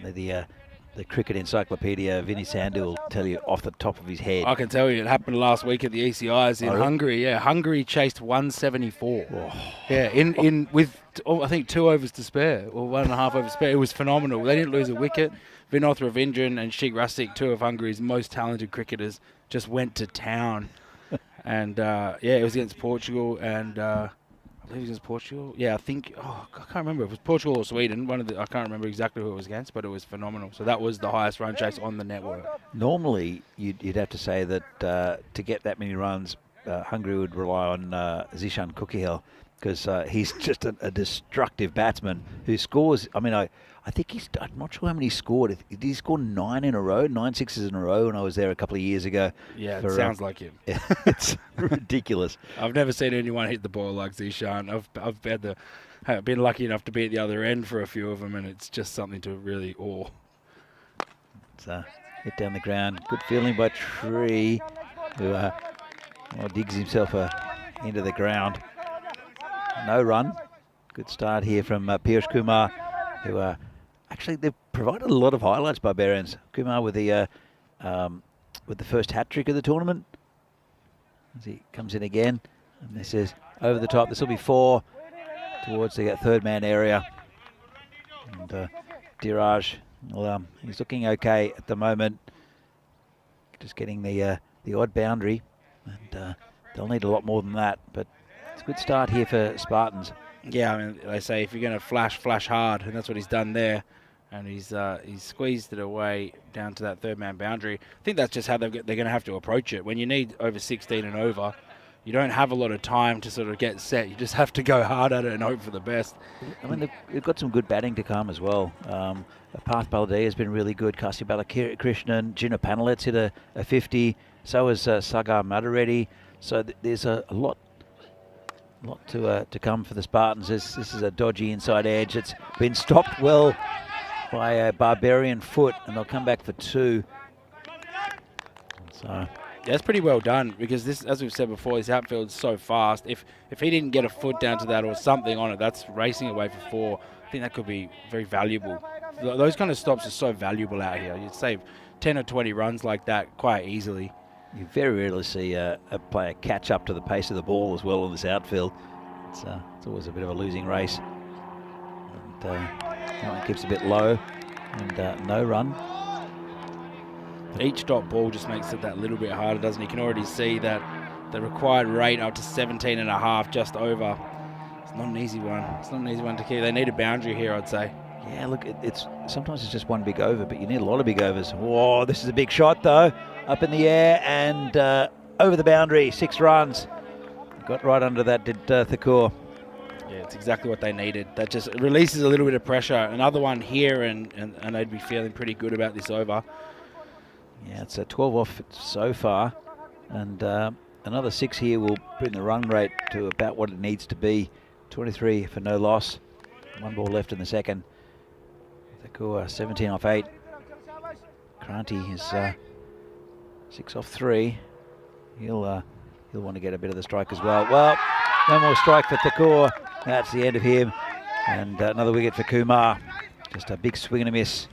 The cricket encyclopedia, Vinny Sandu, will tell you off the top of his head. I can tell you, it happened last week at the ECIs in Hungary. Yeah, Hungary chased 174. Oh. Yeah, in with I think 2 overs to spare, or 1.5 overs to spare. It was phenomenal. They didn't lose a wicket. Vinod Ravindran and Sheikh Rasik, 2 of Hungary's most talented cricketers, just went to town. And it was against Portugal, and I believe it was Portugal. Yeah, I can't remember. It was Portugal or Sweden. I can't remember exactly who it was against, but it was phenomenal. So that was the highest run chase on the network. Normally, you'd have to say that to get that many runs, Hungary would rely on Zishan Kukihel, because he's just a destructive batsman who scores. I mean, I think I'm not sure how many he scored. Did he score 9 in a row, 9 sixes in a row when I was there a couple of years ago? Yeah, it sounds like him. It's ridiculous. I've never seen anyone hit the ball like Zishan. I've been lucky enough to be at the other end for a few of them, and it's just something to really awe. It's hit down the ground. Good feeling by Tree, who digs himself into the ground. No run. Good start here from Piyush Kumar, who actually they've provided a lot of highlights, Barbarians. Kumar with the first hat trick of the tournament. As he comes in again, and this is over the top. This will be 4 towards the third man area. And Diraj, well, he's looking okay at the moment. Just getting the odd boundary, and they'll need a lot more than that. But it's a good start here for Spartans. Yeah, I mean, they say if you're going to flash hard, and that's what he's done there. And he's squeezed it away down to that third man boundary. I think that's just how they're going to have to approach it. When you need over 16 and over, you don't have a lot of time to sort of get set. You just have to go hard at it and hope for the best. I mean, they've got some good batting to come as well. Parth Baladi has been really good. Kasi Balakrishnan, Gina Panelets hit a 50. So has Sagar Madareddy. So there's a lot to come for the Spartans. This is a dodgy inside edge. It's been stopped well by a Barbarian foot, and they'll come back for 2. So yeah, that's pretty well done, because this, as we've said before, this outfield's so fast. If he didn't get a foot down to that or something on it, that's racing away for 4. I think that could be very valuable. Those kind of stops are so valuable out here. You'd save 10 or 20 runs like that quite easily. You very rarely see a player catch up to the pace of the ball as well in this outfield. It's always a bit of a losing race. And that one keeps a bit low, and no run. Each dot ball just makes it that little bit harder, doesn't it? You can already see that the required rate up to 17.5, just over. It's not an easy one. It's not an easy one to keep. They need a boundary here, I'd say. Yeah, look, sometimes it's just one big over, but you need a lot of big overs. Whoa, this is a big shot though. Up in the air and over the boundary, 6 runs. Got right under that, did Thakur. Yeah, it's exactly what they needed. That just releases a little bit of pressure. Another one here, and they'd be feeling pretty good about this over. Yeah, it's a 12 off so far, and another 6 here will bring the run rate to about what it needs to be. 23 for no loss. 1 ball left in the second. Thakur 17 off 8. Kranti is 6 off 3. He'll want to get a bit of the strike as well. Well, no more strike for Thakur. That's the end of him. And another wicket for Kumar. Just a big swing and a miss.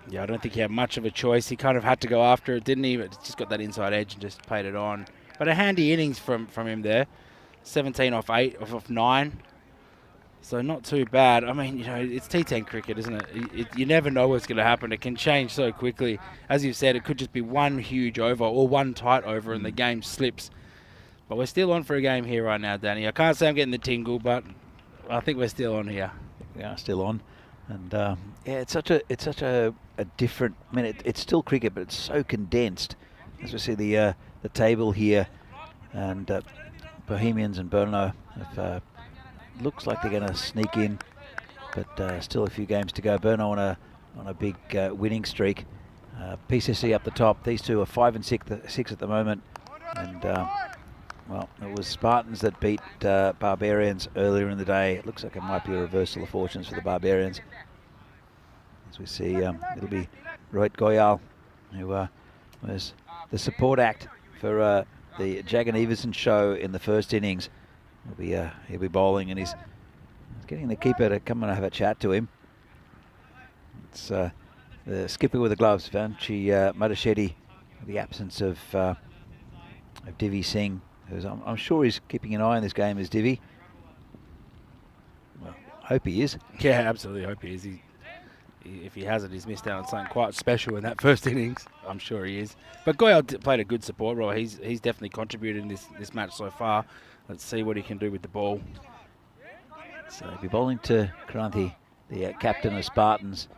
Yeah, I don't think he had much of a choice. He kind of had to go after it, didn't he? But just got that inside edge and just paid it on. But a handy innings from him there. 17 off 8, off 9. So not too bad. I mean, you know, it's T10 cricket, isn't it? You never know what's going to happen. It can change so quickly. As you've said, it could just be one huge over or one tight over and the game slips. But we're still on for a game here right now, Danny. I can't say I'm getting the tingle, but I think we're still on here. We are still on. And yeah, it's such a different. I mean, it's still cricket, but it's so condensed. As we see the table here, and Bohemians and Brno have, looks like they're going to sneak in, but still a few games to go. Brno on a big winning streak. PCC up the top. These two are 5 and 6 at the moment, and well, it was Spartans that beat Barbarians earlier in the day. It looks like it might be a reversal of fortunes for the Barbarians. As we see, it'll be Rohit Goyal, who was the support act for the Jagan Everson show in the first innings. He'll be bowling, and he's getting the keeper to come and have a chat to him. It's the skipper with the gloves, Vanchi Madashetty, the absence of Divi Singh. I'm sure he's keeping an eye on this game, is Divi. Well, I hope he is. Yeah, absolutely hope he is. If he hasn't, he's missed out on something quite special in that first innings. I'm sure he is. But Goyal played a good support role. He's definitely contributed in this match so far. Let's see what he can do with the ball. So he'll be bowling to Kranti, the captain of Spartans,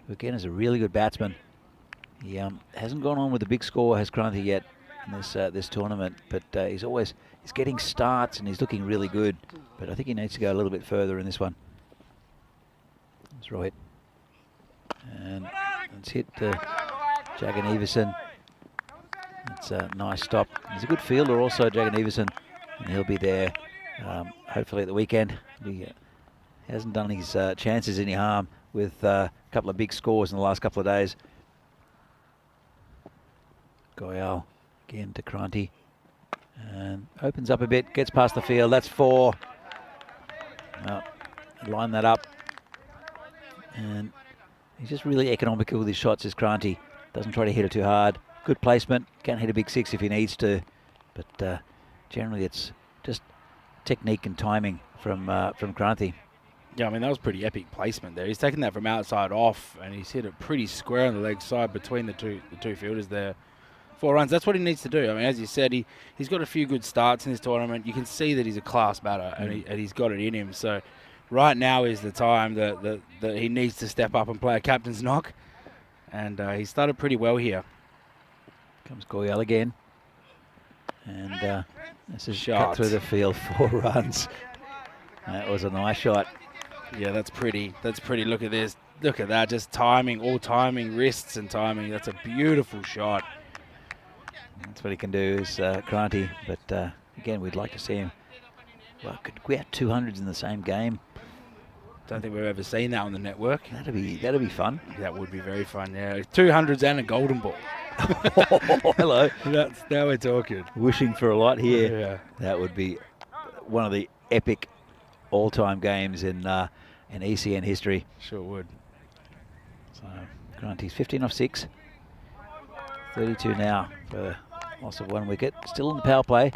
who again is a really good batsman. He hasn't gone on with a big score, has Kranti, yet in this tournament, but he's getting starts and he's looking really good. But I think he needs to go a little bit further in this one. That's Rohit. And it's hit Jagan Everson. It's a nice stop. He's a good fielder also, Jagan Everson, and he'll be there hopefully at the weekend. He hasn't done his chances any harm with a couple of big scores in the last couple of days. Goyal again to Kranti, and opens up a bit, gets past the field. That's 4. Line that up, and he's just really economical with his shots, is Kranti. Doesn't try to hit it too hard. Good placement, can hit a big 6 if he needs to, but generally it's just technique and timing from Kranti. Yeah, I mean, that was pretty epic placement there. He's taken that from outside off, and he's hit it pretty square on the leg side between the two fielders there. 4 runs, that's what he needs to do. I mean, as you said, he's got a few good starts in this tournament. You can see that he's a class batter, and he's got it in him. So right now is the time that he needs to step up and play a captain's knock. And he started pretty well here. Comes Goyal again. And this is Shot cut through the field, 4 runs. That was a nice shot. Yeah, that's pretty. That's pretty. Look at this. Look at that. Just timing, all timing, wrists and timing. That's a beautiful shot. That's what he can do is Kranti. But again, we'd like to see him. Well, could we have 200s in the same game? Don't think we've ever seen that on the network. That'd be fun. That would be very fun, yeah. 200s and a golden ball. Hello. That's now we're talking. Wishing for a lot here. Yeah. That would be one of the epic all-time games in ECN history. Sure would. So Kranti's 15 off 6. 32 now for the loss of 1 wicket. Still in the power play.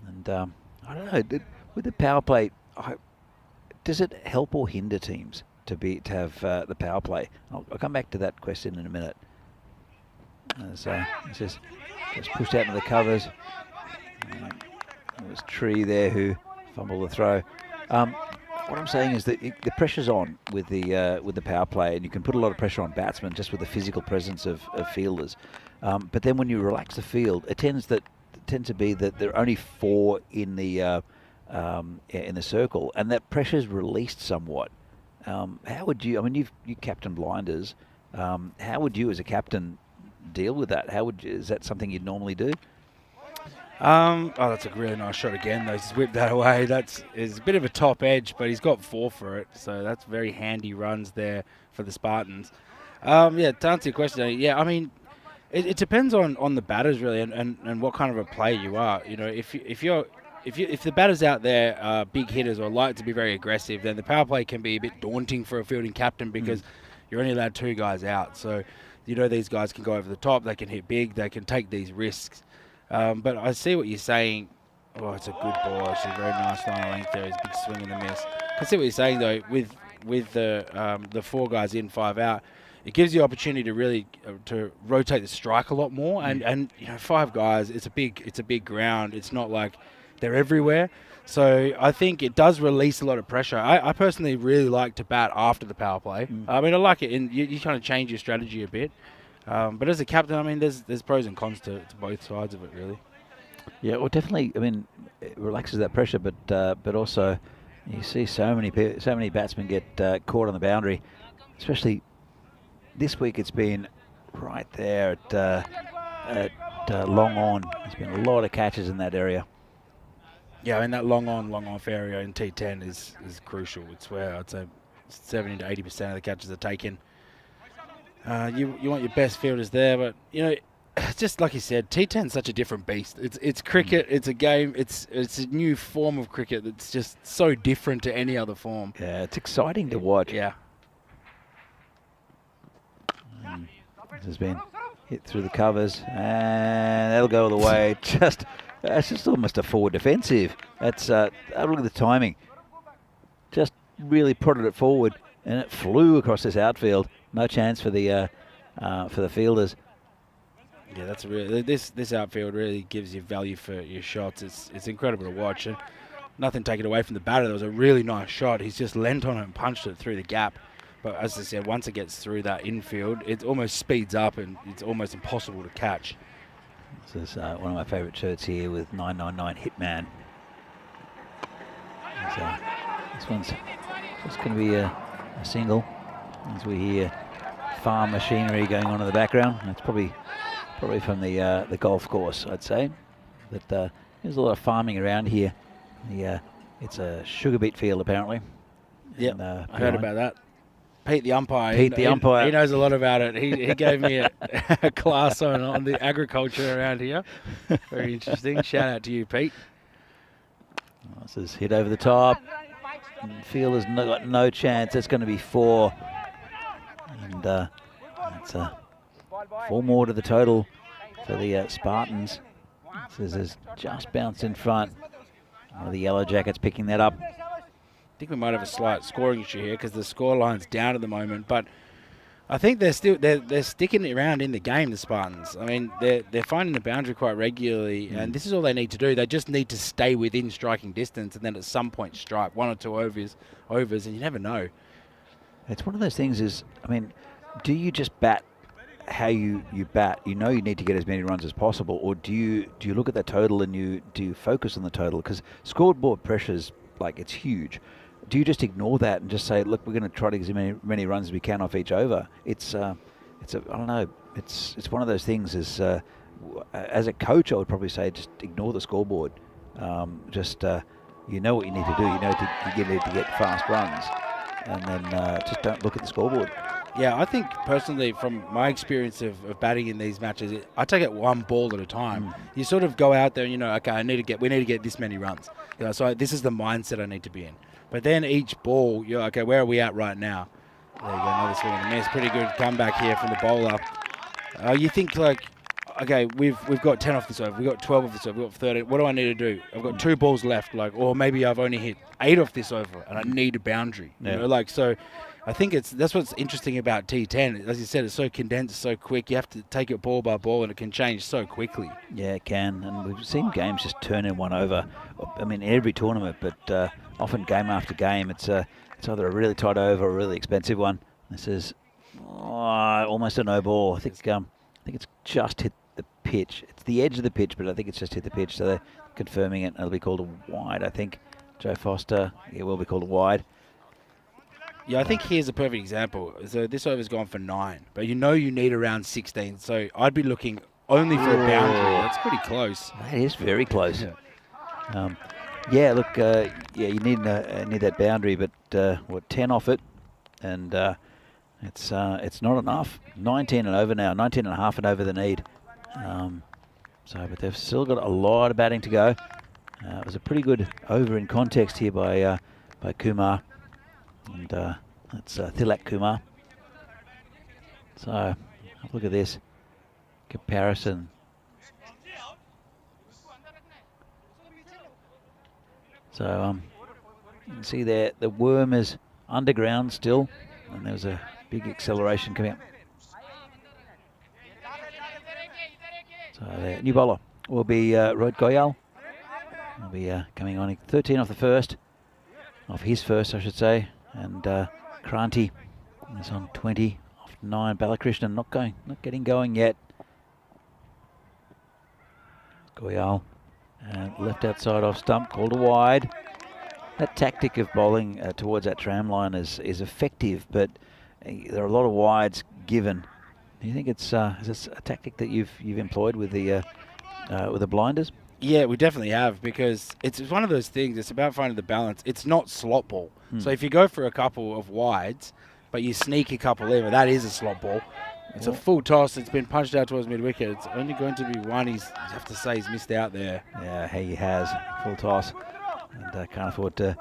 And I don't know, with the power play, does it help or hinder teams to have the power play? I'll come back to that question in a minute. So it's just pushed out into the covers. There was Tree there who fumbled the throw. What I'm saying is that the pressure's on with the power play, and you can put a lot of pressure on batsmen just with the physical presence of fielders. But then when you relax the field, it tends to be that there are only 4 in the circle, and that pressure's released somewhat. How would you? I mean, you captain blinders. How would you, as a captain, deal with that? Is that something you'd normally do? That's a really nice shot again, though. He's whipped that away. It's a bit of a top edge, but he's got 4 for it, so that's very handy runs there for the Spartans. Yeah, to answer your question, yeah, I mean, it depends on the batters really, and what kind of a player you are. You know, if the batters out there are big hitters or like to be very aggressive, then the power play can be a bit daunting for a fielding captain because you're only allowed 2 guys out. So, you know, these guys can go over the top, they can hit big, they can take these risks. But I see what you're saying. Oh, it's a good ball. Actually, very nice line of length there. It's a big swing and a miss. I see what you're saying though. With the 4 guys in, 5 out, it gives you opportunity to really to rotate the strike a lot more. And you know, 5 guys. It's a big ground. It's not like they're everywhere. So I think it does release a lot of pressure. I personally really like to bat after the power play. I mean, I like it, and you kind of change your strategy a bit. But as a captain, I mean, there's pros and cons to both sides of it, really. Yeah, well, definitely. I mean, it relaxes that pressure, but also you see so many batsmen get caught on the boundary, especially this week. It's been right there at long on. There's been a lot of catches in that area. Yeah, I mean, that long on, long off area in T10 is crucial. It's where I'd say 70 to 80% of the catches are taken. You want your best fielders there, but you know, just like you said, T10 is such a different beast. It's cricket. It's a game. It's a new form of cricket that's just so different to any other form. Yeah, it's exciting to watch. Yeah. This has been hit through the covers, and that'll go all the way. That's just almost a forward defensive. That's look at the timing. Just really prodded it forward, and it flew across this outfield. No chance for the fielders. Yeah, that's really this outfield really gives you value for your shots. It's incredible to watch, and nothing taken away from the batter. There was a really nice shot. He's just leant on it and punched it through the gap. But as I said, once it gets through that infield, it almost speeds up and it's almost impossible to catch. This is one of my favourite shirts here with 999 Hitman. This one's just going to be a single as we hear farm machinery going on in the background. It's probably from the golf course, I'd say. But there's a lot of farming around here. It's a sugar beet field apparently. Yeah, I heard about that. Pete the umpire. He knows a lot about it. He gave me a class on the agriculture around here. Very interesting. Shout out to you, Pete. This is hit over the top. Fielder's got no chance. That's going to be 4. And that's 4 more to the total for the Spartans. This is just bounced in front. One of the Yellow Jackets picking that up. I think we might have a slight scoring issue here because the scoreline's down at the moment, but I think they're sticking it around in the game, the Spartans. I mean, they're finding the boundary quite regularly, and this is all they need to do. They just need to stay within striking distance, and then at some point strike 1 or 2 overs, and you never know. It's one of those things is, I mean, do you just bat how you bat? You know you need to get as many runs as possible, or do you look at the total and do you focus on the total? Because scoreboard pressure's like, it's huge. Do you just ignore that and just say, look, we're going to try to get as many runs as we can off each over? I don't know. It's one of those things. As a coach, I would probably say just ignore the scoreboard. You know what you need to do. You know you need to get fast runs, and then just don't look at the scoreboard. Yeah, I think personally, from my experience of batting in these matches, I take it one ball at a time. You sort of go out there and okay, we need to get this many runs. So this is the mindset I need to be in. But then each ball, you're okay, where are we at right now? There you go, another swing and a miss. Pretty good comeback here from the bowler. You think like, okay, we've got 10 off this over, we've got 12 off this over, we've got 13. What do I need to do? I've got 2 balls left, or maybe I've only hit 8 off this over, and I need a boundary. So I think that's what's interesting about T10. As you said, it's so condensed, so quick. You have to take it ball by ball, and it can change so quickly. Yeah, it can, and we've seen games just turn in 1 over. I mean, every tournament, but often game after game, it's either a really tight over or a really expensive one. This is almost a no ball. I think it's just hit the pitch. It's the edge of the pitch, but I think it's just hit the pitch. So they're confirming it. It'll be called a wide, I think. Joe Foster, it will be called a wide. Yeah, I think here's a perfect example. So this over's gone for 9, but you need around 16. So I'd be looking only for a boundary. That's pretty close. That is very close. Yeah. Look, you need that boundary, but 10 off it, and it's not enough. 19 and over now, 19 and a half and over the need. But they've still got a lot of batting to go. It was a pretty good over in context here by Kumar, and that's Thilak Kumar. So look at this comparison. So you can see there the worm is underground still, and there was a big acceleration coming up. So the new bowler will be Rohit Goyal. He'll be coming on 13 off his first, I should say, and Kranti is on 20 off 9. Balakrishnan not getting going yet. Goyal and left outside off stump, called a wide. That tactic of bowling towards that tram line is effective, but there are a lot of wides given. Do you think is this a tactic that you've employed with the blinders? Yeah, we definitely have, because it's one of those things. It's about finding the balance. It's not slot ball. So if you go for a couple of wides, but you sneak a couple in, that is a slot ball. It's a full toss. It's been punched out towards mid-wicket. It's only going to be one. You have to say he's missed out there. Yeah, he has. Full toss. And can't afford to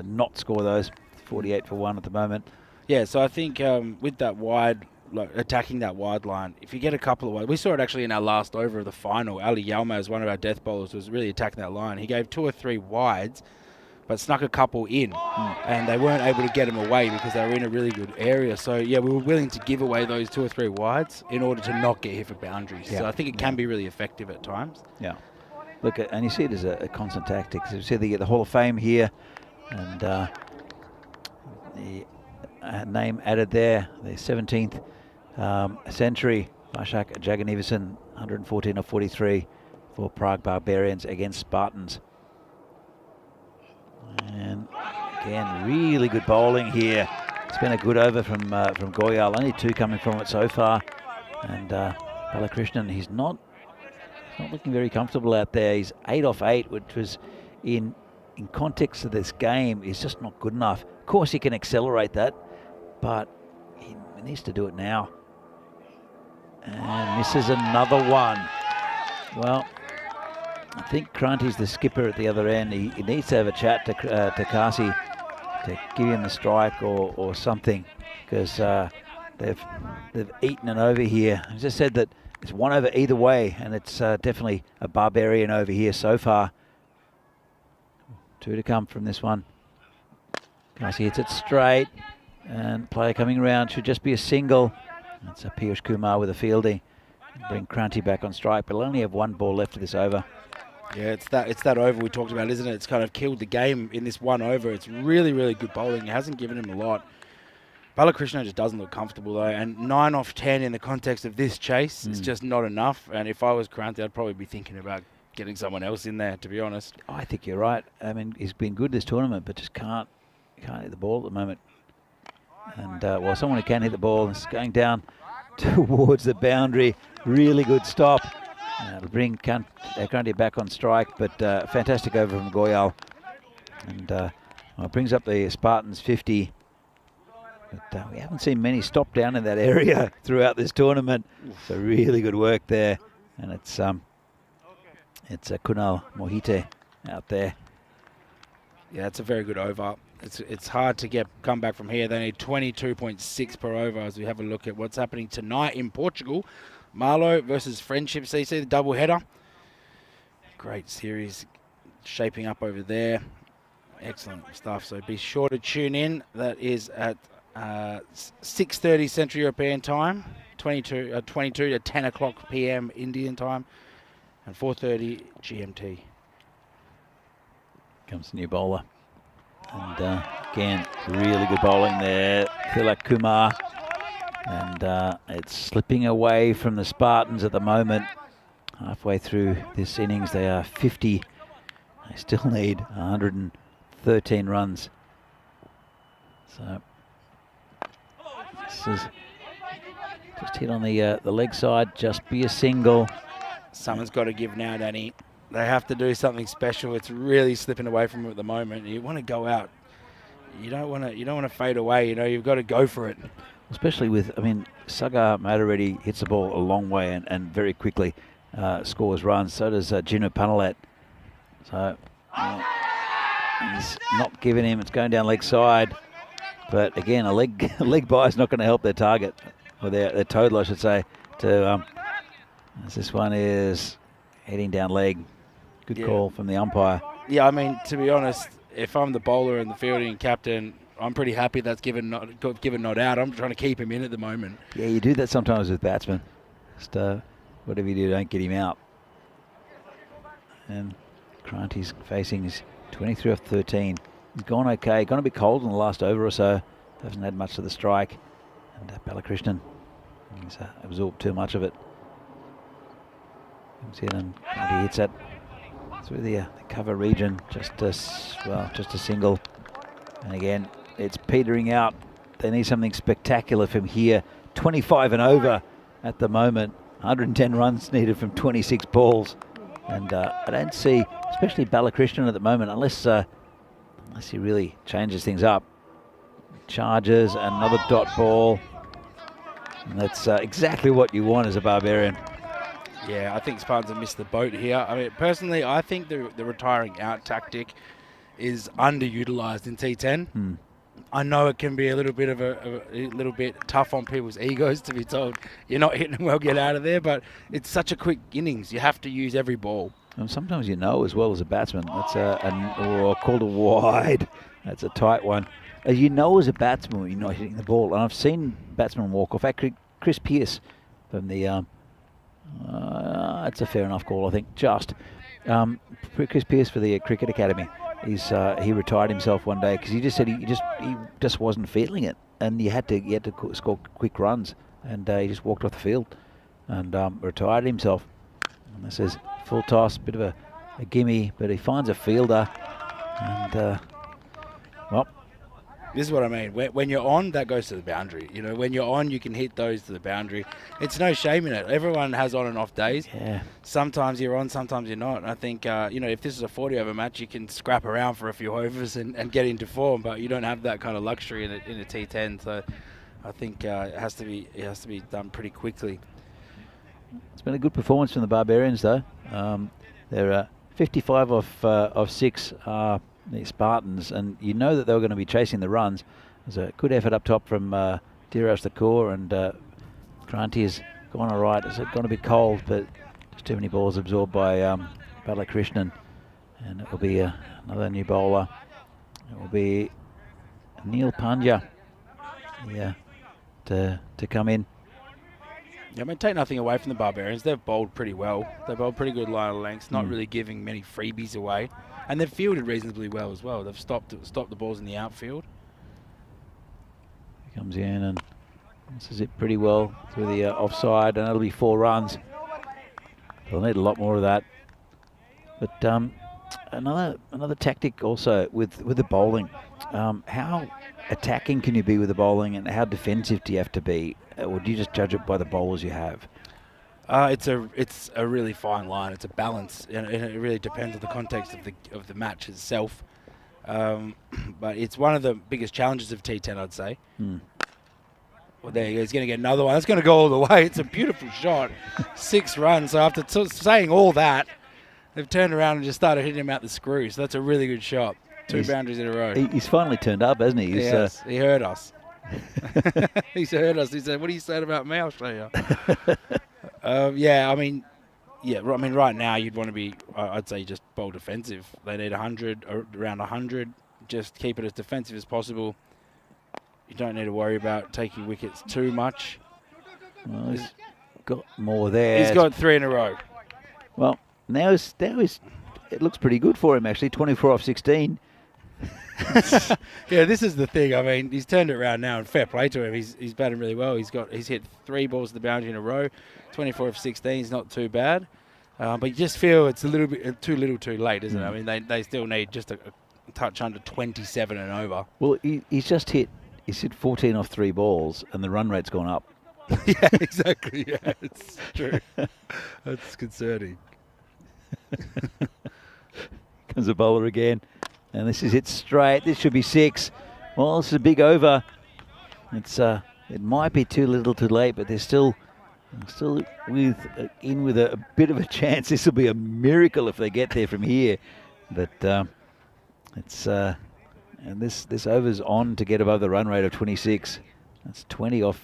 not score those. 48 for 1 at the moment. Yeah, so I think with that wide, attacking that wide line, if you get a couple of wide, we saw it actually in our last over of the final. Ali Yalmaz, one of our death bowlers, was really attacking that line. He gave 2 or 3 wides, but snuck a couple in, and they weren't able to get him away because they were in a really good area. So, yeah, we were willing to give away those 2 or 3 wides in order to not get hit for boundaries. Yeah. So I think it can be really effective at times. Yeah. Look, and you see it as a constant tactic. So you see they get the Hall of Fame here, and the name added there, the 17th century, Vashak Jaganivasan, 114 of 43 for Prague Barbarians against Spartans. And again, really good bowling here. It's been a good over from Goyal. Only 2 coming from it so far. And Balakrishnan, he's not looking very comfortable out there. He's 8 off 8, which was in context of this game is just not good enough. Of course, he can accelerate that, but he needs to do it now. And this is another one. Well, I think Kranti's the skipper at the other end. He needs to have a chat to Kasi to give him the strike or something, because they've eaten an over here. I just said that it's 1 over either way, and it's definitely a barbarian over here so far. 2 to come from this one. Kasi hits it straight, and player coming around should just be a single. That's a Piyush Kumar with a fielding. Bring Kranti back on strike, but he'll only have 1 ball left of this over. Yeah, it's that over we talked about, isn't it? It's kind of killed the game in this 1 over. It's really, really good bowling. It hasn't given him a lot. Balakrishna just doesn't look comfortable, though, and 9 off 10 in the context of this chase is just not enough. And if I was Kranti, I'd probably be thinking about getting someone else in there, to be honest. I think you're right. I mean, he's been good this tournament, but just can't hit the ball at the moment. And, well, someone who can hit the ball is going down towards the boundary. Really good stop. It'll bring Kranti back on strike, but fantastic over from Goyal. And well, it brings up the Spartans 50. But we haven't seen many stop down in that area throughout this tournament. So really good work there. And it's Kunal Mohite out there. Yeah, it's a very good over. It's hard to come back from here. They need 22.6 per over as we have a look at what's happening tonight in Portugal. Marlow versus Friendship CC, the double header. Great series shaping up over there. Excellent stuff. So be sure to tune in. That is at 6:30 Central European time, 22 to 10 o'clock PM Indian time, and 4:30 GMT. Comes the new bowler. And again, really good bowling there. Tilak Kumar. And it's slipping away from the Spartans at the moment. Halfway through this innings, they are 50. They still need 113 runs. So this is just hit on the leg side, just be a single. Someone's got to give now, Danny. They have to do something special. It's really slipping away from them at the moment. You want to go out. You don't want to fade away. You know, you've got to go for it. Especially with, I mean, Sagar Matareddy hits the ball a long way and very quickly scores runs. So does Gino Panalat. So he's not giving him. It's going down leg side. But again, a leg bye is not going to help their target, or their total, I should say. As this one is heading down leg. Good call from the umpire. Yeah, I mean, to be honest, if I'm the bowler and the fielding captain, I'm pretty happy that's given not out. I'm trying to keep him in at the moment. Yeah, you do that sometimes with batsmen. Just whatever you do, don't get him out. And Kranti's facing his 23 off 13. He's gone okay. Gone a bit cold in the last over or so. Hasn't had much of the strike. And Balakrishnan, he's absorbed too much of it. Comes in and Kranti hits it through the cover region. Just a single. And again, it's petering out. They need something spectacular from here. 25 and over at the moment. 110 runs needed from 26 balls. And I don't see, especially Balakrishnan at the moment, unless he really changes things up. Charges, another dot ball. And that's exactly what you want as a Barbarian. Yeah, I think Spartans have missed the boat here. I mean, personally, I think the retiring out tactic is underutilized in T10. I know it can be a little bit of a little bit tough on people's egos to be told you're not hitting them well, get out of there. But it's such a quick innings; you have to use every ball. And sometimes you know as well as a batsman. That's called a wide. That's a tight one. You know as a batsman when you're not hitting the ball. And I've seen batsmen walk off. Actually, Chris Pearce from the it's a fair enough call, I think. Chris Pearce for the Cricket Academy. He retired himself one day because he just said he just wasn't feeling it, and he had to score quick runs, and he just walked off the field and retired himself. And this is full toss, bit of a gimme, but he finds a fielder, and well. This is what I mean. When you're on, that goes to the boundary. You know, when you're on, you can hit those to the boundary. It's no shame in it. Everyone has on and off days. Yeah. Sometimes you're on, sometimes you're not. And I think, if this is a 40-over match, you can scrap around for a few overs and get into form, but you don't have that kind of luxury in a T10. So I think it has to be done pretty quickly. It's been a good performance from the Barbarians, though. They're 55 off 6. The Spartans, and you know that they were going to be chasing the runs. There's a good effort up top from Dheeraj Thakur, and Kranti has gone all right. It's gone a bit cold, but just too many balls absorbed by Balakrishnan. And it will be another new bowler. It will be Neil Panja to come in. Yeah, I mean, take nothing away from the Barbarians. They've bowled pretty well. They've bowled pretty good line of lengths, not really giving many freebies away. And they've fielded reasonably well as well. They've stopped the balls in the outfield. He comes in and misses it pretty well through the offside, and it'll be 4 runs. They'll need a lot more of that. But another tactic also with the bowling. How attacking can you be with the bowling, and how defensive do you have to be? Or do you just judge it by the bowlers you have? It's a really fine line. It's a balance, and it really depends on the context of the match itself. But it's one of the biggest challenges of T10, I'd say. Well, there he goes. He's going to get another one. It's going to go all the way. It's a beautiful shot. 6 runs. So after saying all that, they've turned around and just started hitting him out the screw. So that's a really good shot. 2 boundaries in a row. He's finally turned up, hasn't he? Yes, he heard us. He's heard us. He said, "What are you saying about me? I'll show you." I mean, right now you'd want to be, I'd say, just bowl defensive. They need 100, around 100. Just keep it as defensive as possible. You don't need to worry about taking wickets too much. Well, he's got more there. He's got 3 in a row. Well, now it looks pretty good for him, actually. 24 off 16. Yeah, this is the thing. I mean, he's turned it around now, and fair play to him. He's batting really well. He's hit 3 balls to the boundary in a row. 24 of 16 is not too bad. But you just feel it's a little bit too little too late, isn't it? I mean, they still need just a touch under 27 and over. Well, he's hit 14 off 3 balls, and the run rate's gone up. Yeah, exactly. Yeah, it's true. That's concerning. Comes a bowler again, and this is hit straight. This should be 6. Well, this is a big over. It might be too little too late, but they're still with a bit of a chance. This will be a miracle if they get there from here. But and this over's on to get above the run rate of 26. That's 20 off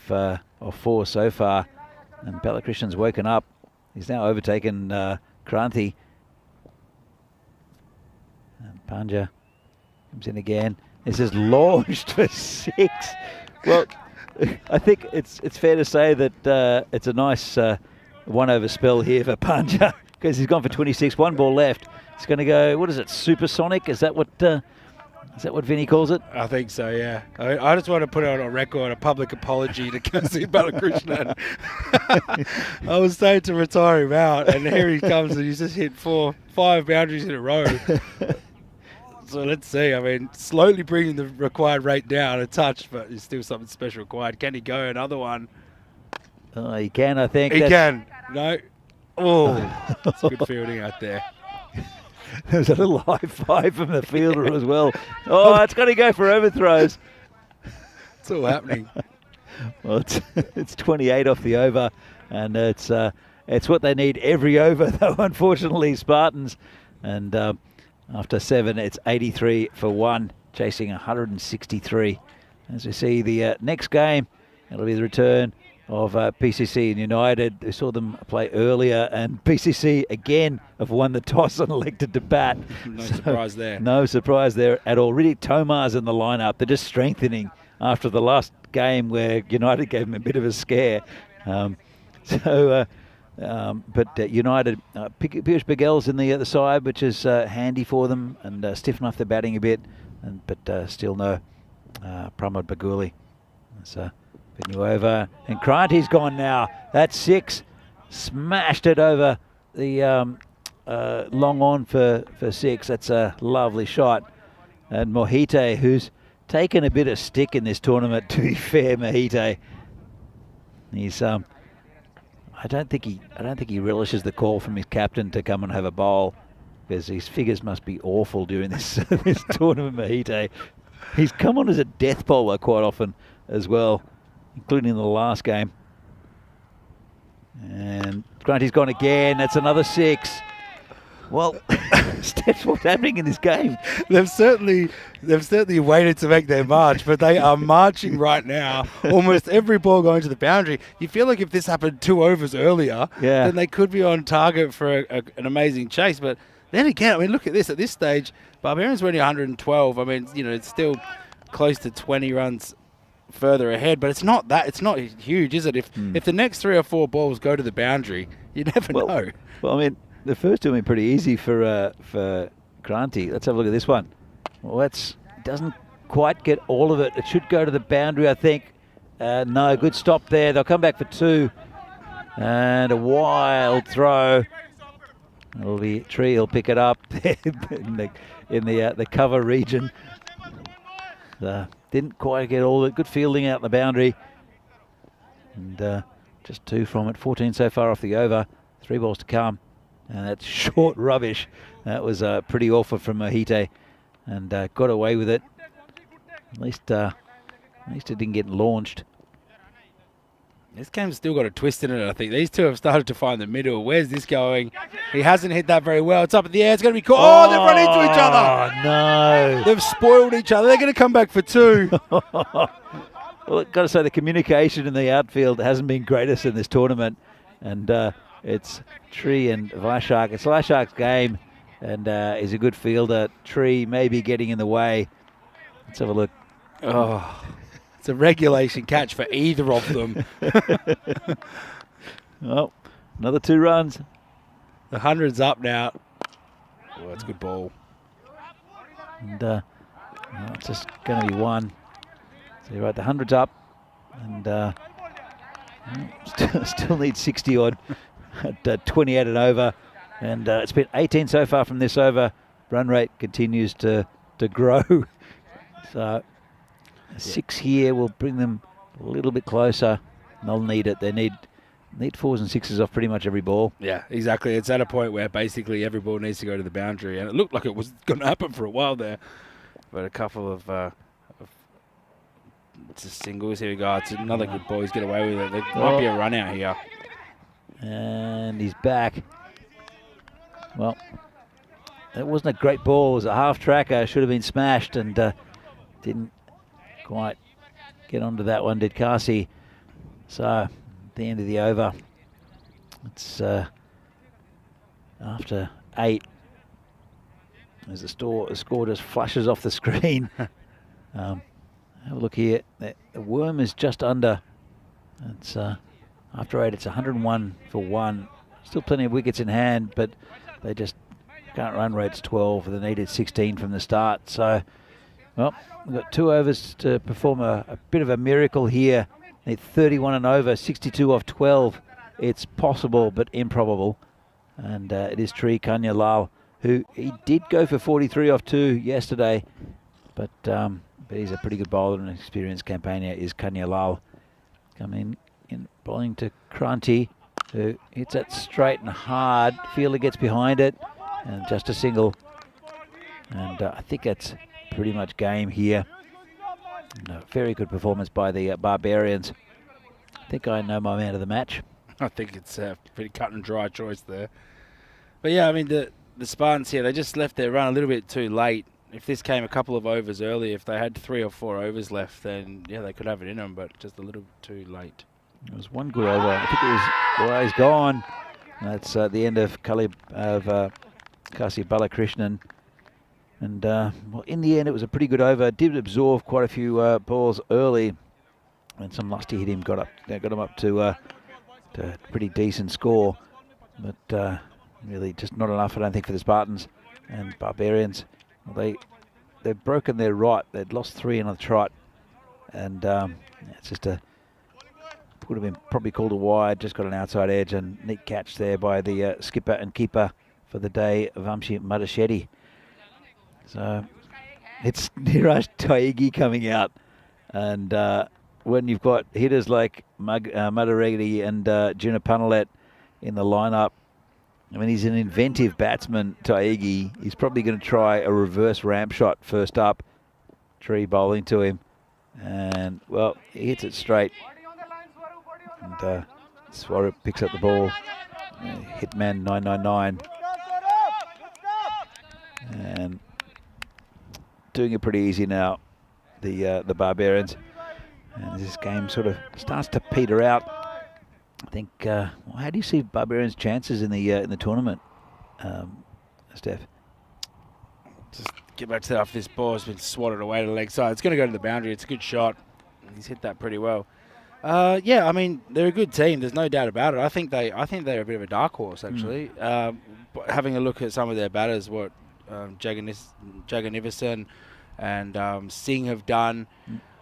4 so far, and Balakrishnan's woken up. He's now overtaken Kranthi. And Panja comes in again. This is launched for 6. Well, I think it's fair to say that it's a nice 1 over spell here for Panja, because he's gone for 26. 1 ball left. It's going to go, what is it, supersonic? Is that what Vinny calls it? I think so, yeah. I just want to put it on record, a public apology to Kasi Balakrishnan. I was saying to retire him out, and here he comes, and he's just hit 5 boundaries in a row. So let's see. I mean, slowly bringing the required rate down a touch, but there's still something special required. Can he go another one? Oh, he can, I think. He can. No. Oh, that's good fielding out there. There was a little high five from the fielder as well. Oh, it's going to go for overthrows. It's all happening. Well, it's 28 off the over, and it's what they need every over, though, unfortunately, Spartans. And after 7, it's 83 for 1, chasing 163. As we see the next game, it'll be the return of PCC and United. We saw them play earlier, and PCC again have won the toss and elected to bat. No surprise there. No surprise there at all. Riddick Tomar's in the lineup. They're just strengthening after the last game where United gave them a bit of a scare. But United, Piyush Bagel's in the side, which is handy for them, and stiffen off their batting a bit, but still no Pramod Baguli. So new over, and Kranti's gone now. That's 6. Smashed it over the long on for 6. That's a lovely shot. And Mohite, who's taken a bit of stick in this tournament, to be fair, Mohite. He's I don't think he relishes the call from his captain to come and have a bowl, because his figures must be awful during this this tournament. Mohite, he's come on as a death bowler quite often as well, including in the last game. And Grundy's gone again. That's another 6. Well, that's what's happening in this game. They've certainly waited to make their march, but they are marching right now. Almost every ball going to the boundary. You feel like if this happened 2 overs earlier, then they could be on target for an amazing chase. But then again, I mean, look at this. At this stage, Barbarians were only 112. I mean, you know, it's still close to 20 runs further ahead, but it's not huge, is it? If the next 3 or 4 balls go to the boundary, you never know. Well, I mean, the first two have been pretty easy for Kranti. Let's have a look at this one. Well, doesn't quite get all of it. It should go to the boundary, I think. No, good stop there. They'll come back for 2. And a wild throw. It'll be Tree. He'll pick it up in the cover region. Didn't quite get all of it. Good fielding out the boundary. And just 2 from it. 14 so far off the over. 3 balls to come. And that's short rubbish. That was pretty awful from Mahite. And got away with it. At least it didn't get launched. This game's still got a twist in it, I think. These two have started to find the middle. Where's this going? He hasn't hit that very well. It's up in the air. It's going to be caught. Oh, they've run into each other. Oh, no. They've spoiled each other. They're going to come back for 2. Well, I've got to say the communication in the outfield hasn't been greatest in this tournament. And it's Tree and Vaishak. It's Vaishak's game. And he's a good fielder. Tree maybe getting in the way. Let's have a look. Oh, it's a regulation catch for either of them. Well, another 2 runs. The 100's up now. Oh, that's a good ball. And it's just going to be 1. So you're right, the 100's up. And still need 60 odd at 28 and over. And it's been 18 so far from this over. Run rate continues to grow. So 6 here will bring them a little bit closer. They'll need it. They need 4s and 6s off pretty much every ball. Yeah, exactly. It's at a point where basically every ball needs to go to the boundary, and it looked like it was going to happen for a while there. But a couple of just singles. Here we go. It's another good ball. He's get away with it. There might be a run out here. And he's back. Well, that wasn't a great ball. It was a half tracker. Should have been smashed and didn't quite get onto that one, did Kasi. So, at the end of the over, it's after 8. As the score just flashes off the screen. Have a look here. The worm is just under. It's after 8, it's 101 for 1. Still plenty of wickets in hand, but they just can't run rates 12. They needed 16 from the start. So, well, we've got 2 overs to perform a bit of a miracle here. Need 31 and over, 62 off 12. It's possible, but improbable. And it is Tree Kanya Lal, who he did go for 43 off 2 yesterday, but he's a pretty good bowler and an experienced campaigner is Kanya Lal. Come in bowling to Kranti, who hits that straight and hard. Fielder gets behind it, and just a single. And I think that's pretty much game here. And a very good performance by the Barbarians. I think I know my man of the match. I think it's a pretty cut and dry choice there. But yeah, I mean, the Spartans here, they just left their run a little bit too late. If this came a couple of overs early, if they had 3 or 4 overs left, then yeah, they could have it in them, but just a little too late. It was one good over. I think it was, well, he's gone. That's the end of Kasi Balakrishnan. And well, in the end, it was a pretty good over. Did absorb quite a few balls early, and some lusty hit him. Got him up to a pretty decent score, but really just not enough, I don't think, for the Spartans and Barbarians. Well, they've broken their right. They'd lost 3 in a trot, and it's just would have been probably called a wide. Just got an outside edge, and neat catch there by the skipper and keeper for the day, Vamshi Madashetty. So it's Niraj Taigi coming out, and when you've got hitters like Madareggi and Junapanalet in the lineup, I mean, he's an inventive batsman, Taigi. He's probably going to try a reverse ramp shot first up. Tree bowling to him, and well, he hits it straight, and Swarup picks up the ball. Hitman 999, and doing it pretty easy now, the Barbarians. And this game sort of starts to peter out. I think. How do you see Barbarians' chances in the tournament? Steph? Just get back to that. Off this ball has been swatted away to the leg side. It's going to go to the boundary. It's a good shot. He's hit that pretty well. Yeah, I mean, they're a good team. There's no doubt about it. I think they're a bit of a dark horse, actually. But having a look at some of their batters, what Jagannathan and Singh have done,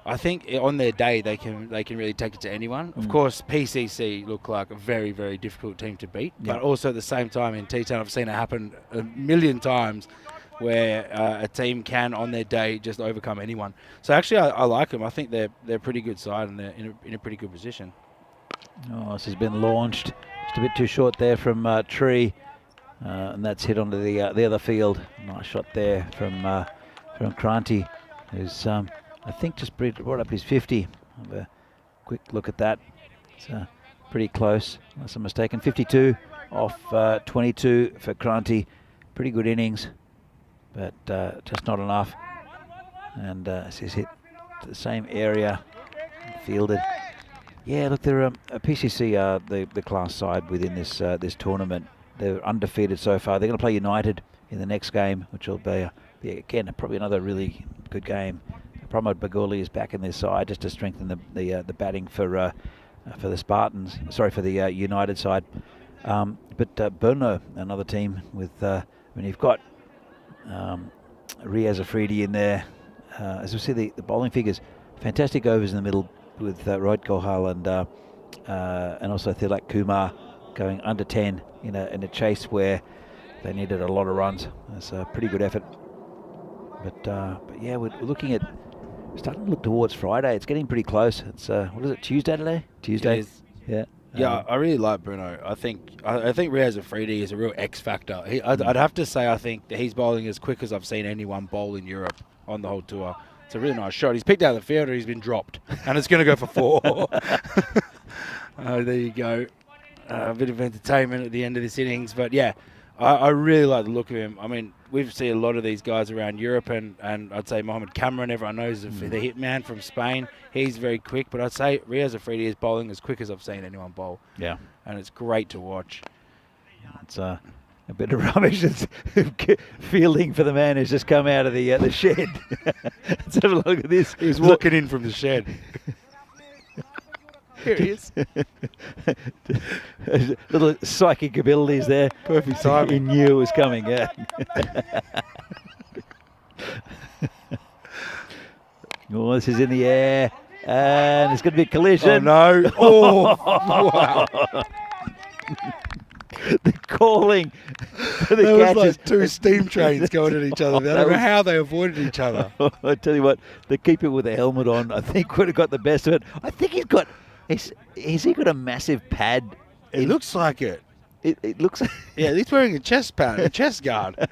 I think on their day they can really take it to anyone. Of course, PCC look like a very, very difficult team to beat. But also at the same time in T10, I've seen it happen a million times where a team can, on their day, just overcome anyone. So actually, I like them. I think they're a pretty good side and they're in a pretty good position. Oh, this has been launched. Just a bit too short there from Tree. And that's hit onto the other field. Nice shot there from Kranti, who's I think just brought up his 50. Have a quick look at that. It's pretty close, unless I'm mistaken. 52 off 22 for Kranti. Pretty good innings, but just not enough. And he's hit the same area, fielded. Yeah, look, they're PCC are the class side within this tournament. They're undefeated so far. They're going to play United in the next game, which will be again probably another really good game. Pramod Baguli is back in their side just to strengthen the batting for the Spartans. Sorry, for the United side. But Brno, another team with. I mean, you've got Riaz Afridi in there. As we see the bowling figures, fantastic overs in the middle with Rohit Kohal and also Thilak Kumar going under 10 in a chase where they needed a lot of runs. It's a pretty good effort. But yeah, we're looking at starting to look towards Friday. It's getting pretty close. It's what is it, Tuesday today? Tuesday. Yeah. Yeah, I really like Brno. I think Riaz Afridi is a real X factor. I'd have to say I think that he's bowling as quick as I've seen anyone bowl in Europe on the whole tour. It's a really nice shot. He's picked out the fielder. He's been dropped, and it's going to go for 4. There you go. A bit of entertainment at the end of this innings, but yeah, I really like the look of him. I mean, we've seen a lot of these guys around Europe, and I'd say Mohamed Cameron, everyone knows the hitman from Spain. He's very quick, but I'd say Riaz Afridi is bowling as quick as I've seen anyone bowl. Yeah. And it's great to watch. It's a bit of rubbish. It's fielding for the man who's just come out of the shed. Let's have a look at this. He was walking in from the shed. Here he is. Little psychic abilities there. Perfect timing. He knew it was coming, yeah. Oh, this is in the air. And it's going to be a collision. Oh, no. Oh, wow. The calling for the there catches. was like 2 steam trains going at each other. I don't know how they avoided each other. I tell you what, the keeper with the helmet on, I think would have got the best of it. I think he's got... Has he got a massive pad? It looks like it. It looks... Yeah, he's wearing a chest pad, a chest guard.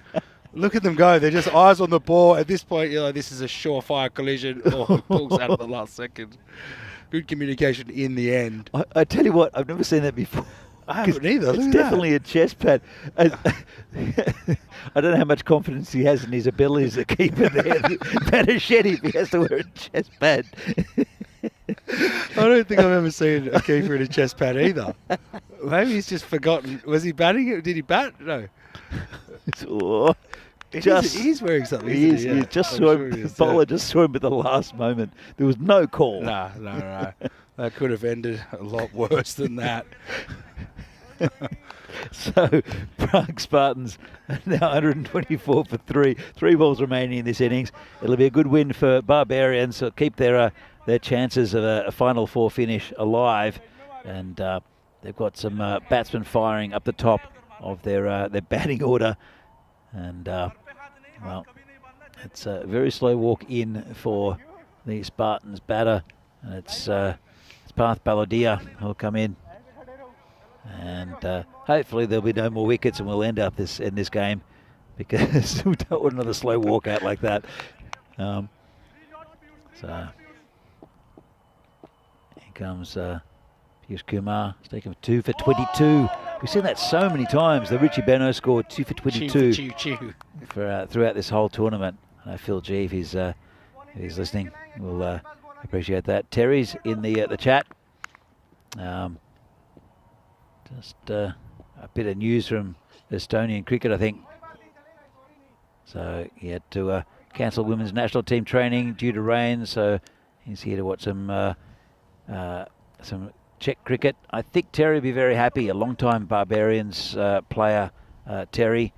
Look at them go. They're just eyes on the ball. At this point, you're like, this is a surefire collision. Oh, it pulls out at the last second. Good communication in the end. I tell you what, I've never seen that before. I haven't either. It's definitely a chest pad. I don't know how much confidence he has in his abilities to keep it there. Better shed if he has to wear a chest pad. I don't think I've ever seen a keeper in a chest pad either. Maybe he's just forgotten. Was he batting it? Did he bat? No. He's wearing something. He just saw him. The bowler just saw him at the last moment. There was no call. No. That could have ended a lot worse than that. So, Prague Spartans are now 124 for 3. 3 balls remaining in this innings. It'll be a good win for Barbarians. So keep their chances of a Final 4 finish alive. And they've got some batsmen firing up the top of their batting order. And, well, it's a very slow walk in for the Spartans batter. And it's Parth Baladia who'll come in. And hopefully there'll be no more wickets and we'll end up in this game because we don't want another slow walk out like that. So here comes Piyush Kumar. He's taken 2 for 22. We've seen that so many times. The Richie Beno scored 2 for 22 throughout this whole tournament. I know Phil G, if he's listening, will appreciate that. Terry's in the chat. Just a bit of news from Estonian cricket. I think So he had to cancel women's national team training due to rain. So he's here to watch some Czech cricket. I think Terry will be very happy. A long-time Barbarians player, Terry.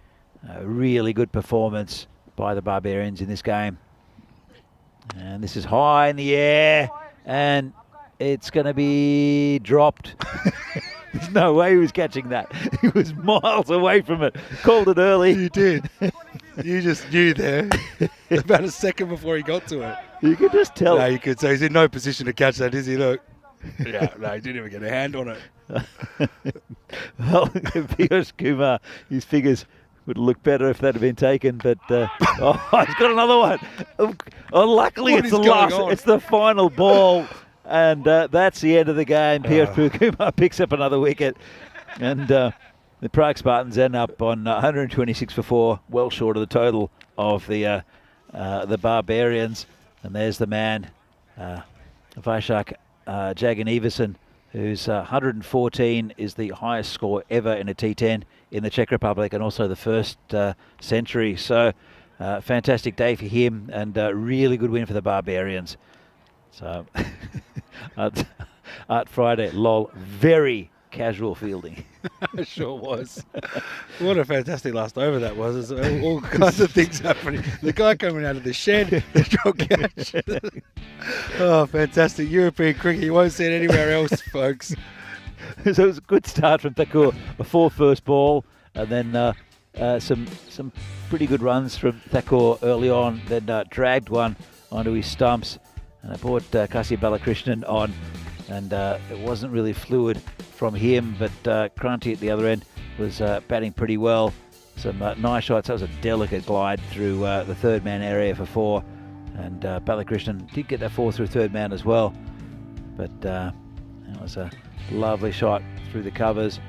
Really good performance by the Barbarians in this game. And this is high in the air, and it's going to be dropped. There's no way he was catching that. He was miles away from it. Called it early. You did. You just knew there. About a second before he got to it. You could just tell. No, you could say he's in no position to catch that, is he? Look. Yeah, no, he didn't even get a hand on it. Well, Piyush Kumar, his figures would look better if that had been taken, but oh, he's got another one. Luckily, What it's is the going last. on? It's the final ball, and that's the end of the game. Piyush Kumar picks up another wicket, and the Prague Spartans end up on 126 for 4, well short of the total of the Barbarians. And there's the man, Vaishak Jagan-Everson, whose 114 is the highest score ever in a T10 in the Czech Republic, and also the first century. So fantastic day for him, and really good win for the Barbarians. So Art Friday, lol, very casual fielding. It sure was. What a fantastic last over that was. There's all kinds of things happening. The guy coming out of the shed, the drop catch. Oh, fantastic. European cricket. You won't see it anywhere else, folks. So it was a good start from Thakur before first ball, and then some pretty good runs from Thakur early on, then dragged one onto his stumps, and I brought Kasi Balakrishnan on, and it wasn't really fluid from him, but Kranti at the other end was batting pretty well. Some nice shots. That was a delicate glide through the third man area for 4, and Balakrishnan did get that 4 through third man as well, but it was a lovely shot through the covers.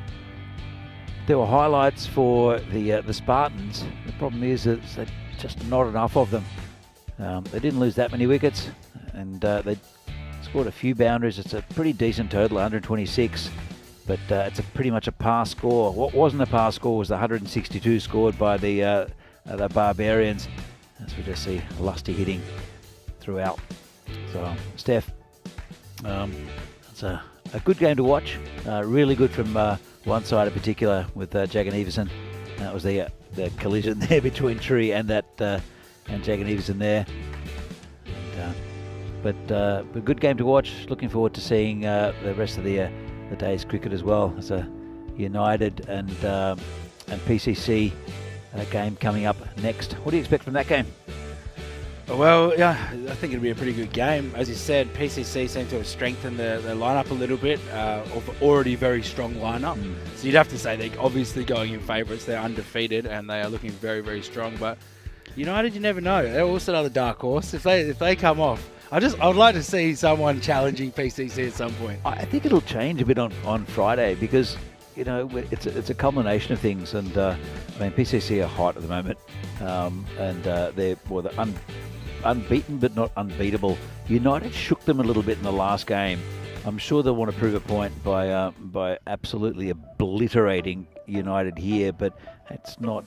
There were highlights for the Spartans. The problem is that there's just not enough of them. They didn't lose that many wickets, and they scored a few boundaries. It's a pretty decent total, 126, but it's pretty much a par score. What wasn't a par score was the 162 scored by the Barbarians, as we just see lusty hitting throughout. So, Steph, it's a good game to watch. Really good from one side in particular with Jagan-Everson. That was the collision there between Tree and Jagan-Everson there. But a good game to watch. Looking forward to seeing the rest of the day's cricket as well. It's a United and PCC game coming up next. What do you expect from that game? Well, yeah, I think it'll be a pretty good game. As you said, PCC seem to have strengthened their lineup a little bit, of already very strong lineup. So you'd have to say they're obviously going in favourites. They're undefeated and they are looking very, very strong. But United, you never know. They're also another dark horse. If they come off, I would like to see someone challenging PCC at some point. I think it'll change a bit on Friday, because it's a culmination of things, and PCC are hot at the moment, and they're unbeaten but not unbeatable. United shook them a little bit in the last game. I'm sure they'll want to prove a point by absolutely obliterating United here, but it's not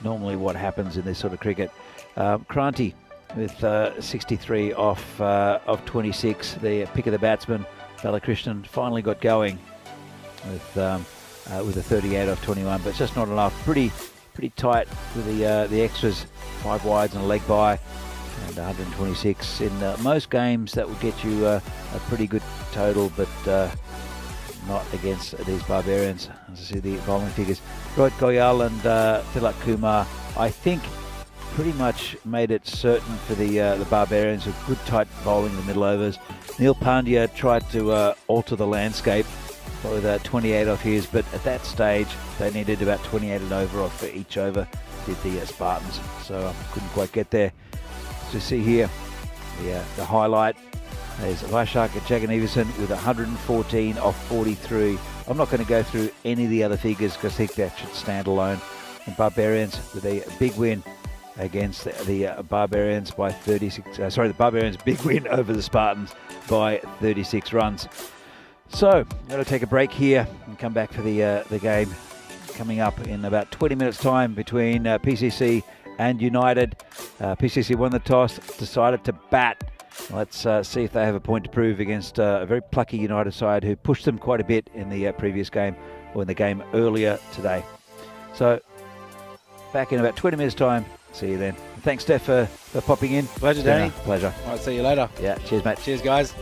normally what happens in this sort of cricket. Kranti with 63 off 26, the pick of the batsman. Balakrishnan finally got going with a 38 off 21, but it's just not enough. Pretty tight with the extras, 5 wides and a leg by, and 126 in most games. That would get you a pretty good total, but not against these Barbarians. As I see the bowling figures, Rohit Goyal and Tilak Kumar, I think, pretty much made it certain for the Barbarians with good tight bowling in the middle overs. Neil Pandya tried to alter the landscape with 28 off his, but at that stage they needed about 28 and over off for each over, did the Spartans, so couldn't quite get there. So see here the highlight. There's Vaishak Jagan-Everson with 114 off 43. I'm not going to go through any of the other figures because I think that should stand alone. And Barbarians with a big win against the Barbarians by 36. The Barbarians' big win over the Spartans by 36 runs. So I'm going to take a break here and come back for the game coming up in about 20 minutes time between PCC and United. PCC won the toss, decided to bat. Let's see if they have a point to prove against a very plucky United side who pushed them quite a bit in the previous game, or in the game earlier today. So, back in about 20 minutes' time. See you then. Thanks, Steph, for popping in. Pleasure, Danny. Pleasure. All right, see you later. Yeah, cheers, mate. Cheers, guys.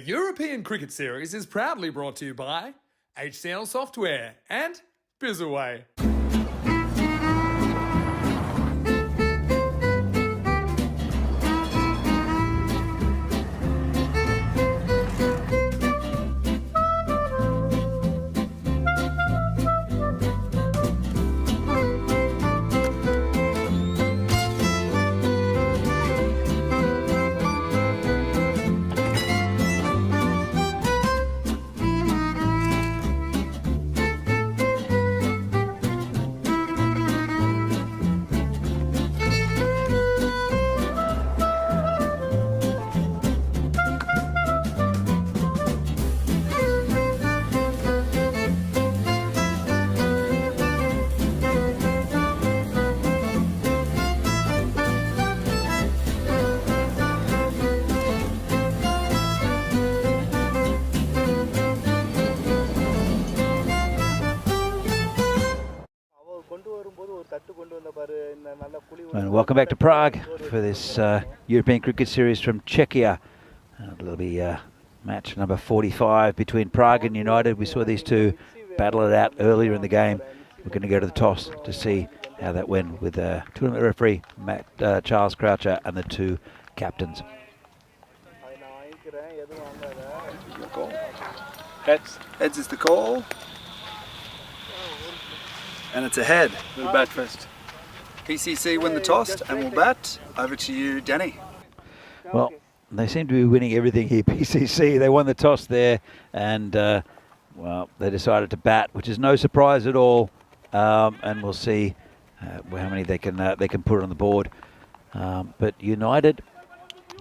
The European Cricket Series is proudly brought to you by HCL Software and Bizzaway. And welcome back to Prague for this European Cricket Series from Czechia. It'll be match number 45 between Prague and United. We saw these two battle it out earlier in the game. We're going to go to the toss to see how that went with tournament referee Charles Croucher and the two captains. Your call. Heads. Heads is the call. And it's a head. We'll bat first. PCC win the toss and we'll bat. Over to you, Danny. Well, they seem to be winning everything here, PCC. They won the toss there and, well, they decided to bat, which is no surprise at all. And we'll see how many they can put on the board. But United,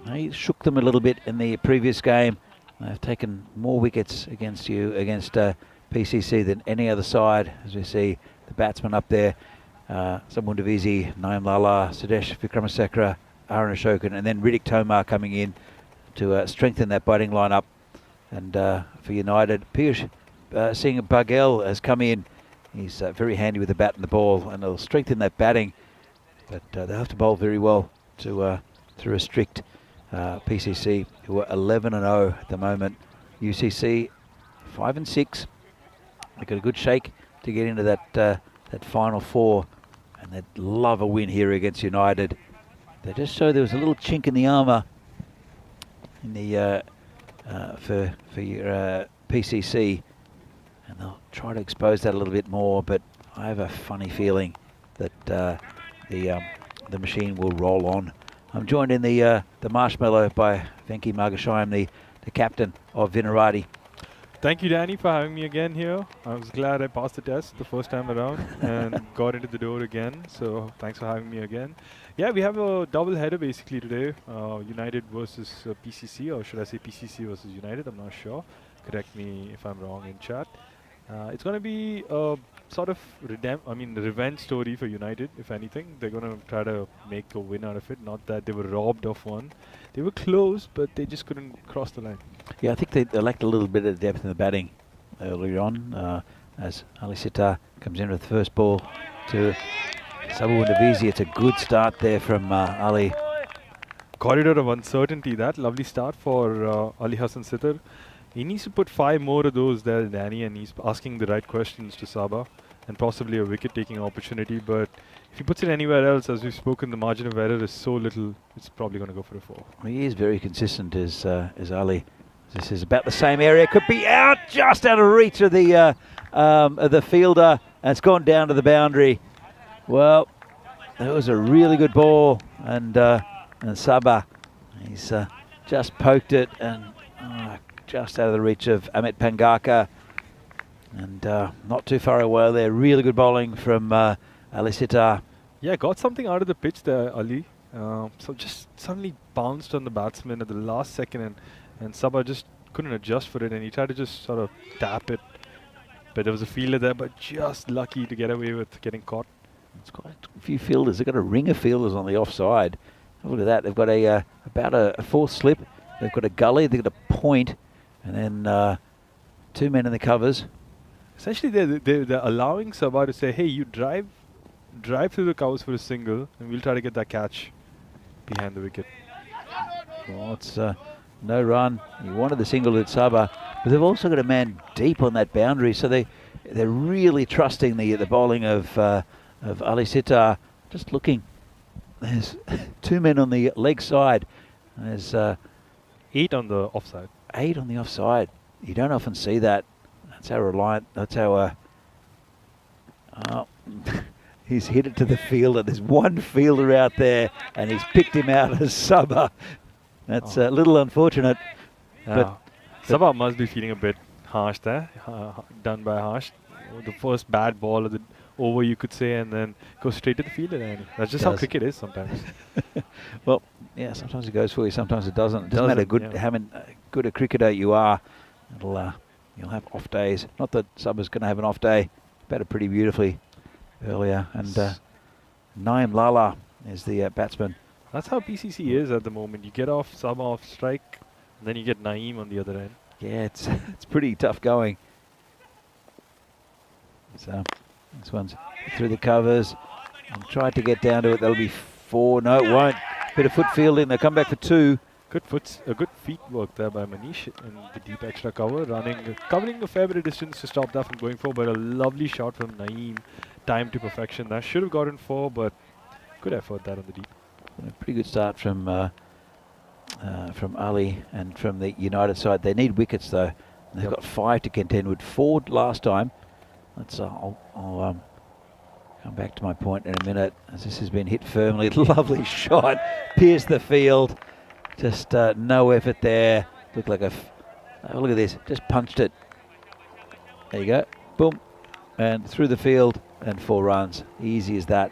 they shook them a little bit in the previous game. They've taken more wickets against PCC than any other side, as we see the batsmen up there. Samun Divisi, Naim Lala, Sudesh Vikramasekara, Aaron Ashokan, and then Riddick Tomar coming in to strengthen that batting lineup. And for United, Piyush Singh Baghel has come in. He's very handy with the bat and the ball, and they'll strengthen that batting. But they'll have to bowl very well to restrict PCC, who are 11-0 at the moment. UCC 5-6. They've got a good shake to get into that final four, and they'd love a win here against United. They just showed there was a little chink in the armour in the for your PCC, and they'll try to expose that a little bit more. But I have a funny feeling that the machine will roll on. I'm joined in the marshmallow by Venki Margashayam, the captain of Vinarati. Thank you, Danny, for having me again here. I was glad I passed the test the first time around and got into the door again. So thanks for having me again. Yeah, we have a double header basically today. United versus PCC, or should I say PCC versus United? I'm not sure. Correct me if I'm wrong in chat. It's going to be a sort of revenge story for United, if anything. They're going to try to make a win out of it. Not that they were robbed of one. They were close, but they just couldn't cross the line. Yeah, I think they lacked a little bit of depth in the batting earlier on, as Ali Sitar comes in with the first ball to Sabu Davisi. It's a good start there from Ali. Corridor of uncertainty, that lovely start for Ali Hassan Sitar. He needs to put 5 more of those there, Danny, and he's asking the right questions to Sabah, and possibly a wicket-taking opportunity. But if he puts it anywhere else, as we've spoken, the margin of error is so little, it's probably going to go for a 4. He is very consistent as Ali. This is about the same area. Could be out, just out of reach of the fielder, and it's gone down to the boundary. Well, that was a really good ball, and Sabah, he's just poked it, and just out of the reach of Amit Pangaka, and not too far away there. Really good bowling from Ali Sitar. Yeah, got something out of the pitch there, Ali. So just suddenly bounced on the batsman at the last second, and Sabah just couldn't adjust for it, and he tried to just sort of tap it. But there was a fielder there, but just lucky to get away with getting caught. It's quite a few fielders. They've got a ring of fielders on the offside. Look at that. They've got about a 4th slip. They've got a gully. They've got a point, and then 2 men in the covers. Essentially, they're allowing Sabah to say, hey, you drive through the covers for a single, and we'll try to get that catch behind the wicket. Well, it's no run. He wanted the single at Saba, but they've also got a man deep on that boundary, so they're really trusting the bowling of Ali Sitar. Just looking, there's 2 men on the leg side. There's 8 on the offside. 8 on the offside. You don't often see that. That's how reliant. That's how. He's hit it to the fielder. There's one fielder out there, and he's picked him out as Saba. That's a little unfortunate. But Saba must be feeling a bit harsh there, done by Harsh. The first bad ball of the over, you could say, and then go straight to the fielder. And that's just how cricket is sometimes. Well, yeah, sometimes it goes for you, sometimes it doesn't. It doesn't matter how good a cricketer you are. You'll have off days. Not that Saba's going to have an off day. Batted pretty beautifully earlier. And Naeem Lala is the batsman. That's how PCC is at the moment. You get off Saba off strike, and then you get Naeem on the other end. Yeah, it's pretty tough going. So this one's through the covers and tried to get down to it. That'll be 4. No, it won't. Bit of foot fielding. They'll come back for 2. Good feet work there by Manish in the deep extra cover, covering a fair bit of distance to stop that from going 4. But a lovely shot from Naeem, timed to perfection. That should have gotten 4, but good effort that on the deep. A pretty good start from Ali and from the United side. They need wickets though. They've got 5 to contend with. 4 last time. I'll come back to my point in a minute, as this has been hit firmly. Lovely shot, pierced the field. Just no effort there. Looked like look at this, just punched it. There you go, boom, and through the field, and 4 runs. Easy as that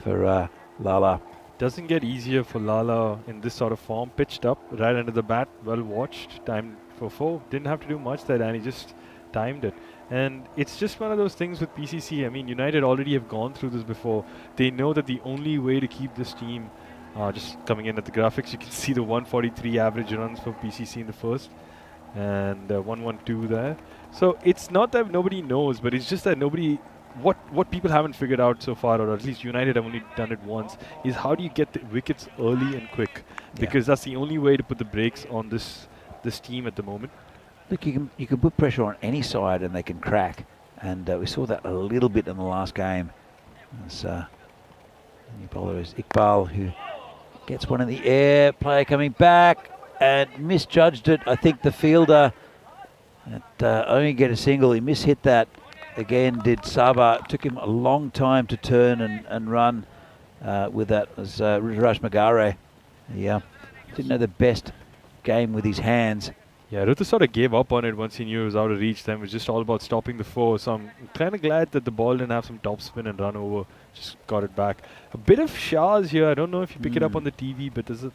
for Lala. Doesn't get easier for Lala in this sort of form. Pitched up, right under the bat, well watched, timed for 4. Didn't have to do much there, and he just timed it. And it's just one of those things with PCC. I mean, United already have gone through this before. They know that the only way to keep this team, just coming in at the graphics, you can see the 143 average runs for PCC in the first, and 112 there. So it's not that nobody knows, but it's just that what people haven't figured out so far, or at least United have only done it once, is how do you get the wickets early and quick? Because that's the only way to put the brakes on this team at the moment. Look, you can put pressure on any side and they can crack, and we saw that a little bit in the last game. The bowler is Iqbal, who gets one in the air. Player coming back and misjudged it. I think the fielder only get a single. He mishit that. Again, did Saba. Took him a long time to turn and run with that. Was Ruturaj Magare. Yeah, didn't know the best game with his hands. Yeah, Rutu sort of gave up on it once he knew it was out of reach. Then it was just all about stopping the 4. So I'm kind of glad that the ball didn't have some top spin and run over. Just got it back. A bit of showers here. I don't know if you pick it up on the TV, but there's a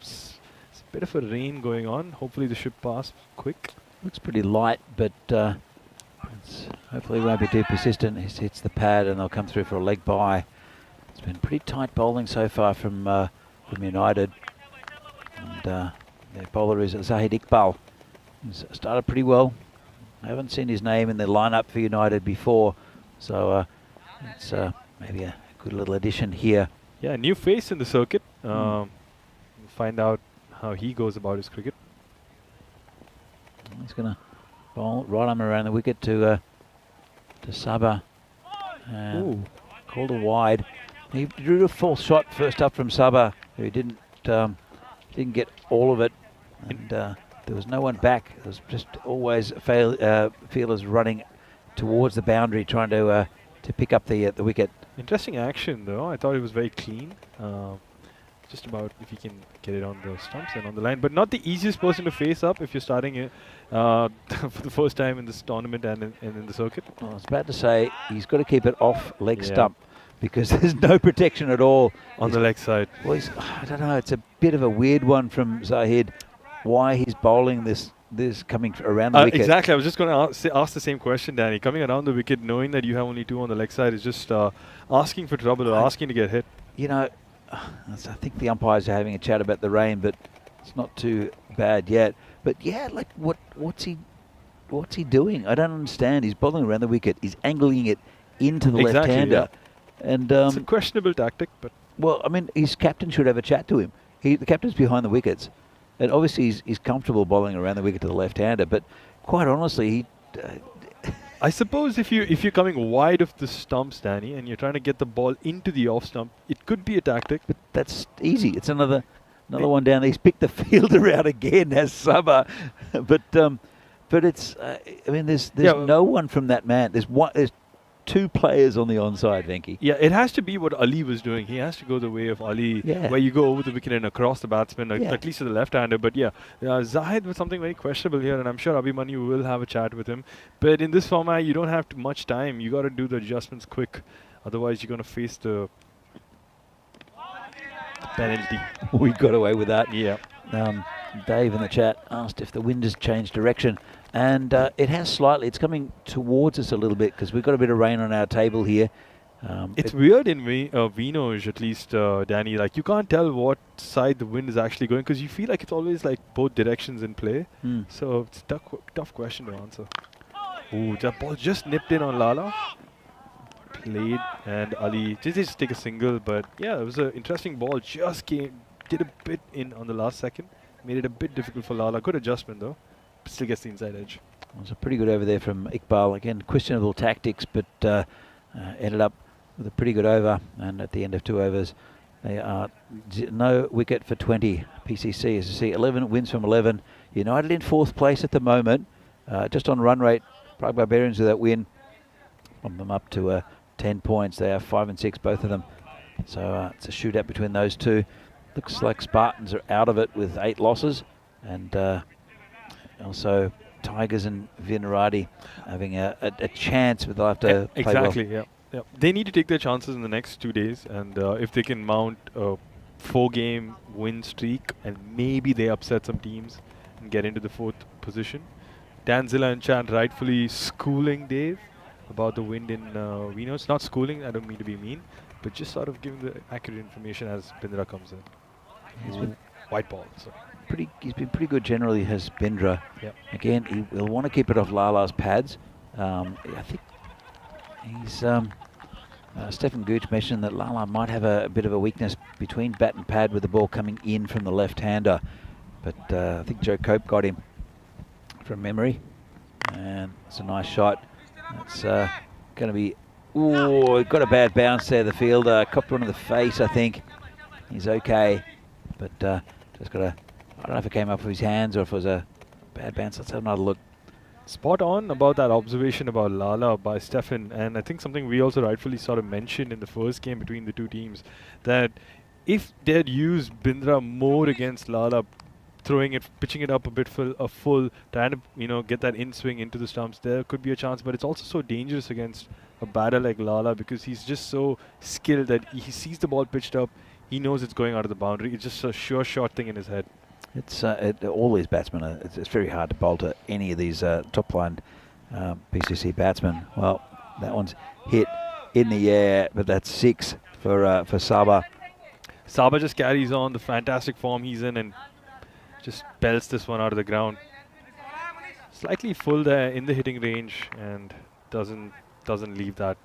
bit of a rain going on. Hopefully the should pass quick. Looks pretty light, but hopefully it won't be too persistent. It hits the pad and they'll come through for a leg bye. It's been pretty tight bowling so far from United. And their bowler is Zahid Iqbal. He's started pretty well. I haven't seen his name in the lineup for United before, so it's maybe a good little addition here. Yeah, new face in the circuit. We'll find out how he goes about his cricket. He's going to bowl right arm around the wicket to Saba. Called a wide. He drew a false shot first up from Saba, who didn't get all of it, and there was no one back. It was just always fielders running towards the boundary, trying to pick up the wicket. Interesting action, though. I thought it was very clean. Just about if you can get it on the stumps and on the line, but not the easiest person to face up if you're starting for the first time in this tournament and in the circuit. I was about to say he's got to keep it off leg stump, because there's no protection at all on the leg side. Well, I don't know. It's a bit of a weird one from Zahid. Why he's bowling this coming around the wicket. Exactly. I was just going to ask the same question, Danny. Coming around the wicket, knowing that you have only 2 on the leg side, is just asking for trouble or asking to get hit. You know, I think the umpires are having a chat about the rain, but it's not too bad yet. But yeah, like what's he doing? I don't understand. He's bowling around the wicket. He's angling it into the left-hander. Yeah. And it's a questionable tactic, but well, I mean, his captain should have a chat to him. The captain's behind the wickets. and obviously he's comfortable bowling around the wicket to the left-hander, but quite honestly, he I suppose if you're coming wide of the stumps, Danny, and you're trying to get the ball into the off stump, it could be a tactic. but that's easy. It's another one down. He's picked the fielder out again as Sabah, but it's I mean there's no one from that man. There's 2 players on the onside, Venki. Yeah, it has to be what Ali was doing. He has to go the way of Ali, where you go over the wicket and across the batsman, at least to the left-hander. But Zahid was something very questionable here, and I'm sure Abhimanyu will have a chat with him. But in this format, you don't have too much time. You got to do the adjustments quick. Otherwise, you're going to face the penalty. We got away with that. Yeah. Dave in the chat asked if the wind has changed direction, and it has slightly. It's coming towards us a little bit because we've got a bit of rain on our table here. It's weird in Vinoj, at least, Danny. Like, you can't tell what side the wind is actually going because you feel like it's always like both directions in play. So it's a tough question to answer. Ooh, that ball just nipped in on Lala. Played, and Ali did just take a single, but yeah, it was an interesting ball. Just did a bit in on the last second. Made it a bit difficult for Lala. Good adjustment though. Still gets the inside edge. It was a pretty good over there from Iqbal. Again, questionable tactics, but ended up with a pretty good over. And at the end of 2 overs, they are no wicket for 20. PCC, as you see, 11 wins from 11. United in 4th place at the moment, just on run rate. Prague Barbarians with that win, bump them up to 10 points. They are 5 and 6, both of them. So it's a shootout between those 2. Looks like Spartans are out of it with 8 losses, and also Tigers and Vinarati having a chance, but they'll have to play exactly. well. Yeah. They need to take their chances in the next 2 days, and if they can mount a 4-game win streak, and maybe they upset some teams and get into the 4th position. Danzilla and Chant rightfully schooling Dave about the wind in Venus. It's not schooling, I don't mean to be mean, but just sort of giving the accurate information as Bindra comes in. He's been white ball. So. He's been pretty good generally, has Bindra. Yep. Again, he'll want to keep it off Lala's pads. I think he's Stefan Gooch mentioned that Lala might have a bit of a weakness between bat and pad with the ball coming in from the left-hander. But I think Joe Cope got him from memory. And it's a nice shot. It's going to be... Ooh, got a bad bounce there, the fielder. Copped one in the face, I think. He's okay. But just got a... I don't know if it came up with his hands or if it was a bad bounce. Let's have another look. Spot on about that observation about Lala by Stefan, and I think something we also rightfully sort of mentioned in the first game between the 2 teams, that if they'd used Bindra more against Lala, pitching it up a bit full, trying to get that in swing into the stumps, there could be a chance. But it's also so dangerous against a batter like Lala because he's just so skilled that he sees the ball pitched up, he knows it's going out of the boundary. It's just a sure shot thing in his head. It's all these batsmen. It's very hard to bowl to any of these top-line PCC batsmen. Well, that one's hit in the air, but that's 6 for Sabah. Sabah just carries on the fantastic form he's in and just belts this one out of the ground. Slightly full there in the hitting range and doesn't leave that.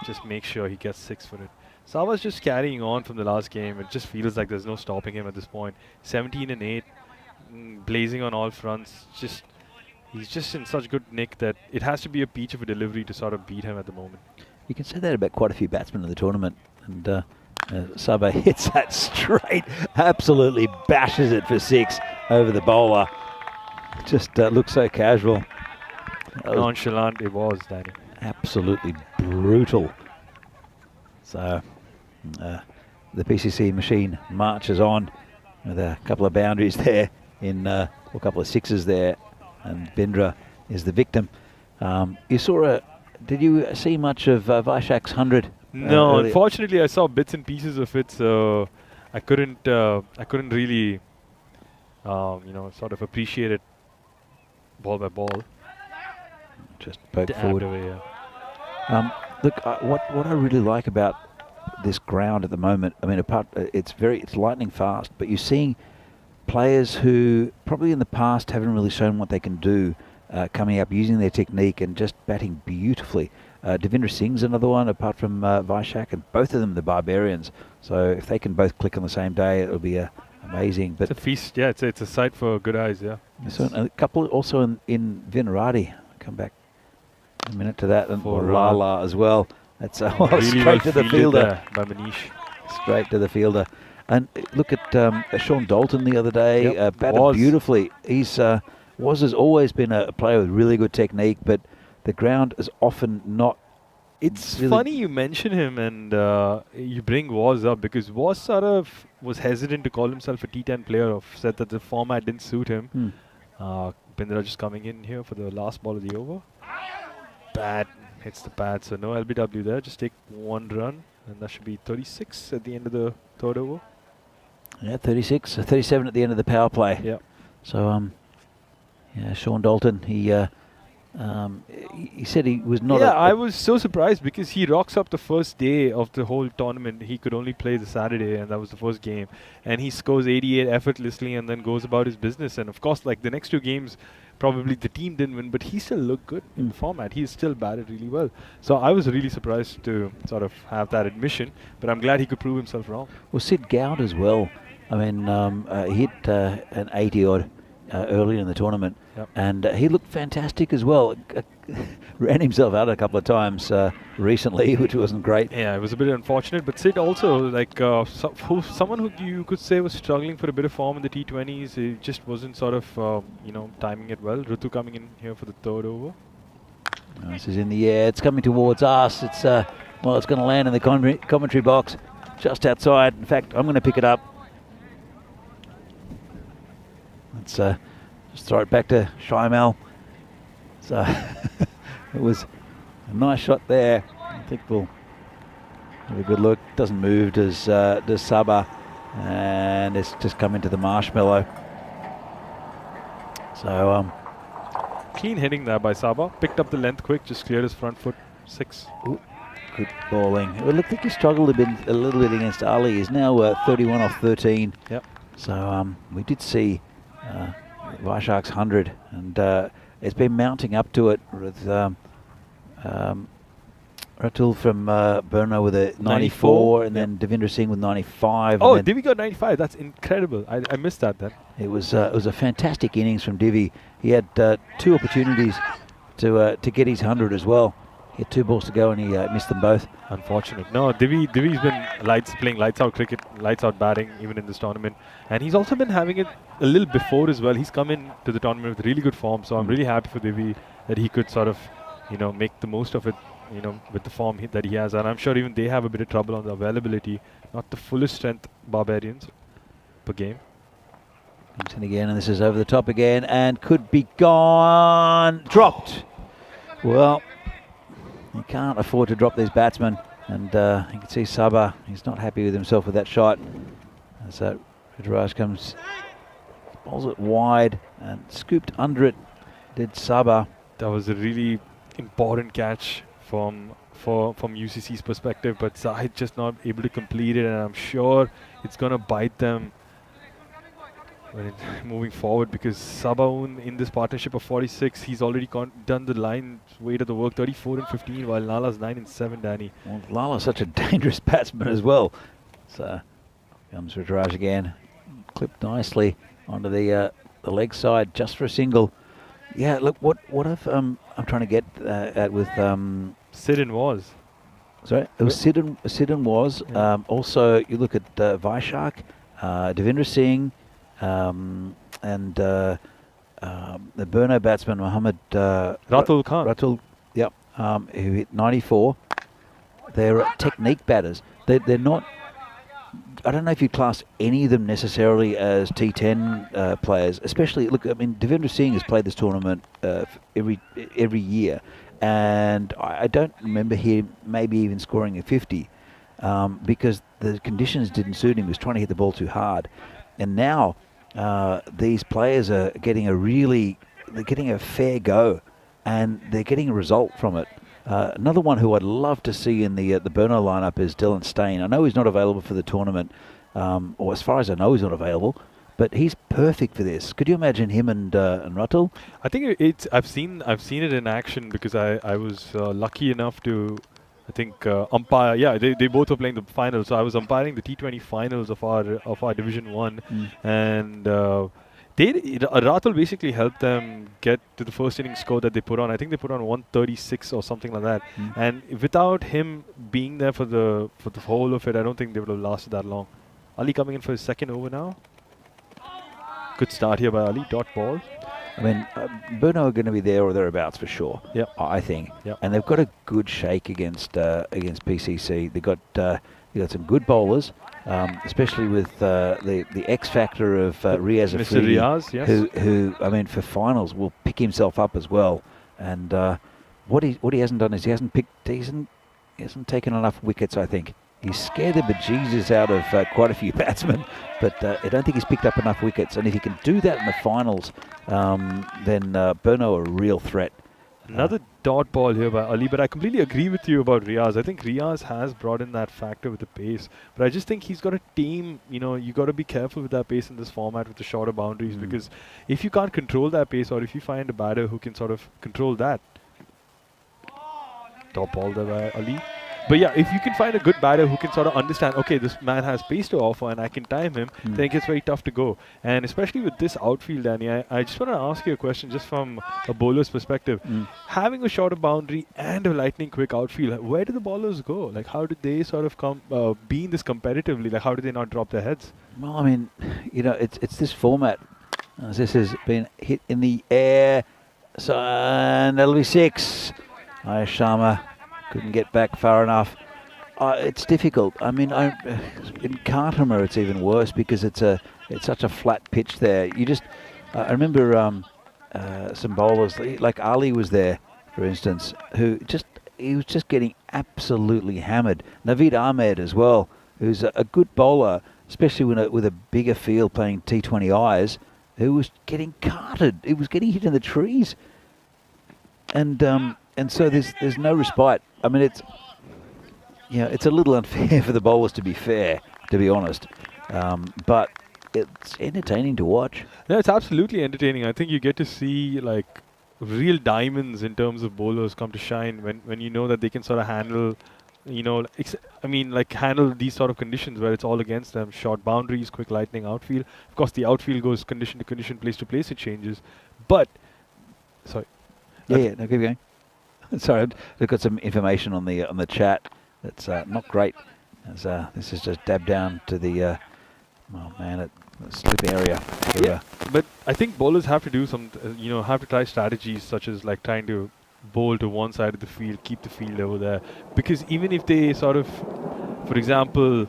Just make sure he gets 6 for it. Sabah's just carrying on from the last game. It just feels like there's no stopping him at this point. 17 and 8, blazing on all fronts. He's just in such good nick that it has to be a peach of a delivery to sort of beat him at the moment. You can say that about quite a few batsmen in the tournament. And Sabah hits that straight, absolutely bashes it for 6 over the bowler. Just looks so casual. Nonchalant it was, Danny. Absolutely brutal. So the PCC machine marches on with a couple of boundaries there, a couple of 6s there, and Bindra is the victim. Did you see much of Vaishak's 100? No, unfortunately I saw bits and pieces of it, so I couldn't really sort of appreciate it ball by ball. Just poke forward. Away, yeah. Look, what I really like about this ground at the moment, I mean, it's lightning fast, but you're seeing players who probably in the past haven't really shown what they can do, coming up, using their technique and just batting beautifully. Devendra Singh's another one, apart from Vaishak, and both of them the Barbarians. So if they can both click on the same day, it'll be a amazing. But It's a feast. Yeah, it's a sight for good eyes. Yeah. so a couple also in Vinarati. Come back in a minute to that, and For, Lala as well. That's Really straight well to the fielded fielder. there by Manish. Straight to the fielder. And look at Sean Dalton the other day. Yep, Batted was. beautifully. He's has always been a player with really good technique, but the ground is often not. It's really funny you mention him and you bring Waz up, because Waz sort of was hesitant to call himself a T10 player, or said that the format didn't suit him. Bindra just coming in here for the last ball of the over. Bad. Hits the pad, so no LBW there. Just take one run, and that should be 36 at the end of the third over. Yeah, 36, 37 at the end of the power play. Yeah. So, yeah, Sean Dalton, he said he was not. Yeah, I was so surprised because he rocks up the first day of the whole tournament. He could only play the Saturday, and that was the first game. And he scores 88 effortlessly and then goes about his business. And of course, like the next two games, probably the team didn't win, but he still looked good in the format. He still batted really well. So I was really surprised to sort of have that admission, but I'm glad he could prove himself wrong. Well, Sid Gowd as well. I mean, he hit an 80-odd earlier in the tournament, and he looked fantastic as well. Ran himself out a couple of times recently, which wasn't great. Yeah, it was a bit unfortunate, but Sid also, like, someone who you could say was struggling for a bit of form in the T20s. He just wasn't sort of, timing it well. Rutu coming in here for the third over. This is in the air. It's coming towards us. It's it's going to land in the commentary box just outside. In fact, I'm going to pick it up. Let's just throw it back to Shaimal. So it was a nice shot there. I think we'll have a good look. Doesn't move, does Sabah, and it's just come into the marshmallow. So clean hitting there by Sabah. Picked up the length quick, just cleared his front foot. 6. Ooh, good bowling. Well, I think he struggled a little bit against Ali. He's now 31 off 13. Yep. So we did see Vaishak's 100, and it's been mounting up to it with Ratul from Burno with a 94, and then Devendra Singh with 95. Oh, and Divi got 95. That's incredible. I missed that then. It was a fantastic innings from Divi. He had 2 opportunities to get his 100 as well. He had 2 balls to go, and he missed them both. Unfortunate. No, Divi's been playing lights out cricket, lights out batting, even in this tournament. And he's also been having it a little before as well. He's come in to the tournament with really good form. So I'm really happy for Divi that he could sort of, make the most of it, with the form that he has. And I'm sure even they have a bit of trouble on the availability. Not the fullest strength Barbarians per game. Comes in again, and this is over the top again, and could be gone. Dropped. Well, you can't afford to drop these batsmen, and you can see Sabah, he's not happy with himself with that shot. As Rudraj comes, bowls it wide and scooped under it, did Sabah. That was a really important catch from UCC's perspective, but Zahid just not able to complete it, and I'm sure it's going to bite them moving forward, because Sabaun in this partnership of 46, he's already done the line weight of the work, 34 and 15, while Lala's 9 and 7, Danny. Well, Lala's such a dangerous batsman as well. So comes Rudraj again, clipped nicely onto the leg side just for a single. Yeah, look, what if I'm trying to get at with Sid and Waz. Sorry, it was Sid and Waz. Yeah. Also, you look at Vaishak, Devendra Singh, and the Burno batsman Mohammed Ratul Khan. Ratul, yep, who hit 94. They're technique batters. They're not. I don't know if you class any of them necessarily as T10 players. Especially, look, I mean, Devendra Singh has played this tournament every year, and I don't remember him maybe even scoring a 50 because the conditions didn't suit him. He was trying to hit the ball too hard, and now these players are getting they're getting a fair go, and they're getting a result from it. Another one who I'd love to see in the Burno lineup is Dylan Stain. I know he's not available for the tournament, or as far as I know, he's not available. But he's perfect for this. Could you imagine him and Ratul? I think I've seen it in action, because I was lucky enough to I think umpire. Yeah, they both were playing the finals. So I was umpiring the T20 finals of our Division 1, and Ratul basically helped them get to the first inning score that they put on. I think they put on 136 or something like that. And without him being there for the whole of it, I don't think they would have lasted that long. Ali coming in for his second over now. Good start here by Ali. Dot ball. I mean, Bruno are going to be there or thereabouts for sure. Yeah, I think. Yeah. And they've got a good shake against PCC. They got some good bowlers, especially with the X factor of Riaz Mr. Afridi, Riaz, yes. who I mean for finals will pick himself up as well. And what he hasn't done is he hasn't taken enough wickets. I think he's scared the bejesus out of quite a few batsmen, but I don't think he's picked up enough wickets. And if he can do that in the finals, then Bruno are a real threat. Another dot ball here by Ali, but I completely agree with you about Riaz. I think Riaz has brought in that factor with the pace, but I just think he's got a team. You got to be careful with that pace in this format with the shorter boundaries, because if you can't control that pace, or if you find a batter who can sort of control that, top ball there by Ali. But yeah, if you can find a good batter who can sort of understand, okay, this man has pace to offer and I can time him, then it gets very tough to go. And especially with this outfield, Danny, I just want to ask you a question just from a bowler's perspective. Having a shorter boundary and a lightning quick outfield, where do the bowlers go? Like, how do they sort of be in this competitively? Like, how do they not drop their heads? Well, I mean, it's this format. This has been hit in the air, so and that'll be 6. Ayush Sharma couldn't get back far enough. It's difficult. I mean, in Khartoum it's even worse because it's such a flat pitch there. You just, I remember some bowlers like Ali was there, for instance, he was just getting absolutely hammered. Naveed Ahmed as well, who's a good bowler, especially with a bigger field playing T20 eyes, who was getting carted. He was getting hit in the trees, and so there's no respite. I mean, it's a little unfair for the bowlers, to be fair, to be honest. But it's entertaining to watch. Yeah, it's absolutely entertaining. I think you get to see like real diamonds in terms of bowlers come to shine when you know that they can sort of handle, handle these sort of conditions where it's all against them. Short boundaries, quick lightning, outfield. Of course, the outfield goes condition to condition, place to place, it changes. But, sorry. Yeah, no, keep going. Sorry, I've got some information on the chat that's not great. As this is just dabbed down to the slip area. Yeah, but I think bowlers have to do some, have to try strategies such as like trying to bowl to one side of the field, keep the field over there. Because even if they sort of, for example,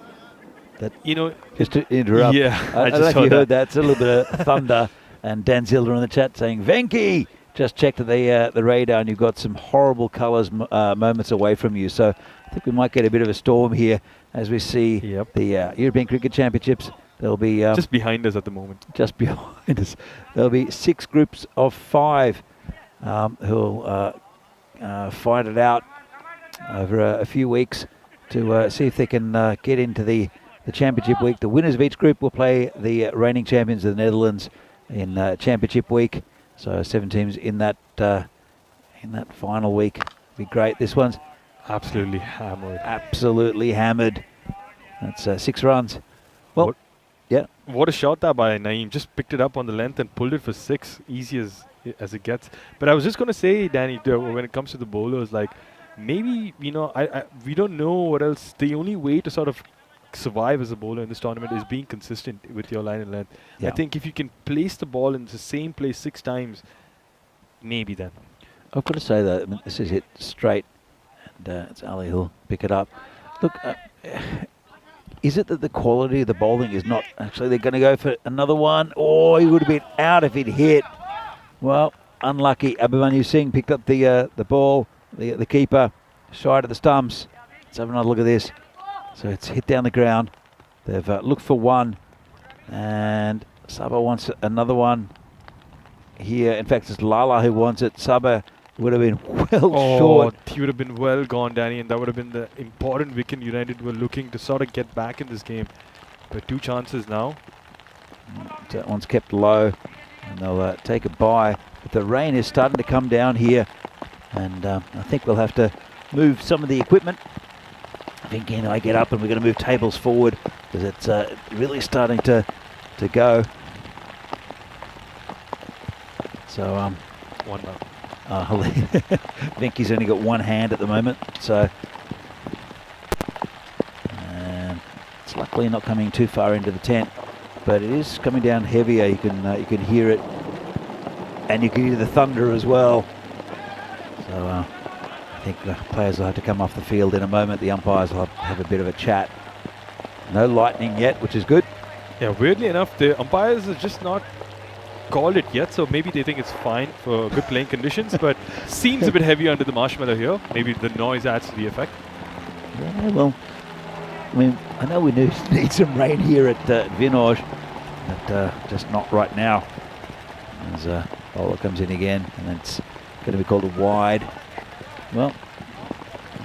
just to interrupt. Yeah, I just heard that. It's a little bit of thunder. And Dan Zilder in the chat saying, Venki! Just checked the radar, and you've got some horrible colours moments away from you. So I think we might get a bit of a storm here as we see the European Cricket Championships. There'll be just behind us at the moment. Just behind us. There'll be 6 groups of 5 who'll fight it out over a few weeks to see if they can get into the Championship week. The winners of each group will play the reigning champions of the Netherlands in Championship week. So 7 teams in that final week. Be great. This one's absolutely hammered. Absolutely hammered. That's 6 runs. Well, yeah. What a shot that by Naeem. Just picked it up on the length and pulled it for 6. Easy as it gets. But I was just going to say, Danny, when it comes to the bowlers, like maybe we don't know what else. The only way to sort of survive as a bowler in this tournament is being consistent with your line and length. Yeah. I think if you can place the ball in the same place 6 times, maybe then. I've got to say that this is hit straight, and it's Ali who'll pick it up. Look, is it that the quality of the bowling is not actually? They're going to go for another one. Oh, he would have been out if it hit. Well, unlucky. Abhimanyu Singh picked up the ball. The keeper side of the stumps. Let's have another look at this. So it's hit down the ground. They've looked for one, and Sabah wants another one here. In fact, it's Lala who wants it. Sabah would have been short. He would have been well gone, Danny, and that would have been the important wicket United were looking to sort of get back in this game. But 2 chances now. That one's kept low, and they'll take a bye. But the rain is starting to come down here, and I think we'll have to move some of the equipment. Vinky and I get up and we're going to move tables forward because it's really starting to go. So One down. Vinky's only got one hand at the moment, so it's luckily not coming too far into the tent, but it is coming down heavier. You can hear it, and you can hear the thunder as well. So I think the players will have to come off the field in a moment. The umpires will have a bit of a chat. No lightning yet, which is good. Yeah, weirdly enough, the umpires are just not called it yet, so maybe they think it's fine for good playing conditions, but seems a bit heavy under the marshmallow here. Maybe the noise adds to the effect. Yeah, well, I mean, I know we need some rain here at Vinoj, but just not right now. As bowler comes in again, and it's going to be called a wide. Well,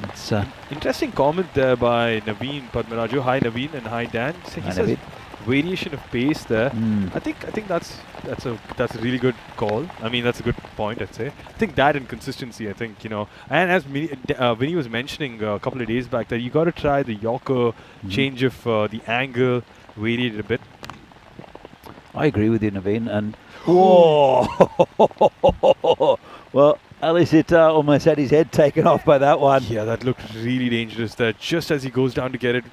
it's interesting comment there by Naveen Padmaraju. Hi Naveen and hi Dan. So he says variation of pace there. I think that's a really good call. I mean, that's a good point, I'd say. I think that and consistency, I think, you know, and as Vinny was mentioning a couple of days back, that you got to try the Yorker, change of the angle, vary it a bit. I agree with you, Naveen. And whoa, well, at least it almost had his head taken off by that one. Yeah, that looked really dangerous there. Just as he goes down to get it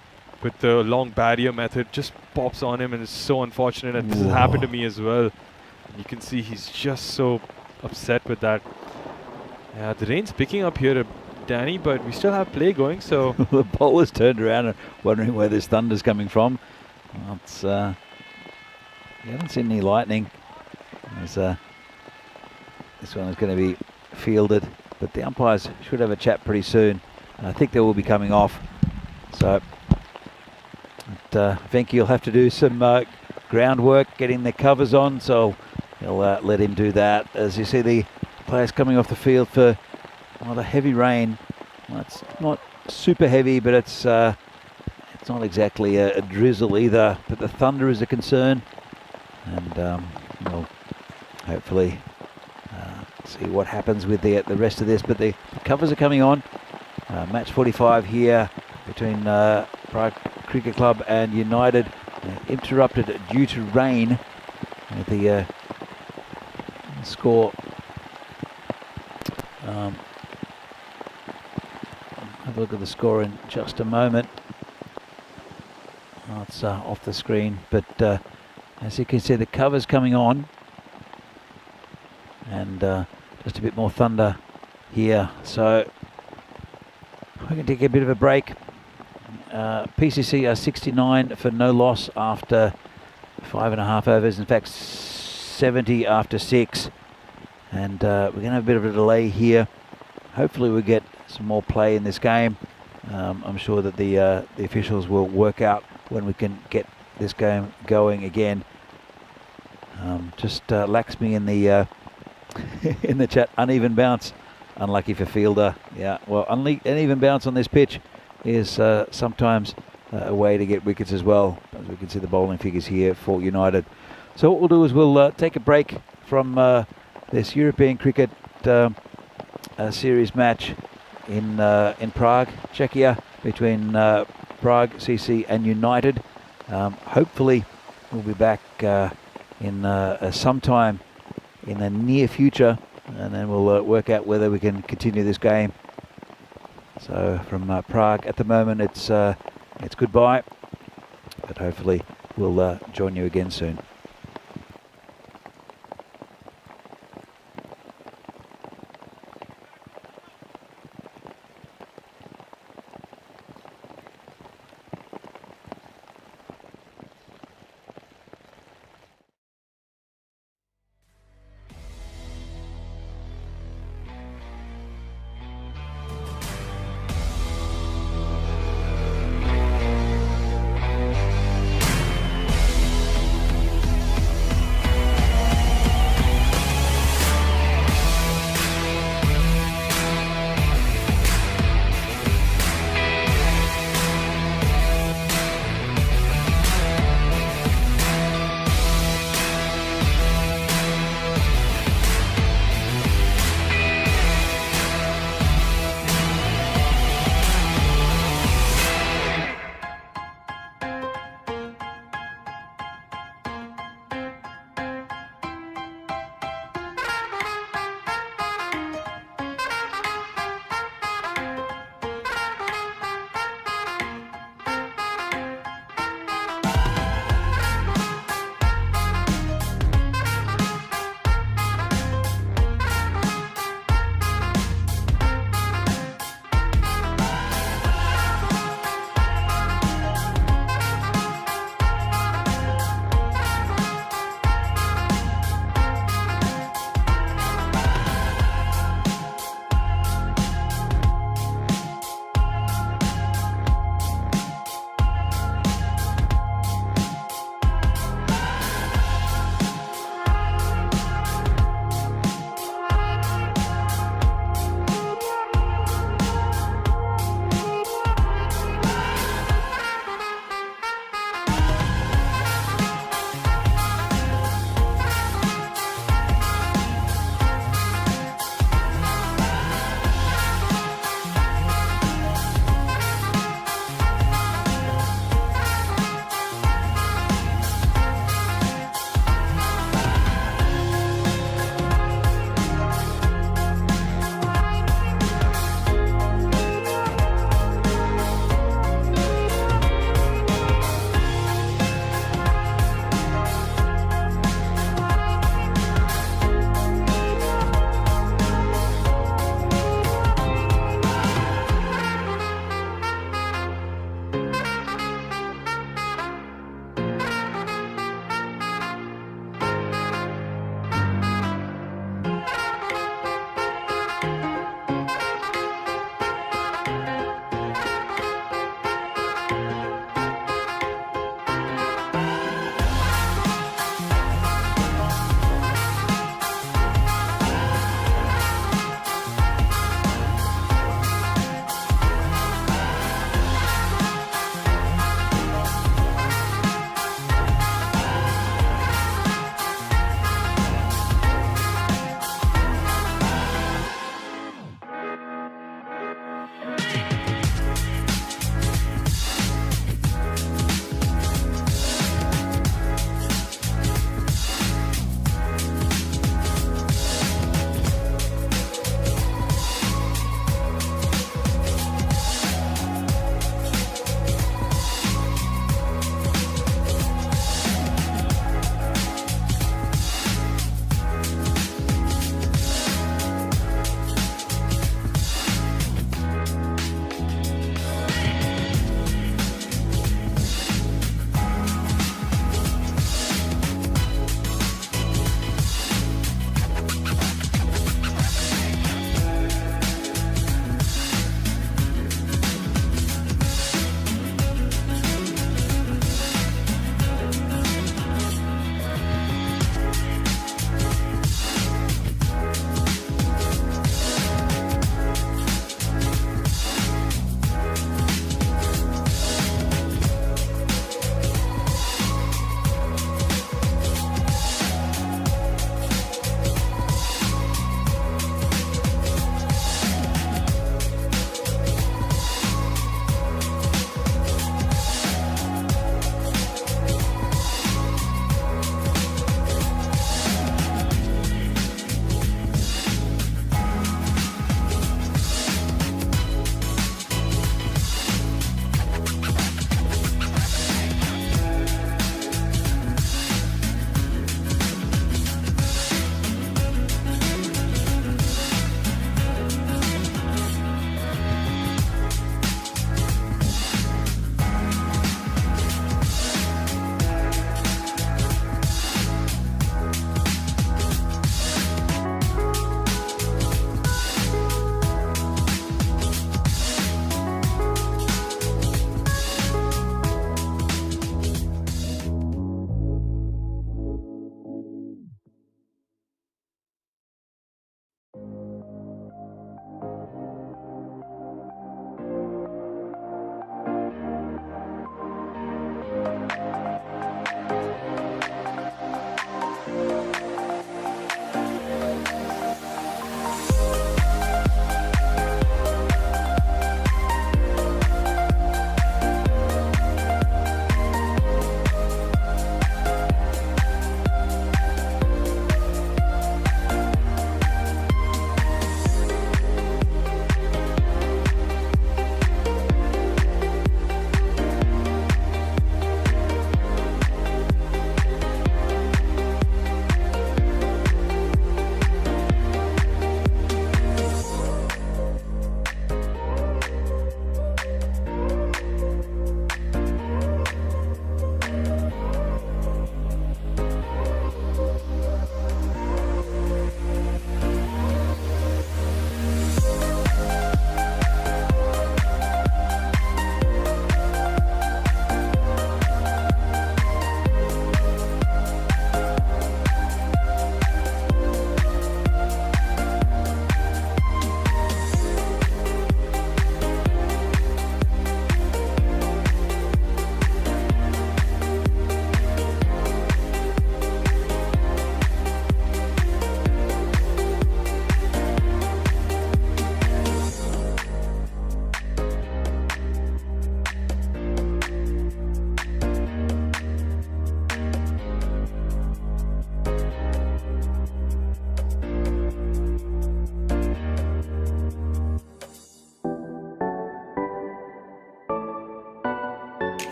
with the long barrier method, just pops on him, and it's so unfortunate. And this has happened to me as well. You can see he's just so upset with that. Yeah, the rain's picking up here, Danny, but we still have play going, so... The bowler's turned around and wondering where this thunder's coming from. Well, it's, you haven't seen any lightning. This one is going to be fielded, but the umpires should have a chat pretty soon. I think they will be coming off. So, Venky will have to do some groundwork, getting the covers on, so he'll let him do that. As you see the players coming off the field for the heavy rain. Well, it's not super heavy, but it's not exactly a drizzle either, but the thunder is a concern. And we'll hopefully see what happens with the rest of this. But the covers are coming on. Match 45 here between Prague Cricket Club and United, interrupted due to rain. The score. Have a look at the score in just a moment. Oh, it's off the screen, but as you can see, the cover's coming on, and just a bit more thunder here. So we're going to take a bit of a break. PCC are 69 for no loss after 5.5 overs. In fact, 70 after 6. And we're going to have a bit of a delay here. Hopefully we'll get some more play in this game. I'm sure that the officials will work out when we can get this game going again. Just lacks me in the in the chat. Uneven bounce, unlucky for fielder. Yeah, well, uneven bounce on this pitch is sometimes a way to get wickets as well, as we can see the bowling figures here for United. So what we'll do is we'll take a break from this European cricket series match in Prague, Czechia, between Prague CC and United. Hopefully we'll be back in sometime in the near future, and then we'll work out whether we can continue this game. So from Prague at the moment, it's goodbye, but hopefully we'll join you again soon.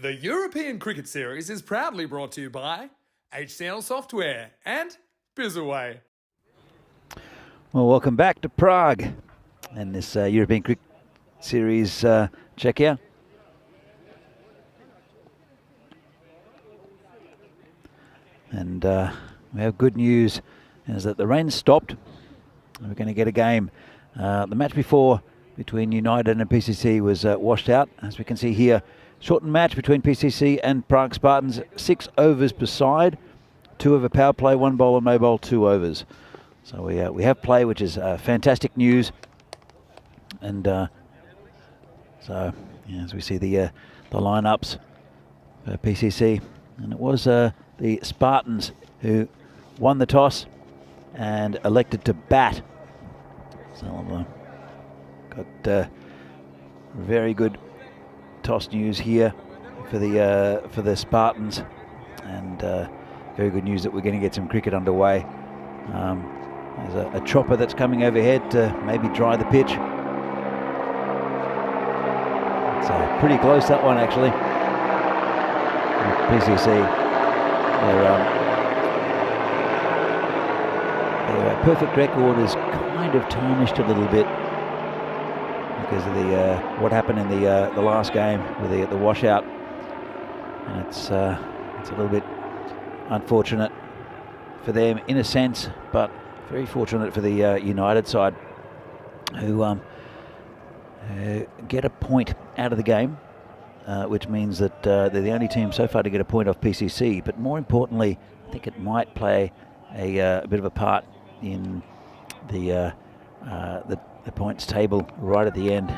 The European Cricket Series is proudly brought to you by HCL Software and Bizzaway. Well, welcome back to Prague and this European Cricket Series check here. And we have good news is that the rain stopped. We're going to get a game. The match before between United and PCC was washed out. As we can see here, shortened match between PCC and Prague Spartans, 6 overs per side, 2 over power play, 1 bowler mobile, 2 overs. So we have play, which is fantastic news. And so yeah, as we see the lineups for PCC, and it was the Spartans who won the toss and elected to bat. So got very good toss news here for the Spartans, and very good news that we're going to get some cricket underway. There's a chopper that's coming overhead to maybe dry the pitch. It's pretty close, that one, actually. PCC, their perfect record is kind of tarnished a little bit because of the what happened in the last game with the washout, and it's a little bit unfortunate for them in a sense, but very fortunate for the United side, who get a point out of the game, which means that they're the only team so far to get a point off PCC. But more importantly, I think it might play a bit of a part in the points table right at the end,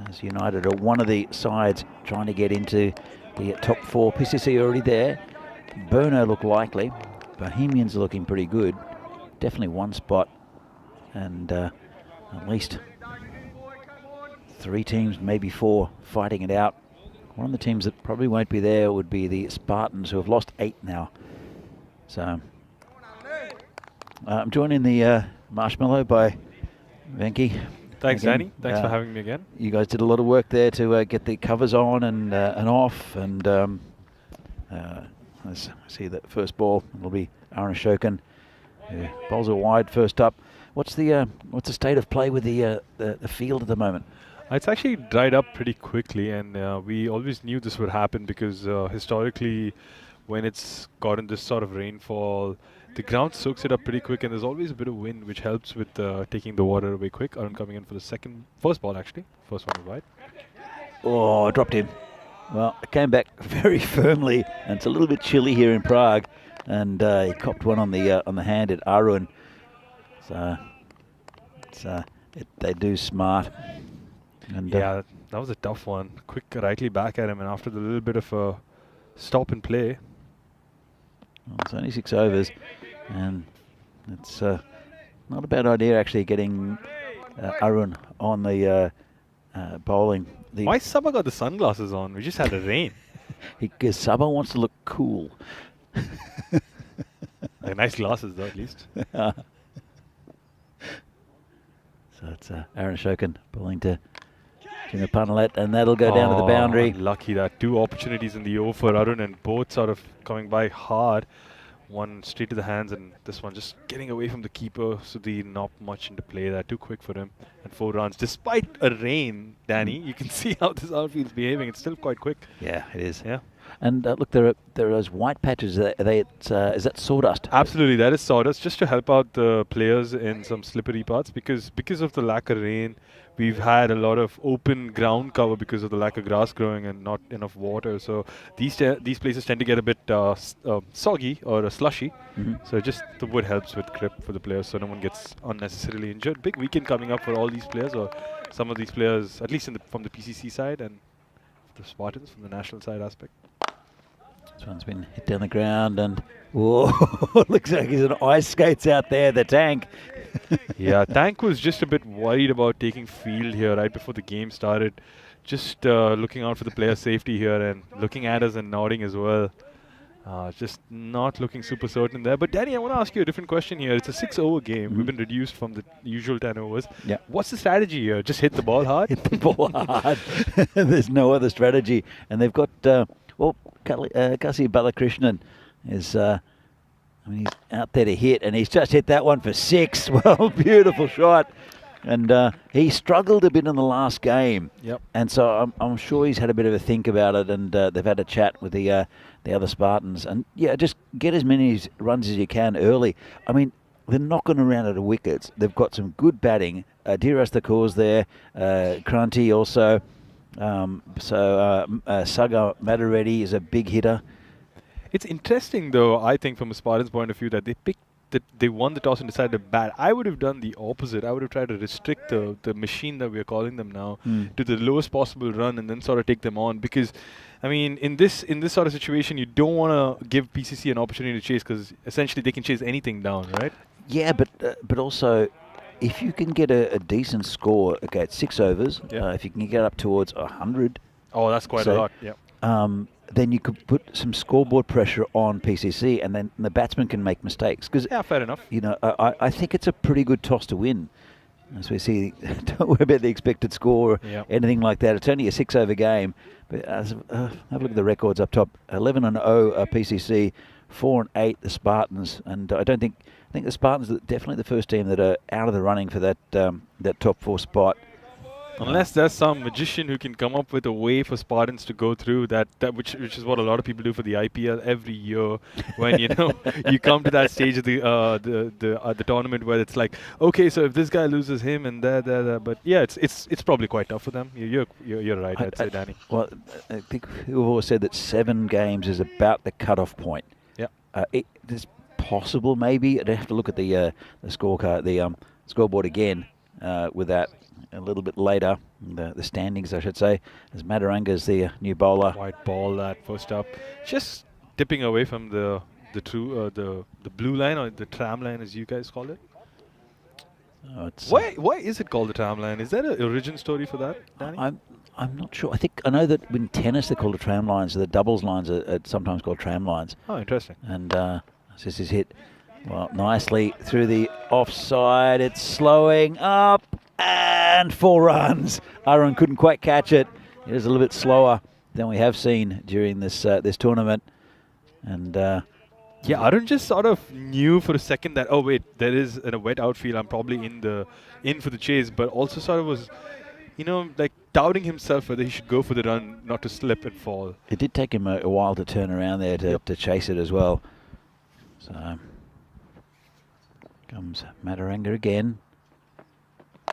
as United are one of the sides trying to get into the top 4. PCC already there. Burno look likely. Bohemians are looking pretty good. Definitely one spot, and at least 3 teams, maybe 4, fighting it out. One of the teams that probably won't be there would be the Spartans, who have lost 8 now. So I'm joined in the Marshmallow by Venki. Thanks, again. Danny. Thanks for having me again. You guys did a lot of work there to get the covers on and off, and let's see that first ball will be Aaron Ashokan. Bowls are wide first up. What's the state of play with the field at the moment? It's actually dried up pretty quickly, and we always knew this would happen because historically, when it's gotten this sort of rainfall, the ground soaks it up pretty quick, and there's always a bit of wind, which helps with taking the water away quick. Aaron coming in for the first ball actually. First one was wide. Oh, dropped him. Well, it came back very firmly, and it's a little bit chilly here in Prague, and he copped one on the hand at Arun. So they do smart. And yeah, that was a tough one. Quick rightly back at him, and after the little bit of a stop and play. Well, it's only 6 overs, and it's not a bad idea actually getting Arun on the bowling. Why Sabha got the sunglasses on? We just had a rain. Because Sabha wants to look cool. Like nice glasses though, at least. So it's Aaron Ashokan bowling to Jimmy Panalet, and that'll go down to the boundary. Lucky that 2 opportunities in the over for Arun, and both sort of coming by hard. One straight to the hands, and this one just getting away from the keeper, so not much into play there. Too quick for him, and 4 runs. Despite a rain, Danny, you can see how this outfield's behaving. It's still quite quick. Yeah, it is. Yeah. And look, there are those white patches. Is that sawdust? Absolutely, that is sawdust, just to help out the players in some slippery parts, because of the lack of rain, we've had a lot of open ground cover because of the lack of grass growing and not enough water. So these places tend to get a bit soggy or slushy. So just the wood helps with grip for the players, so no one gets unnecessarily injured. Big weekend coming up for all these players, or some of these players, at least from the PCC side, and the Spartans from the national side aspect. This one's been hit down the ground, and whoa, looks like he's on ice skates out there, the Tank. Yeah, Tank was just a bit worried about taking field here right before the game started. Just looking out for the player safety here, and looking at us and nodding as well. Just not looking super certain there. But Danny, I want to ask you a different question here. It's a 6-over game. We've been reduced from the usual 10 overs. Yeah. What's the strategy here? Just hit the ball hard? Hit the ball hard. There's no other strategy. And they've got Well, Kasi Balakrishnan is, he's out there to hit, and he's just hit that one for 6. Well, beautiful shot. And he struggled a bit in the last game. Yep. And so I'm sure he's had a bit of a think about it, and they've had a chat with the other Spartans. And, yeah, just get as many runs as you can early. I mean, they're knocking around at the wickets. They've got some good batting. Dhiras Thakur's there. Kranti also. Saga Madareddy is a big hitter. It's interesting, though, I think, from a Spartans' point of view, that they won the toss and decided to bat. I would have done the opposite. I would have tried to restrict the machine that we're calling them now to the lowest possible run and then sort of take them on. Because, I mean, in this sort of situation, you don't want to give PCC an opportunity to chase, because essentially they can chase anything down, right? Yeah, but also, if you can get a decent score, okay, at 6 overs, if you can get up towards 100. Oh, that's quite a lot, yeah. Then you could put some scoreboard pressure on PCC, and then the batsman can make mistakes. Yeah, fair enough. You know, I think it's a pretty good toss to win. As we see, don't worry about the expected score or anything like that. It's only a 6-over game. But have a look at the records up top. 11-0 PCC, 4-8 the Spartans, and I think the Spartans are definitely the first team that are out of the running for that top 4 spot. Unless there's some magician who can come up with a way for Spartans to go through which is what a lot of people do for the IPL every year. When you come to that stage of the tournament where it's like, okay, so if this guy loses him and there, but yeah, it's probably quite tough for them. You're right, I'd say, Danny. Well, I think we've always said that 7 games is about the cut-off point. Yeah, it's possible maybe. I'd have to look at the scorecard, the scoreboard again with that. A little bit later, the standings, I should say, as Madaranga's the new bowler. White ball that first up, just dipping away from the blue line, or the tram line, as you guys call it. Why is it called the tram line? Is there an origin story for that, Danny? I'm not sure. I know that in tennis they're called the tram lines. The doubles lines are sometimes called tram lines. Oh, interesting. And this is hit nicely through the offside. It's slowing up. And 4 runs. Aaron couldn't quite catch it. It was a little bit slower than we have seen during this tournament. And Aaron just sort of knew for a second that, oh wait, there is in a wet outfield. I'm probably in for the chase, but also sort of was, like doubting himself whether he should go for the run, not to slip and fall. It did take him a while to turn around there to chase it as well. So comes Madaranga again.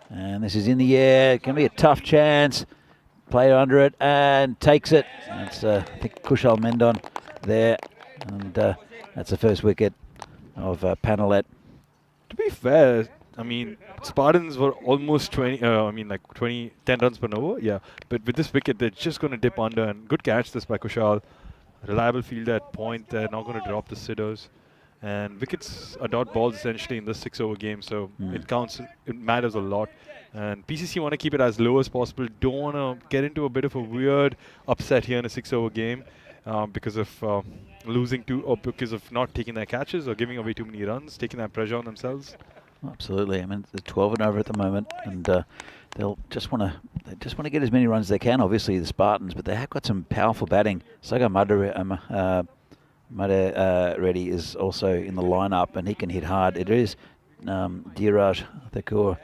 And this is in the air. It can be a tough chance. Player under it and takes it. That's I think Kushal Mendon there. And that's the first wicket of Panelet. To be fair, I mean, Spartans were almost 10 runs per over. Yeah, but with this wicket, they're just going to dip under. And good catch this by Kushal. Reliable fielder at point. They're not going to drop the sitters. And wickets are dot balls essentially in this 6-over game, so it counts. It matters a lot. And PCC want to keep it as low as possible. Don't want to get into a bit of a weird upset here in a 6-over game because of losing 2 or because of not taking their catches or giving away too many runs, taking that pressure on themselves. Absolutely. I mean, they're 12 and over at the moment, and they'll just want to get as many runs as they can. Obviously, the Spartans, but they have got some powerful batting. Saga Reddy is also in the lineup, and he can hit hard. It is Dhiraj Thakur,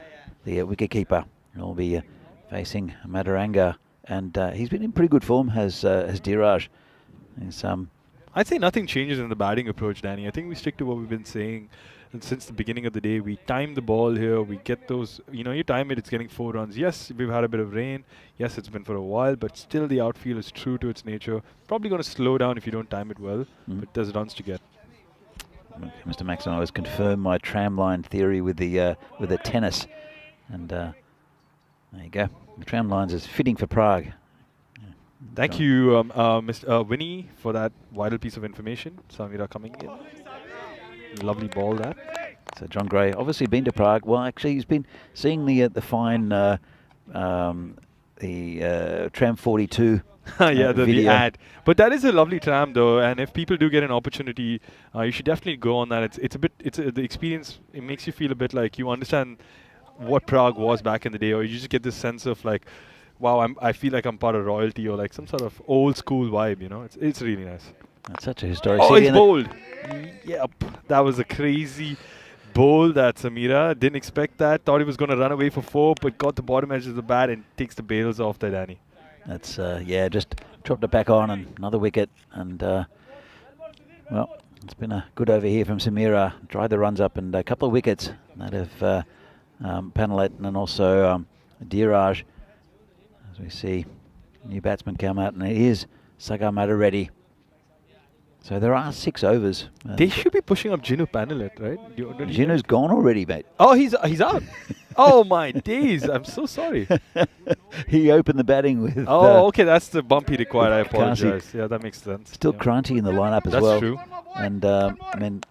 the wicketkeeper, will be facing Madaranga, and he's been in pretty good form, has Dhiraj. I'd say nothing changes in the batting approach, Danny. I think we stick to what we've been saying since the beginning of the day. We time the ball here. We get those, you time it, it's getting 4 runs. Yes, we've had a bit of rain. Yes, it's been for a while, but still the outfield is true to its nature. Probably going to slow down if you don't time it well, but there's runs to get. Mr. Maxon has confirmed my tramline theory with the tennis. And there you go. The tram lines is fitting for Prague. Thank you, Mr. Winnie, for that vital piece of information. Samira coming in. Lovely ball, that. So John Gray obviously been to Prague. Well, actually, he's been seeing the fine tram 42. Yeah, the ad. But that is a lovely tram, though, and if people do get an opportunity, you should definitely go on that. The experience. It makes you feel a bit like you understand what Prague was back in the day, or you just get this sense of like wow, I feel like I'm part of royalty or like some sort of old school vibe, you know. It's really nice. That's such a historic Oh, city. it's bold. Yep. That was a crazy bowl that Samira didn't expect that. Thought he was going to run away for 4, but got the bottom edge of the bat and takes the bails off there, Danny. That's, just dropped it back on and another wicket. And, well, it's been a good over here from Samira. Dried the runs up and a couple of wickets that have Panalet and also Diraj. As we see, new batsman come out, and it is Sagar Mata ready. So there are 6 overs. They should be pushing up Jinu Panalet, right? Jinu's gone already, mate. Oh, he's out. Oh, my days. I'm so sorry. He opened the batting with... Oh, okay. That's the bump he required. I apologize. Yeah, that makes sense. Still yeah. Crunchy in the lineup as That's well. true. And, I mean,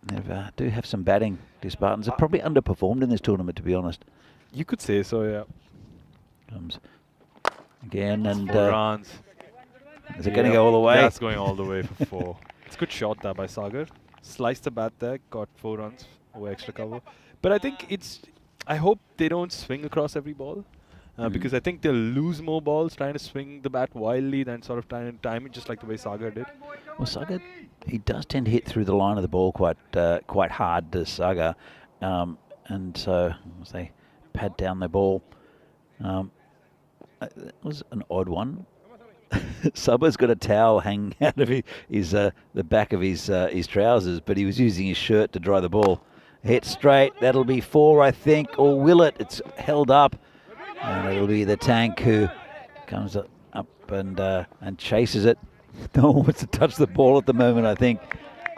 they do have some batting. The Spartans have probably underperformed in this tournament, to be honest. You could say so, yeah. Comes again, and 4 runs. is it going to go all the way? That's going all the way for 4. It's a good shot there by Sagar. Sliced the bat there, got 4 runs over extra cover. But I think I hope they don't swing across every ball. Because I think they'll lose more balls trying to swing the bat wildly than sort of trying to time it just like the way Sagar did. Well, Sagar, he does tend to hit through the line of the ball quite hard, does Sagar. And so as they pad down the ball, it was an odd one. Subba's got a towel hanging out of the back of his trousers, but he was using his shirt to dry the ball. Hit straight, that'll be 4, I think, or will it? It's held up, and it'll be the Tank who comes up and chases it. No one wants to touch the ball at the moment, I think.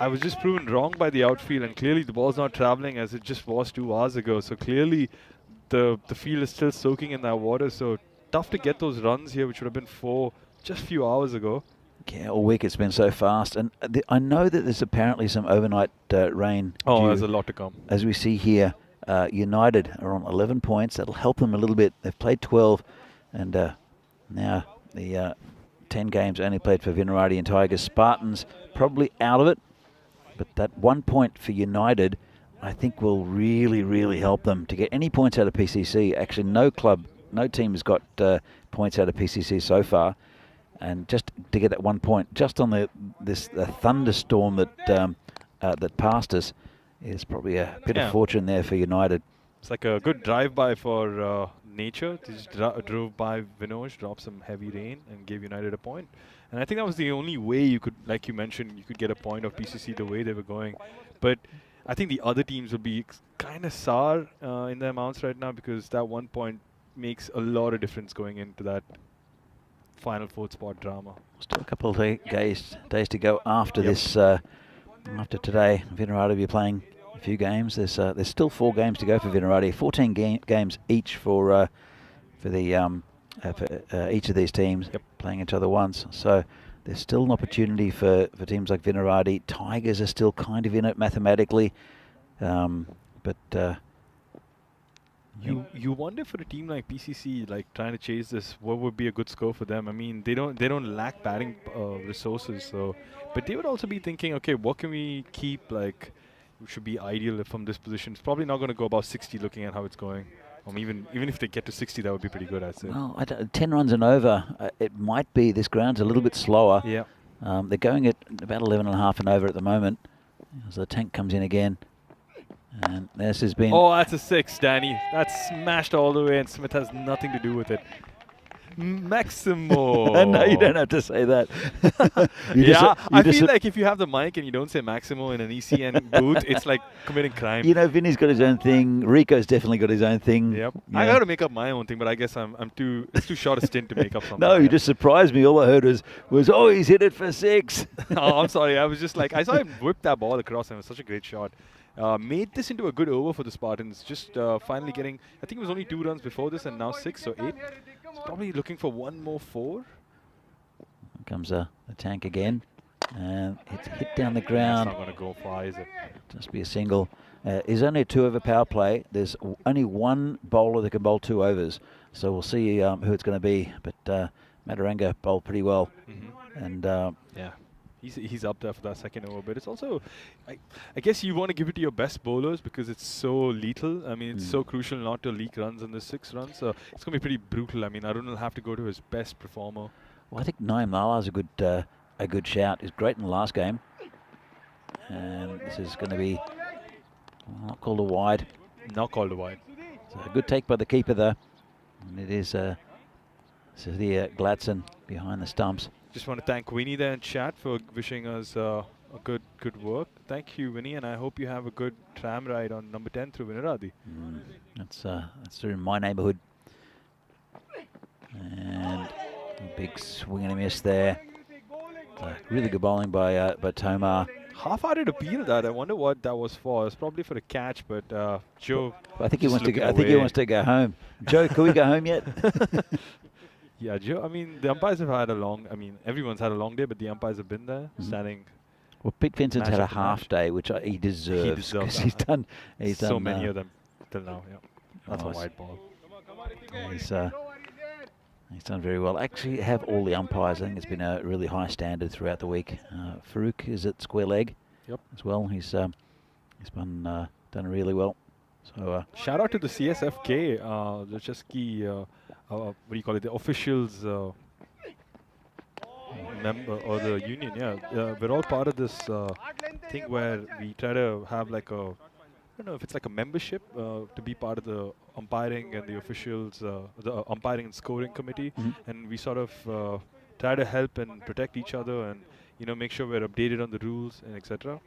I was just proven wrong by the outfield, and clearly the ball's not traveling as it just was 2 hours ago. So clearly the field is still soaking in that water. So tough to get those runs here, which would have been 4 just a few hours ago. Yeah, all week it's been so fast. And I know that there's apparently some overnight rain. Oh, there's a lot to come. As we see here, United are on 11 points. That'll help them a little bit. They've played 12, and now the 10 games only played for Vinarati and Tigers. Spartans probably out of it, but that 1 point for United, I think, will really, really help them to get any points out of PCC. Actually, no team has got points out of PCC so far. And just to get that 1 point, just on the thunderstorm that passed us, is probably a bit of fortune there for United. It's like a good drive-by for nature. They just drove by Vinoj, dropped some heavy rain, and gave United a point. And I think that was the only way you could, like you mentioned, you could get a point of PCC the way they were going. But I think the other teams will be kind of sour in their mounts right now, because that 1 point makes a lot of difference going into that final 4th spot drama. Still a couple of days to go after this. After today, Vinarati will be playing a few games. There's still 4 games to go for Vinarati. 14 games each for each of these teams playing each other once. So there's still an opportunity for teams like Vinarati. Tigers are still kind of in it mathematically, but. You wonder for a team like PCC, like trying to chase this, what would be a good score for them? I mean, they don't lack batting resources, so but they would also be thinking, okay, what can we keep? Like, we should be ideal from this position. It's probably not going to go about 60, looking at how it's going. Even if they get to 60, that would be pretty good, I'd say. Well, 10 runs and over, it might be. This ground's a little bit slower. Yeah. They're going at about 11.5 and over at the moment. So the Tank comes in again. And this has been... Oh, that's a 6, Danny. That's smashed all the way, and Smith has nothing to do with it. Maximo. No, you don't have to say that. I feel like if you have the mic and you don't say Maximo in an ECN booth, it's like committing crime. You know, Vinny's got his own thing. Rico's definitely got his own thing. Yep. I got to make up my own thing, but I guess it's too short a stint to make up something. No, you just surprised me. All I heard was oh, he's hit it for 6. Oh, I'm sorry. I was just like, I saw him whip that ball across, and it was such a great shot. Made this into a good over for the Spartans. Just finally getting, I think it was only 2 runs before this, and now 6, so 8. Probably looking for 1 more 4. Here comes the Tank again, and it's hit down the ground. It's not going to go far, is it? Just be a single. Is only a 2-over power play. There's only one bowler that can bowl 2 overs, so we'll see who it's going to be. But Mataranga bowled pretty well, and yeah, He's up there for that second over, but it's also, I guess you want to give it to your best bowlers because it's so lethal. I mean, it's so crucial not to leak runs in the 6 runs. So it's going to be pretty brutal. I mean, Arun will have to go to his best performer. Well, I think Naeem Lala's a good shout. He's great in the last game. And this is going to be not called a wide. Not called a wide. So a good take by the keeper, though. And it is Cynthia Gladson behind the stumps. Just want to thank Winnie there in chat for wishing us a good work. Thank you, Winnie, and I hope you have a good tram ride on number 10 through Vinaradi. That's through my neighbourhood. And a big swing and a miss there. Really good bowling by Tomar. Half-hearted appeal that. I wonder what that was for. It's probably for a catch, but Joe. I think he wants to go. I think he wants to go home. Joe, can we go home yet? Yeah, Joe. I mean, the umpires have had a long. I mean, everyone's had a long day, but the umpires have been there, standing. Well, Pete Vincent's had a half day, which he deserves. He's done. He's so done many of them till now. Yeah, that's a wide ball. He's done very well. Actually, have all the umpires. I think it's been a really high standard throughout the week. Farouk is at square leg. Yep. As well. He's done really well. So shout out to the CSFK, the Chesky, what do you call it? The officials member or the union. Yeah, we're all part of this thing where we try to have like a. I don't know if it's like a membership to be part of the umpiring and the officials, the umpiring and scoring committee, and we sort of try to help and protect each other and make sure we're updated on the rules and etc.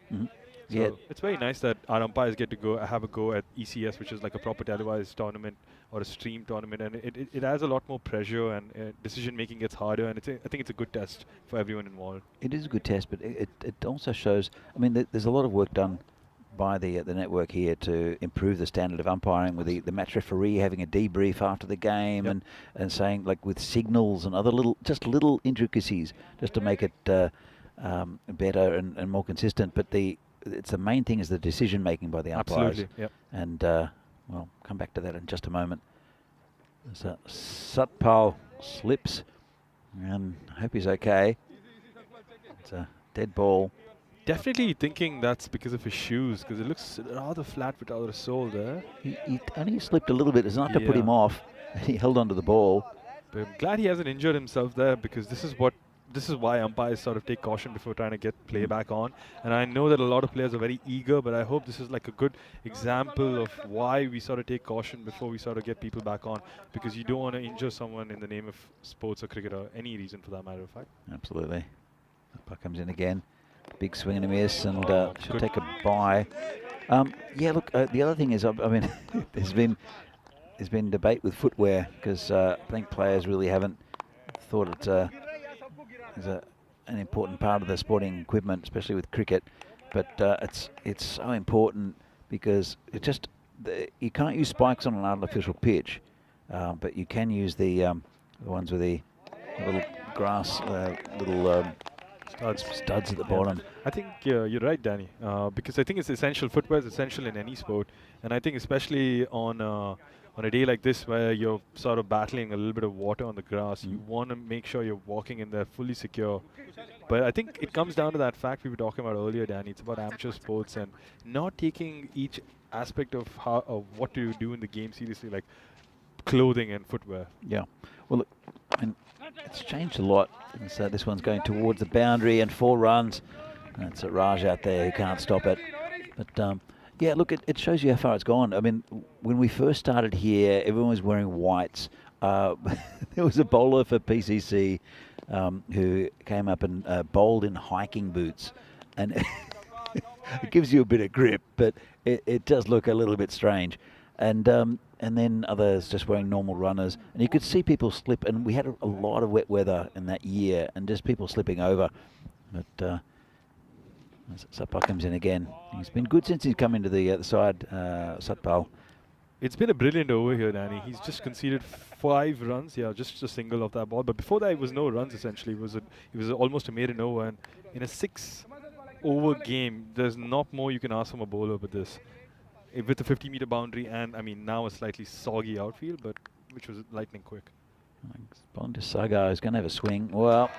So it's very nice that our umpires get to have a go at ECS, which is like a proper televised tournament or a stream tournament, and it adds a lot more pressure and decision making gets harder, and I think it's a good test for everyone involved. It is a good test, but it also shows. I mean, there's a lot of work done by the network here to improve the standard of umpiring, with the match referee having a debrief after the game and saying, like, with signals and other little intricacies just to make it better and more consistent. But it's the main thing is the decision making by the umpires. Absolutely. Yep. And we'll come back to that in just a moment. So Satpal slips, and I hope he's okay. It's a dead ball. Definitely thinking that's because of his shoes, because it looks rather flat without a sole there. He only slipped a little bit. It's not to put him off. He held onto the ball. But I'm glad he hasn't injured himself there, because this is why umpires sort of take caution before trying to get play back on. And I know that a lot of players are very eager, but I hope this is like a good example of why we sort of take caution before we sort of get people back on, because you don't want to injure someone in the name of sports or cricket or any reason for that matter of fact. Absolutely. Puck comes in again. Big swing and a miss, and should take a bye. Yeah, look, the other thing is, I mean, there's been debate with footwear, because I think players really haven't thought it's an important part of the sporting equipment, especially with cricket. But it's so important, because you can't use spikes on an artificial pitch, but you can use the ones with the little grass, studs at the bottom. I think you're right, Danny, because I think it's essential. Footwear is essential in any sport, and I think especially on a day like this where you're sort of battling a little bit of water on the grass, you want to make sure you're walking in there fully secure. But I think it comes down to that fact we were talking about earlier, Danny. It's about amateur sports and not taking each aspect of what to do in the game seriously, like clothing and footwear. Yeah. Well, look, I mean, it's changed a lot. And so this one's going towards the boundary and 4 runs. And it's a Raj out there who can't stop it. But yeah, look, it shows you how far it's gone. I mean, when we first started here, everyone was wearing whites. There was a bowler for PCC who came up and bowled in hiking boots. And it gives you a bit of grip, but it does look a little bit strange. And then others just wearing normal runners. And you could see people slip, and we had a lot of wet weather in that year, and just people slipping over. But Satpal comes in again. He's been good since he's come into the side, Satpal. It's been a brilliant over here, Danny. He's just conceded 5 runs, just a single off that ball. But before that, it was no runs, essentially. It was almost a maiden over. And in a 6-over game, there's not more you can ask from a bowler with this. With a 50-meter boundary and, I mean, now a slightly soggy outfield, but which was lightning quick. Bond to Sagar is going to have a swing. Well,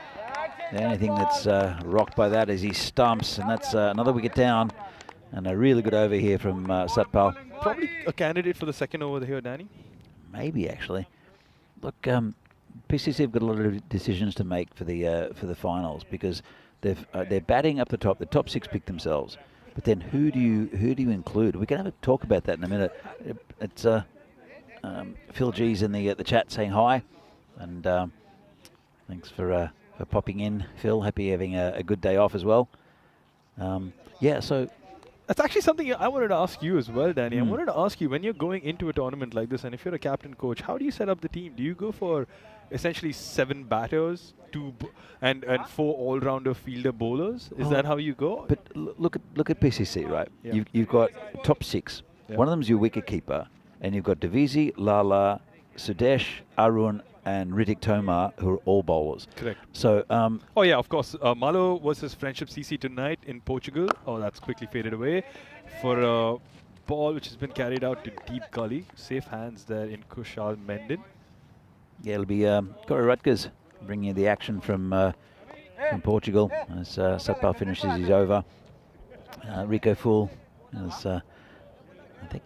The only thing that's rocked by that is he stumps, and that's another wicket down. And a really good over here from Satpal. Probably a candidate for the second over here, Danny. Maybe, actually. Look, PCC have got a lot of decisions to make for the finals, because they're batting up the top. The top six pick themselves, but then who do you include? We can have a talk about that in a minute. It's Phil G's in the chat saying hi, and thanks for popping in, Phil. Happy you're having a good day off as well. Yeah, so. That's actually something I wanted to ask you as well, Danny. I wanted to ask you, when you're going into a tournament like this, and if you're a captain coach, how do you set up the team? Do you go for essentially 7 batters, and 4 all-rounder fielder bowlers? Is that how you go? But look at PCC, right? Yeah. You've got top 6. Yeah. One of them's your wicket keeper, and you've got Devizi, Lala, Sudesh, Arun, and Ritik Tomar, who are all bowlers. Correct. So, oh yeah, of course. Malo versus Friendship CC tonight in Portugal. Oh, that's quickly faded away for a ball which has been carried out to deep gully. Safe hands there in Kushal Mendon. yeah, it'll be Corey Rutgers bringing you the action from Portugal as Satpal finishes his over. Rico Fool is,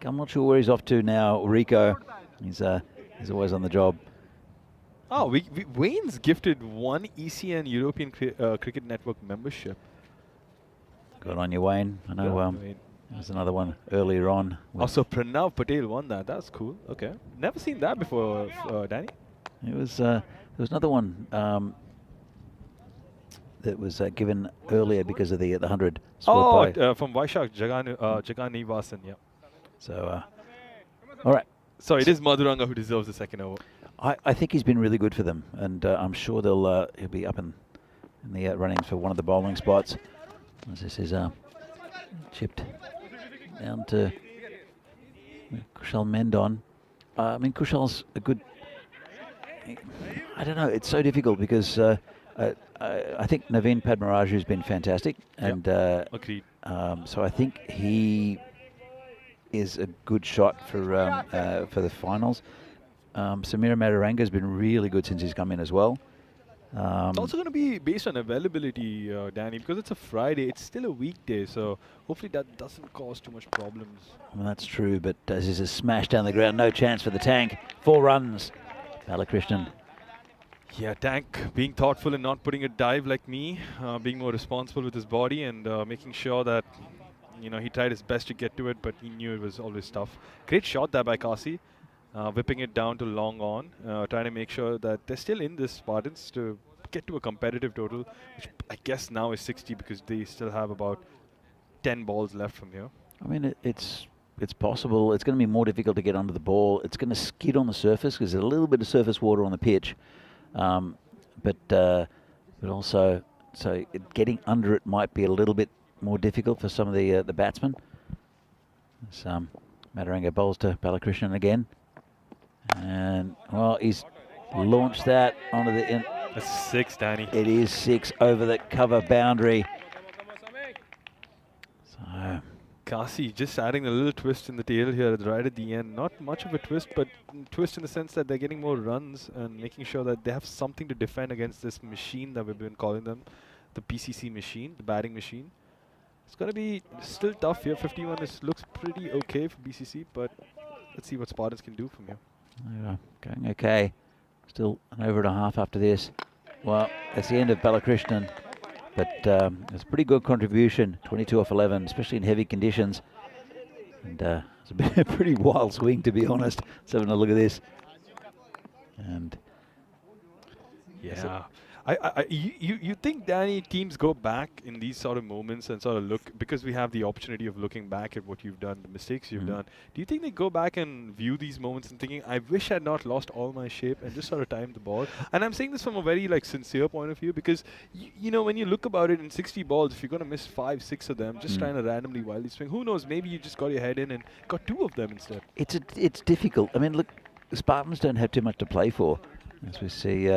I'm not sure where he's off to now. Rico, he's always on the job. Oh, Wayne's gifted 1 ECN European Cricket Network membership. Good on you, Wayne. I know there's another one earlier on. Also, Pranav Patel won that. That's cool. Okay. Never seen that before, Danny. It was there was another one that was given earlier because of the 100 scored by. From Vaishak Jaganivasan, yeah. So, all right. So it is Madhuranga who deserves the second over. I think he's been really good for them, and I'm sure he'll be up in the runnings for one of the bowling spots. As this is chipped down to Kushal Mendon. I mean, Kushal's a good. I don't know. It's so difficult because I think Naveen Padmaraju has been fantastic, and agreed. so I think he is a good shot for the finals. Samira Madaranga has been really good since he's come in as well. It's also going to be based on availability, Danny, because it's a Friday. It's still a weekday, so hopefully that doesn't cause too much problems. Well, that's true, but as is a smash down the ground, no chance for the tank. 4 runs. Balakrishnan. Yeah, Tank being thoughtful and not putting a dive like me, being more responsible with his body and making sure that, he tried his best to get to it, but he knew it was always tough. Great shot there by Kasi. Whipping it down to long on, trying to make sure that they're still in this Spartans to get to a competitive total, which I guess now is 60 because they still have about 10 balls left from here. I mean, it's possible. It's going to be more difficult to get under the ball. It's going to skid on the surface because there's a little bit of surface water on the pitch, but also getting under it might be a little bit more difficult for some of the batsmen. So Madaranga bowls to Balakrishnan again. And, well, he's launched that onto the... That's 6, Danny. It is 6 over the cover boundary. So... Kasi just adding a little twist in the tail here right at the end. Not much of a twist, but twist in the sense that they're getting more runs and making sure that they have something to defend against this machine that we've been calling them. The PCC machine, the batting machine. It's going to be still tough here. 51 looks pretty okay for BCC, but let's see what Spartans can do from here. Going okay. Still an over and a half after this. Well, that's the end of Balakrishnan. But it's a pretty good contribution. 22 off 11, especially in heavy conditions. And it's a pretty wild swing, to be honest. Let's have a look at this. And yeah. You think, Danny, teams go back in these sort of moments and sort of look, because we have the opportunity of looking back at what you've done, the mistakes you've done. Do you think they go back and view these moments and thinking, I wish I had not lost all my shape and just sort of timed the ball? And I'm saying this from a very sincere point of view, because when you look about it, in 60 balls, if you're going to miss 5, 6 of them, just trying to randomly wildly swing, who knows? Maybe you just got your head in and got 2 of them instead. It's difficult. I mean, look, the Spartans don't have too much to play for, as we see.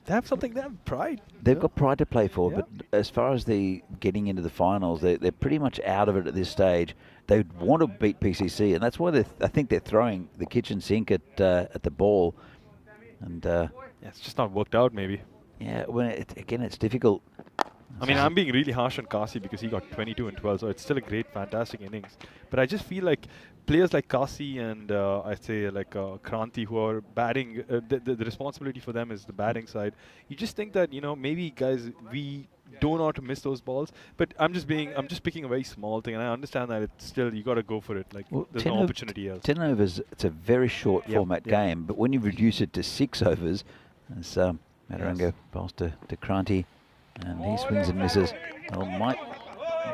They have something. They have pride. They've got pride to play for, but as far as the getting into the finals, they're pretty much out of it at this stage. They want to beat PCC, and that's why I think they're throwing the kitchen sink at the ball. And it's just not worked out, maybe. Yeah, well, again, it's difficult. I mean, I'm being really harsh on Kasi because he got 22 and 12, so it's still a great, fantastic innings. But I just feel like players like Kasi and I'd say like Kranti, who are batting, the responsibility for them is the batting side. You just think that, you know, maybe guys, we don't know how to miss those balls. But I'm just picking a very small thing, and I understand that it's still, you got to go for it. Like, Well, there's no opportunity else. 10 overs, it's a very short format game, but when you reduce it to 6 overs, as Mataranga bowls to Kranti, and he swings and misses. Well,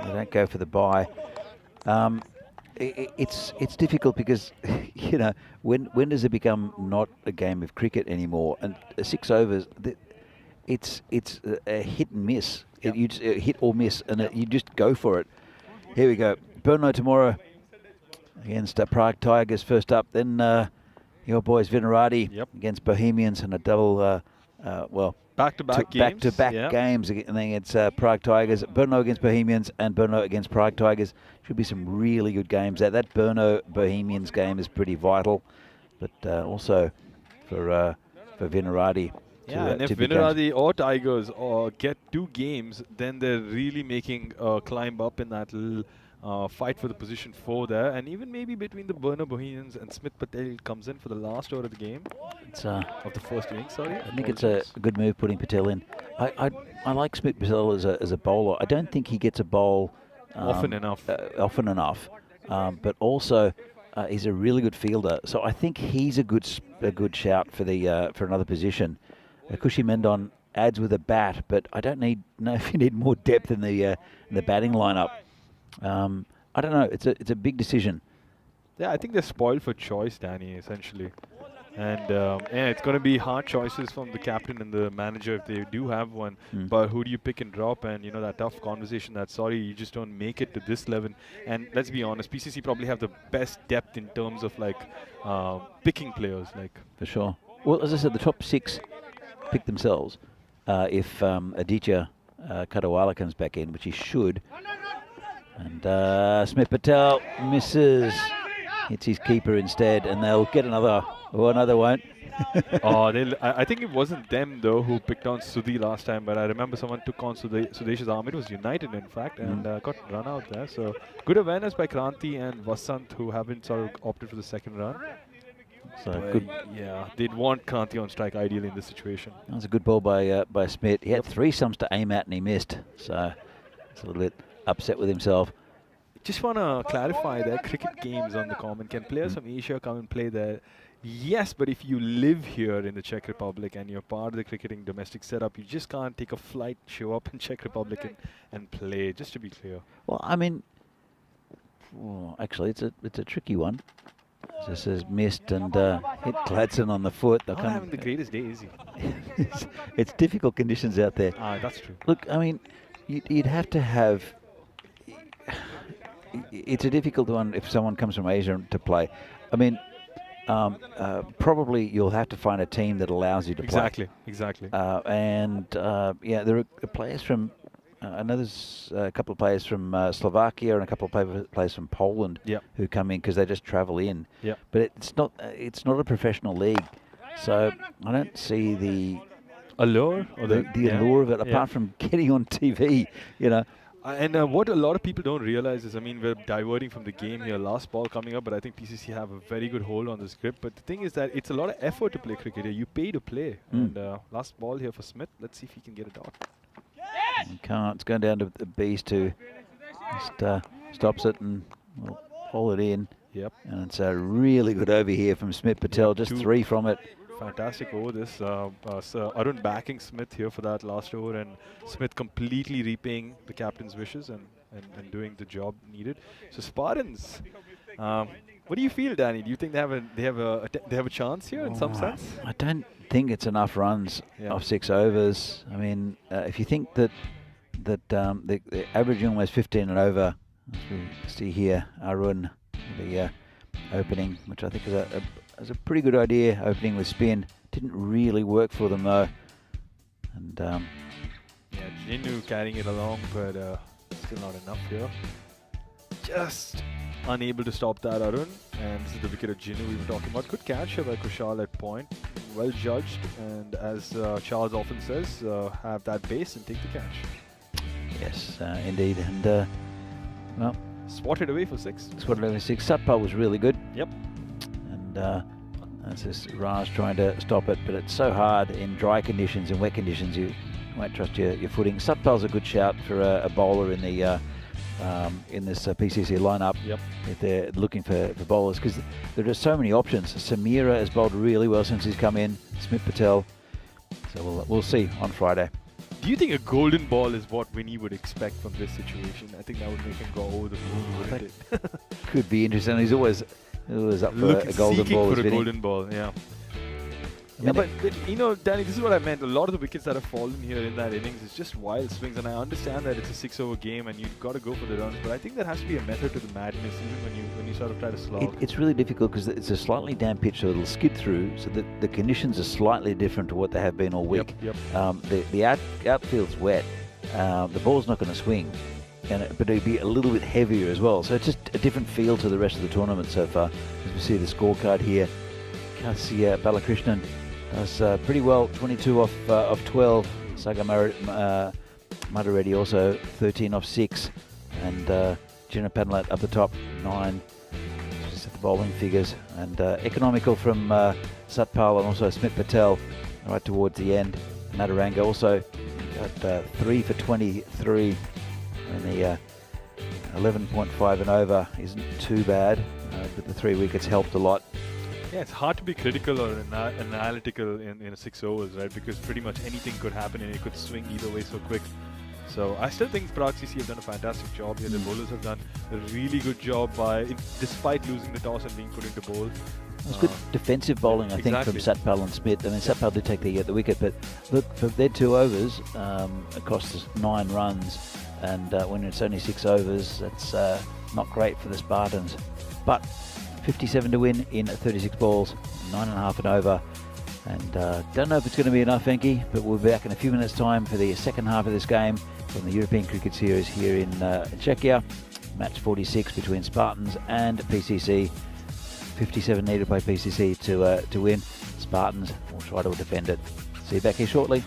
they don't go for the bye. It's difficult because you know, when does it become not a game of cricket anymore? And 6 overs, it's a hit and miss. You just hit or miss, and you just go for it. Here we go. Burno tomorrow against Prague Tigers first up. Then your boys Vinarati against Bohemians, and a double. Back-to-back games. Back-to-back games, and then it's Prague Tigers, Brno against Bohemians, and Brno against Prague Tigers. Should be some really good games. That Brno Bohemians game is pretty vital, but also for Vinarati. And if Vinarati or Tigers get 2 games, then they're really making a climb up in that little fight for the position 4 there, and even maybe between the Brno Bohemians and Smith Patel comes in for the last over of the game. It's of the first innings. Sorry, I think it's a good move putting Patel in. I like Smith Patel as a bowler. I don't think he gets a bowl often enough. But also he's a really good fielder. So I think he's a good shout for for another position. Kushi Mendon adds with a bat, but I don't know if you need more depth in the batting lineup. I don't know. It's a big decision. Yeah, I think they're spoiled for choice, Danny, essentially. And it's going to be hard choices from the captain and the manager if they do have one. But who do you pick and drop? And, you know, that tough conversation that, sorry, you just don't make it to this level. And let's be honest, PCC probably have the best depth in terms of, like, picking players. For sure. Well, as I said, the top 6 pick themselves. If Aditya Kadawala comes back in, which he should. And Smith Patel misses. Hits his keeper instead, and they'll get another. Oh, another won't. I think it wasn't them, though, who picked on Sudhi last time, but I remember someone took on Sudesh's arm. It was United, in fact, and got run out there. So good awareness by Kranti and Vasant, who haven't sort of opted for the second run. So good. Yeah, they'd want Kranti on strike ideally in this situation. That was a good ball by Smith. He had 3 stumps to aim at, and he missed. So it's a little bit upset with himself. Just want to clarify there, cricket games on the common. Can players from Asia come and play there? Yes, but if you live here in the Czech Republic and you're part of the cricketing domestic setup, you just can't take a flight, show up in Czech Republic and play, just to be clear. Well, I mean, actually, it's a tricky one. This is missed and hit Gladson on the foot. Not having the greatest day, is he? It's difficult conditions out there. That's true. Look, I mean, you'd have to have... It's a difficult one if someone comes from Asia to play. I mean, probably you'll have to find a team that allows you to play. Exactly. There are players from... I know there's a couple of players from Slovakia and a couple of players from Poland who come in because they just travel in. But it's not a professional league, so I don't see the allure or the allure of it apart from getting on TV. You know. And what a lot of people don't realize is, I mean, we're diverting from the game here. Last ball coming up, but I think PCC have a very good hold on the script. But the thing is that it's a lot of effort to play cricket here. You pay to play. And last ball here for Smith. Let's see if he can get a dot. He can't. It's going down to the B's to just stops it and we'll pull it in. Yep. And it's a really good over here from Smith Patel. Just 3 from it. Fantastic over this. Arun backing Smith here for that last over, and Smith completely repaying the captain's wishes and doing the job needed. So Spartans, what do you feel, Danny? Do you think they have a chance here in some sense? I don't think it's enough runs off 6 overs. I mean, if you think that they're averaging almost 15 and over, as we see here, Arun, the opening, which I think is a pretty good idea, opening with spin. Didn't really work for them though. And Jinnu carrying it along, but still not enough here. Just unable to stop that, Arun. And this is the wicket of Jinnu we were talking about. Good catch here by Kushal at point. well judged, and as Charles often says, have that base and take the catch. Yes, indeed. And, well, Swatted away for 6. Squad 11-6. Satpal was really good. Yep. And that's just Raz trying to stop it, but it's so hard in dry conditions and wet conditions. You won't trust your footing. Satpal's a good shout for a bowler in the in this PCC lineup. Yep. If they're looking for bowlers, because there are just so many options. Samira has bowled really well since he's come in. Smith Patel. So we'll see on Friday. Do you think a golden ball is what Winnie would expect from this situation? I think that would make him go over the moon, wouldn't it? Could be interesting. He's always up for a golden seeking ball. for a Vinny. golden ball, yeah. I Yeah, mean, but you know, Danny, this is what I meant. A lot of the wickets that have fallen here in that innings is just wild swings, and I understand that it's a 6-over game and you've got to go for the runs, but I think there has to be a method to the madness, even when you sort of try to slog. It's really difficult because it's a slightly damp pitch, so it'll skid through. So the conditions are slightly different to what they have been all week. Yep. The outfield's wet. The ball's not going to swing, but it'll be a little bit heavier as well. So it's just a different feel to the rest of the tournament so far. As we see the scorecard here, Kassia Balakrishnan does pretty well, 22 off 12. Saga Madareddy also 13 off 6, and Jenna Padlet up the top 9. Just at the bowling figures, and economical from Satpal and also Smith Patel right towards the end. Madaranga also got 3 for 23, and the 11.5 and over isn't too bad, but the 3 wickets helped a lot. Yeah, it's hard to be critical or analytical in 6 overs, right? Because pretty much anything could happen and it could swing either way so quick. So I still think Prague CC have done a fantastic job here. The bowlers have done a really good job despite losing the toss and being put into bowl. It was good defensive bowling, I think, from Satpal and Smith. I mean, Satpal did take the wicket, but look, for their 2 overs, it cost us 9 runs, and when it's only 6 overs, that's not great for the Spartans. But 57 to win in 36 balls, 9.5 and over. And don't know if it's going to be enough, Enki, but we'll be back in a few minutes' time for the second half of this game from the European Cricket Series here in Czechia. Match 46 between Spartans and PCC. 57 needed by PCC to win. Spartans will try to defend it. See you back here shortly.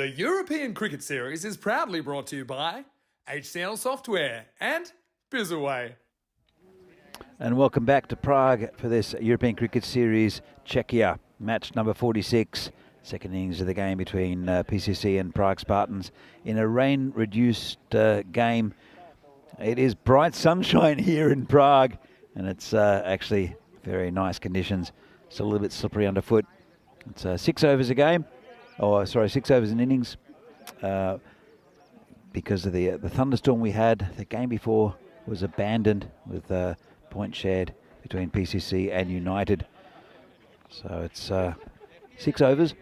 The European Cricket Series is proudly brought to you by HCL Software and Bizaway. And welcome back to Prague for this European Cricket Series, Czechia, match number 46. Second innings of the game between PCC and Prague Spartans in a rain-reduced game. It is bright sunshine here in Prague, and it's actually very nice conditions. It's a little bit slippery underfoot. It's 6 overs a game, 6 overs an innings, because of the thunderstorm we had. The game before was abandoned with point shared between PCC and United. So it's 6 overs.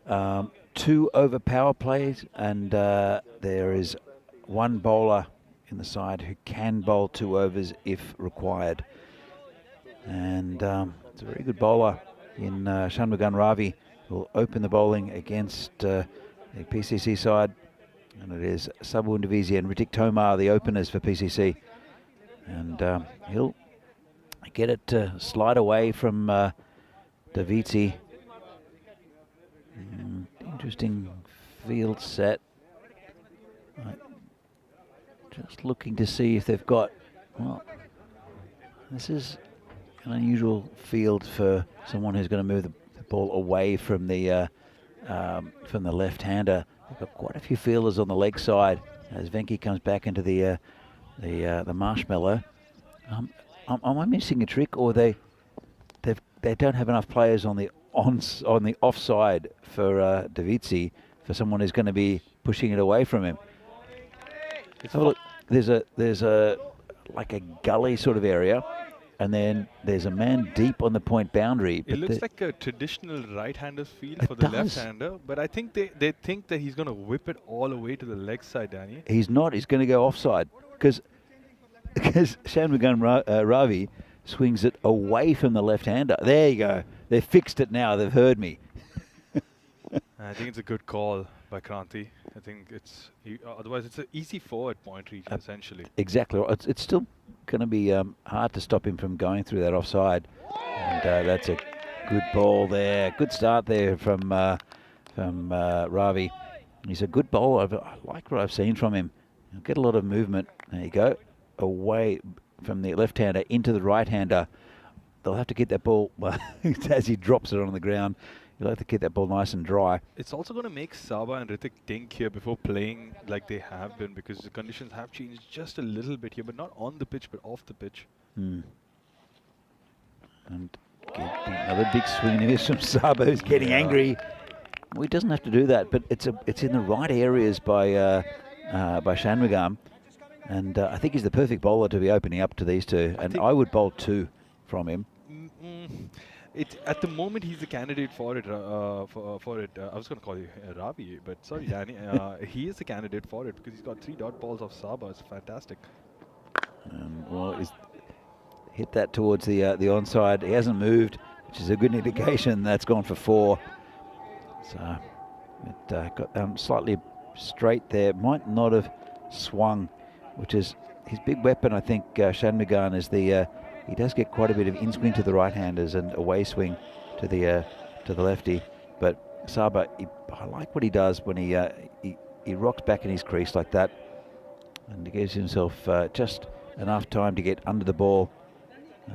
2 over power plays, and there is one bowler in the side who can bowl 2 overs if required. And it's a very good bowler in Shanmugan Ravi, who will open the bowling against the PCC side. And it is Sabu Undavisi and Ritik Tomar, the openers for PCC. And he'll get it to slide away from Daviti. Interesting field set. Just looking to see if they've got, well, this is an unusual field for someone who's going to move the ball away from the left-hander. They've got quite a few fielders on the leg side as Venki comes back into the marshmallow. Am I missing a trick, or they don't have enough players on the offside for Davitsi, for someone who's going to be pushing it away from him? Oh, look, there's a like a gully sort of area, and then there's a man deep on the point boundary. It looks like a traditional right-hander's field for the left-hander, but I think they think that he's going to whip it all the way to the leg side, Danny. He's not. He's going to go offside because Shanmugan Ravi swings it away from the left-hander. There you go. They've fixed it now. They've heard me. I think it's a good call by Kranti. I think it's otherwise it's an easy forward point reach essentially. Exactly. It's still going to be hard to stop him from going through that offside. And that's a good ball there. Good start there from Ravi. He's a good bowler. I like what I've seen from him. He'll get a lot of movement. There you go. Away from the left-hander into the right-hander. They'll have to get that ball as he drops it on the ground. You'll have to keep that ball nice and dry. It's also going to make Saba and Ritik think here before playing like they have been, because the conditions have changed just a little bit here, but not on the pitch, but off the pitch. And another big swing and miss from Saba, who's getting angry. Well, he doesn't have to do that, but it's in the right areas by Shanmugam, and I think he's the perfect bowler to be opening up to these two. And I would bowl 2 from him. At the moment, he's a candidate for it. I was going to call you Ravi, but sorry, Danny. He is a candidate for it because he's got 3 dot balls off Saba. It's fantastic. Well, he's hit that towards the onside. He hasn't moved, which is a good indication. That's gone for 4. So it got slightly straight there. Might not have swung, which is his big weapon. I think Shanmugan is he does get quite a bit of in-swing to the right-handers and away swing to the lefty. But Saba, I like what he does when he rocks back in his crease like that, and he gives himself just enough time to get under the ball.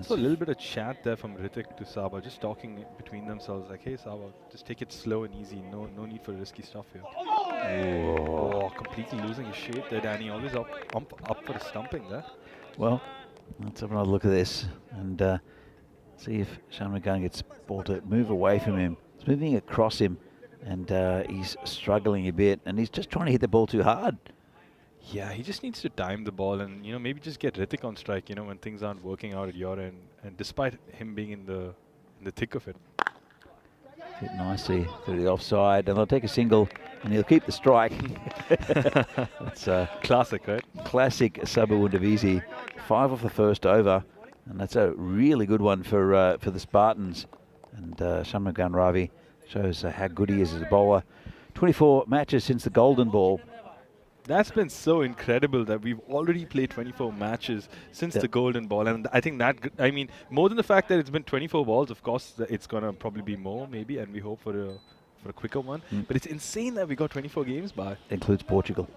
So a little bit of chat there from Ritik to Saba, just talking between themselves like, hey Saba, just take it slow and easy. No need for risky stuff here. Oh, completely losing his shape there, Danny. Always up for a stumping there. Well, let's have another look at this and see if Shanmugan gets ball to move away from him. It's moving across him, and he's struggling a bit, and he's just trying to hit the ball too hard. Yeah, he just needs to time the ball and, maybe just get Ritik on strike, when things aren't working out at your end. And despite him being in the thick of it. Hit nicely through the offside, and they'll take a single, and he'll keep the strike. That's classic, right? Classic Sabu Undavisi. 5 off the first over, and that's a really good one for the Spartans. And Shanmugan Ravi shows how good he is as a bowler. 24 matches since the Golden Ball. That's been so incredible that we've already played 24 matches since the Golden Ball. And I think more than the fact that it's been 24 balls, of course, it's going to probably be more, maybe. And we hope for for a quicker one. But it's insane that we got 24 games by. Includes Portugal.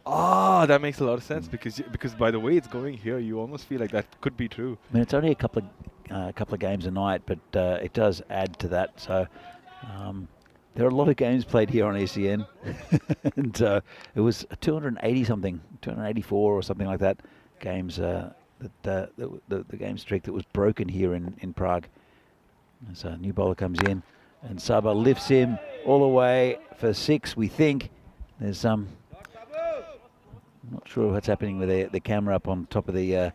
Ah, that makes a lot of sense because by the way it's going here, you almost feel like that could be true. I mean, it's only a couple of games a night, but it does add to that. So there are a lot of games played here on ECN, and it was 280 something, 284 or something like that games. The game streak that was broken here in Prague. So a new bowler comes in, and Saba lifts him all the way for 6. We think there's I'm not sure what's happening with the camera up on top of the.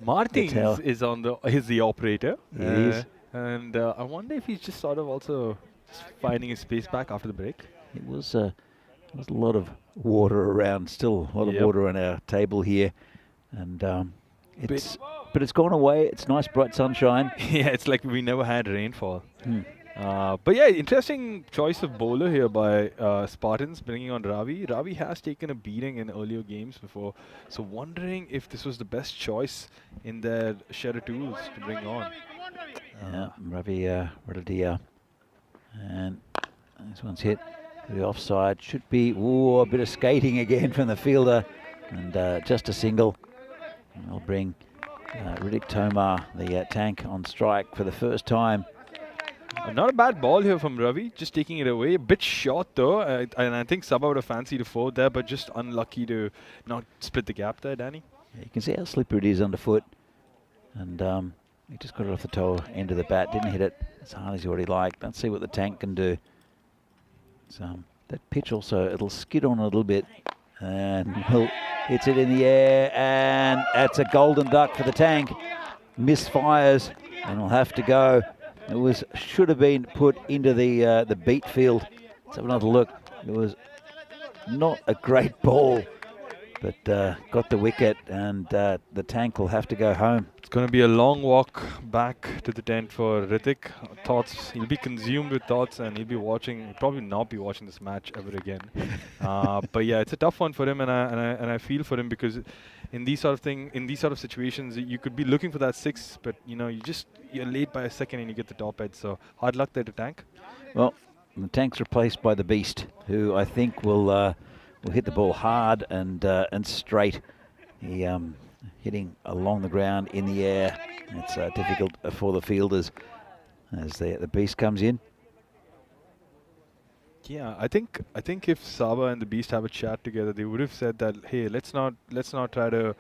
Martins is the operator. He is. And I wonder if he's just sort of also just finding his space back after the break. It was a lot of water around. Still a lot of water on our table here, and but it's gone away. It's nice bright sunshine. Yeah, it's like we never had rainfall. But yeah, interesting choice of bowler here by Spartans, bringing on Ravi. Ravi has taken a beating in earlier games before, so wondering if this was the best choice in their shed of tools to bring on. Yeah, Ravi Radadea, and this one's hit to the offside. Should be a bit of skating again from the fielder, and just a single. And they'll bring Riddick Tomar, the tank, on strike for the first time. Not a bad ball here from Ravi, just taking it away. A bit short though, and I think Sabah would have fancied a 4 there, but just unlucky to not split the gap there, Danny. Yeah, you can see how slippery it is underfoot, and he just got it off the toe end of the bat, didn't hit it as hard as he would like. Let's see what the tank can do. So that pitch also, it'll skid on a little bit, and hits it in the air, and that's a golden duck for the tank. Misfires, and will have to go. It should have been put into the beat field. Let's have another look. It was not a great ball, but got the wicket, and the tank will have to go home. It's going to be a long walk back to the tent for Hrithik. Thoughts, he'll be consumed with thoughts, and he'll be watching, probably not be watching this match ever again. But yeah, it's a tough one for him, and I feel for him, because in these sort of situations, you could be looking for that 6, but you're late by a second and you get the top edge. So hard luck there to Tank. Well, the Tank's replaced by the Beast, who I think will hit the ball hard and straight. He hitting along the ground in the air. It's difficult for the fielders as the Beast comes in. Yeah, I think if Saba and the Beast have a chat together, they would have said that, hey, let's not try to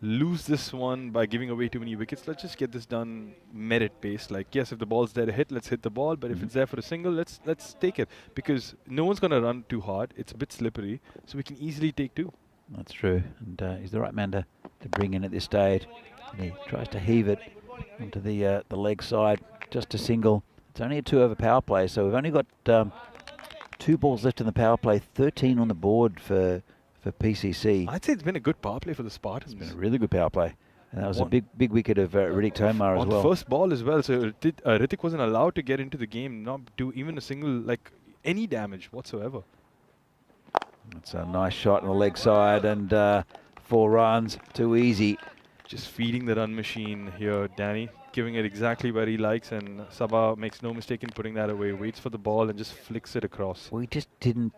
lose this one by giving away too many wickets. Let's just get this done merit-based. Like, yes, if the ball's there to hit, let's hit the ball. But if it's there for a single, let's take it, because no one's going to run too hard. It's a bit slippery, so we can easily take 2. That's true, and he's the right man to bring in at this stage. And he tries to heave it onto the leg side, just a single. It's only a 2-over power play, so we've only got 2 balls left in the power play, 13 on the board for PCC. I'd say it's been a good power play for the Spartans. It's been a really good power play. And that was a big wicket of Riddick Tomar as well. On the first ball as well, so Hrithik wasn't allowed to get into the game, not do even a single, like, any damage whatsoever. It's a nice shot on the leg side, and 4 runs, too easy. Just feeding the run machine here, Danny. Giving it exactly where he likes, and Sabah makes no mistake in putting that away. Waits for the ball and just flicks it across. Well, he just didn't.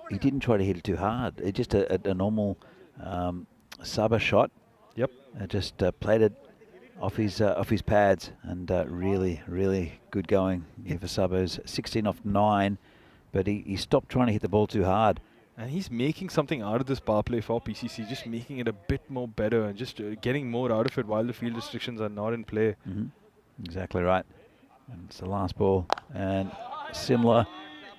He didn't try to hit it too hard. It just a normal Sabah shot. Yep. Just played it off his pads, and really good going here for Sabah's 16 off 9, but he stopped trying to hit the ball too hard. And he's making something out of this power play for PCC, just making it a bit more better and just getting more out of it while the field restrictions are not in play. Exactly right. And it's the last ball, and similar,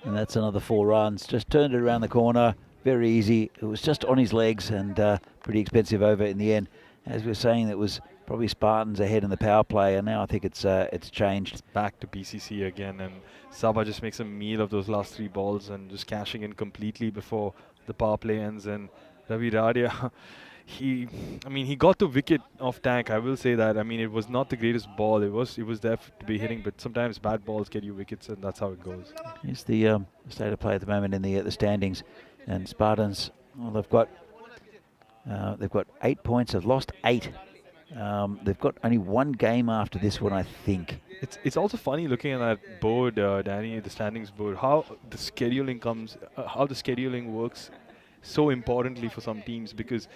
and that's another 4 runs. Just turned it around the corner, very easy. It was just on his legs, and pretty expensive over in the end. As we were saying, it was probably Spartans ahead in the power play, and now I think it's changed. It's back to PCC again, and Sabah just makes a meal of those last 3 balls and just cashing in completely before the power play ends. And Ravi Radia, he got the wicket off Tank. I will say that. I mean, it was not the greatest ball. It was there to be hitting, but sometimes bad balls get you wickets, and that's how it goes. Here's the state of play at the moment in the standings, and Spartans, well, they've got 8 points. They've lost 8. They've got only 1 game after this one, I think. It's also funny looking at that board, Danny, the standings board, how the scheduling comes, how the scheduling works so importantly for some teams, because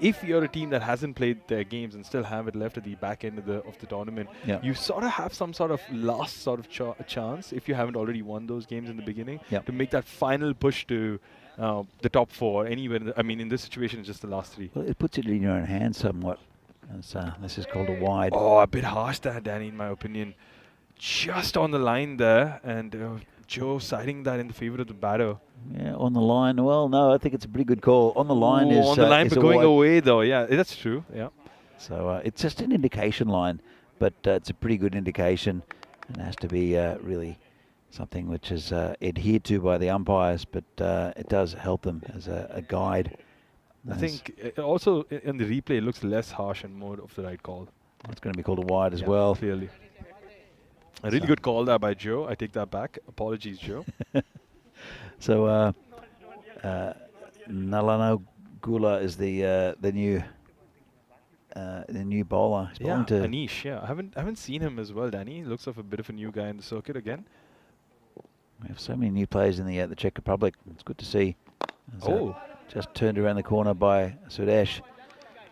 if you're a team that hasn't played their games and still have it left at the back end of the tournament, Yeah. you sort of have some sort of last sort of chance, if you haven't already won those games in the beginning, Yeah. to make that final push to the top four anywhere. I mean, in this situation, it's just the last three. Well, it puts it in your own hands somewhat. As, this is called a wide. Oh, a bit harsh there, Danny, in my opinion. Just on the line there, and Joe citing that in the favor of the batter. Yeah, on the line. Well, no, I think it's a pretty good call. On the line is on the line, is but a going wide. away though. Yeah, that's true. Yeah. So it's just an indication line, but it's a pretty good indication, and has to be really something which is adhered to by the umpires, but it does help them as a guide. I think also in the replay it looks less harsh and more of the right call. It's going to be called a wide as well. Clearly. A really good call there by Joe. I take that back. Apologies, Joe. So Nalano Gula is the new bowler. He's bowling to Anish. Yeah, I haven't seen him as well, Danny. Looks like a bit of a new guy in the circuit again. We have so many new players in the Czech Republic. It's good to see. Just turned around the corner by Sudesh.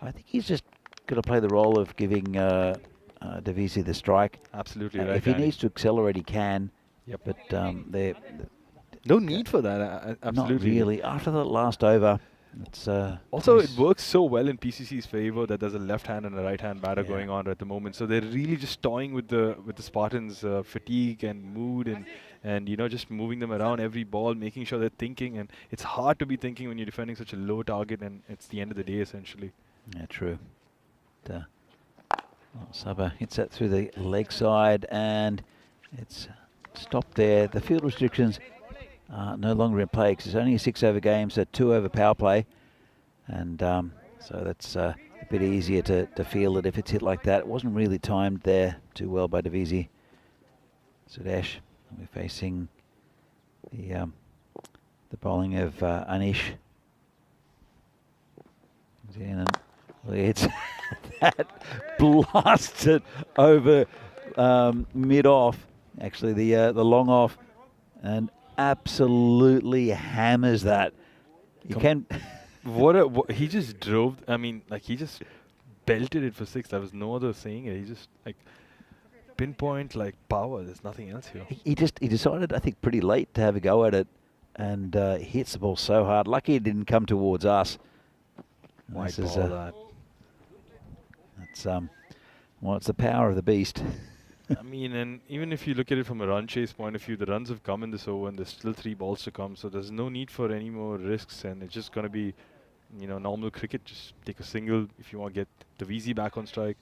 I think he's just going to play the role of giving Davisi the strike. Absolutely right. If he needs to accelerate, he can. Yep. But no need for that. Absolutely. Not really. After the last over, it's also it works so well in PCC's favor that there's a left hand and a right hand batter going on at the moment. So they're really just toying with the Spartans' fatigue and mood and you know, just moving them around every ball, making sure they're thinking. And it's hard to be thinking when you're defending such a low target, and it's the end of the day essentially. Yeah, true. Saba hits that through the leg side, and it's stopped there. The field restrictions are no longer in play because it's only a 6-over game, so 2-over power play, and so that's a bit easier to field it if it's hit like that. It wasn't really timed there too well by Davisi. Sudesh, we're facing the bowling of Anish. And it's that blasted over mid-off, actually the long off, and absolutely hammers that. You can. What he just drove. I mean, like he just belted it for 6. There was no other saying it. He just like pinpoint like power. There's nothing else here. He decided, I think, pretty late to have a go at it, and hits the ball so hard. Lucky it didn't come towards us. White ball that. That's well, it's the power of the beast. I mean, and even if you look at it from a run chase point of view, the runs have come in this over, and there's still 3 balls to come. So there's no need for any more risks, and it's just going to be, you know, normal cricket. Just take a single if you want to get the VZ back on strike.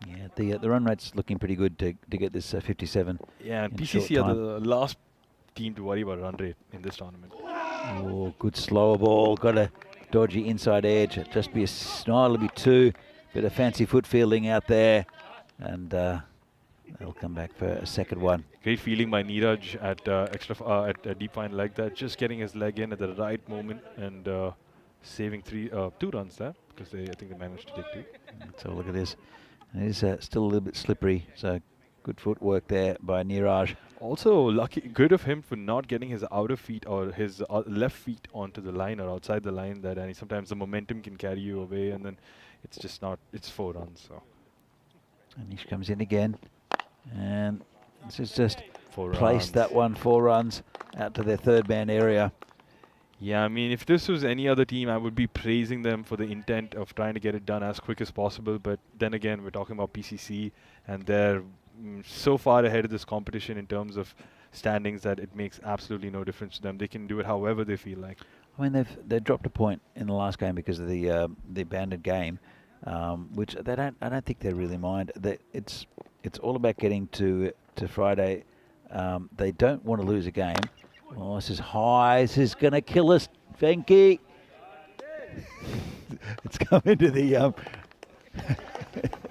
Yeah, the run rate's looking pretty good to get this 57. Yeah, and PCC are the last team to worry about run rate in this tournament. Oh, good slower ball. Got a dodgy inside edge. Just be it'll be 2. Bit of fancy foot fielding out there, and they'll come back for a second one. Great feeling by Neeraj at at deep fine leg there, just getting his leg in at the right moment and saving 2 runs there because I think they managed to take 2. So look at this. It is still a little bit slippery, so good footwork there by Neeraj. Also good of him for not getting his outer feet or his left feet onto the line or outside the line there, and sometimes the momentum can carry you away, and then it's just not, it's 4 runs. So Anish comes in again, and this is just 4 placed runs. that one 4 runs out to their third man area. Yeah, I mean, if this was any other team, I would be praising them for the intent of trying to get it done as quick as possible. But then again, we're talking about PCC, and they're so far ahead of this competition in terms of standings that it makes absolutely no difference to them. They can do it however they feel like. I mean, they dropped a point in the last game because of the abandoned game, which I don't think they really mind. It's all about getting to Friday. They don't want to lose a game. Oh, this is high. This is going to kill us, Venki. It's come into the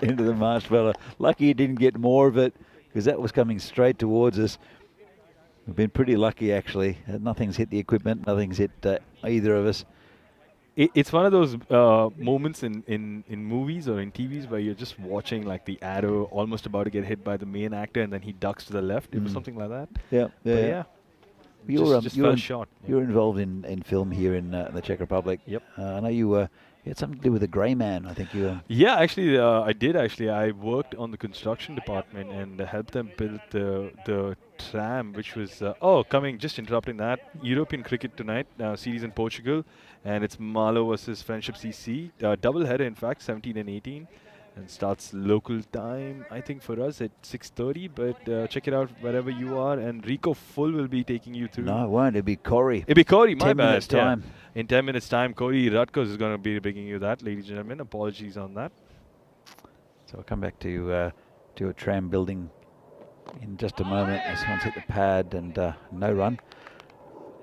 into the marshmallow. Lucky he didn't get more of it because that was coming straight towards us. We've been pretty lucky, actually. Nothing's hit the equipment. Nothing's hit either of us. it's one of those moments in movies or in TVs where you're just watching like the arrow almost about to get hit by the main actor, and then he ducks to the left. It was something like that. Yeah, But yeah, just you're, fell in- short. Yeah. you're involved in film here in the Czech Republic. Yep. I know you had something to do with the Grey Man. I think you. Yeah, actually, I did. Actually, I worked on the construction department and helped them build the tram, which was just interrupting that European cricket tonight series in Portugal, and it's Malo versus Friendship CC, double header in fact, 17 and 18, and starts local time. I think for us at 6:30, but check it out wherever you are. And Rico Full will be taking you through. No, it won't. It'll be Corey. It'll be Corey. My 10 bad. minutes yeah. time. In 10 minutes time, Corey Rutkos is going to be bringing you that, ladies and gentlemen. Apologies on that. So I'll come back to a tram building in just a moment. This one's hit the pad and no run.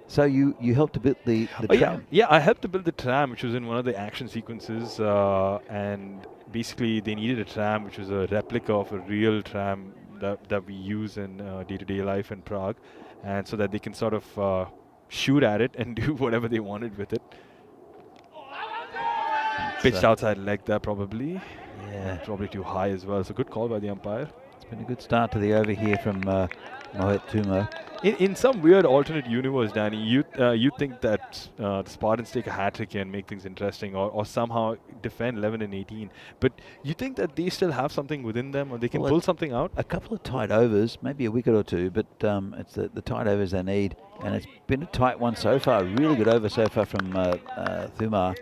So you helped to build the tram. Yeah, I helped to build the tram, which was in one of the action sequences, and basically they needed a tram, which was a replica of a real tram that we use in day-to-day life in Prague, and so that they can sort of shoot at it and do whatever they wanted with it. Pitched outside leg there probably. Yeah. Probably too high as well. So good call by the umpire. It's been a good start to the over here from Mohit Tumo. In some weird alternate universe, Danny, you think that the Spartans take a hat-trick here and make things interesting, or somehow defend 11 and 18. But you think that they still have something within them, or they can pull something out? A couple of tight overs, maybe a wicket or two, but it's the tight overs they need. And it's been a tight one so far. Really good over so far from Thumar.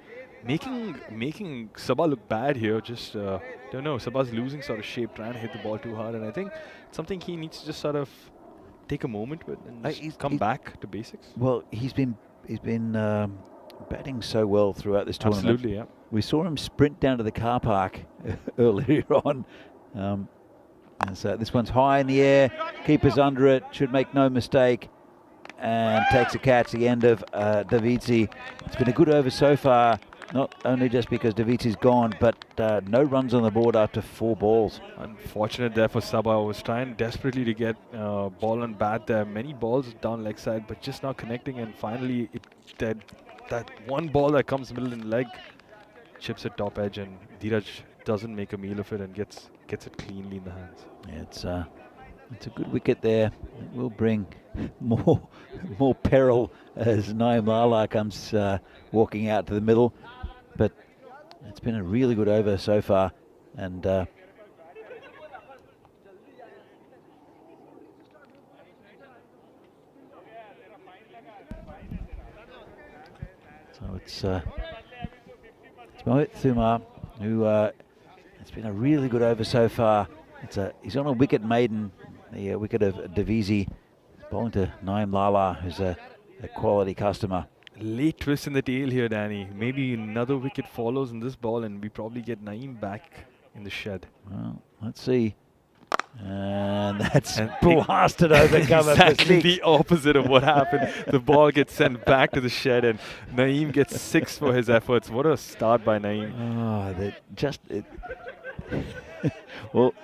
Making Sabah look bad here. Just don't know. Sabah's losing sort of shape, trying to hit the ball too hard, and I think it's something he needs to just sort of take a moment with and just come back to basics. Well, he's been batting so well throughout this tournament. Absolutely, yeah. We saw him sprint down to the car park earlier on. And so this one's high in the air. Keeper's under it. Should make no mistake. And takes a catch. The end of Davici. It's been a good over so far. Not only just because Davici's gone, but no runs on the board after 4 balls. Unfortunate there for Sabah. Was trying desperately to get ball and bat there. Many balls down leg side, but just not connecting. And finally, that one ball that comes middle in the leg chips at top edge, and Dheeraj doesn't make a meal of it and gets it cleanly in the hands. Yeah, it's a good wicket there. It will bring more peril as Naeem Lala comes walking out to the middle. But it's been a really good over so far, and so it's Mohit Thumar, who it's been a really good over so far. He's on a wicket maiden, the wicket of Davisi, bowling to Naeem Lala, who's a quality customer. Late twist in the tail here, Danny. Maybe another wicket follows in this ball, and we probably get Naeem back in the shed. Well, let's see. And that's blasted over cover. Exactly the opposite of what happened. The ball gets sent back to the shed, and Naeem gets 6 for his efforts. What a start by Naeem. Well,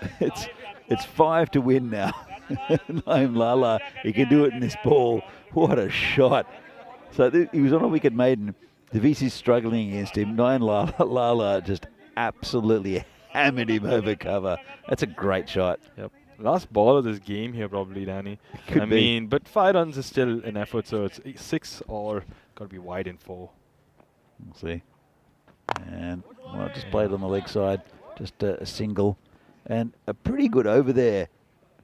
it's 5 to win now. Naeem Lala, he can do it in this ball. What a shot. So he was on a wicket maiden. Davici's struggling against him. Naeem Lala just absolutely hammered him over cover. That's a great shot. Yep. Last ball of this game here probably, Danny. I mean, but 5 runs is still an effort, so it's 6 or got to be wide in 4. We'll see. And well, just played on the leg side. Just a single. And a pretty good over there,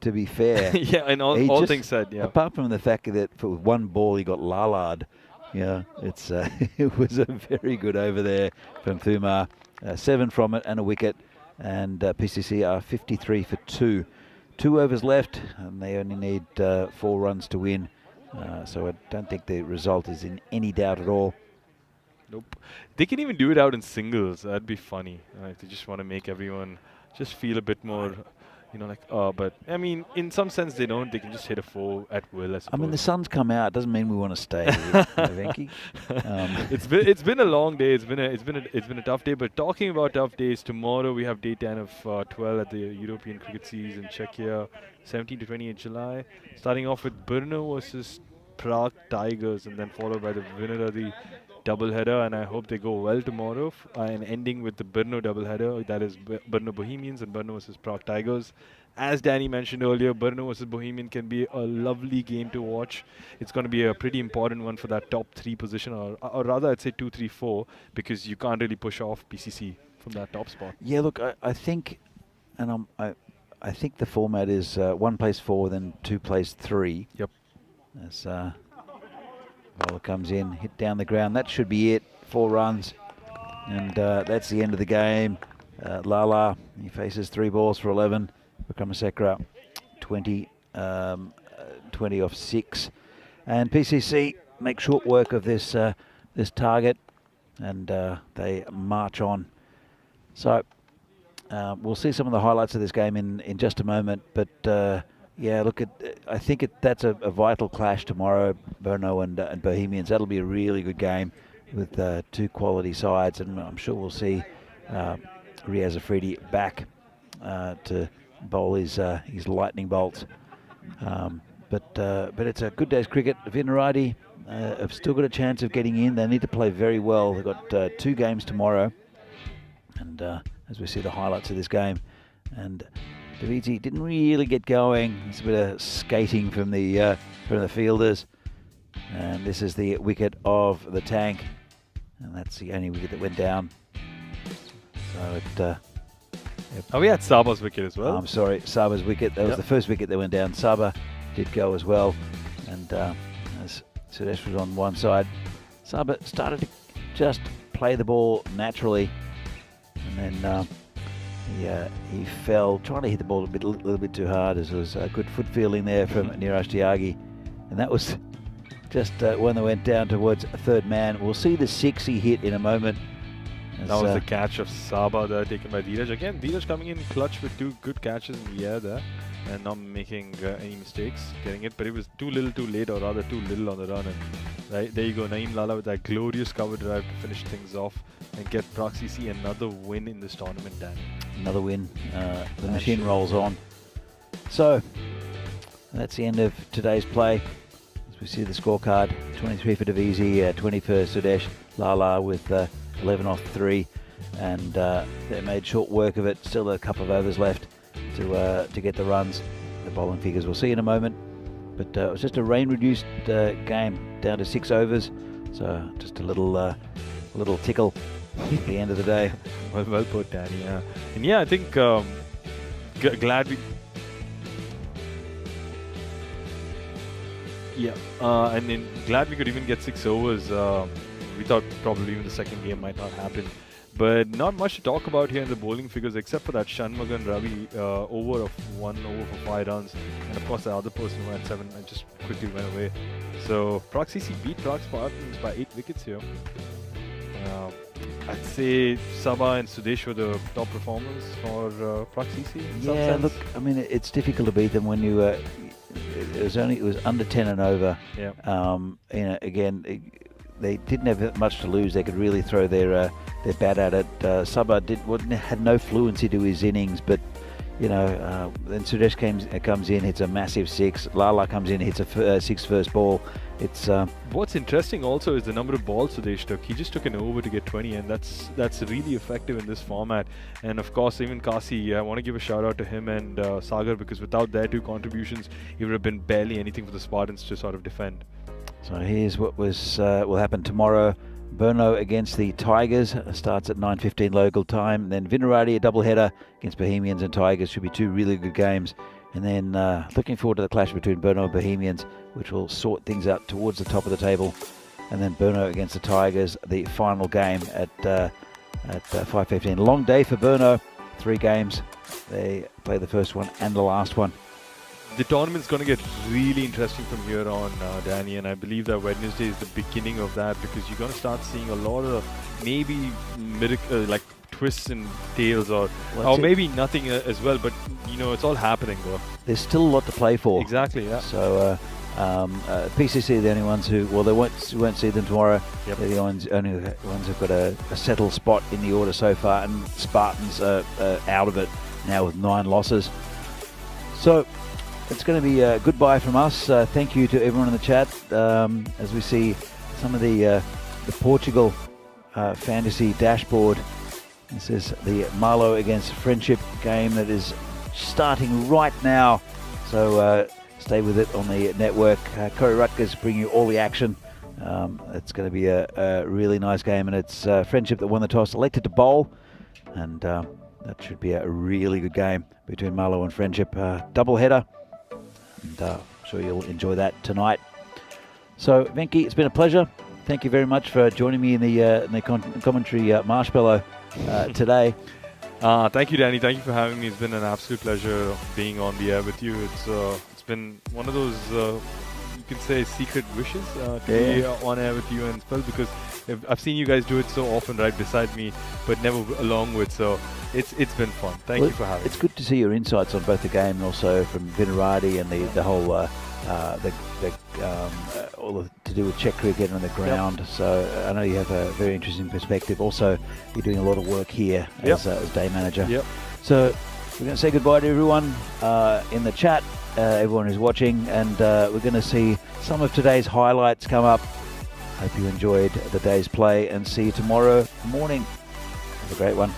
to be fair. Yeah, and all things said, yeah. Apart from the fact that for one ball he got lalard. Yeah, it's it was a very good over there from Thumar. 7 from it and a wicket. And PCC are 53 for 2. 2 overs left, and they only need 4 runs to win. So I don't think the result is in any doubt at all. Nope. They can even do it out in singles. That'd be funny. If they just want to make everyone just feel a bit more, but I mean, in some sense they don't. They can just hit a 4 at will, I suppose. I mean, the sun's come out. Doesn't mean we want to stay here, Venki. It's been a long day. It's been a tough day. But talking about tough days, tomorrow we have day 10 of 12 at the European Cricket Series in Czechia, 17 to 28 July. Starting off with Brno versus Prague Tigers, and then followed by the winner of the doubleheader, and I hope they go well tomorrow. And ending with the Brno doubleheader, that is Brno Bohemians and Brno versus Prague Tigers. As Danny mentioned earlier, Brno versus Bohemian can be a lovely game to watch. It's going to be a pretty important one for that top 3 position, or rather I'd say 2, 3, 4, because you can't really push off PCC from that top spot. Yeah, look, I think, and I think the format is 1 plays 4, then 2 plays 3. Yep. As bowler comes in, hit down the ground. That should be it. 4 runs, and that's the end of the game. Lala, he faces 3 balls for 11. Vikramasekara, 20 off 6, and PCC make short work of this this target, and they march on. So we'll see some of the highlights of this game in just a moment, but yeah, look, I think that's a vital clash tomorrow, Brno and Bohemians. That'll be a really good game with 2 quality sides, and I'm sure we'll see Riaz Afridi back to bowl his lightning bolts. But it's a good day's cricket. Vinarati have still got a chance of getting in. They need to play very well. They've got 2 games tomorrow, and as we see the highlights of this game, and Davidzi didn't really get going. It's a bit of skating from the fielders, and this is the wicket of the tank, and that's the only wicket that went down. So it. Oh, we had Saba's wicket as well. I'm sorry, Saba's wicket. That was the first wicket that went down. Saba did go as well, and as Sudesh was on one side, Saba started to just play the ball naturally, and then he fell trying to hit the ball a little bit too hard, as there was a good foot feeling there from Niraj Tyagi, and that was just when they went down towards a 3rd man. We'll see the 6 he hit in a moment. That was the catch of Saba there, taken by Dheeraj. Again, Dheeraj coming in clutch with 2 good catches in the air there, and not making any mistakes getting it. But it was too little too late, or rather too little on the run. And right, there you go, Naeem Lala with that glorious cover drive to finish things off and get Prague CC another win in this tournament, Danny. Another win. The machine rolls on. So, that's the end of today's play. As we see the scorecard, 23 for Davizi, 20 for Sudesh. Lala with 11 off 3, and they made short work of it. Still a couple of overs left to get the runs. The bowling figures we'll see in a moment, but it was just a rain-reduced game, down to 6 overs. So just a little tickle at the end of the day. Well put, Danny. Yeah, and yeah, I think glad we. Yeah, and then glad we could even get 6 overs. We thought probably even the second game might not happen. But not much to talk about here in the bowling figures, except for that Shanmugan Ravi over of 1 over for 5 runs. And of course the other person who had 7 and just quickly went away. So Prague CC beat Prague Spartans by 8 wickets here. I'd say Saba and Sudesh were the top performers for Prague CC. Yeah, look, I mean, it's difficult to beat them when you... it was under 10 and over. Yeah. Again... They didn't have much to lose. They could really throw their bat at it. Saba had no fluency to his innings, but then Sudesh comes in, hits a massive 6. Lala comes in, hits a 6 first ball. It's what's interesting also is the number of balls Sudesh took. He just took an over to get 20, and that's really effective in this format. And of course, even Kasi, I want to give a shout out to him and Sagar, because without their 2 contributions, it would have been barely anything for the Spartans to sort of defend. So here's what will happen tomorrow. Brno against the Tigers starts at 9:15 local time. Then Vinarati, a doubleheader against Bohemians and Tigers. Should be 2 really good games. And then looking forward to the clash between Brno and Bohemians, which will sort things out towards the top of the table. And then Brno against the Tigers, the final game at 5:15. Long day for Brno. 3 games. They play the first one and the last one. The tournament's going to get really interesting from here on, Danny, and I believe that Wednesday is the beginning of that, because you're going to start seeing a lot of maybe like twists and tails, or maybe nothing as well, but it's all happening though. There's still a lot to play for. Exactly, yeah. So PCC are the only ones who, well, they won't see them tomorrow. Yep. They're the only ones who've got a settled spot in the order so far, and Spartans are out of it now with 9 losses. So it's going to be a goodbye from us. Thank you to everyone in the chat. As we see some of the the Portugal fantasy dashboard. This is the Marlow against Friendship game that is starting right now. So stay with it on the network. Corey Rutgers bring you all the action. It's going to be a really nice game, and it's Friendship that won the toss, elected to bowl, and that should be a really good game between Marlow and Friendship. Double header, and I'm sure you'll enjoy that tonight. So Venki, it's been a pleasure. Thank you very much for joining me in the commentary marshmallow today. Thank you, Danny. Thank you for having me. It's been an absolute pleasure being on the air with you. It's been one of those you can say secret wishes to be on air with you and Phil, because I've seen you guys do it so often right beside me, but never along with. So it's been fun. Thank you for having me. It's good to see your insights on both the game and also from Vinarati and the whole all to do with check cricket on the ground. Yep. So I know you have a very interesting perspective. Also, you're doing a lot of work here as day manager. Yep. So we're going to say goodbye to everyone in the chat, everyone who's watching, and we're going to see some of today's highlights come up. Hope you enjoyed the day's play, and see you tomorrow morning. Have a great one.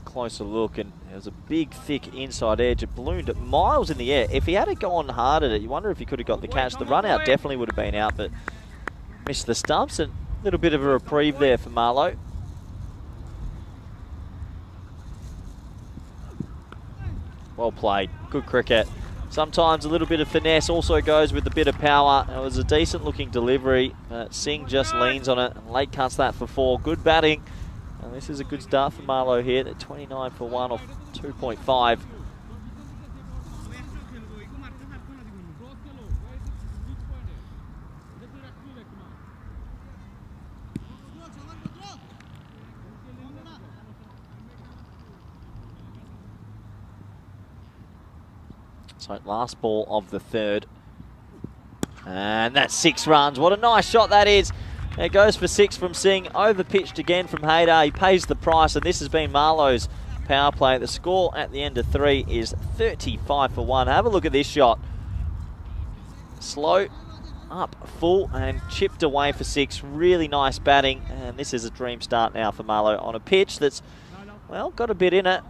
closer look, and there was a big, thick inside edge. It ballooned miles in the air. If he had it gone hard at it, you wonder if he could have got the catch. The run out definitely would have been out, but missed the stumps, and a little bit of a reprieve there for Marlowe. Well played. Good cricket. Sometimes a little bit of finesse also goes with a bit of power. It was a decent looking delivery. Singh just leans on it, and late cuts that for 4. Good batting. And this is a good start for Marlowe here. They're 29 for 1 off 2.5. So last ball of the third. And that's 6 runs. What a nice shot that is. It goes for 6 from Singh. Overpitched again from Haydar. He pays the price, and this has been Marlowe's power play. The score at the end of 3 is 35 for 1. Have a look at this shot. Slow, up, full, and chipped away for 6. Really nice batting, and this is a dream start now for Marlowe on a pitch that's, well, got a bit in it.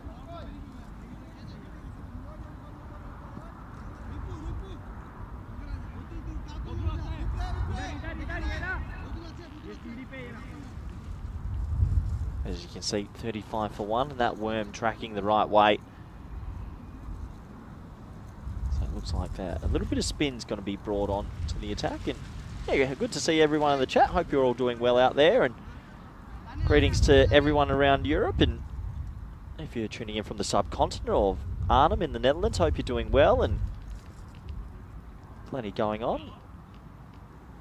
As you can see, 35 for 1, and that worm tracking the right way. So it looks like a little bit of spin's going to be brought on to the attack. And yeah, good to see everyone in the chat. Hope you're all doing well out there. And greetings to everyone around Europe. And if you're tuning in from the subcontinent or Arnhem in the Netherlands, hope you're doing well. And plenty going on.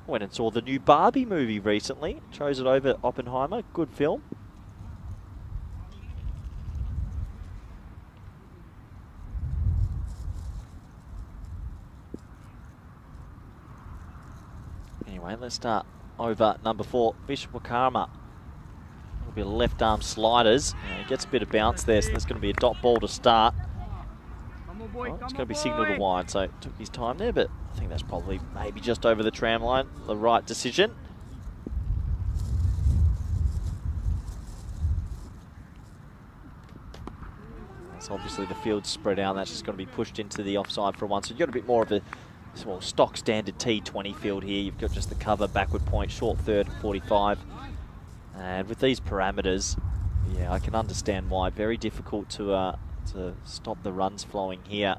Went and saw the new Barbie movie recently. Chose it over Oppenheimer. Good film. Anyway, let's start over number 4, Vishwakarma. A bit of left arm sliders. He gets a bit of bounce there, so there's going to be a dot ball to start. Well, it's going to be signalled to wide, so it took his time there, but I think that's probably maybe just over the tram line. The right decision. That's obviously the field spread out. That's just going to be pushed into the offside for 1. So you've got a bit more of a well, stock standard T20 field here. You've got just the cover, backward point, short third, 45. And with these parameters, yeah, I can understand why. Very difficult to stop the runs flowing here.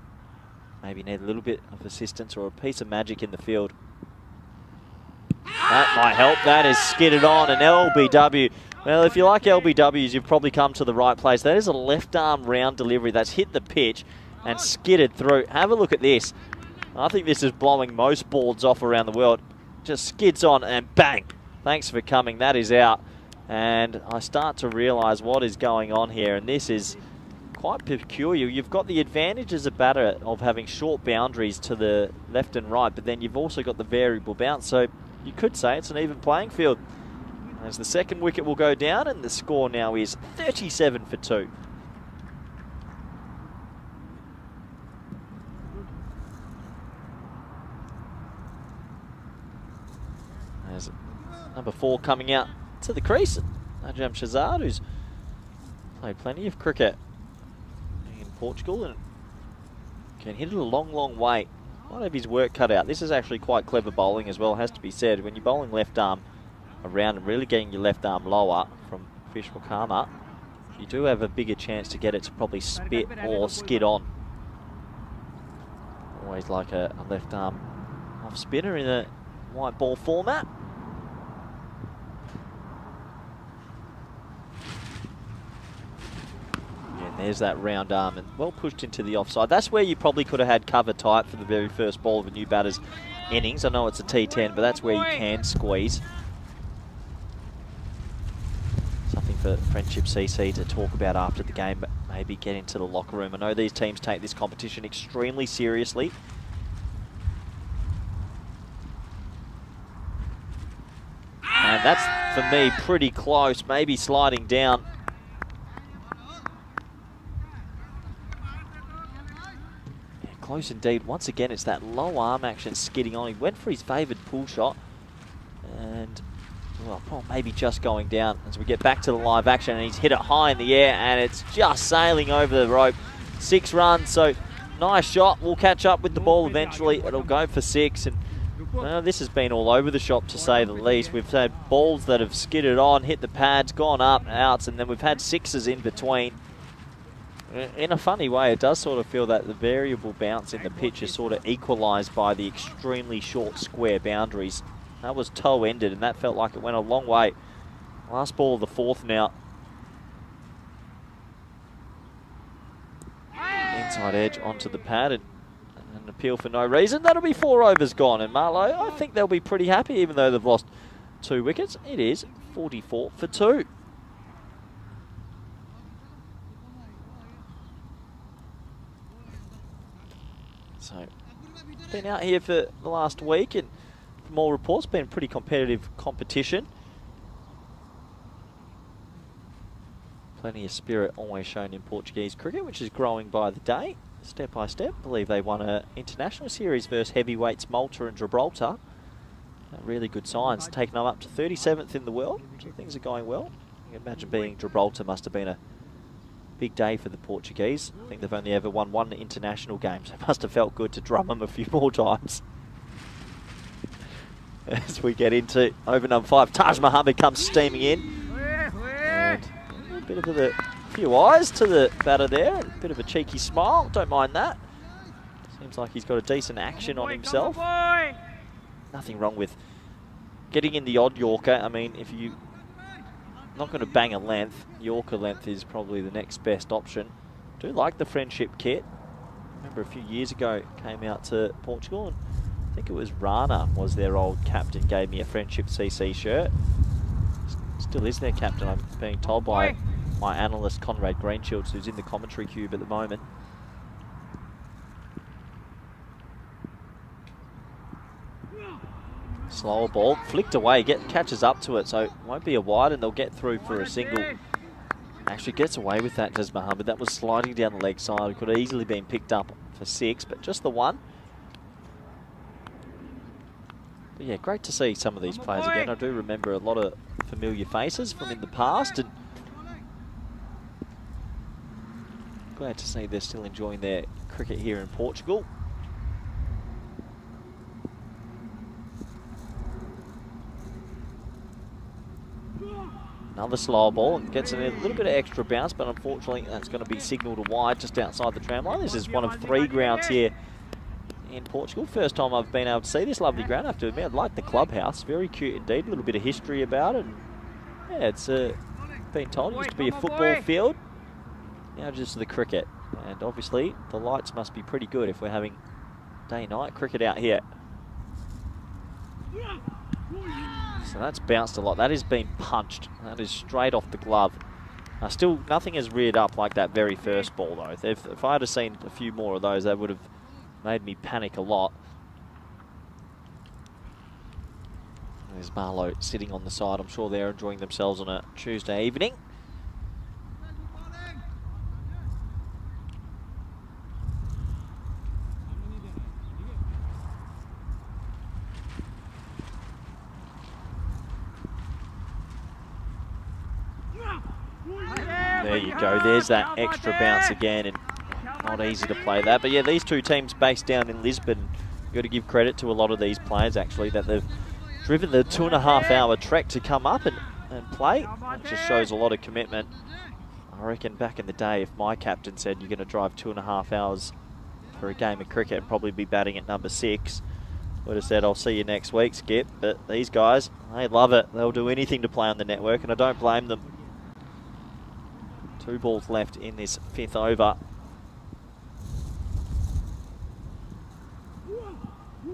Maybe need a little bit of assistance or a piece of magic in the field. That might help. That is skidded on, an LBW. Well, if you like LBWs, you've probably come to the right place. That is a left arm round delivery that's hit the pitch and skidded through. Have a look at this. I think this is blowing most boards off around the world. Just skids on and bang. Thanks for coming. That is out. And I start to realise what is going on here. And this is quite peculiar. You've got the advantage as a batter of having short boundaries to the left and right, but then you've also got the variable bounce. So you could say it's an even playing field. As the second wicket will go down, and the score now is 37 for 2. There's number 4 coming out to the crease. Najam Shazad, who's played plenty of cricket in Portugal and can hit it a long, long way. Might have his work cut out. This is actually quite clever bowling as well, has to be said. When you're bowling left arm around and really getting your left arm lower from Vishwakarma, you do have a bigger chance to get it to probably spit or skid on. Always like a left arm off spinner in a white ball format. And there's that round arm and well pushed into the offside. That's where you probably could have had cover tight for the very first ball of a new batter's innings. I know it's a T10, but that's where you can squeeze. Something for Friendship CC to talk about after the game, but maybe get into the locker room. I know these teams take this competition extremely seriously. And that's, for me, pretty close, maybe sliding down. Yeah, close indeed. Once again, it's that low arm action skidding on. He went for his favoured pull shot and well, maybe just going down as we get back to the live action, and he's hit it high in the air and it's just sailing over the rope. 6 runs, so nice shot. We'll catch up with the ball eventually. It'll go for 6, and this has been all over the shop to say the least. We've had balls that have skidded on, hit the pads, gone up, outs, and then we've had 6s in between. In a funny way, it does sort of feel that the variable bounce in the pitch is sort of equalised by the extremely short square boundaries. That was toe-ended, and that felt like it went a long way. Last ball of the 4th now. Inside edge onto the pad, and an appeal for no reason. That'll be 4 overs gone, and Marlow, I think they'll be pretty happy even though they've lost 2 wickets. It is 44 for 2. So, been out here for the last week, and from all reports, been a pretty competitive competition. Plenty of spirit always shown in Portuguese cricket, which is growing by the day, step by step. I believe they won an international series versus heavyweights Malta and Gibraltar. Really good signs, taking them up to 37th in the world, so things are going well. You can imagine being Gibraltar must have been a big day for the Portuguese. I think they've only ever won 1 international game, so it must have felt good to drum them a few more times. As we get into over number 5, Taj Mohammed comes steaming in. And a bit of a few eyes to the batter there, a bit of a cheeky smile, don't mind that. Seems like he's got a decent action on himself. Nothing wrong with getting in the odd Yorker. I mean, if you not going to bang a length, Yorker length is probably the next best option. Do like the friendship kit. Remember a few years ago, came out to Portugal, and I think it was Rana was their old captain, gave me a friendship CC shirt. Still is their captain, I'm being told by my analyst Conrad Greenshields, who's in the commentary cube at the moment. Slower ball, flicked away, catches up to it, so it won't be a wide, and they'll get through for a single. Actually gets away with that, Des Mohammed. That was sliding down the leg side. It could have easily been picked up for 6, but just the 1. But yeah, great to see some of these players again. I do remember a lot of familiar faces from in the past, and glad to see they're still enjoying their cricket here in Portugal. Another slow ball, and gets a little bit of extra bounce, but unfortunately that's going to be signalled wide just outside the tram line. This is one of 3 grounds here in Portugal. First time I've been able to see this lovely ground, I have to admit. I like the clubhouse, very cute indeed. A little bit of history about it. And yeah, it's been told it used to be a football field, now just the cricket. And obviously the lights must be pretty good if we're having day-night cricket out here. So that's bounced a lot. That has been punched. That is straight off the glove. Still, nothing has reared up like that very first ball, though. If I had seen a few more of those, that would have made me panic a lot. There's Marlow sitting on the side. I'm sure they're enjoying themselves on a Tuesday evening. There you go, there's that extra bounce again, and not easy to play that. But yeah, these 2 teams based down in Lisbon, you've got to give credit to a lot of these players actually, that they've driven the 2.5-hour trek to come up and play. It just shows a lot of commitment. I reckon back in the day, if my captain said you're going to drive 2.5 hours for a game of cricket and probably be batting at number 6, would have said, I'll see you next week, Skip. But these guys, they love it. They'll do anything to play on the network, and I don't blame them. 2 balls left in this 5th over.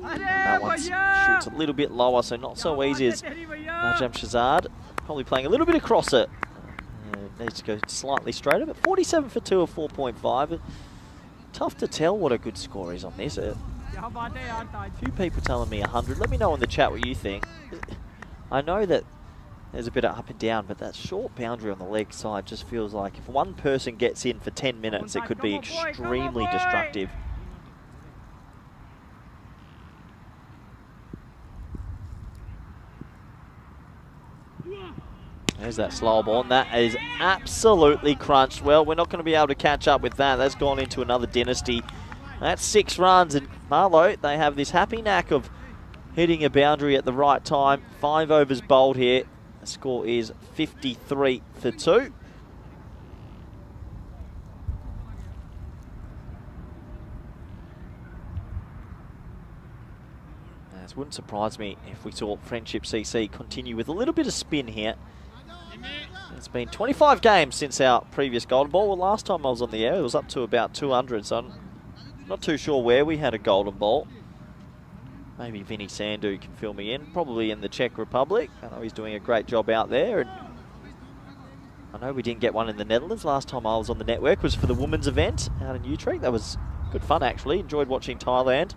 That one shoots a little bit lower, so not so easy as Najam Shazad. Probably playing a little bit across it. Needs to go slightly straighter, but 47 for 2 of 4.5. Tough to tell what a good score is on this. A few people telling me 100. Let me know in the chat what you think. I know that there's a bit of up and down, but that short boundary on the leg side just feels like if one person gets in for 10 minutes, it could be extremely destructive. There's that slow ball, and that is absolutely crunched. Well, we're not going to be able to catch up with that. That's gone into another dynasty. That's 6 runs, and Marlow, they have this happy knack of hitting a boundary at the right time. 5 overs bowled here. The score is 53 for 2. It wouldn't surprise me if we saw Friendship CC continue with a little bit of spin here. It's been 25 games since our previous golden ball. Well, last time I was on the air, it was up to about 200, so I'm not too sure where we had a golden ball. Maybe Vinny Sandu can fill me in, probably in the Czech Republic. I know he's doing a great job out there. And I know we didn't get one in the Netherlands. Last time I was on the network was for the women's event out in Utrecht. That was good fun, actually. Enjoyed watching Thailand.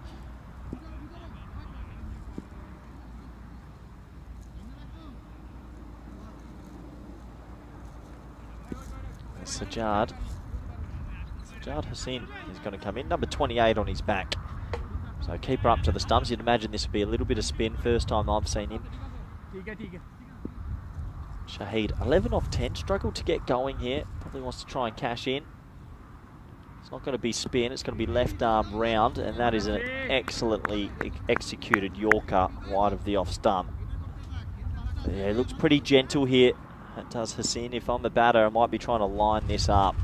Sajjad Hussain is going to come in, number 28 on his back. So keep her up to the stumps. You'd imagine this would be a little bit of spin, first time I've seen him. Shahid, 11 off 10, struggled to get going here. Probably wants to try and cash in. It's not going to be spin, it's going to be left arm round, and that is an excellently executed Yorker wide of the off stump. But yeah, it looks pretty gentle here. That does Hussain. If I'm the batter, I might be trying to line this up.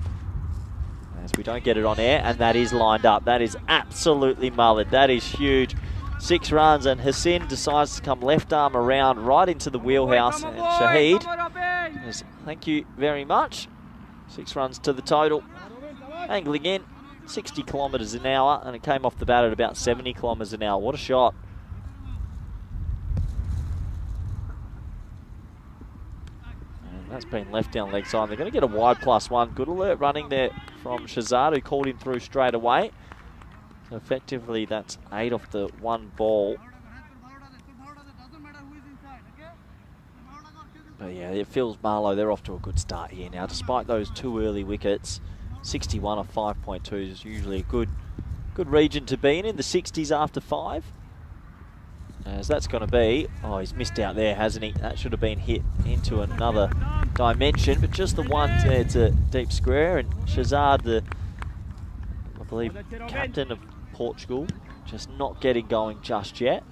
As we don't get it on air, and that is lined up. That is absolutely mullered. That is huge. 6 runs, and Hussain decides to come left arm around right into the wheelhouse. And Shahid, thank you very much. 6 runs to the total. Angling in, 60 kilometres an hour, and it came off the bat at about 70 kilometres an hour. What a shot. That's been left down leg side. They're going to get a wide +1. Good alert running there from Shahzad, who called him through straight away. So effectively, that's 8 off the 1 ball. But yeah, it feels Marlow, they're off to a good start here now. Despite those 2 early wickets, 61 off 5.2 is usually a good region to be in the 60s after 5. As that's going to be, oh, he's missed out there, hasn't he? That should have been hit into another dimension, but just the one there to deep square. And Shahzad, I believe, captain of Portugal, just not getting going just yet.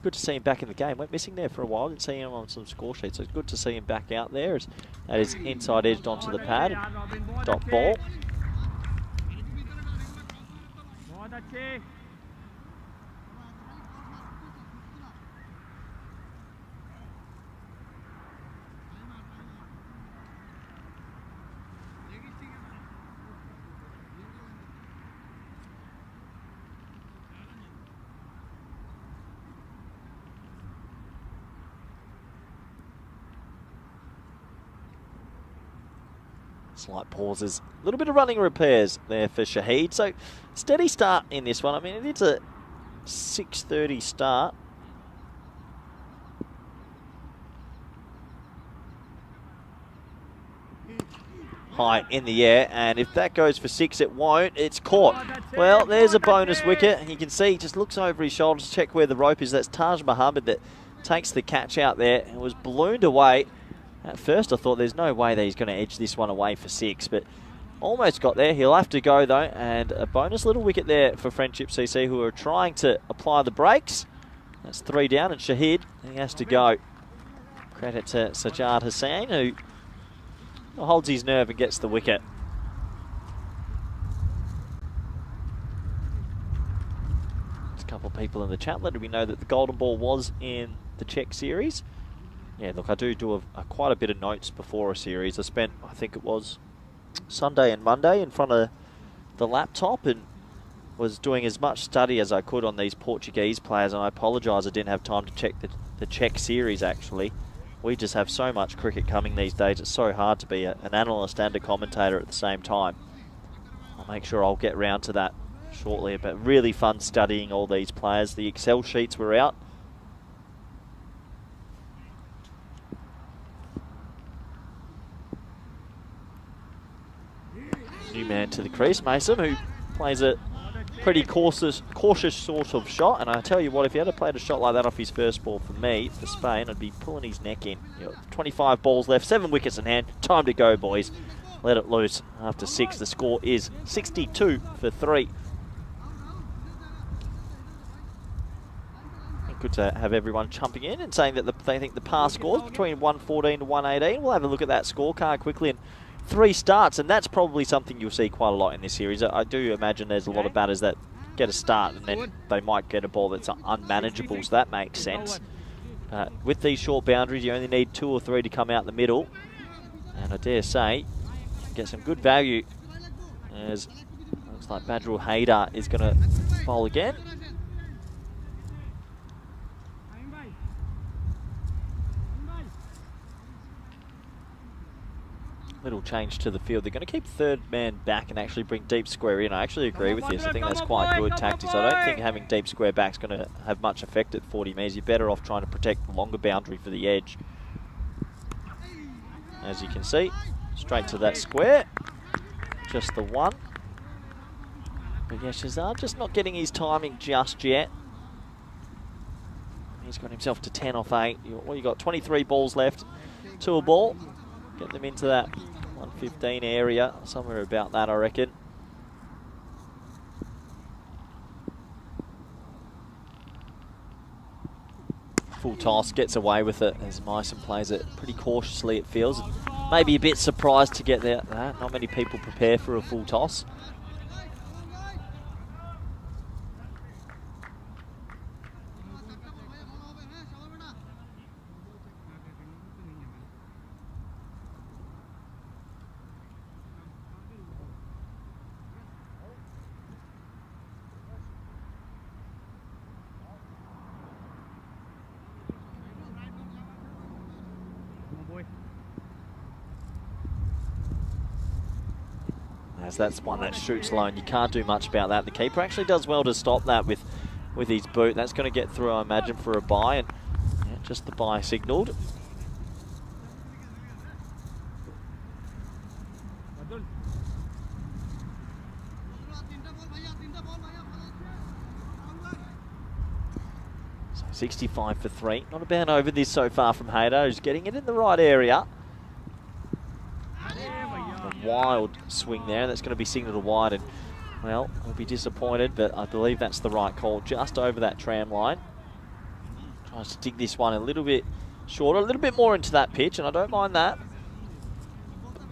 Good to see him back in the game. Went missing there for a while. Didn't see him on some score sheets, so it's good to see him back out there. As that is inside edged onto the pad. Dot ball. Slight pauses, a little bit of running repairs there for Shahid. So steady start in this one. I mean, it's a 6:30 start. High in the air, and if that goes for 6, it won't. It's caught. Well, there's a bonus wicket. And you can see he just looks over his shoulder to check where the rope is. That's Taj Muhammad that takes the catch out there and was ballooned away. At first I thought there's no way that he's going to edge this one away for 6, but almost got there. He'll have to go though, and a bonus little wicket there for Friendship CC, who are trying to apply the brakes. That's 3 down, and Shahid, he has to go. Credit to Sajjad Hussain, who holds his nerve and gets the wicket. There's a couple of people in the chat letting me know that the golden ball was in the Czech series. Yeah, look, I do quite a bit of notes before a series. I spent, I think it was Sunday and Monday in front of the laptop and was doing as much study as I could on these Portuguese players, and I apologise I didn't have time to check the Czech series, actually. We just have so much cricket coming these days, it's so hard to be an analyst and a commentator at the same time. I'll make sure I'll get round to that shortly, but really fun studying all these players. The Excel sheets were out. New man to the crease, Mason, who plays it pretty cautious sort of shot. And I tell you what, if he had played a shot like that off his first ball for me, for Spain, I'd be pulling his neck in. 25 balls left, 7 wickets in hand. Time to go, boys. Let it loose. After 6, the score is 62 for 3. Good to have everyone jumping in and saying that they think the past scores between 114 to 118. We'll have a look at that scorecard quickly. And 3 starts, and that's probably something you'll see quite a lot in this series. I do imagine there's a lot of batters that get a start and then they might get a ball that's unmanageable, so that makes sense. With these short boundaries, you only need 2 or 3 to come out the middle. And I dare say, get some good value as looks like Badrul Haidar is going to bowl again. Little change to the field. They're going to keep third man back and actually bring deep square in. I actually agree with this. I think that's quite good tactics. I don't think having deep square back is going to have much effect at 40 metres. You're better off trying to protect the longer boundary for the edge. As you can see, straight to that square. Just the one. But yeah, Shazad just not getting his timing just yet. He's got himself to 10 off 8. Well, you got 23 balls left to a ball. Get them into that 115 area, somewhere about that, I reckon. Full toss, gets away with it as Myson plays it pretty cautiously, it feels. Maybe a bit surprised to get that. Not many people prepare for a full toss. As that's one that shoots low and you can't do much about that. The keeper actually does well to stop that with his boot. That's going to get through, I imagine, for a bye, and yeah, just the bye signalled. So 65 for 3. Not a bad over this so far from Haidar, who's getting it in the right area. Wild swing there, that's going to be signalled wide, and well, I'll be disappointed, but I believe that's the right call, just over that tram line. Tries to dig this one a little bit shorter, a little bit more into that pitch, and I don't mind that.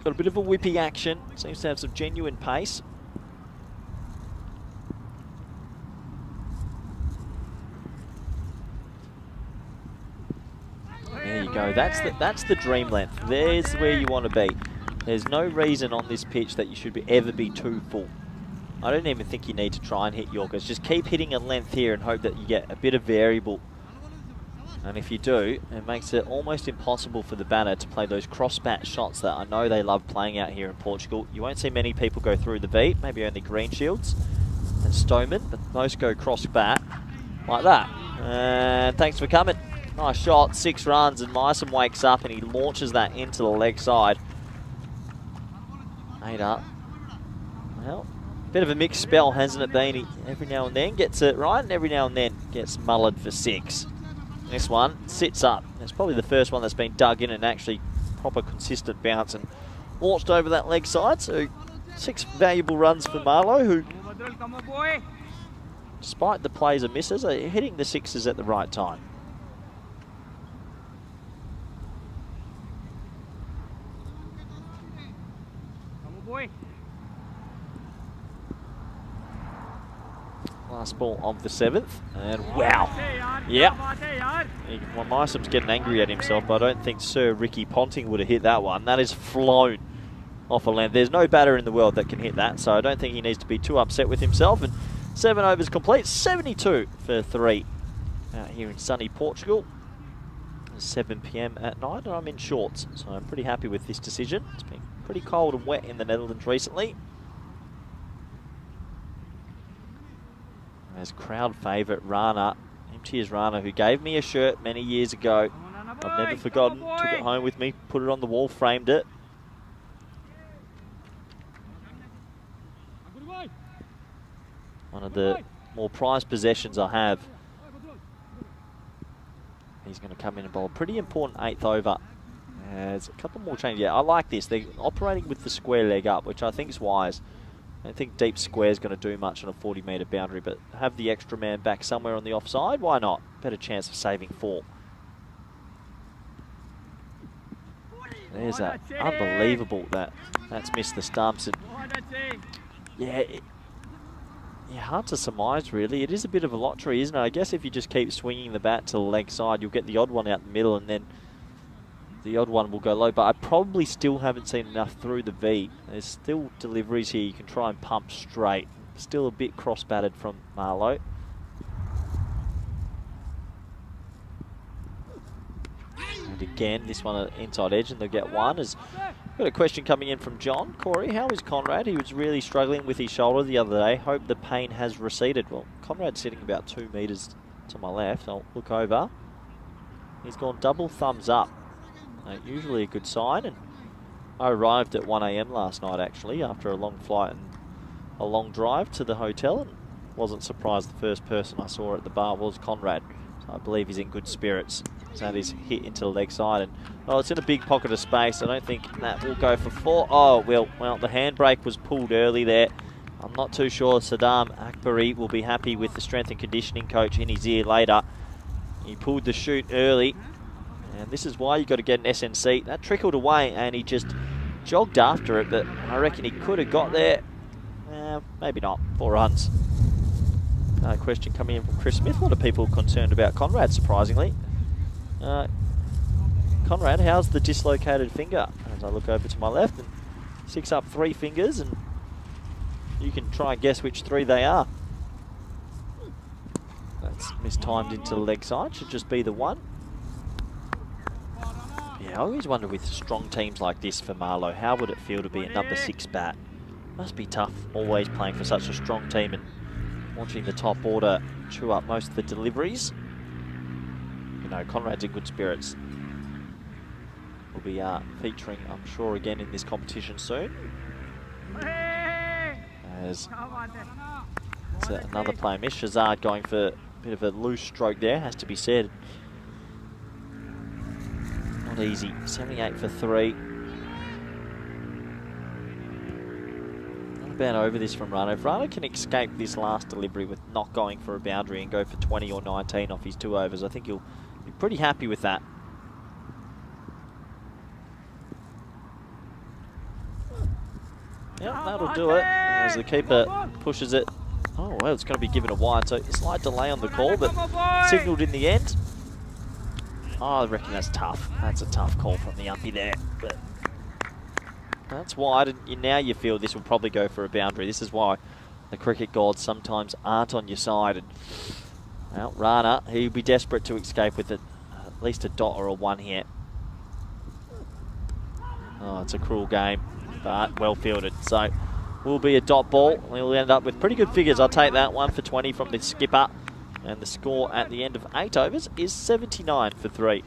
Got a bit of a whippy action, seems to have some genuine pace. There you go, that's the dream length. There's where you want to be. There's no reason on this pitch that you should ever be too full. I don't even think you need to try and hit Yorkers. Just keep hitting a length here and hope that you get a bit of variable. And if you do, it makes it almost impossible for the batter to play those cross-bat shots that I know they love playing out here in Portugal. You won't see many people go through the beat, maybe only Greenshields and Stoneman, but most go cross-bat like that. And thanks for coming. Nice shot, 6 runs, and Myson wakes up and he launches that into the leg side. Haidar. Well, bit of a mixed spell, hasn't it been? He every now and then gets it right, and every now and then gets mullered for 6. This one sits up. It's probably the first one that's been dug in and actually proper consistent bounce and launched over that leg side. So 6 valuable runs for Marlowe, who, despite the plays and misses, are hitting the 6s at the right time. Last ball of the 7th, and wow, yeah. Well, Mysom's getting angry at himself, but I don't think Sir Ricky Ponting would have hit that one. That is flown off a length. There's no batter in the world that can hit that, so I don't think he needs to be too upset with himself. And 7 overs complete, 72 for 3 out here in sunny Portugal. It's 7 PM at night, and I'm in shorts, so I'm pretty happy with this decision. It's been pretty cold and wet in the Netherlands recently. As crowd favourite Rana, MTS Rana, who gave me a shirt many years ago. I've never forgotten, took it home with me, put it on the wall, framed it. One of the more prized possessions I have. He's going to come in and bowl a pretty important 8th over. There's a couple more changes. Yeah, I like this. They're operating with the square leg up, which I think is wise. I don't think deep square is going to do much on a 40-metre boundary, but have the extra man back somewhere on the offside, why not? Better chance of saving 4. There's that. Unbelievable that's missed the stumps. And yeah, hard to surmise, really. It is a bit of a lottery, isn't it? I guess if you just keep swinging the bat to the leg side, you'll get the odd one out the middle, and then the odd one will go low. But I probably still haven't seen enough through the V. There's still deliveries here you can try and pump straight. Still a bit cross-batted from Marlowe. And again, this one at inside edge, and they'll get one. Got a question coming in from John. Corey, how is Conrad? He was really struggling with his shoulder the other day. Hope the pain has receded. Well, Conrad's sitting about 2 metres to my left. I'll look over. He's gone double thumbs up. Usually a good sign. And I arrived at 1 AM last night, actually, after a long flight and a long drive to the hotel. And wasn't surprised the first person I saw at the bar was Conrad. So I believe he's in good spirits. So that is hit into the leg side, and it's in a big pocket of space. I don't think that will go for 4. Oh, well, the handbrake was pulled early there. I'm not too sure Saddam Akbari will be happy with the strength and conditioning coach in his ear later. He pulled the chute early, and this is why you've got to get an SNC. That trickled away, and he just jogged after it, but I reckon he could have got there. Maybe not. 4 runs. Question coming in from Chris Smith. A lot of people concerned about Conrad, surprisingly. Conrad, how's the dislocated finger? As I look over to my left and 6 up 3 fingers, and you can try and guess which 3 they are. That's mistimed into the leg side, should just be the 1. Yeah, I always wonder with strong teams like this for Marlowe, how would it feel to be a number 6 bat? Must be tough always playing for such a strong team and watching the top order chew up most of the deliveries. Conrad's in good spirits. Will be featuring, I'm sure, again in this competition soon. As it's another player miss. Shazad going for a bit of a loose stroke there, has to be said. Not easy. 78 for 3. Not bad over this from Rano. If Rano can escape this last delivery with not going for a boundary and go for 20 or 19 off his 2 overs, I think he'll be pretty happy with that. Yep, that'll do it. As the keeper pushes it. Oh, well, it's going to be given a wide. So a slight delay on the call, but signalled in the end. Oh, I reckon that's tough. That's a tough call from the umpy there. But that's wide, and now you feel this will probably go for a boundary. This is why the cricket gods sometimes aren't on your side. And well, Rana, he'll be desperate to escape with it. At least a dot or a 1 here. Oh, it's a cruel game, but well fielded. So will be a dot ball. We'll end up with pretty good figures. I'll take that. 1 for 20 from the skipper. And the score at the end of 8 overs is 79 for 3.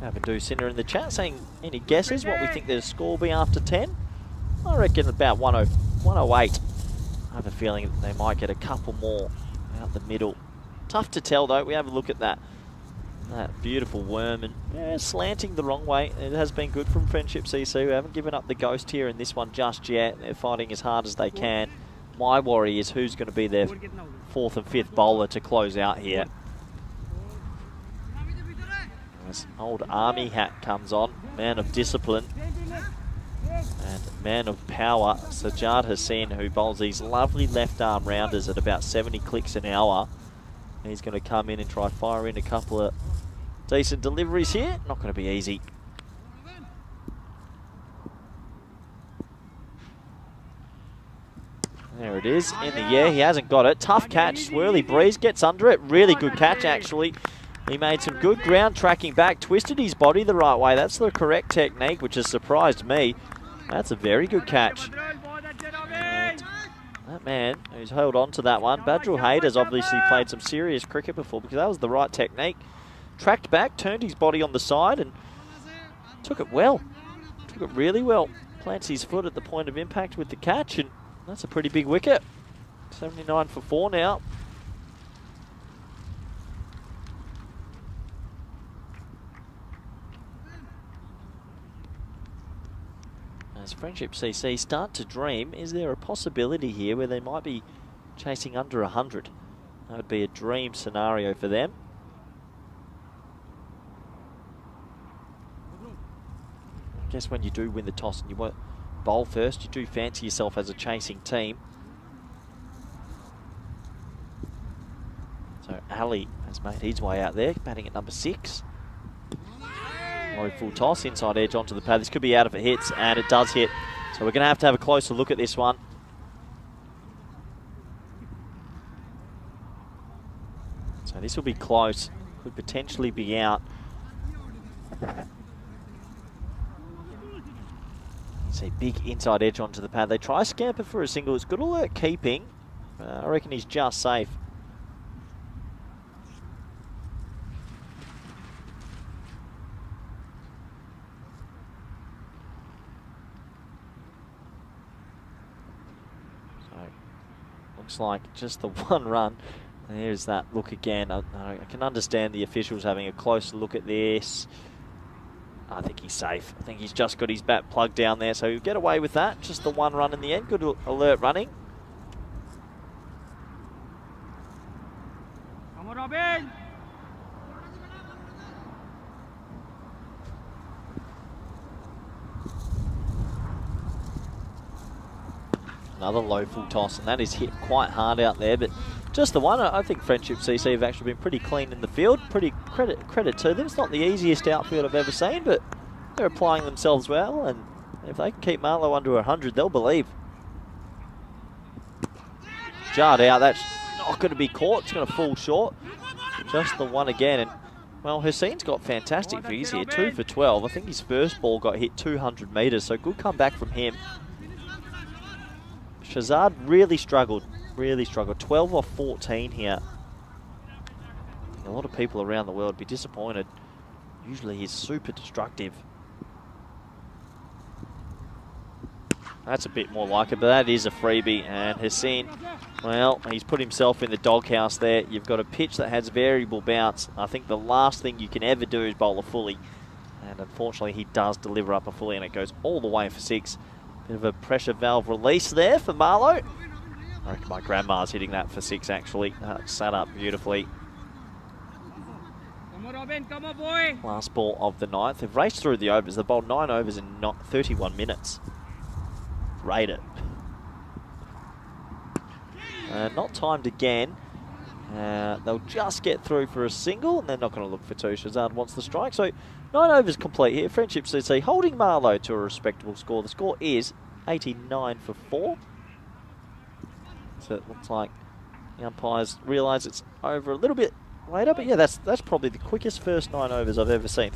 Have a do Cinder in the chat saying any guesses what we think the score will be after 10? I reckon about 108. I have a feeling that they might get a couple more out the middle. Tough to tell though. We have a look at that beautiful worm, and slanting the wrong way. It has been good from Friendship CC. We haven't given up the ghost here in this one just yet. They're fighting as hard as they can. My worry is who's going to be their 4th and 5th bowler to close out here. This old army hat comes on. Man of discipline and man of power, Sajjad Hussain, who bowls these lovely left arm rounders at about 70 clicks an hour. He's going to come in and try fire in a couple of decent deliveries here. Not going to be easy. There it is, in the air. He hasn't got it. Tough catch. Swirly Breeze gets under it. Really good catch, actually. He made some good ground tracking back, twisted his body the right way. That's the correct technique, which has surprised me. That's a very good catch. And that man who's held on to that one, Badrul Haid, has obviously played some serious cricket before, because that was the right technique. Tracked back, turned his body on the side, and took it well. Took it really well. plants his foot at the point of impact with the catch, and that's a pretty big wicket. 79 for 4 now. As Friendship CC start to dream, is there a possibility here where they might be chasing under 100? That would be a dream scenario for them. I guess when you do win the toss and you want bowl first, you do fancy yourself as a chasing team. So Ali has made his way out there, batting at number 6. Low full toss, inside edge onto the pad. This could be out if it hits, and it does hit. So we're going to have a closer look at this one. So this will be close. Could potentially be out. See, big inside edge onto the pad. They try scamper for a single. It's good alert keeping. I reckon he's just safe. Looks like just the one run. There's that look again. I can understand the officials having a closer look at this. I think he's safe. I think he's just got his bat plugged down there, so he'll get away with that. Just the one run in the end. Good alert running. Come on, Robin! Another low full toss, and that is hit quite hard out there, but just the one. I think Friendship CC have actually been pretty clean in the field. Pretty credit to them. It's not the easiest outfield I've ever seen, but they're applying themselves well, and if they can keep Marlowe under 100, they'll believe. Jarred out, that's not going to be caught. It's going to fall short. Just the one again, and well, Hussein's got fantastic figures here, 2 for 12. I think his first ball got hit 200 metres, so good comeback from him. Shazad really struggled, 12 off 14 here. A lot of people around the world would be disappointed. Usually he's super destructive. That's a bit more like it, but that is a freebie. And Hussein, well, he's put himself in the doghouse there. You've got a pitch that has variable bounce. I think the last thing you can ever do is bowl a fully. And unfortunately he does deliver up a fully, and it goes all the way for 6. Bit of a pressure valve release there for Marlowe. I reckon my grandma's hitting that for 6 actually. Sat up beautifully. Come on, Robin, come on, boy! Last ball of the 9th. They've raced through the overs. They've bowled 9 overs in 31 minutes. Rate it. Not timed again. They'll just get through for a single, and they're not going to look for 2. Shazad wants the strike. So 9 overs complete here. Friendship CC holding Marlowe to a respectable score. The score is 89 for 4. So it looks like the umpires realise it's over a little bit later. But yeah, that's probably the quickest first 9 overs I've ever seen.